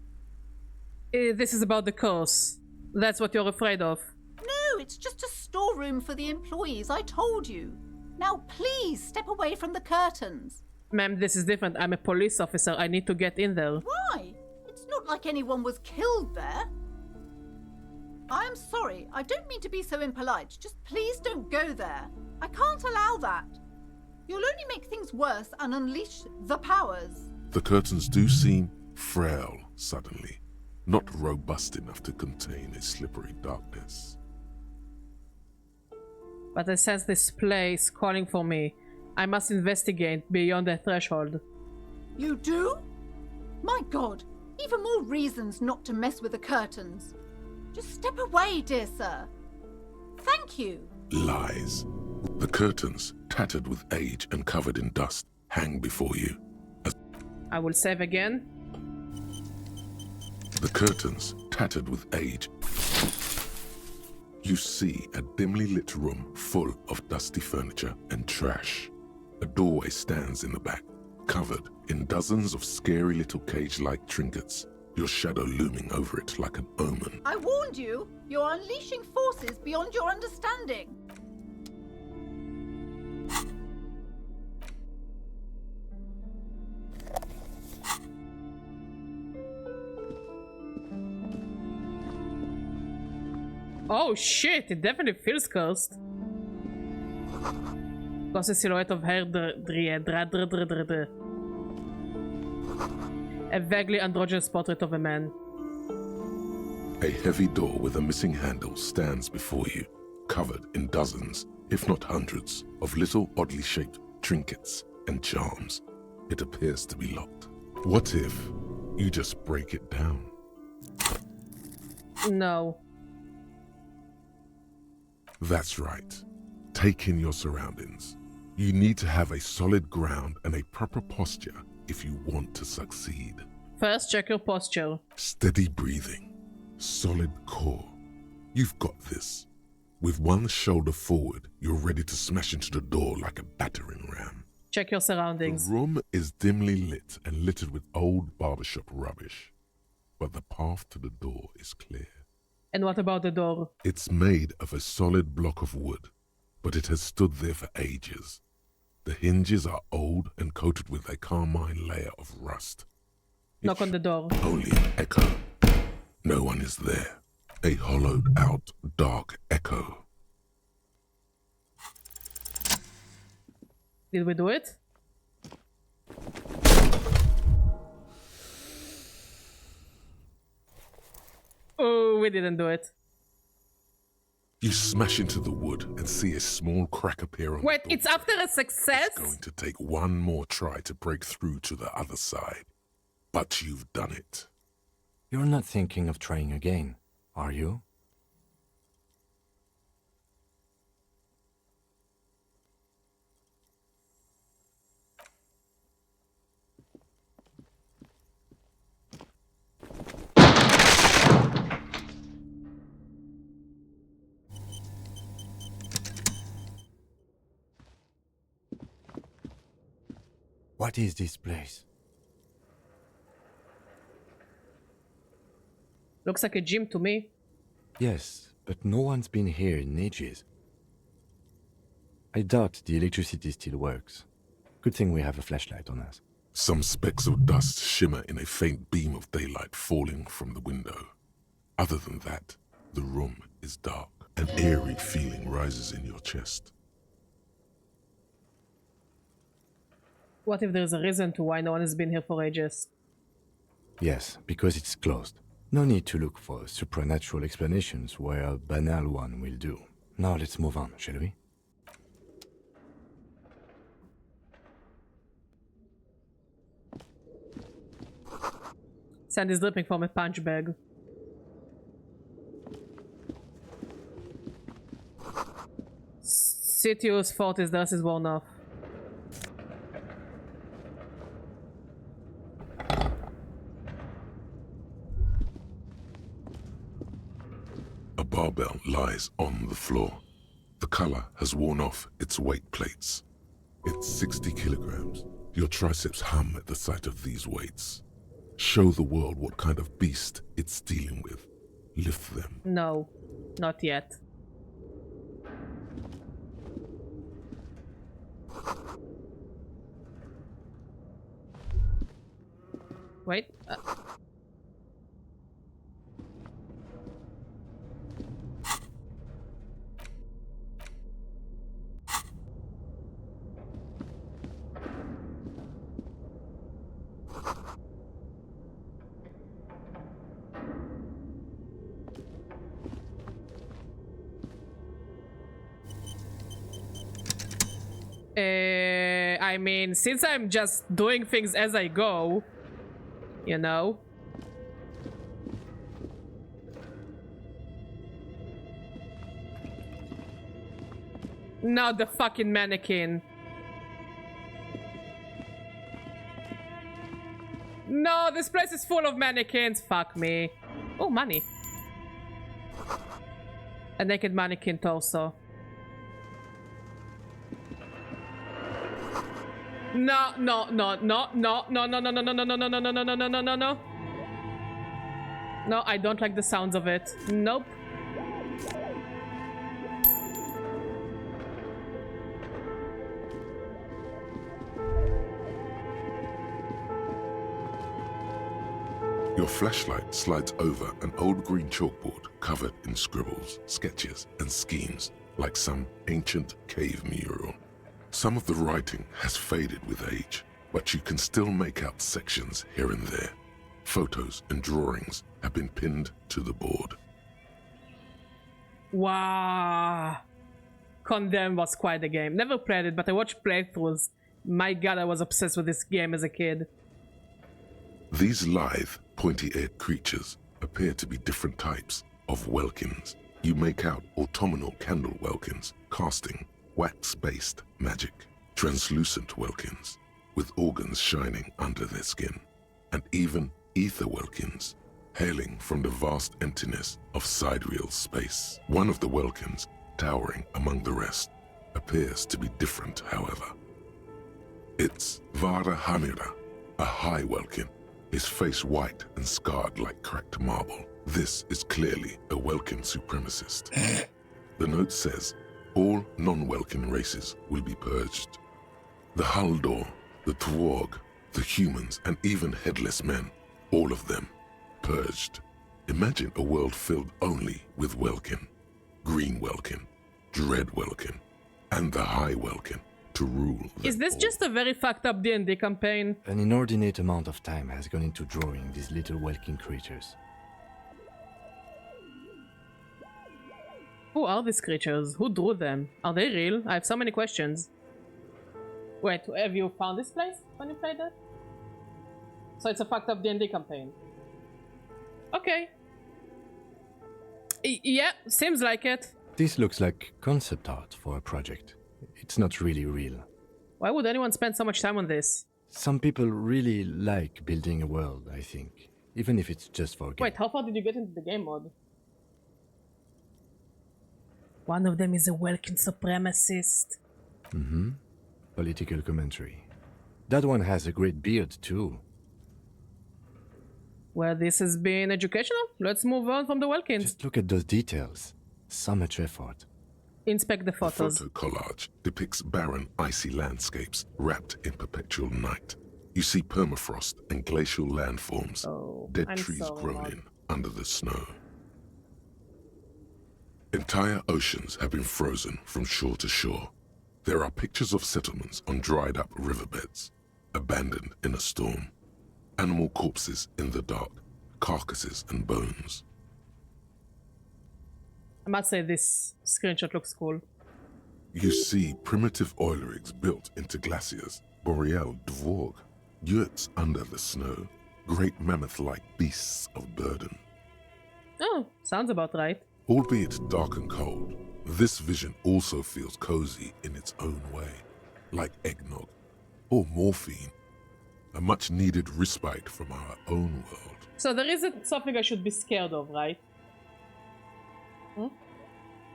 This is about the curse. That's what you're afraid of. No, it's just a storeroom for the employees, I told you. Now please step away from the curtains. Ma'am, this is different. I'm a police officer. I need to get in there. Why? It's not like anyone was killed there. I'm sorry, I don't mean to be so impolite. Just please don't go there. I can't allow that. You'll only make things worse and unleash the powers. The curtains do seem frail suddenly, not robust enough to contain a slippery darkness. But I sense this place calling for me. I must investigate beyond the threshold. You do? My God, even more reasons not to mess with the curtains. Just step away, dear sir. Thank you. Lies. The curtains, tattered with age and covered in dust, hang before you. I will save again. The curtains, tattered with age. You see a dimly lit room full of dusty furniture and trash. A doorway stands in the back, covered in dozens of scary little cage-like trinkets, your shadow looming over it like an omen. I warned you. You're unleashing forces beyond your understanding. Oh shit, it definitely feels cursed. Got a silhouette of hair. A vaguely androgynous portrait of a man. A heavy door with a missing handle stands before you, covered in dozens, if not hundreds, of little oddly shaped trinkets and charms. It appears to be locked. What if you just break it down? No. That's right. Take in your surroundings. You need to have a solid ground and a proper posture if you want to succeed. First, check your posture. Steady breathing. Solid core. You've got this. With one shoulder forward, you're ready to smash into the door like a battering ram. Check your surroundings. The room is dimly lit and littered with old barbershop rubbish. But the path to the door is clear. And what about the door? It's made of a solid block of wood, but it has stood there for ages. The hinges are old and coated with a carmine layer of rust. Knock on the door. Only an echo. No one is there. A hollowed out, dark echo. Did we do it? Oh, we didn't do it. You smash into the wood and see a small crack appear on Wait, the door. it's after a success? It's going to take one more try to break through to the other side. But you've done it. You're not thinking of trying again, are you? What is this place? Looks like a gym to me. Yes, but no one's been here in ages. I doubt the electricity still works. Good thing we have a flashlight on us. Some specks of dust shimmer in a faint beam of daylight falling from the window. Other than that, the room is dark. An eerie feeling rises in your chest. What if there's a reason to why no one has been here for ages? Yes, because it's closed. No need to look for supernatural explanations where a banal one will do. Now let's move on, shall we? Sand is dripping from a punch bag. Sitius thought his dress is worn off. dumbbell lies on the floor. The color has worn off its weight plates. It's 60 kilograms. Your triceps hum at the sight of these weights. Show the world what kind of beast it's dealing with. Lift them. No, not yet. Wait. I mean, since I'm just doing things as I go, you know. Not the fucking mannequin. No, this place is full of mannequins. Fuck me. Oh, money. A naked mannequin torso. No, no, no, no, no, no, no, no, no, no, no, no, no, no, no, no, no, no, no, no. No, I don't like the sounds of it. Nope. Your flashlight slides over an old green chalkboard covered in scribbles, sketches, and schemes, like some ancient cave mural. Some of the writing has faded with age, but you can still make out sections here and there. Photos and drawings have been pinned to the board. Wow. Condemned was quite a game. Never played it, but I watched playthroughs. My god, I was obsessed with this game as a kid. These lithe, pointy-eared creatures appear to be different types of welkins. You make out autumnal candle welkins, casting wax-based magic, translucent welkins, with organs shining under their skin, and even ether welkins, hailing from the vast emptiness of sidereal space. One of the welkins, towering among the rest, appears to be different, however. It's Vara Hamira, a high welkin, his face white and scarred like cracked marble. This is clearly a welkin supremacist. The note says, all non-Welkin races will be purged. The Haldor, the Twarg, the humans, and even headless men, all of them, purged. Imagine a world filled only with Welkin, Green Welkin, Dread Welkin, and the High Welkin to rule. Is this just a very fucked up D&D campaign? An inordinate amount of time has gone into drawing these little Welkin creatures. Who are these creatures? Who drew them? Are they real? I have so many questions. Wait, have you found this place when you played it? So it's a fucked up D&D campaign. Okay. Yeah, seems like it. This looks like concept art for a project. It's not really real. Why would anyone spend so much time on this? Some people really like building a world, I think. Even if it's just for a game. Wait, how far did you get into the game mode? One of them is a Welkin supremacist. Mm-hmm. Political commentary. That one has a great beard, too. Well, this has been educational. Let's move on from the Welkins. Just look at those details. So much effort. Inspect the The photos. photo collage depicts barren, icy landscapes wrapped in perpetual night. You see permafrost and glacial landforms, dead I'm trees sorry, grown Mom. in under the snow. Entire oceans have been frozen from shore to shore. There are pictures of settlements on dried-up riverbeds, abandoned in a storm. Animal corpses in the dark, carcasses and bones. I must say this screenshot looks cool. You see primitive oil rigs built into glaciers, boreal dvorg, yurts under the snow, great mammoth-like beasts of burden. Oh, sounds about right. Albeit dark and cold, this vision also feels cozy in its own way, like eggnog or morphine, a much-needed respite from our own world. So there isn't something I should be scared of, right? Hmm?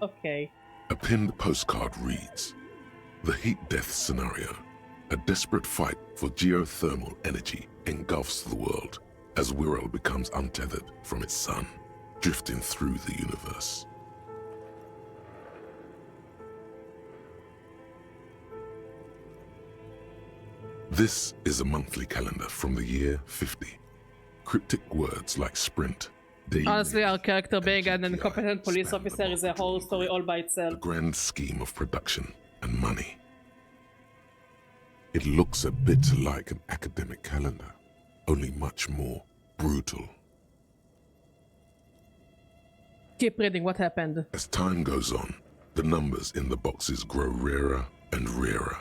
Okay. A pinned postcard reads, "The heat death scenario. A desperate fight for geothermal energy engulfs the world as Wirral becomes untethered from its sun, drifting through the universe." This is a monthly calendar from the year 50. Cryptic words like sprint, day, Honestly, our character being an incompetent police officer is a whole story all by itself. the grand scheme of production and money. It looks a bit like an academic calendar, only much more brutal. Keep reading, what happened? As time goes on, the numbers in the boxes grow rarer and rarer.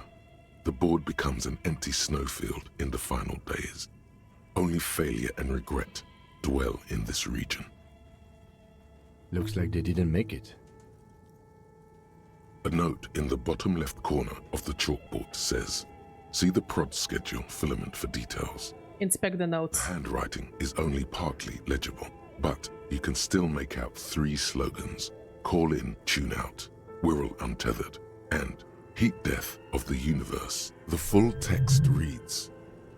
The board becomes an empty snowfield in the final days. Only failure and regret dwell in this region. Looks like they didn't make it. A note in the bottom left corner of the chalkboard says, "See the prod schedule filament for details." Inspect the notes. Handwriting is only partly legible, but you can still make out 3 slogans: "Call in, tune out," "Wirral untethered," and "Heat death of the universe." The full text reads,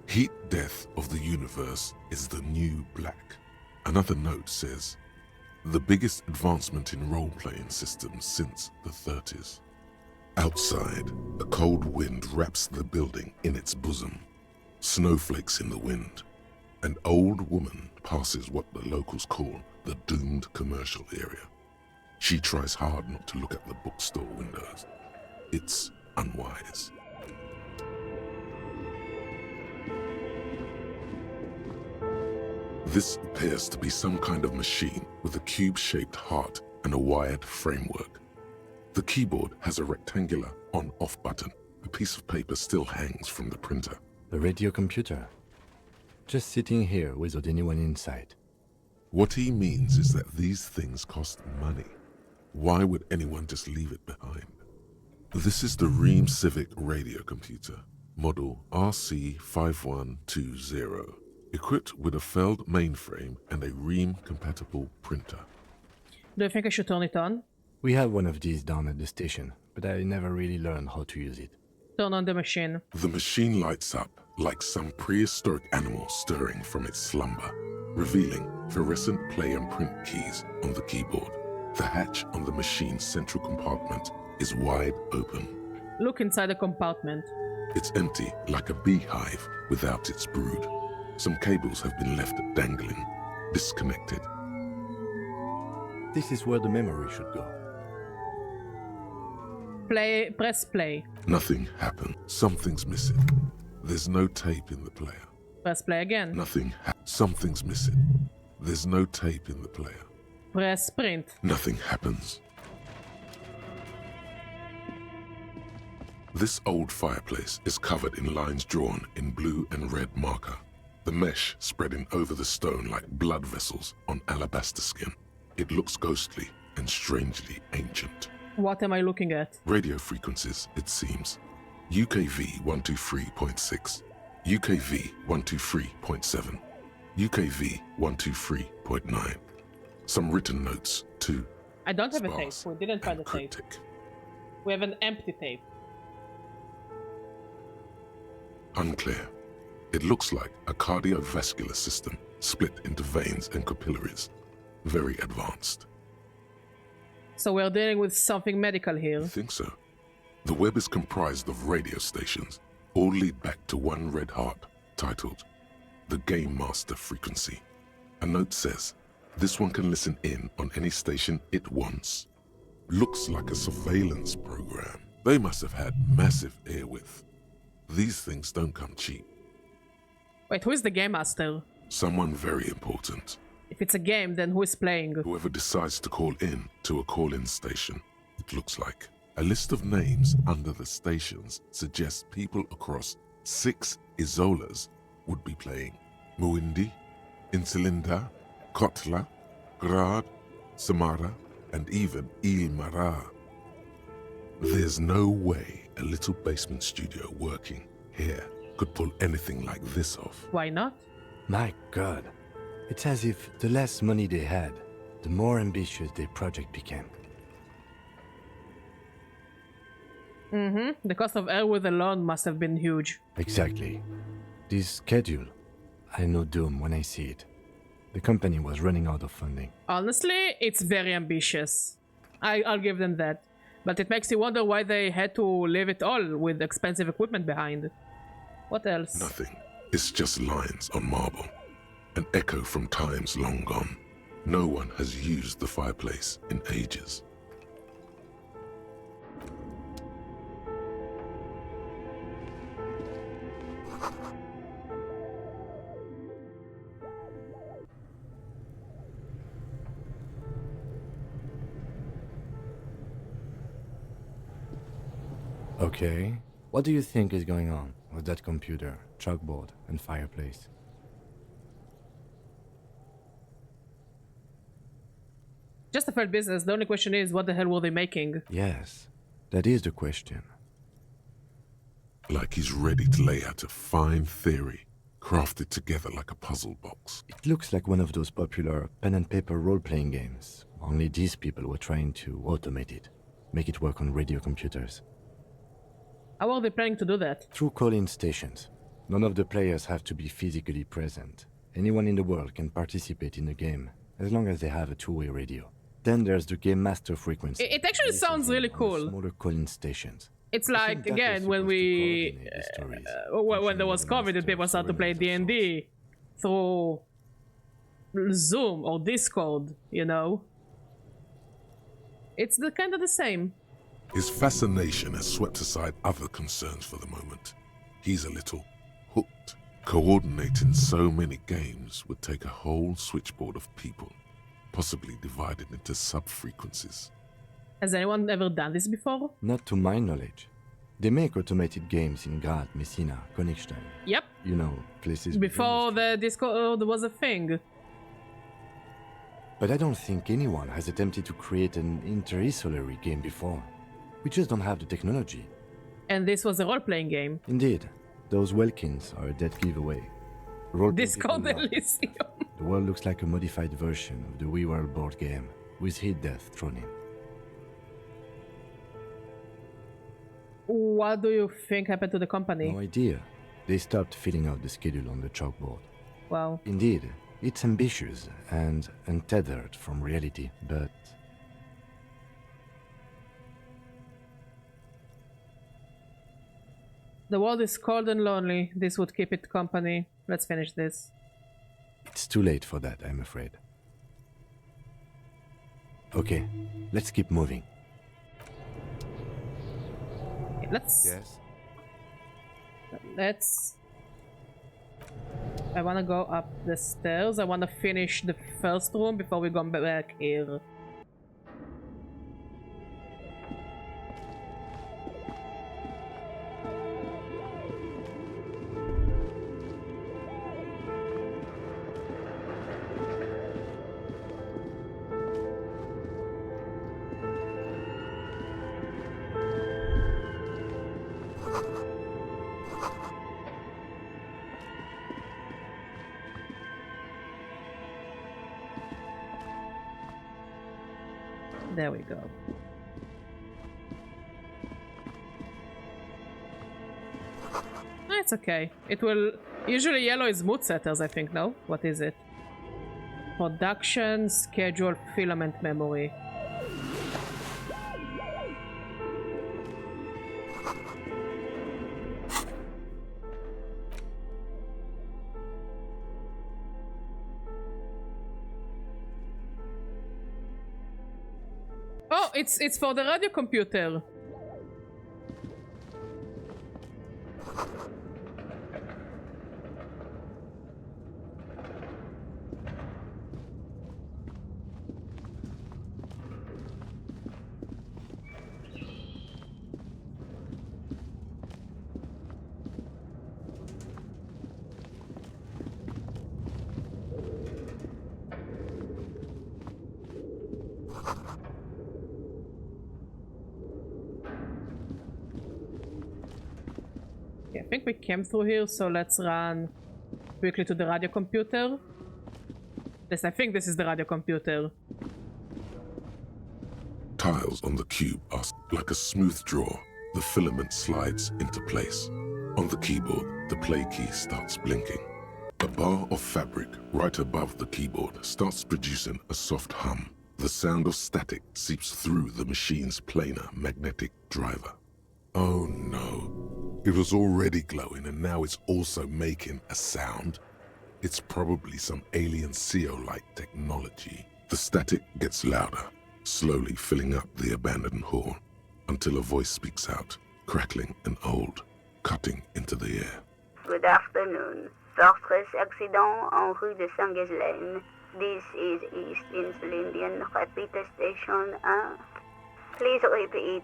"Heat death of the universe is the new black." Another note says, "The biggest advancement in role-playing systems since the 30s. Outside, a cold wind wraps the building in its bosom. Snowflakes in the wind. An old woman passes what the locals call the doomed commercial area. She tries hard not to look at the bookstore windows. It's unwise." This appears to be some kind of machine with a cube-shaped heart and a wired framework. The keyboard has a rectangular on-off button. A piece of paper still hangs from the printer. The radio computer. Just sitting here without anyone inside. What he means is that these things cost money. Why would anyone just leave it behind? This is the Ream Civic radio computer, model RC5120, equipped with a Feld mainframe and a Ream-compatible printer. Do you think I should turn it on? We have one of these down at the station, but I never really learned how to use it. Turn on the machine. The machine lights up like some prehistoric animal stirring from its slumber, revealing fluorescent play and print keys on the keyboard. The hatch on the machine's central compartment is wide open. Look inside the compartment. It's empty like a beehive without its brood. Some cables have been left dangling, disconnected. This is where the memory should go. Press play. Nothing happened. Something's missing. There's no tape in the player. Press play again. Something's missing. There's no tape in the player. Press print. Nothing happens. This old fireplace is covered in lines drawn in blue and red marker, the mesh spreading over the stone like blood vessels on alabaster skin. It looks ghostly and strangely ancient. What am I looking at? Radio frequencies, it seems. UKV 123.6, UKV 123.7, UKV 123.9. Some written notes, too. I don't have a tape. We didn't find a tape. We have an empty tape. Unclear. It looks like a cardiovascular system split into veins and capillaries. Very advanced. So we're dealing with something medical here. I think so. The web is comprised of radio stations, all lead back to one red heart, titled the Game Master Frequency. A note says, this one can listen in on any station it wants. Looks like a surveillance program. They must have had massive airwidth. These things don't come cheap. Wait, who is the Game Master? Someone very important. If it's a game, then who is playing? Whoever decides to call in to a call-in station, it looks like. A list of names under the stations suggests people across 6 Isolas would be playing. Muindi, Insulinda, Kotla, Grad, Samara, and even Ilmara. There's no way a little basement studio working here could pull anything like this off. Why not? My God. It's as if the less money they had, the more ambitious their project became. The cost of Airwood alone must have been huge. Exactly. This schedule, I know doom when I see it. The company was running out of funding. Honestly, it's very ambitious. I'll give them that. But it makes you wonder why they had to leave it all with expensive equipment behind. What else? Nothing. It's just lines on marble. An echo from times long gone. No one has used the fireplace in ages. Okay. What do you think is going on with that computer, chalkboard, and fireplace? Just a failed business. The only question is, what the hell were they making? Yes, that is the question. Like he's ready to lay out a fine theory, crafted together like a puzzle box. It looks like one of those popular pen and paper role-playing games, only these people were trying to automate it, make it work on radio computers. How are they planning to do that? Through call-in stations. None of the players have to be physically present. Anyone in the world can participate in the game, as long as they have a two-way radio. Then there's the game master frequency. It actually sounds really cool. Smaller call-in stations. It's like, again, when we... when there was COVID and people started to play D&D through Zoom or Discord, you know? It's kind of the same. His fascination has swept aside other concerns for the moment. He's a little hooked. Coordinating so many games would take a whole switchboard of people, possibly divided into sub-frequencies. Has anyone ever done this before? Not to my knowledge. They make automated games in Grad, Messina, Königstein. Yep. You know, places... Before the Discord was a thing. But I don't think anyone has attempted to create an interinsulary game before. We just don't have the technology. And this was a role-playing game. Indeed. Those Welkins are a dead giveaway. Disco Elysium. The world looks like a modified version of the WeWorld board game, with heat death thrown in. What do you think happened to the company? No idea. They stopped filling out the schedule on the chalkboard. Wow. Indeed, it's ambitious and untethered from reality, but... The world is cold and lonely. This would keep it company. Let's finish this. It's too late for that, I'm afraid. Okay, let's keep moving. Let's... I wanna go up the stairs. I wanna finish the first room before we go back here. There we go. It's okay. It will... Usually yellow is mood setters, I think, no? What is it? Production, schedule, filament memory. Oh, it's for the radio computer. I think we came through here, so let's run quickly to the radio computer. I think this is the radio computer. Tiles on the cube are like a smooth draw, The filament slides into place. On the keyboard, the play key starts blinking. A bar of fabric right above the keyboard starts producing a soft hum. The sound of static seeps through the machine's planar magnetic driver. Oh no. It was already glowing and now it's also making a sound. It's probably some alien CO-like technology. The static gets louder, slowly filling up the abandoned hall, until a voice speaks out, crackling and old, cutting into the air. Good afternoon. Fortress accident en rue de Saint-Ghislaine. This is East Insulindian Repeater Station 1. Please repeat.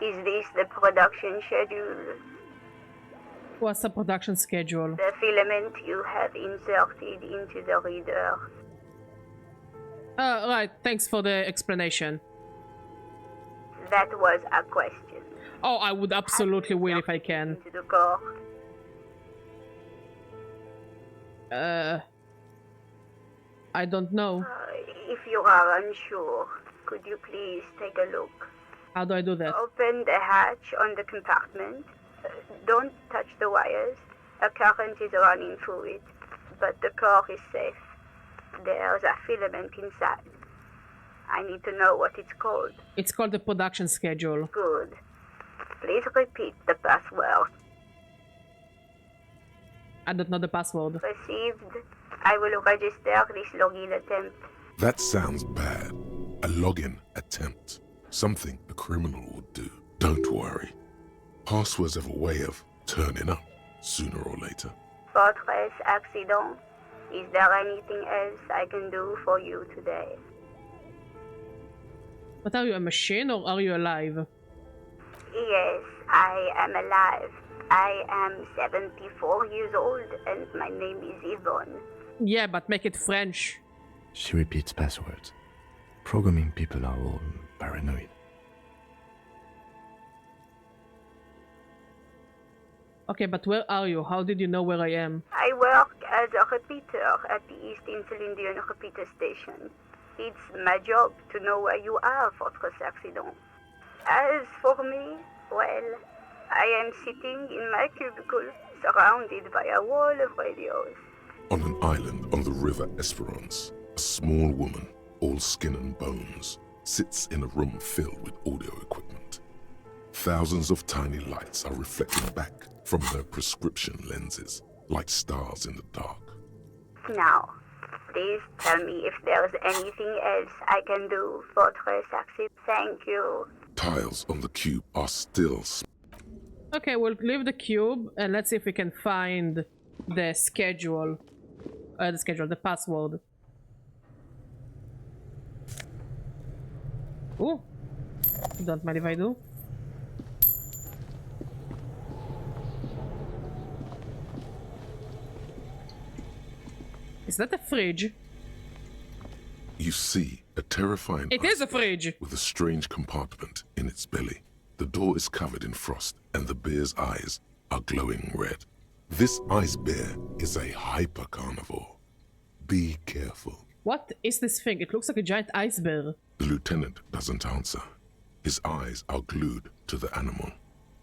Is this the production schedule? What's the production schedule? The filament you have inserted into the reader. Right, thanks for the explanation. That was a question. Oh, I would absolutely will if I can. To the core. I don't know. If you are unsure, could you please take a look? How do I do that? Open the hatch on the compartment. Don't touch the wires. A current is running through it, but the core is safe. There's a filament inside. I need to know what it's called. It's called the production schedule. Good. Please repeat the password. I don't know the password. Received. I will register this login attempt. That sounds bad. A login attempt. Something a criminal would do. Don't worry. Passwords have a way of turning up sooner or later. Fortress accident. Is there anything else I can do for you today? But are you a machine or are you alive? Yes, I am alive. I am 74 years old and my name is Yvonne. Yeah, but make it French. She repeats passwords. Programming people are all paranoid. Okay, but where are you? How did you know where I am? I work as a repeater at the East Insulindian Repeater Station. It's my job to know where you are, Fortress Accident. As for me, well, I am sitting in my cubicle, surrounded by a wall of radios. On an island on the river Esperance, a small woman, all skin and bones, sits in a room filled with audio equipment. Thousands of tiny lights are reflected back from her prescription lenses, like stars in the dark. Now, please tell me if there's anything else I can do, Fortress Accident. Thank you. Tiles on the cube are still... Okay, we'll leave the cube and let's see if we can find the schedule. The password. Ooh. Don't mind if I do. Is that a fridge? You see a terrifying... It is a fridge! ...with a strange compartment in its belly. The door is covered in frost and the bear's eyes are glowing red. This ice bear is a hyper-carnivore. Be careful. What is this thing? It looks like a giant ice bear. The lieutenant doesn't answer. His eyes are glued to the animal.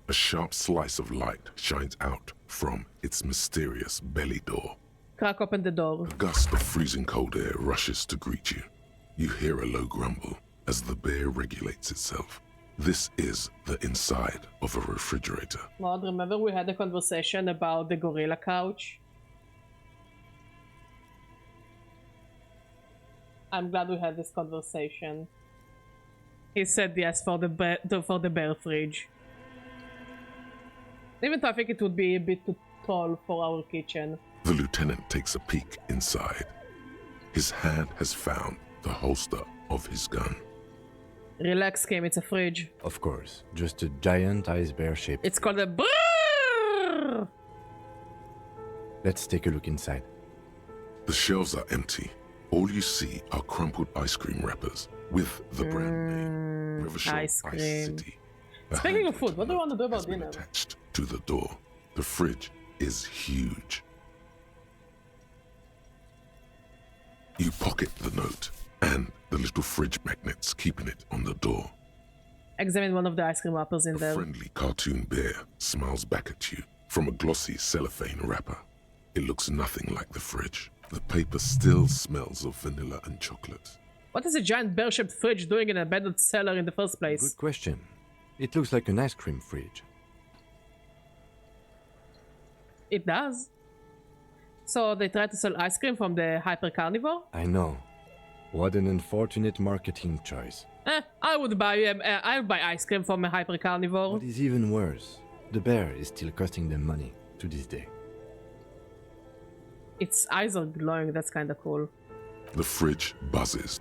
A sharp slice of light shines out from its mysterious belly door. Crack open the door. A gust of freezing cold air rushes to greet you. You hear a low grumble as the bear regulates itself. This is the inside of a refrigerator. Maud, remember we had a conversation about the gorilla couch? I'm glad we had this conversation. He said yes for the bear fridge. Even though I think it would be a bit too tall for our kitchen. The lieutenant takes a peek inside. His hand has found the holster of his gun. Relax, Kim, it's a fridge. Of course, just a giant ice bear shape. It's called a brrrr! Let's take a look inside. The shelves are empty. All you see are crumpled ice cream wrappers with the brand name Revachol ice cream. Ice City. Speaking of food, what do you want to do about dinner? Attached to the door. The fridge is huge. You pocket the note and the little fridge magnets keeping it on the door. examine one of the ice cream wrappers in A there. friendly cartoon bear smiles back at you from a glossy cellophane wrapper. It looks nothing like the fridge. The paper still smells of vanilla and chocolate. What is a giant bear-shaped fridge doing in an abandoned cellar in the first place? Good question. It looks like an ice cream fridge. It does. So they try to sell ice cream from the hyper carnivore? I know. What an unfortunate marketing choice. I would buy ice cream from a hyper carnivore. What is even worse, the bear is still costing them money to this day. Its eyes are glowing, that's kinda cool. The fridge buzzes.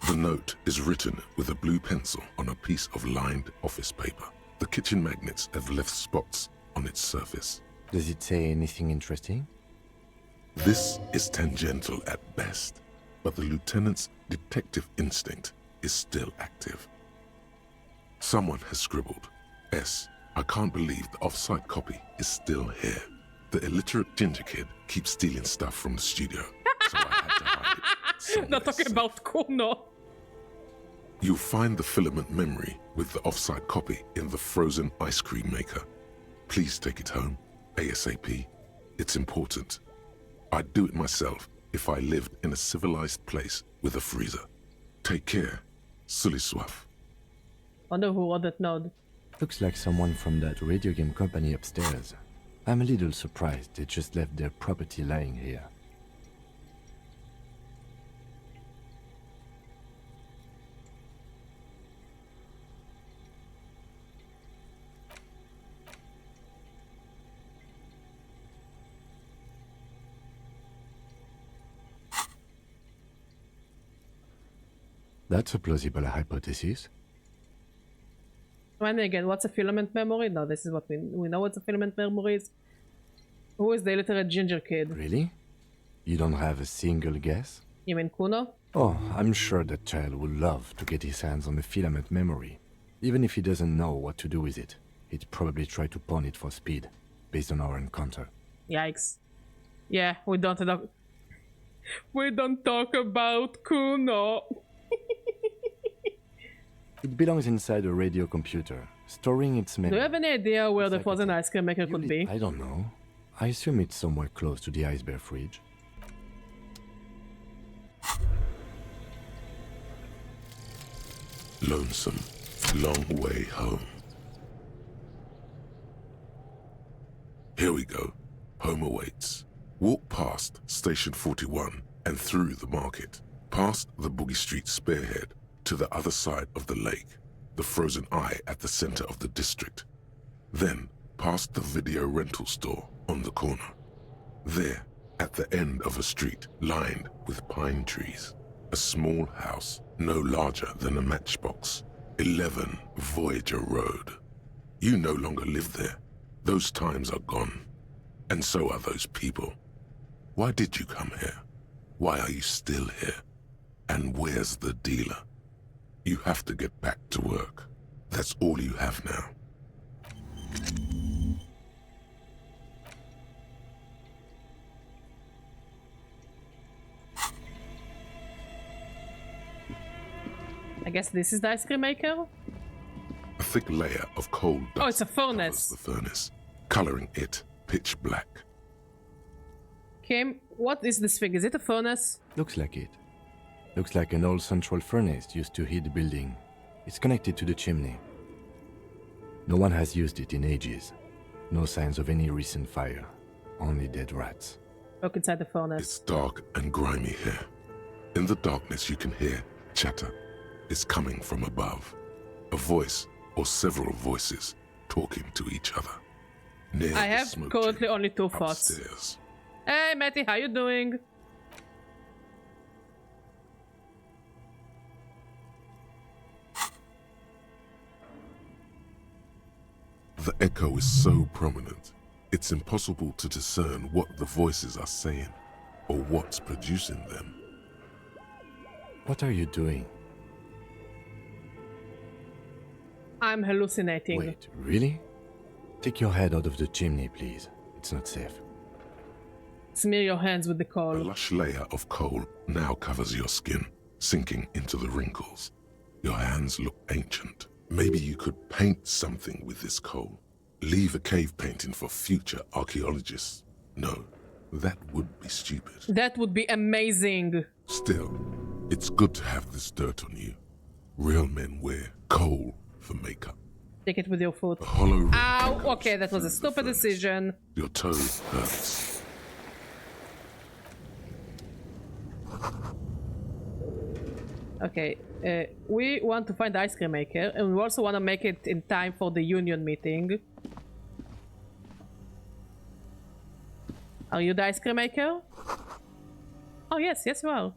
The note is written with a blue pencil on a piece of lined office paper. The kitchen magnets have left spots on its surface. Does it say anything interesting? This is tangential at best, but the lieutenant's detective instinct is still active. Someone has scribbled, S. I can't believe the off-site copy is still here. The illiterate ginger kid keeps stealing stuff from the studio, so I had to hide it. Not talking about Kuno. You'll find the filament memory with the off-site copy in the frozen ice cream maker. Please take it home, ASAP. It's important. I'd do it myself if I lived in a civilized place with a freezer. Take care. Sully Swaff. Wonder who wrote that note. Looks like someone from that radio game company upstairs. I'm a little surprised they just left their property lying here. That's a plausible hypothesis. Remind me again, what's a filament memory? No, this is what we know what a filament memory is. Who is the illiterate ginger kid? Really? You don't have a single guess? You mean Kuno? Oh, I'm sure that child would love to get his hands on a filament memory. Even if he doesn't know what to do with it, he'd probably try to pawn it for speed, based on our encounter. Yikes. Yeah, we don't talk about Kuno. It belongs inside a radio computer, storing its memory. Do you have any idea where the frozen ice cream maker could be? I don't know. I assume it's somewhere close to the ice bear fridge. Lonesome, long way home. Here we go. Home awaits. Walk past Station 41 and through the market, past the Boogie Street spearhead, to the other side of the lake, the frozen eye at the center of the district. Then, past the video rental store on the corner. There, at the end of a street lined with pine trees, a small house no larger than a matchbox, 11 Voyager Road. You no longer live there. Those times are gone. And so are those people. Why did you come here? Why are you still here? And where's the dealer? You have to get back to work. That's all you have now. I guess this is the ice cream maker? A thick layer of coal dust. Oh, it's a furnace. The furnace, coloring it pitch black. Kim, what is this thing? Is it a furnace? Looks like it. Looks like an old central furnace used to heat the building. It's connected to the chimney. No one has used it in ages. No signs of any recent fire. Only dead rats. Look inside the furnace. It's dark and grimy here. In the darkness you can hear chatter. It's coming from above. A voice or several voices talking to each other. Near I the have smoke currently chamber only 2 thoughts. upstairs. Hey Matty, how you doing? The echo is so prominent, it's impossible to discern what the voices are saying, or what's producing them. What are you doing? I'm hallucinating. Wait, really? Take your head out of the chimney, please. It's not safe. Smear your hands with the A coal. lush layer of coal now covers your skin, sinking into the wrinkles. Your hands look ancient. Maybe you could paint something with this coal. Leave a cave painting for future archaeologists. No, that would be stupid. That would be amazing. Still, it's good to have this dirt on you. Real men wear coal for makeup. Take it with your foot. Hollow. Ow! Okay, that was a stupid decision. Your toe hurts. Okay, we want to find the ice cream maker, and we also want to make it in time for the union meeting. Are you the ice cream maker? Oh yes, yes you are.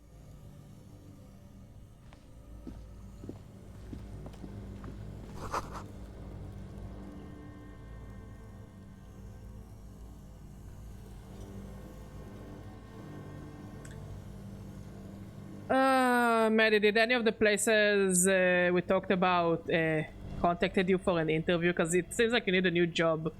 Maddie, did any of the places we talked about contacted you for an interview? Because it seems like you need a new job.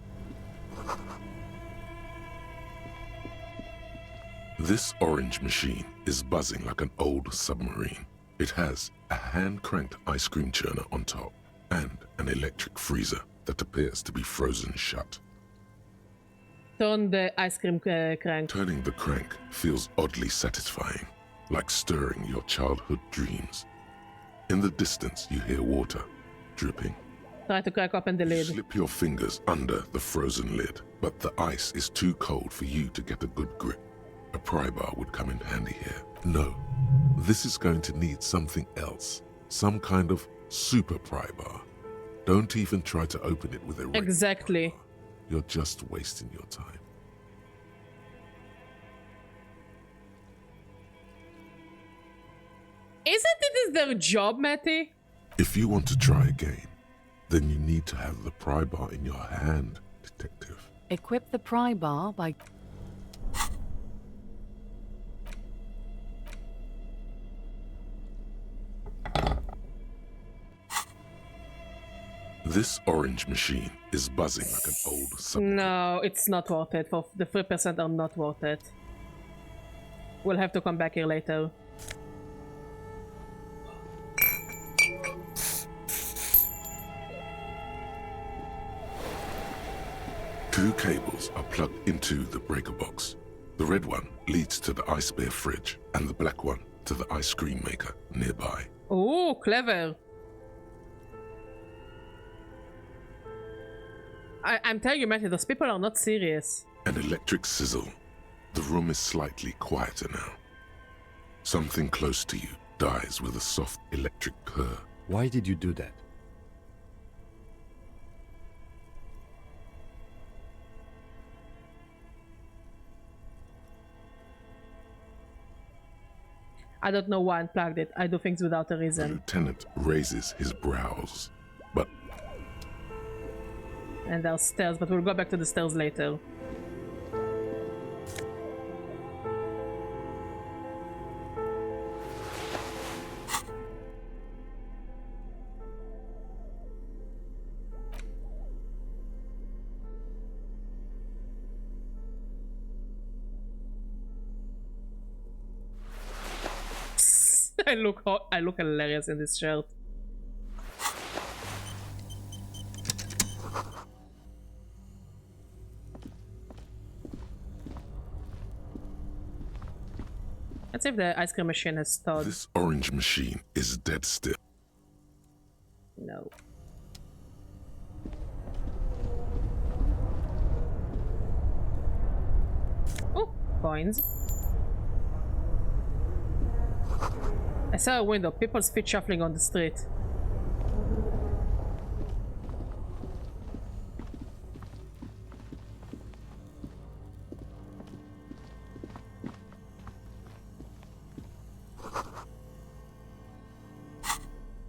This orange machine is buzzing like an old submarine. It has a hand-cranked ice cream churner on top and an electric freezer that appears to be frozen shut. Turn the ice cream crank. Turning the crank feels oddly satisfying, like stirring your childhood dreams. In the distance, you hear water dripping. Try to crack open the lid. Slip your fingers under the frozen lid, but the ice is too cold for you to get a good grip. A pry bar would come in handy here. No, this is going to need something else. Some kind of super pry bar. Don't even try to open it with a regular Exactly. pry bar. You're just wasting your time. Isn't it their job, Matty? If you want to try again, then you need to have the pry bar in your hand, detective. Equip the pry bar by... This orange machine is buzzing like an old submarine. No, it's not worth it. For the 3% are not worth it. We'll have to come back here later. Two cables are plugged into the breaker box. The red one leads to the ice bear fridge, and the black one to the ice cream maker nearby. Oh, clever. I'm telling you, Matty, those people are not serious. An electric sizzle. The room is slightly quieter now. Something close to you dies with a soft electric purr. Why did you do that? I don't know why I unplugged it. I do things without a The reason. lieutenant raises his brows, but And there's stairs, but we'll go back to the stairs later. I look hilarious in this shirt. Let's see if the ice cream machine has stalled. this orange machine is dead still. No. Oh, coins. I saw a window, people's feet shuffling on the street.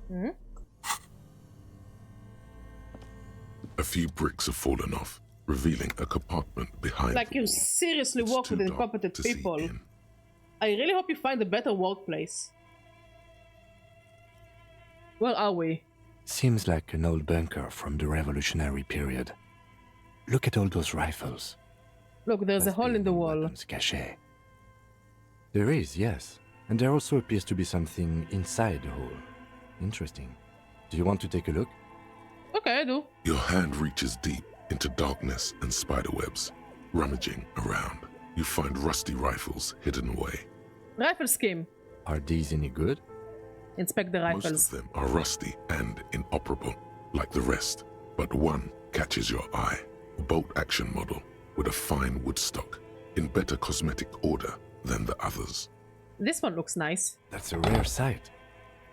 Hmm? A few bricks have fallen off, revealing a compartment behind. Like you seriously work with too dark incompetent to see people. in. I really hope you find a better workplace. Where are we? Seems like an old bunker from the revolutionary period. Look at all those rifles. Look, there's a Must hole be in the more wall. weapons cached. There is, yes. And there also appears to be something inside the hole. Interesting. Do you want to take a look? Okay, I do. Your hand reaches deep into darkness and spiderwebs. Rummaging around, you find rusty rifles hidden away. Rifle scheme. Are these any good? Inspect the rifles. Most of them are rusty and inoperable, like the rest. But one catches your eye. A bolt-action model with a fine wood stock, in better cosmetic order than the others. This one looks nice. That's a rare sight.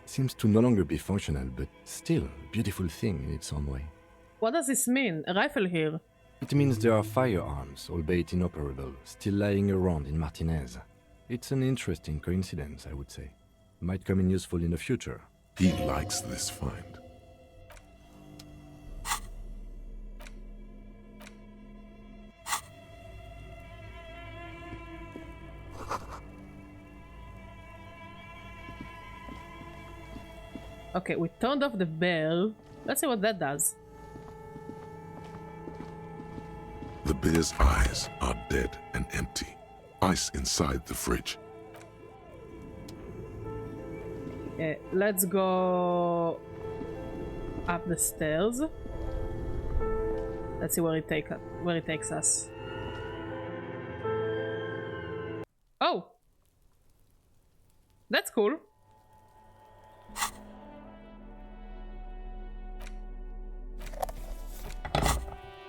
Seems to no longer be functional, but still a beautiful thing in its own way. What does this mean? A rifle here? It means there are firearms, albeit inoperable, still lying around in Martinez. It's an interesting coincidence, I would say. Might come in useful in the future. He likes this find. Okay, we turned off the bell. Let's see what that does. The bear's eyes are dead and empty. Ice inside the fridge. Okay, let's go up the stairs. Let's see where it takes us. Oh, that's cool.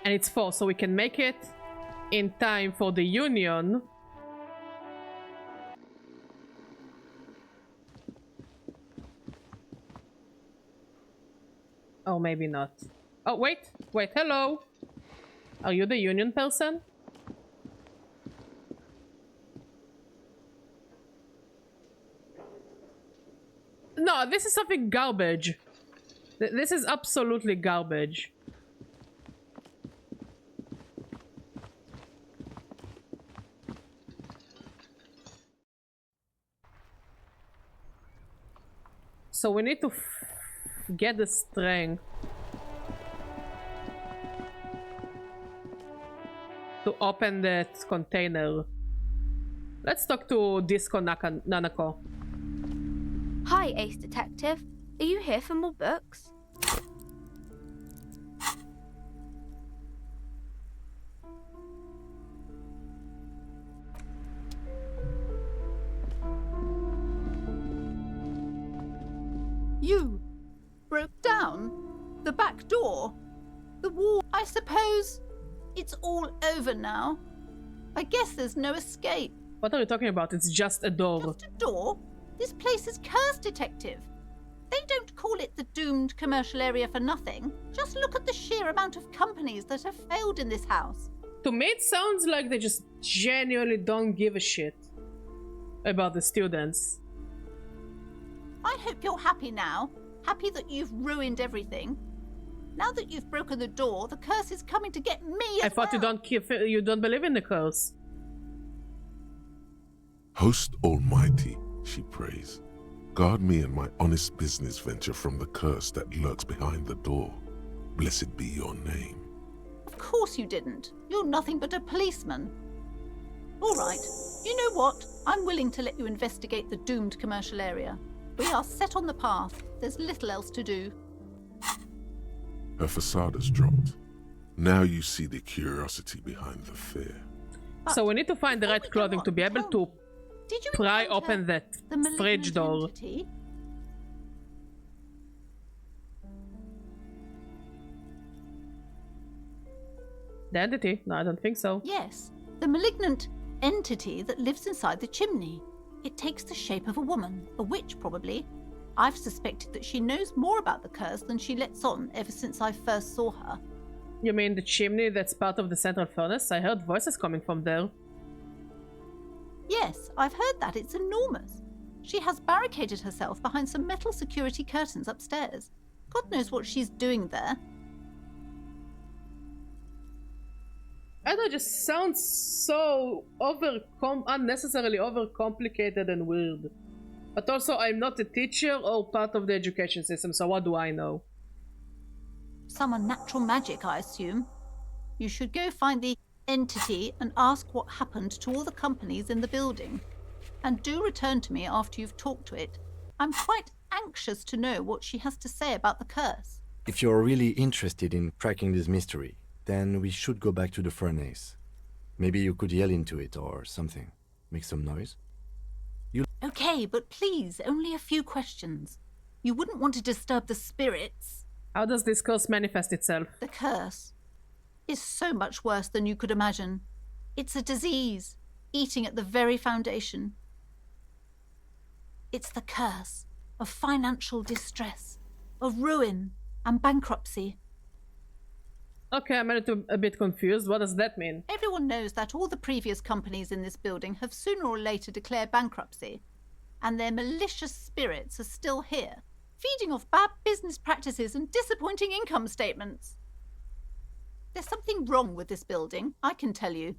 And it's 4, so we can make it in time for the union. Oh, maybe not. Oh, wait, hello. Are you the union person? No, this is something garbage. This is absolutely garbage. So we need to get the strength to open that container. Let's talk to Disco Nanako. Hi, Ace Detective. Are you here for more books? You broke down the back door, the wall. I suppose it's all over now. I guess there's no escape. What are you talking about? It's just a door. Just a door? This place is cursed, Detective. They don't call it the doomed commercial area for nothing. Just look at the sheer amount of companies that have failed in this house. To me, it sounds like they just genuinely don't give a shit about the students. I hope you're happy now. Happy that you've ruined everything. Now that you've broken the door, the curse is coming to get me as I thought well. you don't believe in the curse. Host Almighty, she prays. Guard me and my honest business venture from the curse that lurks behind the door. Blessed be your name. Of course you didn't. You're nothing but a policeman. All right. You know what? I'm willing to let you investigate the doomed commercial area. We are set on the path. There's little else to do. Her facade has dropped. Now you see the curiosity behind the fear. So we need to find the right clothing to be able to pry open that fridge door. Entity? The entity? No, I don't think so. Yes, the malignant entity that lives inside the chimney. It takes the shape of a woman, a witch probably. I've suspected that she knows more about the curse than she lets on ever since I first saw her. You mean the chimney that's part of the central furnace? I heard voices coming from there. Yes, I've heard that. It's enormous. She has barricaded herself behind some metal security curtains upstairs. God knows what she's doing there. I don't know, it just sounds so unnecessarily overcomplicated and weird. But also, I'm not a teacher or part of the education system, so what do I know? Some unnatural magic, I assume. You should go find the entity and ask what happened to all the companies in the building. And do return to me after you've talked to it. I'm quite anxious to know what she has to say about the curse. If you're really interested in cracking this mystery, then we should go back to the furnace. Maybe you could yell into it or something. Make some noise. Okay, but please, only a few questions. You wouldn't want to disturb the spirits. How does this curse manifest itself? The curse is so much worse than you could imagine. It's a disease, eating at the very foundation. It's the curse of financial distress, of ruin and bankruptcy. Okay, I'm a bit confused. What does that mean? Everyone knows that all the previous companies in this building have sooner or later declared bankruptcy, and their malicious spirits are still here, feeding off bad business practices and disappointing income statements. There's something wrong with this building, I can tell you.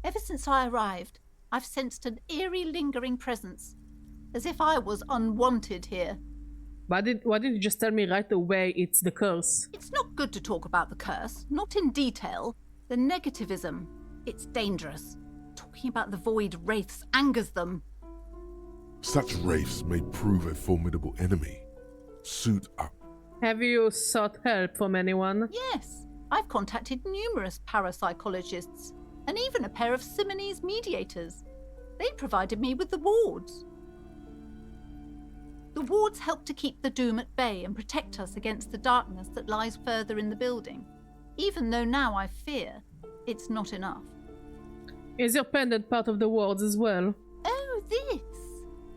Ever since I arrived, I've sensed an eerie, lingering presence, as if I was unwanted here. Why didn't you just tell me right away it's the curse? It's not good to talk about the curse, not in detail. The negativism, it's dangerous. Talking about the void wraiths angers them. Such wraiths may prove a formidable enemy. Suit up. Have you sought help from anyone? Yes, I've contacted numerous parapsychologists, and even a pair of Simonese mediators. They provided me with the wards. The wards help to keep the doom at bay and protect us against the darkness that lies further in the building, even though now I fear it's not enough. Is your pendant part of the wards as well? Oh, this?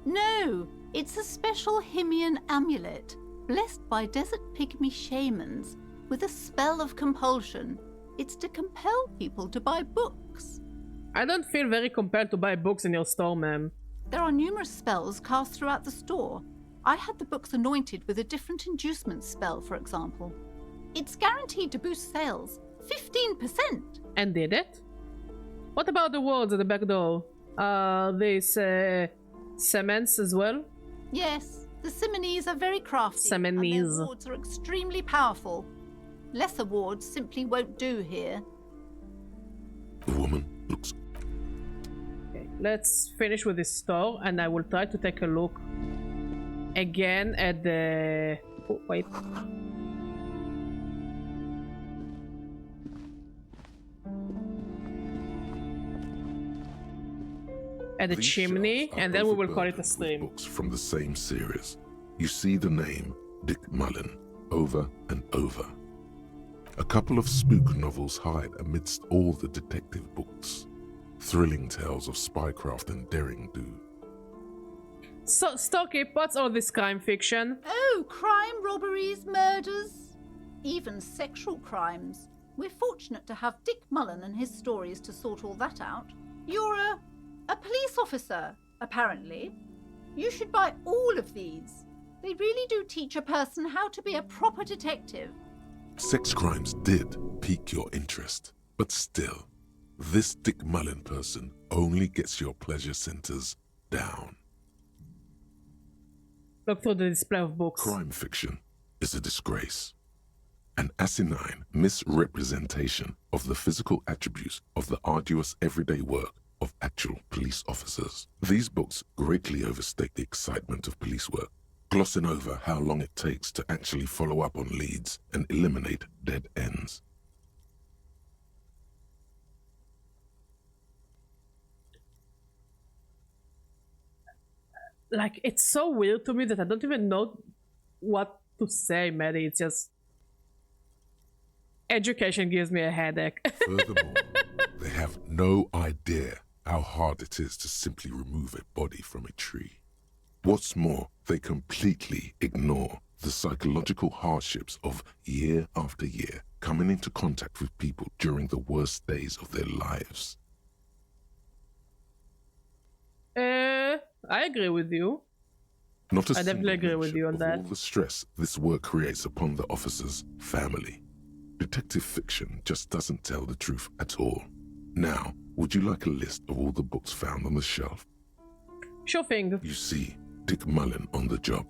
No, it's a special Himian amulet, blessed by desert pygmy shamans, with a spell of compulsion. It's to compel people to buy books. I don't feel very compelled to buy books in your store, ma'am. There are numerous spells cast throughout the store. I had the books anointed with a different inducement spell, for example. It's guaranteed to boost sales 15%. And did it? What about the wards at the back door? These cements as well? Yes, the Simonese are very crafty, Simonese. and their wards are extremely powerful. Lesser wards simply won't do here. The woman looks... Okay, let's finish with this store, and I will try to take a look again at the... Oh, wait. At the These chimney, shelves are and then we will call overburdened it a with stream. Books from the same series. You see the name Dick Mullen over and over. A couple of spook novels hide amidst all the detective books. Thrilling tales of spycraft and daring-do. So, Stocky, what's all this crime fiction? Oh, crime, robberies, murders, even sexual crimes. We're fortunate to have Dick Mullen and his stories to sort all that out. You're a police officer, apparently. You should buy all of these. They really do teach a person how to be a proper detective. Sex crimes did pique your interest, but still, this Dick Mullen person only gets your pleasure centers down. Look through the display of books. Crime fiction is a disgrace. An asinine misrepresentation of the physical attributes of the arduous everyday work of actual police officers. These books greatly overstate the excitement of police work, glossing over how long it takes to actually follow up on leads and eliminate dead ends. Like, it's so weird to me that I don't even know what to say, Maddie. It's just... Education gives me a headache. Furthermore, they have no idea how hard it is to simply remove a body from a tree. What's more, they completely ignore the psychological hardships of year after year coming into contact with people during the worst days of their lives. I agree with you. Not a I definitely agree with you on of that. all the stress this work creates upon the officer's family. Detective fiction just doesn't tell the truth at all. Now, would you like a list of all the books found on the shelf? Sure thing. You see Dick Mullen on the job.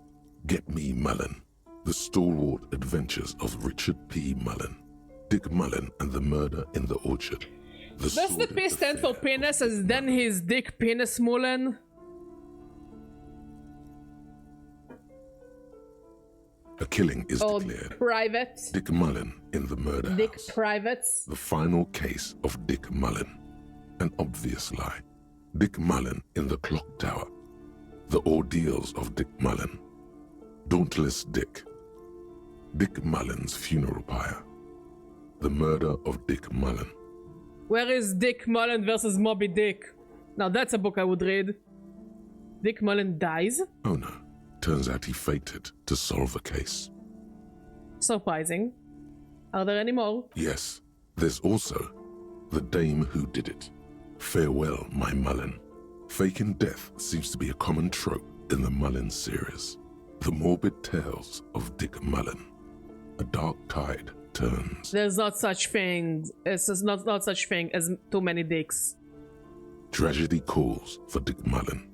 Get Me Mullen. The Stalwart Adventures of Richard P. Mullen. Dick Mullen and the Murder in the Orchard. Does the P stand for penis as then his dick penis Mullen? A killing is Or declared. Private? Dick Mullen in the murder Dick house. Privates? The final case of Dick Mullen. An obvious lie. Dick Mullen in the clock tower. The ordeals of Dick Mullen. Dauntless Dick. Dick Mullen's funeral pyre. The murder of Dick Mullen. Where is Dick Mullen versus Moby Dick? Now that's a book I would read. Dick Mullen dies? Oh no. Turns out he fated to solve a case. Surprising. Are there any more? Yes. There's also the dame who did it. Farewell, my Mullen. Faking death seems to be a common trope in the Mullen series. The morbid tales of Dick Mullen. A dark tide turns. There's not such things. It's just not such thing as too many dicks. Tragedy calls for Dick Mullen.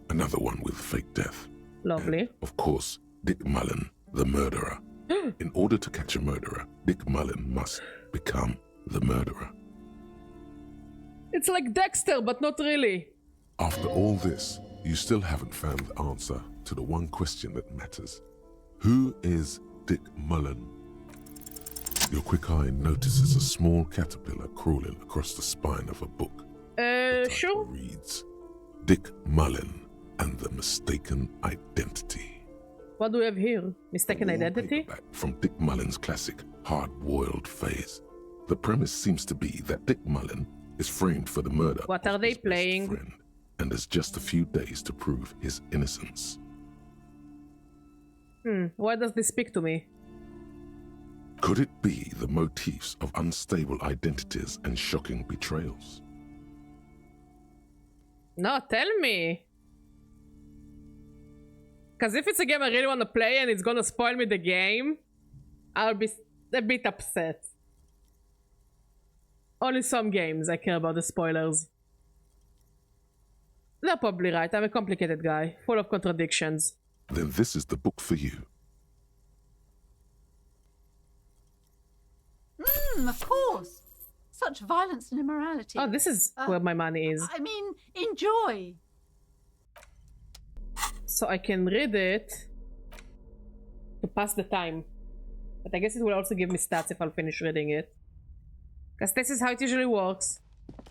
Another one with fake death. Lovely. And, of course, Dick Mullen, the murderer. In order to catch a murderer, Dick Mullen must become the murderer. It's like Dexter, but not really. After all this, you still haven't found the answer to the one question that matters. Who is Dick Mullen? Your quick eye notices a small caterpillar crawling across the spine of a book. Sure. Reads, Dick Mullen and the Mistaken Identity. What do we have here? Mistaken Identity? From Dick Mullen's classic hard-boiled phase. The premise seems to be that Dick Mullen is framed for the murder. What are they playing? And has just a few days to prove his innocence. Why does this speak to me? Could it be the motifs of unstable identities and shocking betrayals? No, tell me. Because if it's a game I really want to play and it's gonna spoil me the game, I'll be a bit upset. Only some games I care about the spoilers. They're probably right. I'm a complicated guy, full of contradictions. Then this is the book for you. Of course. Such violence and immorality. Oh, this is where my money is. I mean, enjoy. So I can read it to pass the time. But I guess it will also give me stats if I'll finish reading it. Because this is how it usually works.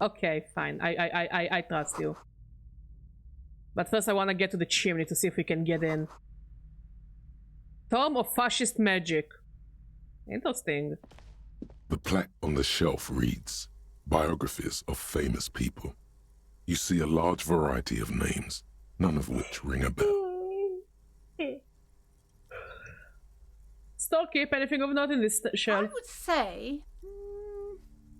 Okay, fine. I trust you. But first I want to get to the chimney to see if we can get in. Tome of Fascist Magic. Interesting. The plaque on the shelf reads, Biographies of Famous People. You see a large variety of names, none of which ring a bell. Storekeep, anything of note in this shelf? I would say...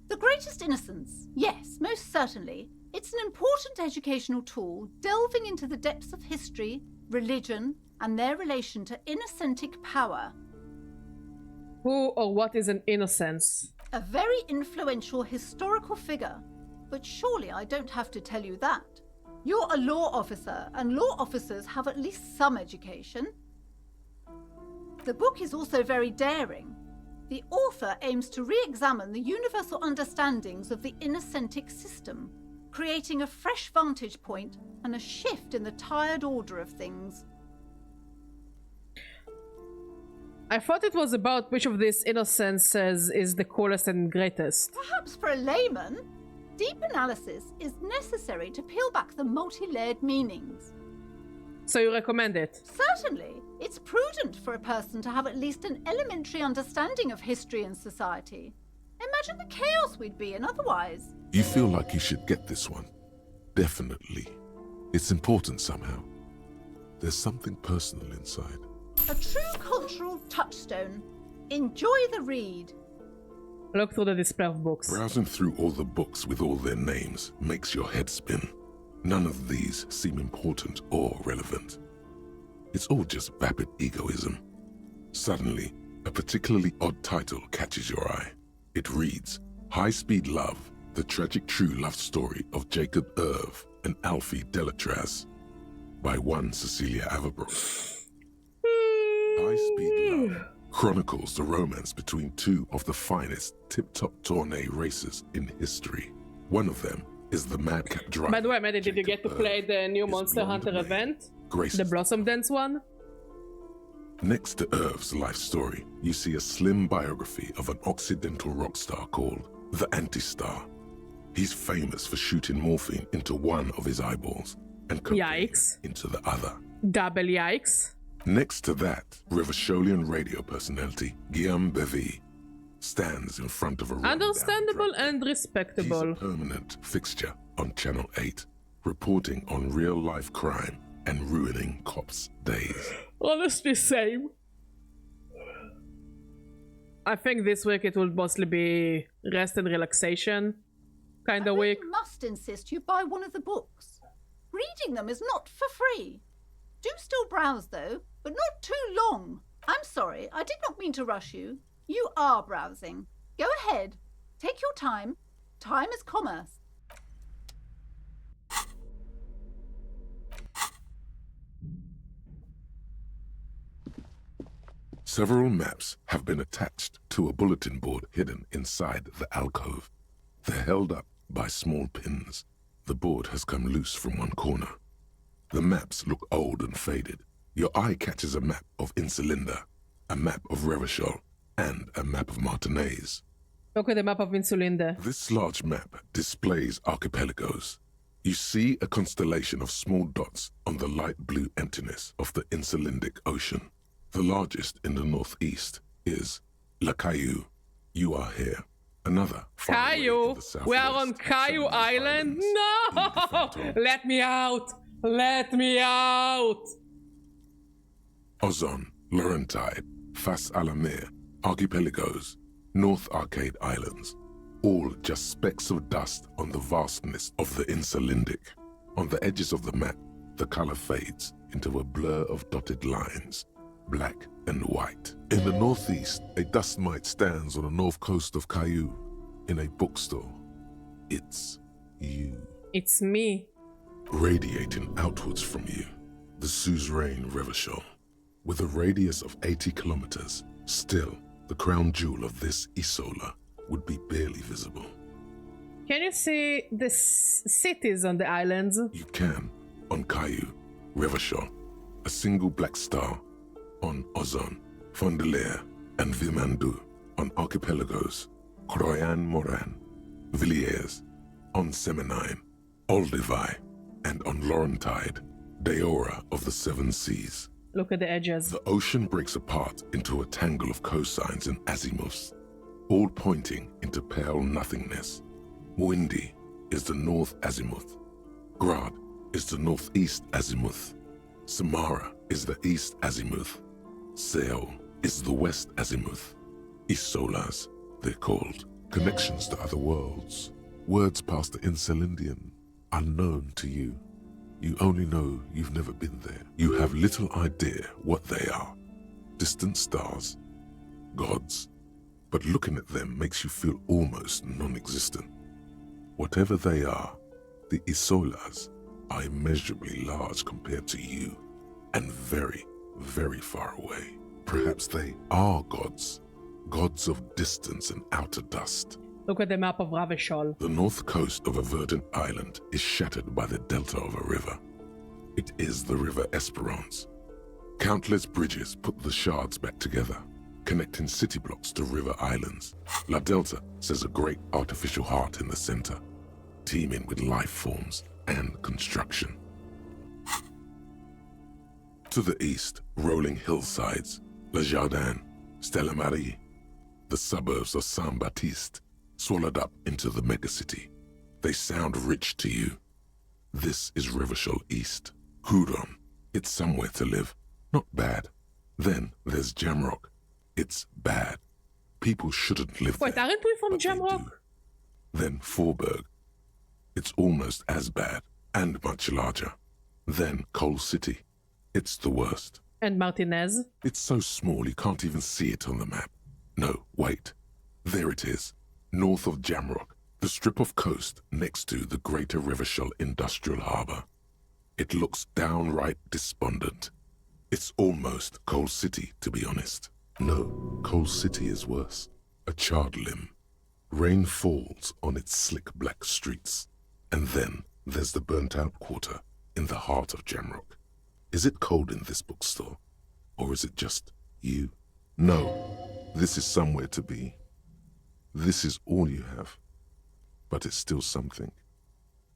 The Greatest Innocence. Yes, most certainly. It's an important educational tool delving into the depths of history, religion, and their relation to innocentic power. Who or what is an innocence? A very influential historical figure. But surely I don't have to tell you that. You're a law officer, and law officers have at least some education. The book is also very daring. The author aims to re-examine the universal understandings of the innocentic system, creating a fresh vantage point and a shift in the tired order of things. I thought it was about which of these innocences is the coolest and greatest. Perhaps for a layman, deep analysis is necessary to peel back the multi-layered meanings. So you recommend it? Certainly. It's prudent for a person to have at least an elementary understanding of history and society. Imagine the chaos we'd be in otherwise. You feel like you should get this one. Definitely. It's important somehow. There's something personal inside. A true cultural touchstone. Enjoy the read. Look through the display of books. Browsing through all the books with all their names makes your head spin. None of these seem important or relevant. It's all just vapid egoism. Suddenly, a particularly odd title catches your eye. It reads, High Speed Love, the tragic true love story of Jacob Irv and Alfie Delatraz, by one Cecilia Averbrook. High Speed Love chronicles the romance between two of the finest tip-top tourney racers in history. One of them is the Madcat Driver. By the way, Maddie, did you get to play the new Monster Hunter event? The Blossom Dance one? Next to Irv's life story, you see a slim biography of an Occidental rock star called the Anti-Star. He's famous for shooting morphine into one of his eyeballs and cocaine into the other. Double yikes. Next to that, Rivasholian radio personality Guillaume Bevy stands in front of a understandable and respectable. He's a permanent fixture on Channel 8, reporting on real-life crime and ruining cops' days. Honestly, same. I think this week it will mostly be rest and relaxation kind of week. I must insist you buy one of the books. Reading them is not for free. Do still browse though, but not too long. I'm sorry, I did not mean to rush you. You are browsing. Go ahead. Take your time. Time is commerce. Several maps have been attached to a bulletin board hidden inside the alcove. They're held up by small pins. The board has come loose from one corner. The maps look old and faded. Your eye catches a map of Insulinda, a map of Revachol, and a map of Martinez. Look at the map of Insulinda. This large map displays archipelagos. You see a constellation of small dots on the light blue emptiness of the Insulindic Ocean. The largest in the northeast is La Caillou. You are here. Another Caillou? We are on Caillou Island? No! Let me out! Let me out! Ozon, Laurentide, Fas Alamir, Archipelagos, North Arcade Islands, all just specks of dust on the vastness of the Insulindic. On the edges of the map, the color fades into a blur of dotted lines, black and white. In the northeast, a dust mite stands on the north coast of Caillou in a bookstore. It's you. It's me. Radiating outwards from you, the suzerain Revachol. With a radius of 80 kilometers, still, the crown jewel of this Isola would be barely visible. Can you see the cities on the islands? You can, on Caillou, Revachol, a single black star, on Ozon, Fondelier, and Vilmandu, on archipelagos, Croyan Moran, Villiers, on Semenine, Olduvai, and on Laurentide, Deora of the Seven Seas. Look at the edges. The ocean breaks apart into a tangle of cosines and azimuths, all pointing into pale nothingness. Windy is the north azimuth. Grad is the northeast azimuth. Samara is the east azimuth. Seol is the west azimuth. Isolas, they're called. Connections to other worlds. Words past the Insulindian, unknown to you. You only know you've never been there. You have little idea what they are. Distant stars, gods. But looking at them makes you feel almost non-existent. Whatever they are, the Isolas are immeasurably large compared to you, and very, very far away. Perhaps they are gods, gods of distance and outer dust. Look at the map of Revachol. The north coast of a verdant island is shattered by the delta of a river. It is the River Esperance. Countless bridges put the shards back together, connecting city blocks to river islands. La Delta says a great artificial heart in the center, teeming with life forms and construction. To the east, rolling hillsides, Le Jardin, Stella Marie, the suburbs of Saint-Baptiste, swallowed up into the megacity. They sound rich to you. This is Revachol East. Hudon, it's somewhere to live. Not bad. Then there's Jamrock. It's bad. People shouldn't live there. Wait, aren't we from Jamrock? Then Forburg. It's almost as bad, and much larger. Then Coal City. It's the worst. And Martinez? It's so small you can't even see it on the map. No, wait. There it is. North of Jamrock, the strip of coast next to the Greater Revachol Industrial Harbour. It looks downright despondent. It's almost Coal City, to be honest. No, Coal City is worse. A charred limb. Rain falls on its slick black streets, and then there's the burnt-out quarter in the heart of Jamrock. Is it cold in this bookstore, or is it just you? No, this is somewhere to be. This is all you have, but it's still something.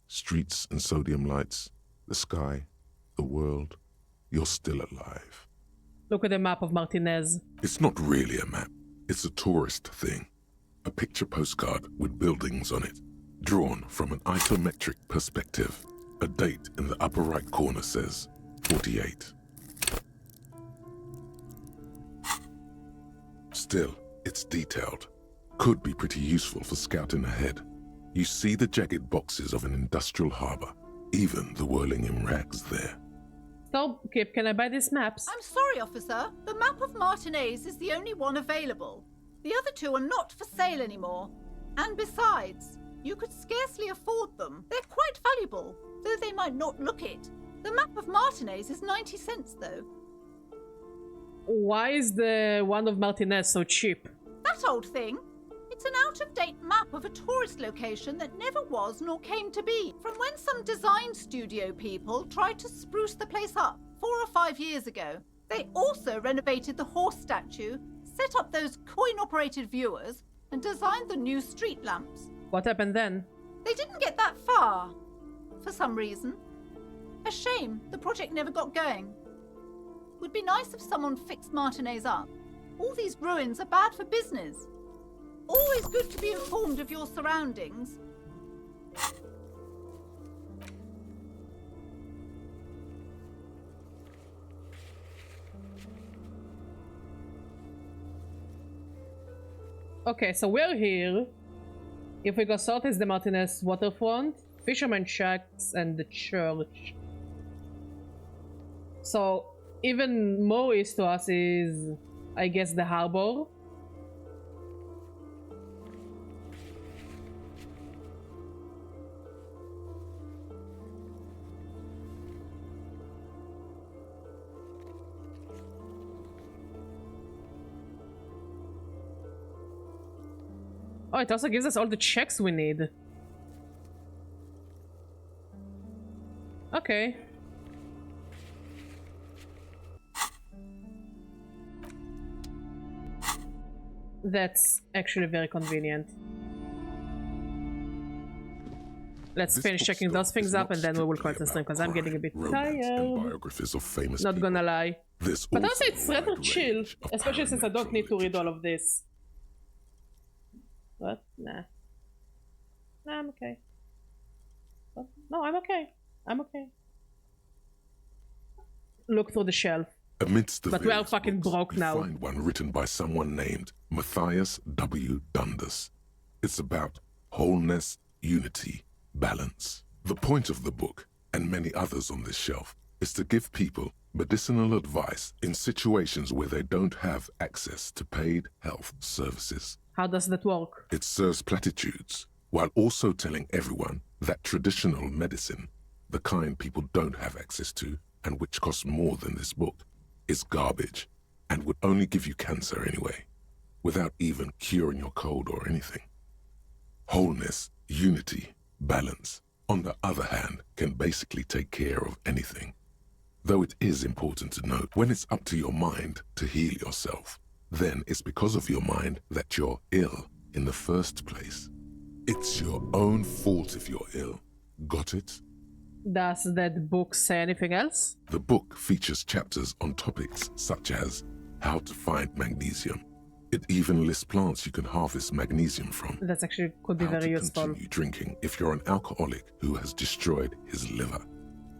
Streets and sodium lights, the sky, the world, you're still alive. Look at the map of Martinez. It's not really a map, it's a tourist thing. A picture postcard with buildings on it, drawn from an isometric perspective. A date in the upper right corner says 48. Still, it's detailed. Could be pretty useful for scouting ahead. You see the jagged boxes of an industrial harbor, even the whirling in rags there. So, Kip, can I buy these maps? I'm sorry, officer. The map of Martinez is the only one available. The other two are not for sale anymore. And besides, you could scarcely afford them. They're quite valuable, though they might not look it. The map of Martinez is 90 cents, though. Why is the one of Martinez so cheap? That old thing. It's an out-of-date map of a tourist location that never was nor came to be, from when some design studio people tried to spruce the place up 4 or 5 years ago. They also renovated the horse statue, set up those coin-operated viewers, and designed the new street lamps. What happened then? They didn't get that far, for some reason. A shame the project never got going. Would be nice if someone fixed Martinez up. All these ruins are bad for business. Always good to be informed of your surroundings. Okay, so we're here. If we go south is the Martinez waterfront, fisherman shacks, and the church. So even more east to us is, I guess, the harbor. Oh, it also gives us all the checks we need. Okay. That's actually very convenient. Let's finish checking those things up and then we will call it a stream because I'm getting a bit tired. Biographies of famous Not gonna lie. This but also it's rather chill, especially since I don't need to read all of this. What? Nah. Nah, I'm okay. What? No, I'm okay. I'm okay. Look through the shelf. Amidst the but we are fucking broke now. Find one written by someone named Matthias W. Dundas. It's about wholeness, unity, balance. The point of the book, and many others on this shelf, is to give people medicinal advice in situations where they don't have access to paid health services. How does that work? It serves platitudes, while also telling everyone that traditional medicine, the kind people don't have access to, and which costs more than this book, is garbage, and would only give you cancer anyway, without even curing your cold or anything. Wholeness, unity, balance, on the other hand, can basically take care of anything. Though it is important to note, when it's up to your mind to heal yourself, then it's because of your mind that you're ill in the first place. It's your own fault if you're ill. Got it? Does that book say anything else? The book features chapters on topics such as how to find magnesium. It even lists plants you can harvest magnesium from. That's actually could be very useful. Continue drinking if you're an alcoholic who has destroyed his liver.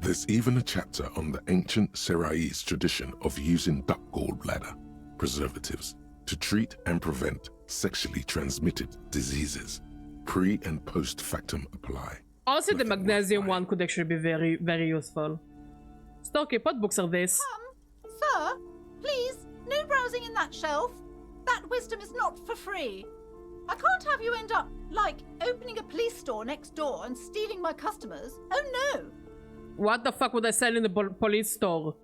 There's even a chapter on the ancient Seraïs tradition of using duck gallbladder preservatives to treat and prevent sexually transmitted diseases. Pre and post factum apply. Also, the magnesium one could actually be very, very useful. Storky, what books are these? Sir, please, no browsing in that shelf. That wisdom is not for free. I can't have you end up, like, opening a police store next door and stealing my customers. Oh no! What the fuck would I sell in the police store?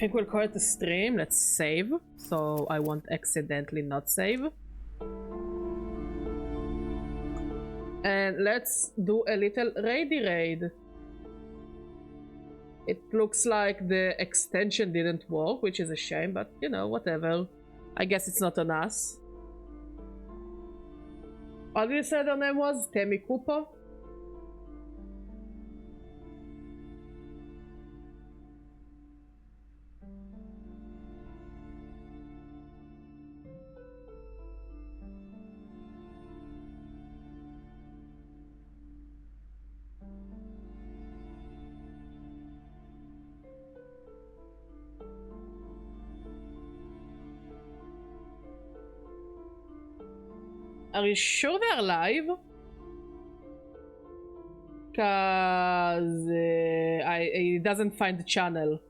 think we'll call it a stream. Let's save, so I won't accidentally not save. And let's do a little raidy raid. It looks like the extension didn't work, which is a shame, but you know, whatever. I guess it's not on us. What did you say her name was? Tammy Cooper? Are you sure they're live? Cause it doesn't find the channel.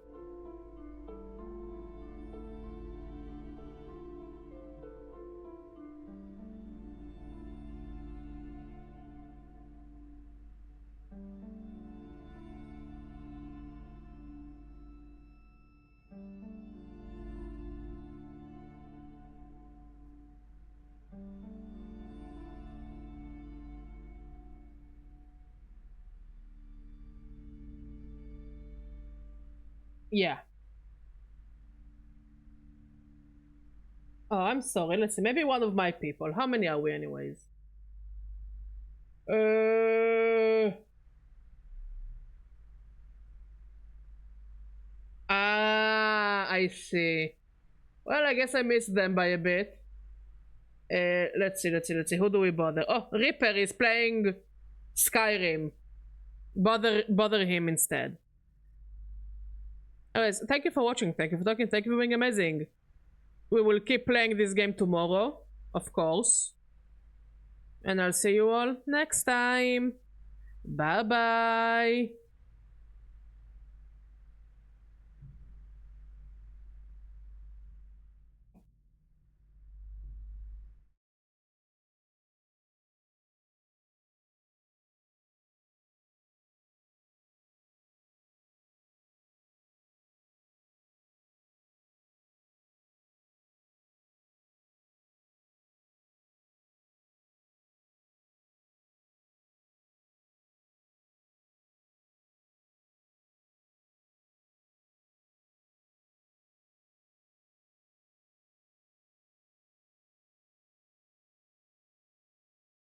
Yeah. Oh, I'm sorry. Let's see. Maybe one of my people. How many are we anyways? I see. Well, I guess I missed them by a bit. Let's see. Who do we bother? Oh, Reaper is playing Skyrim. Bother him instead. Anyways, thank you for watching, thank you for talking, thank you for being amazing. We will keep playing this game tomorrow, of course. And I'll see you all next time. Bye bye.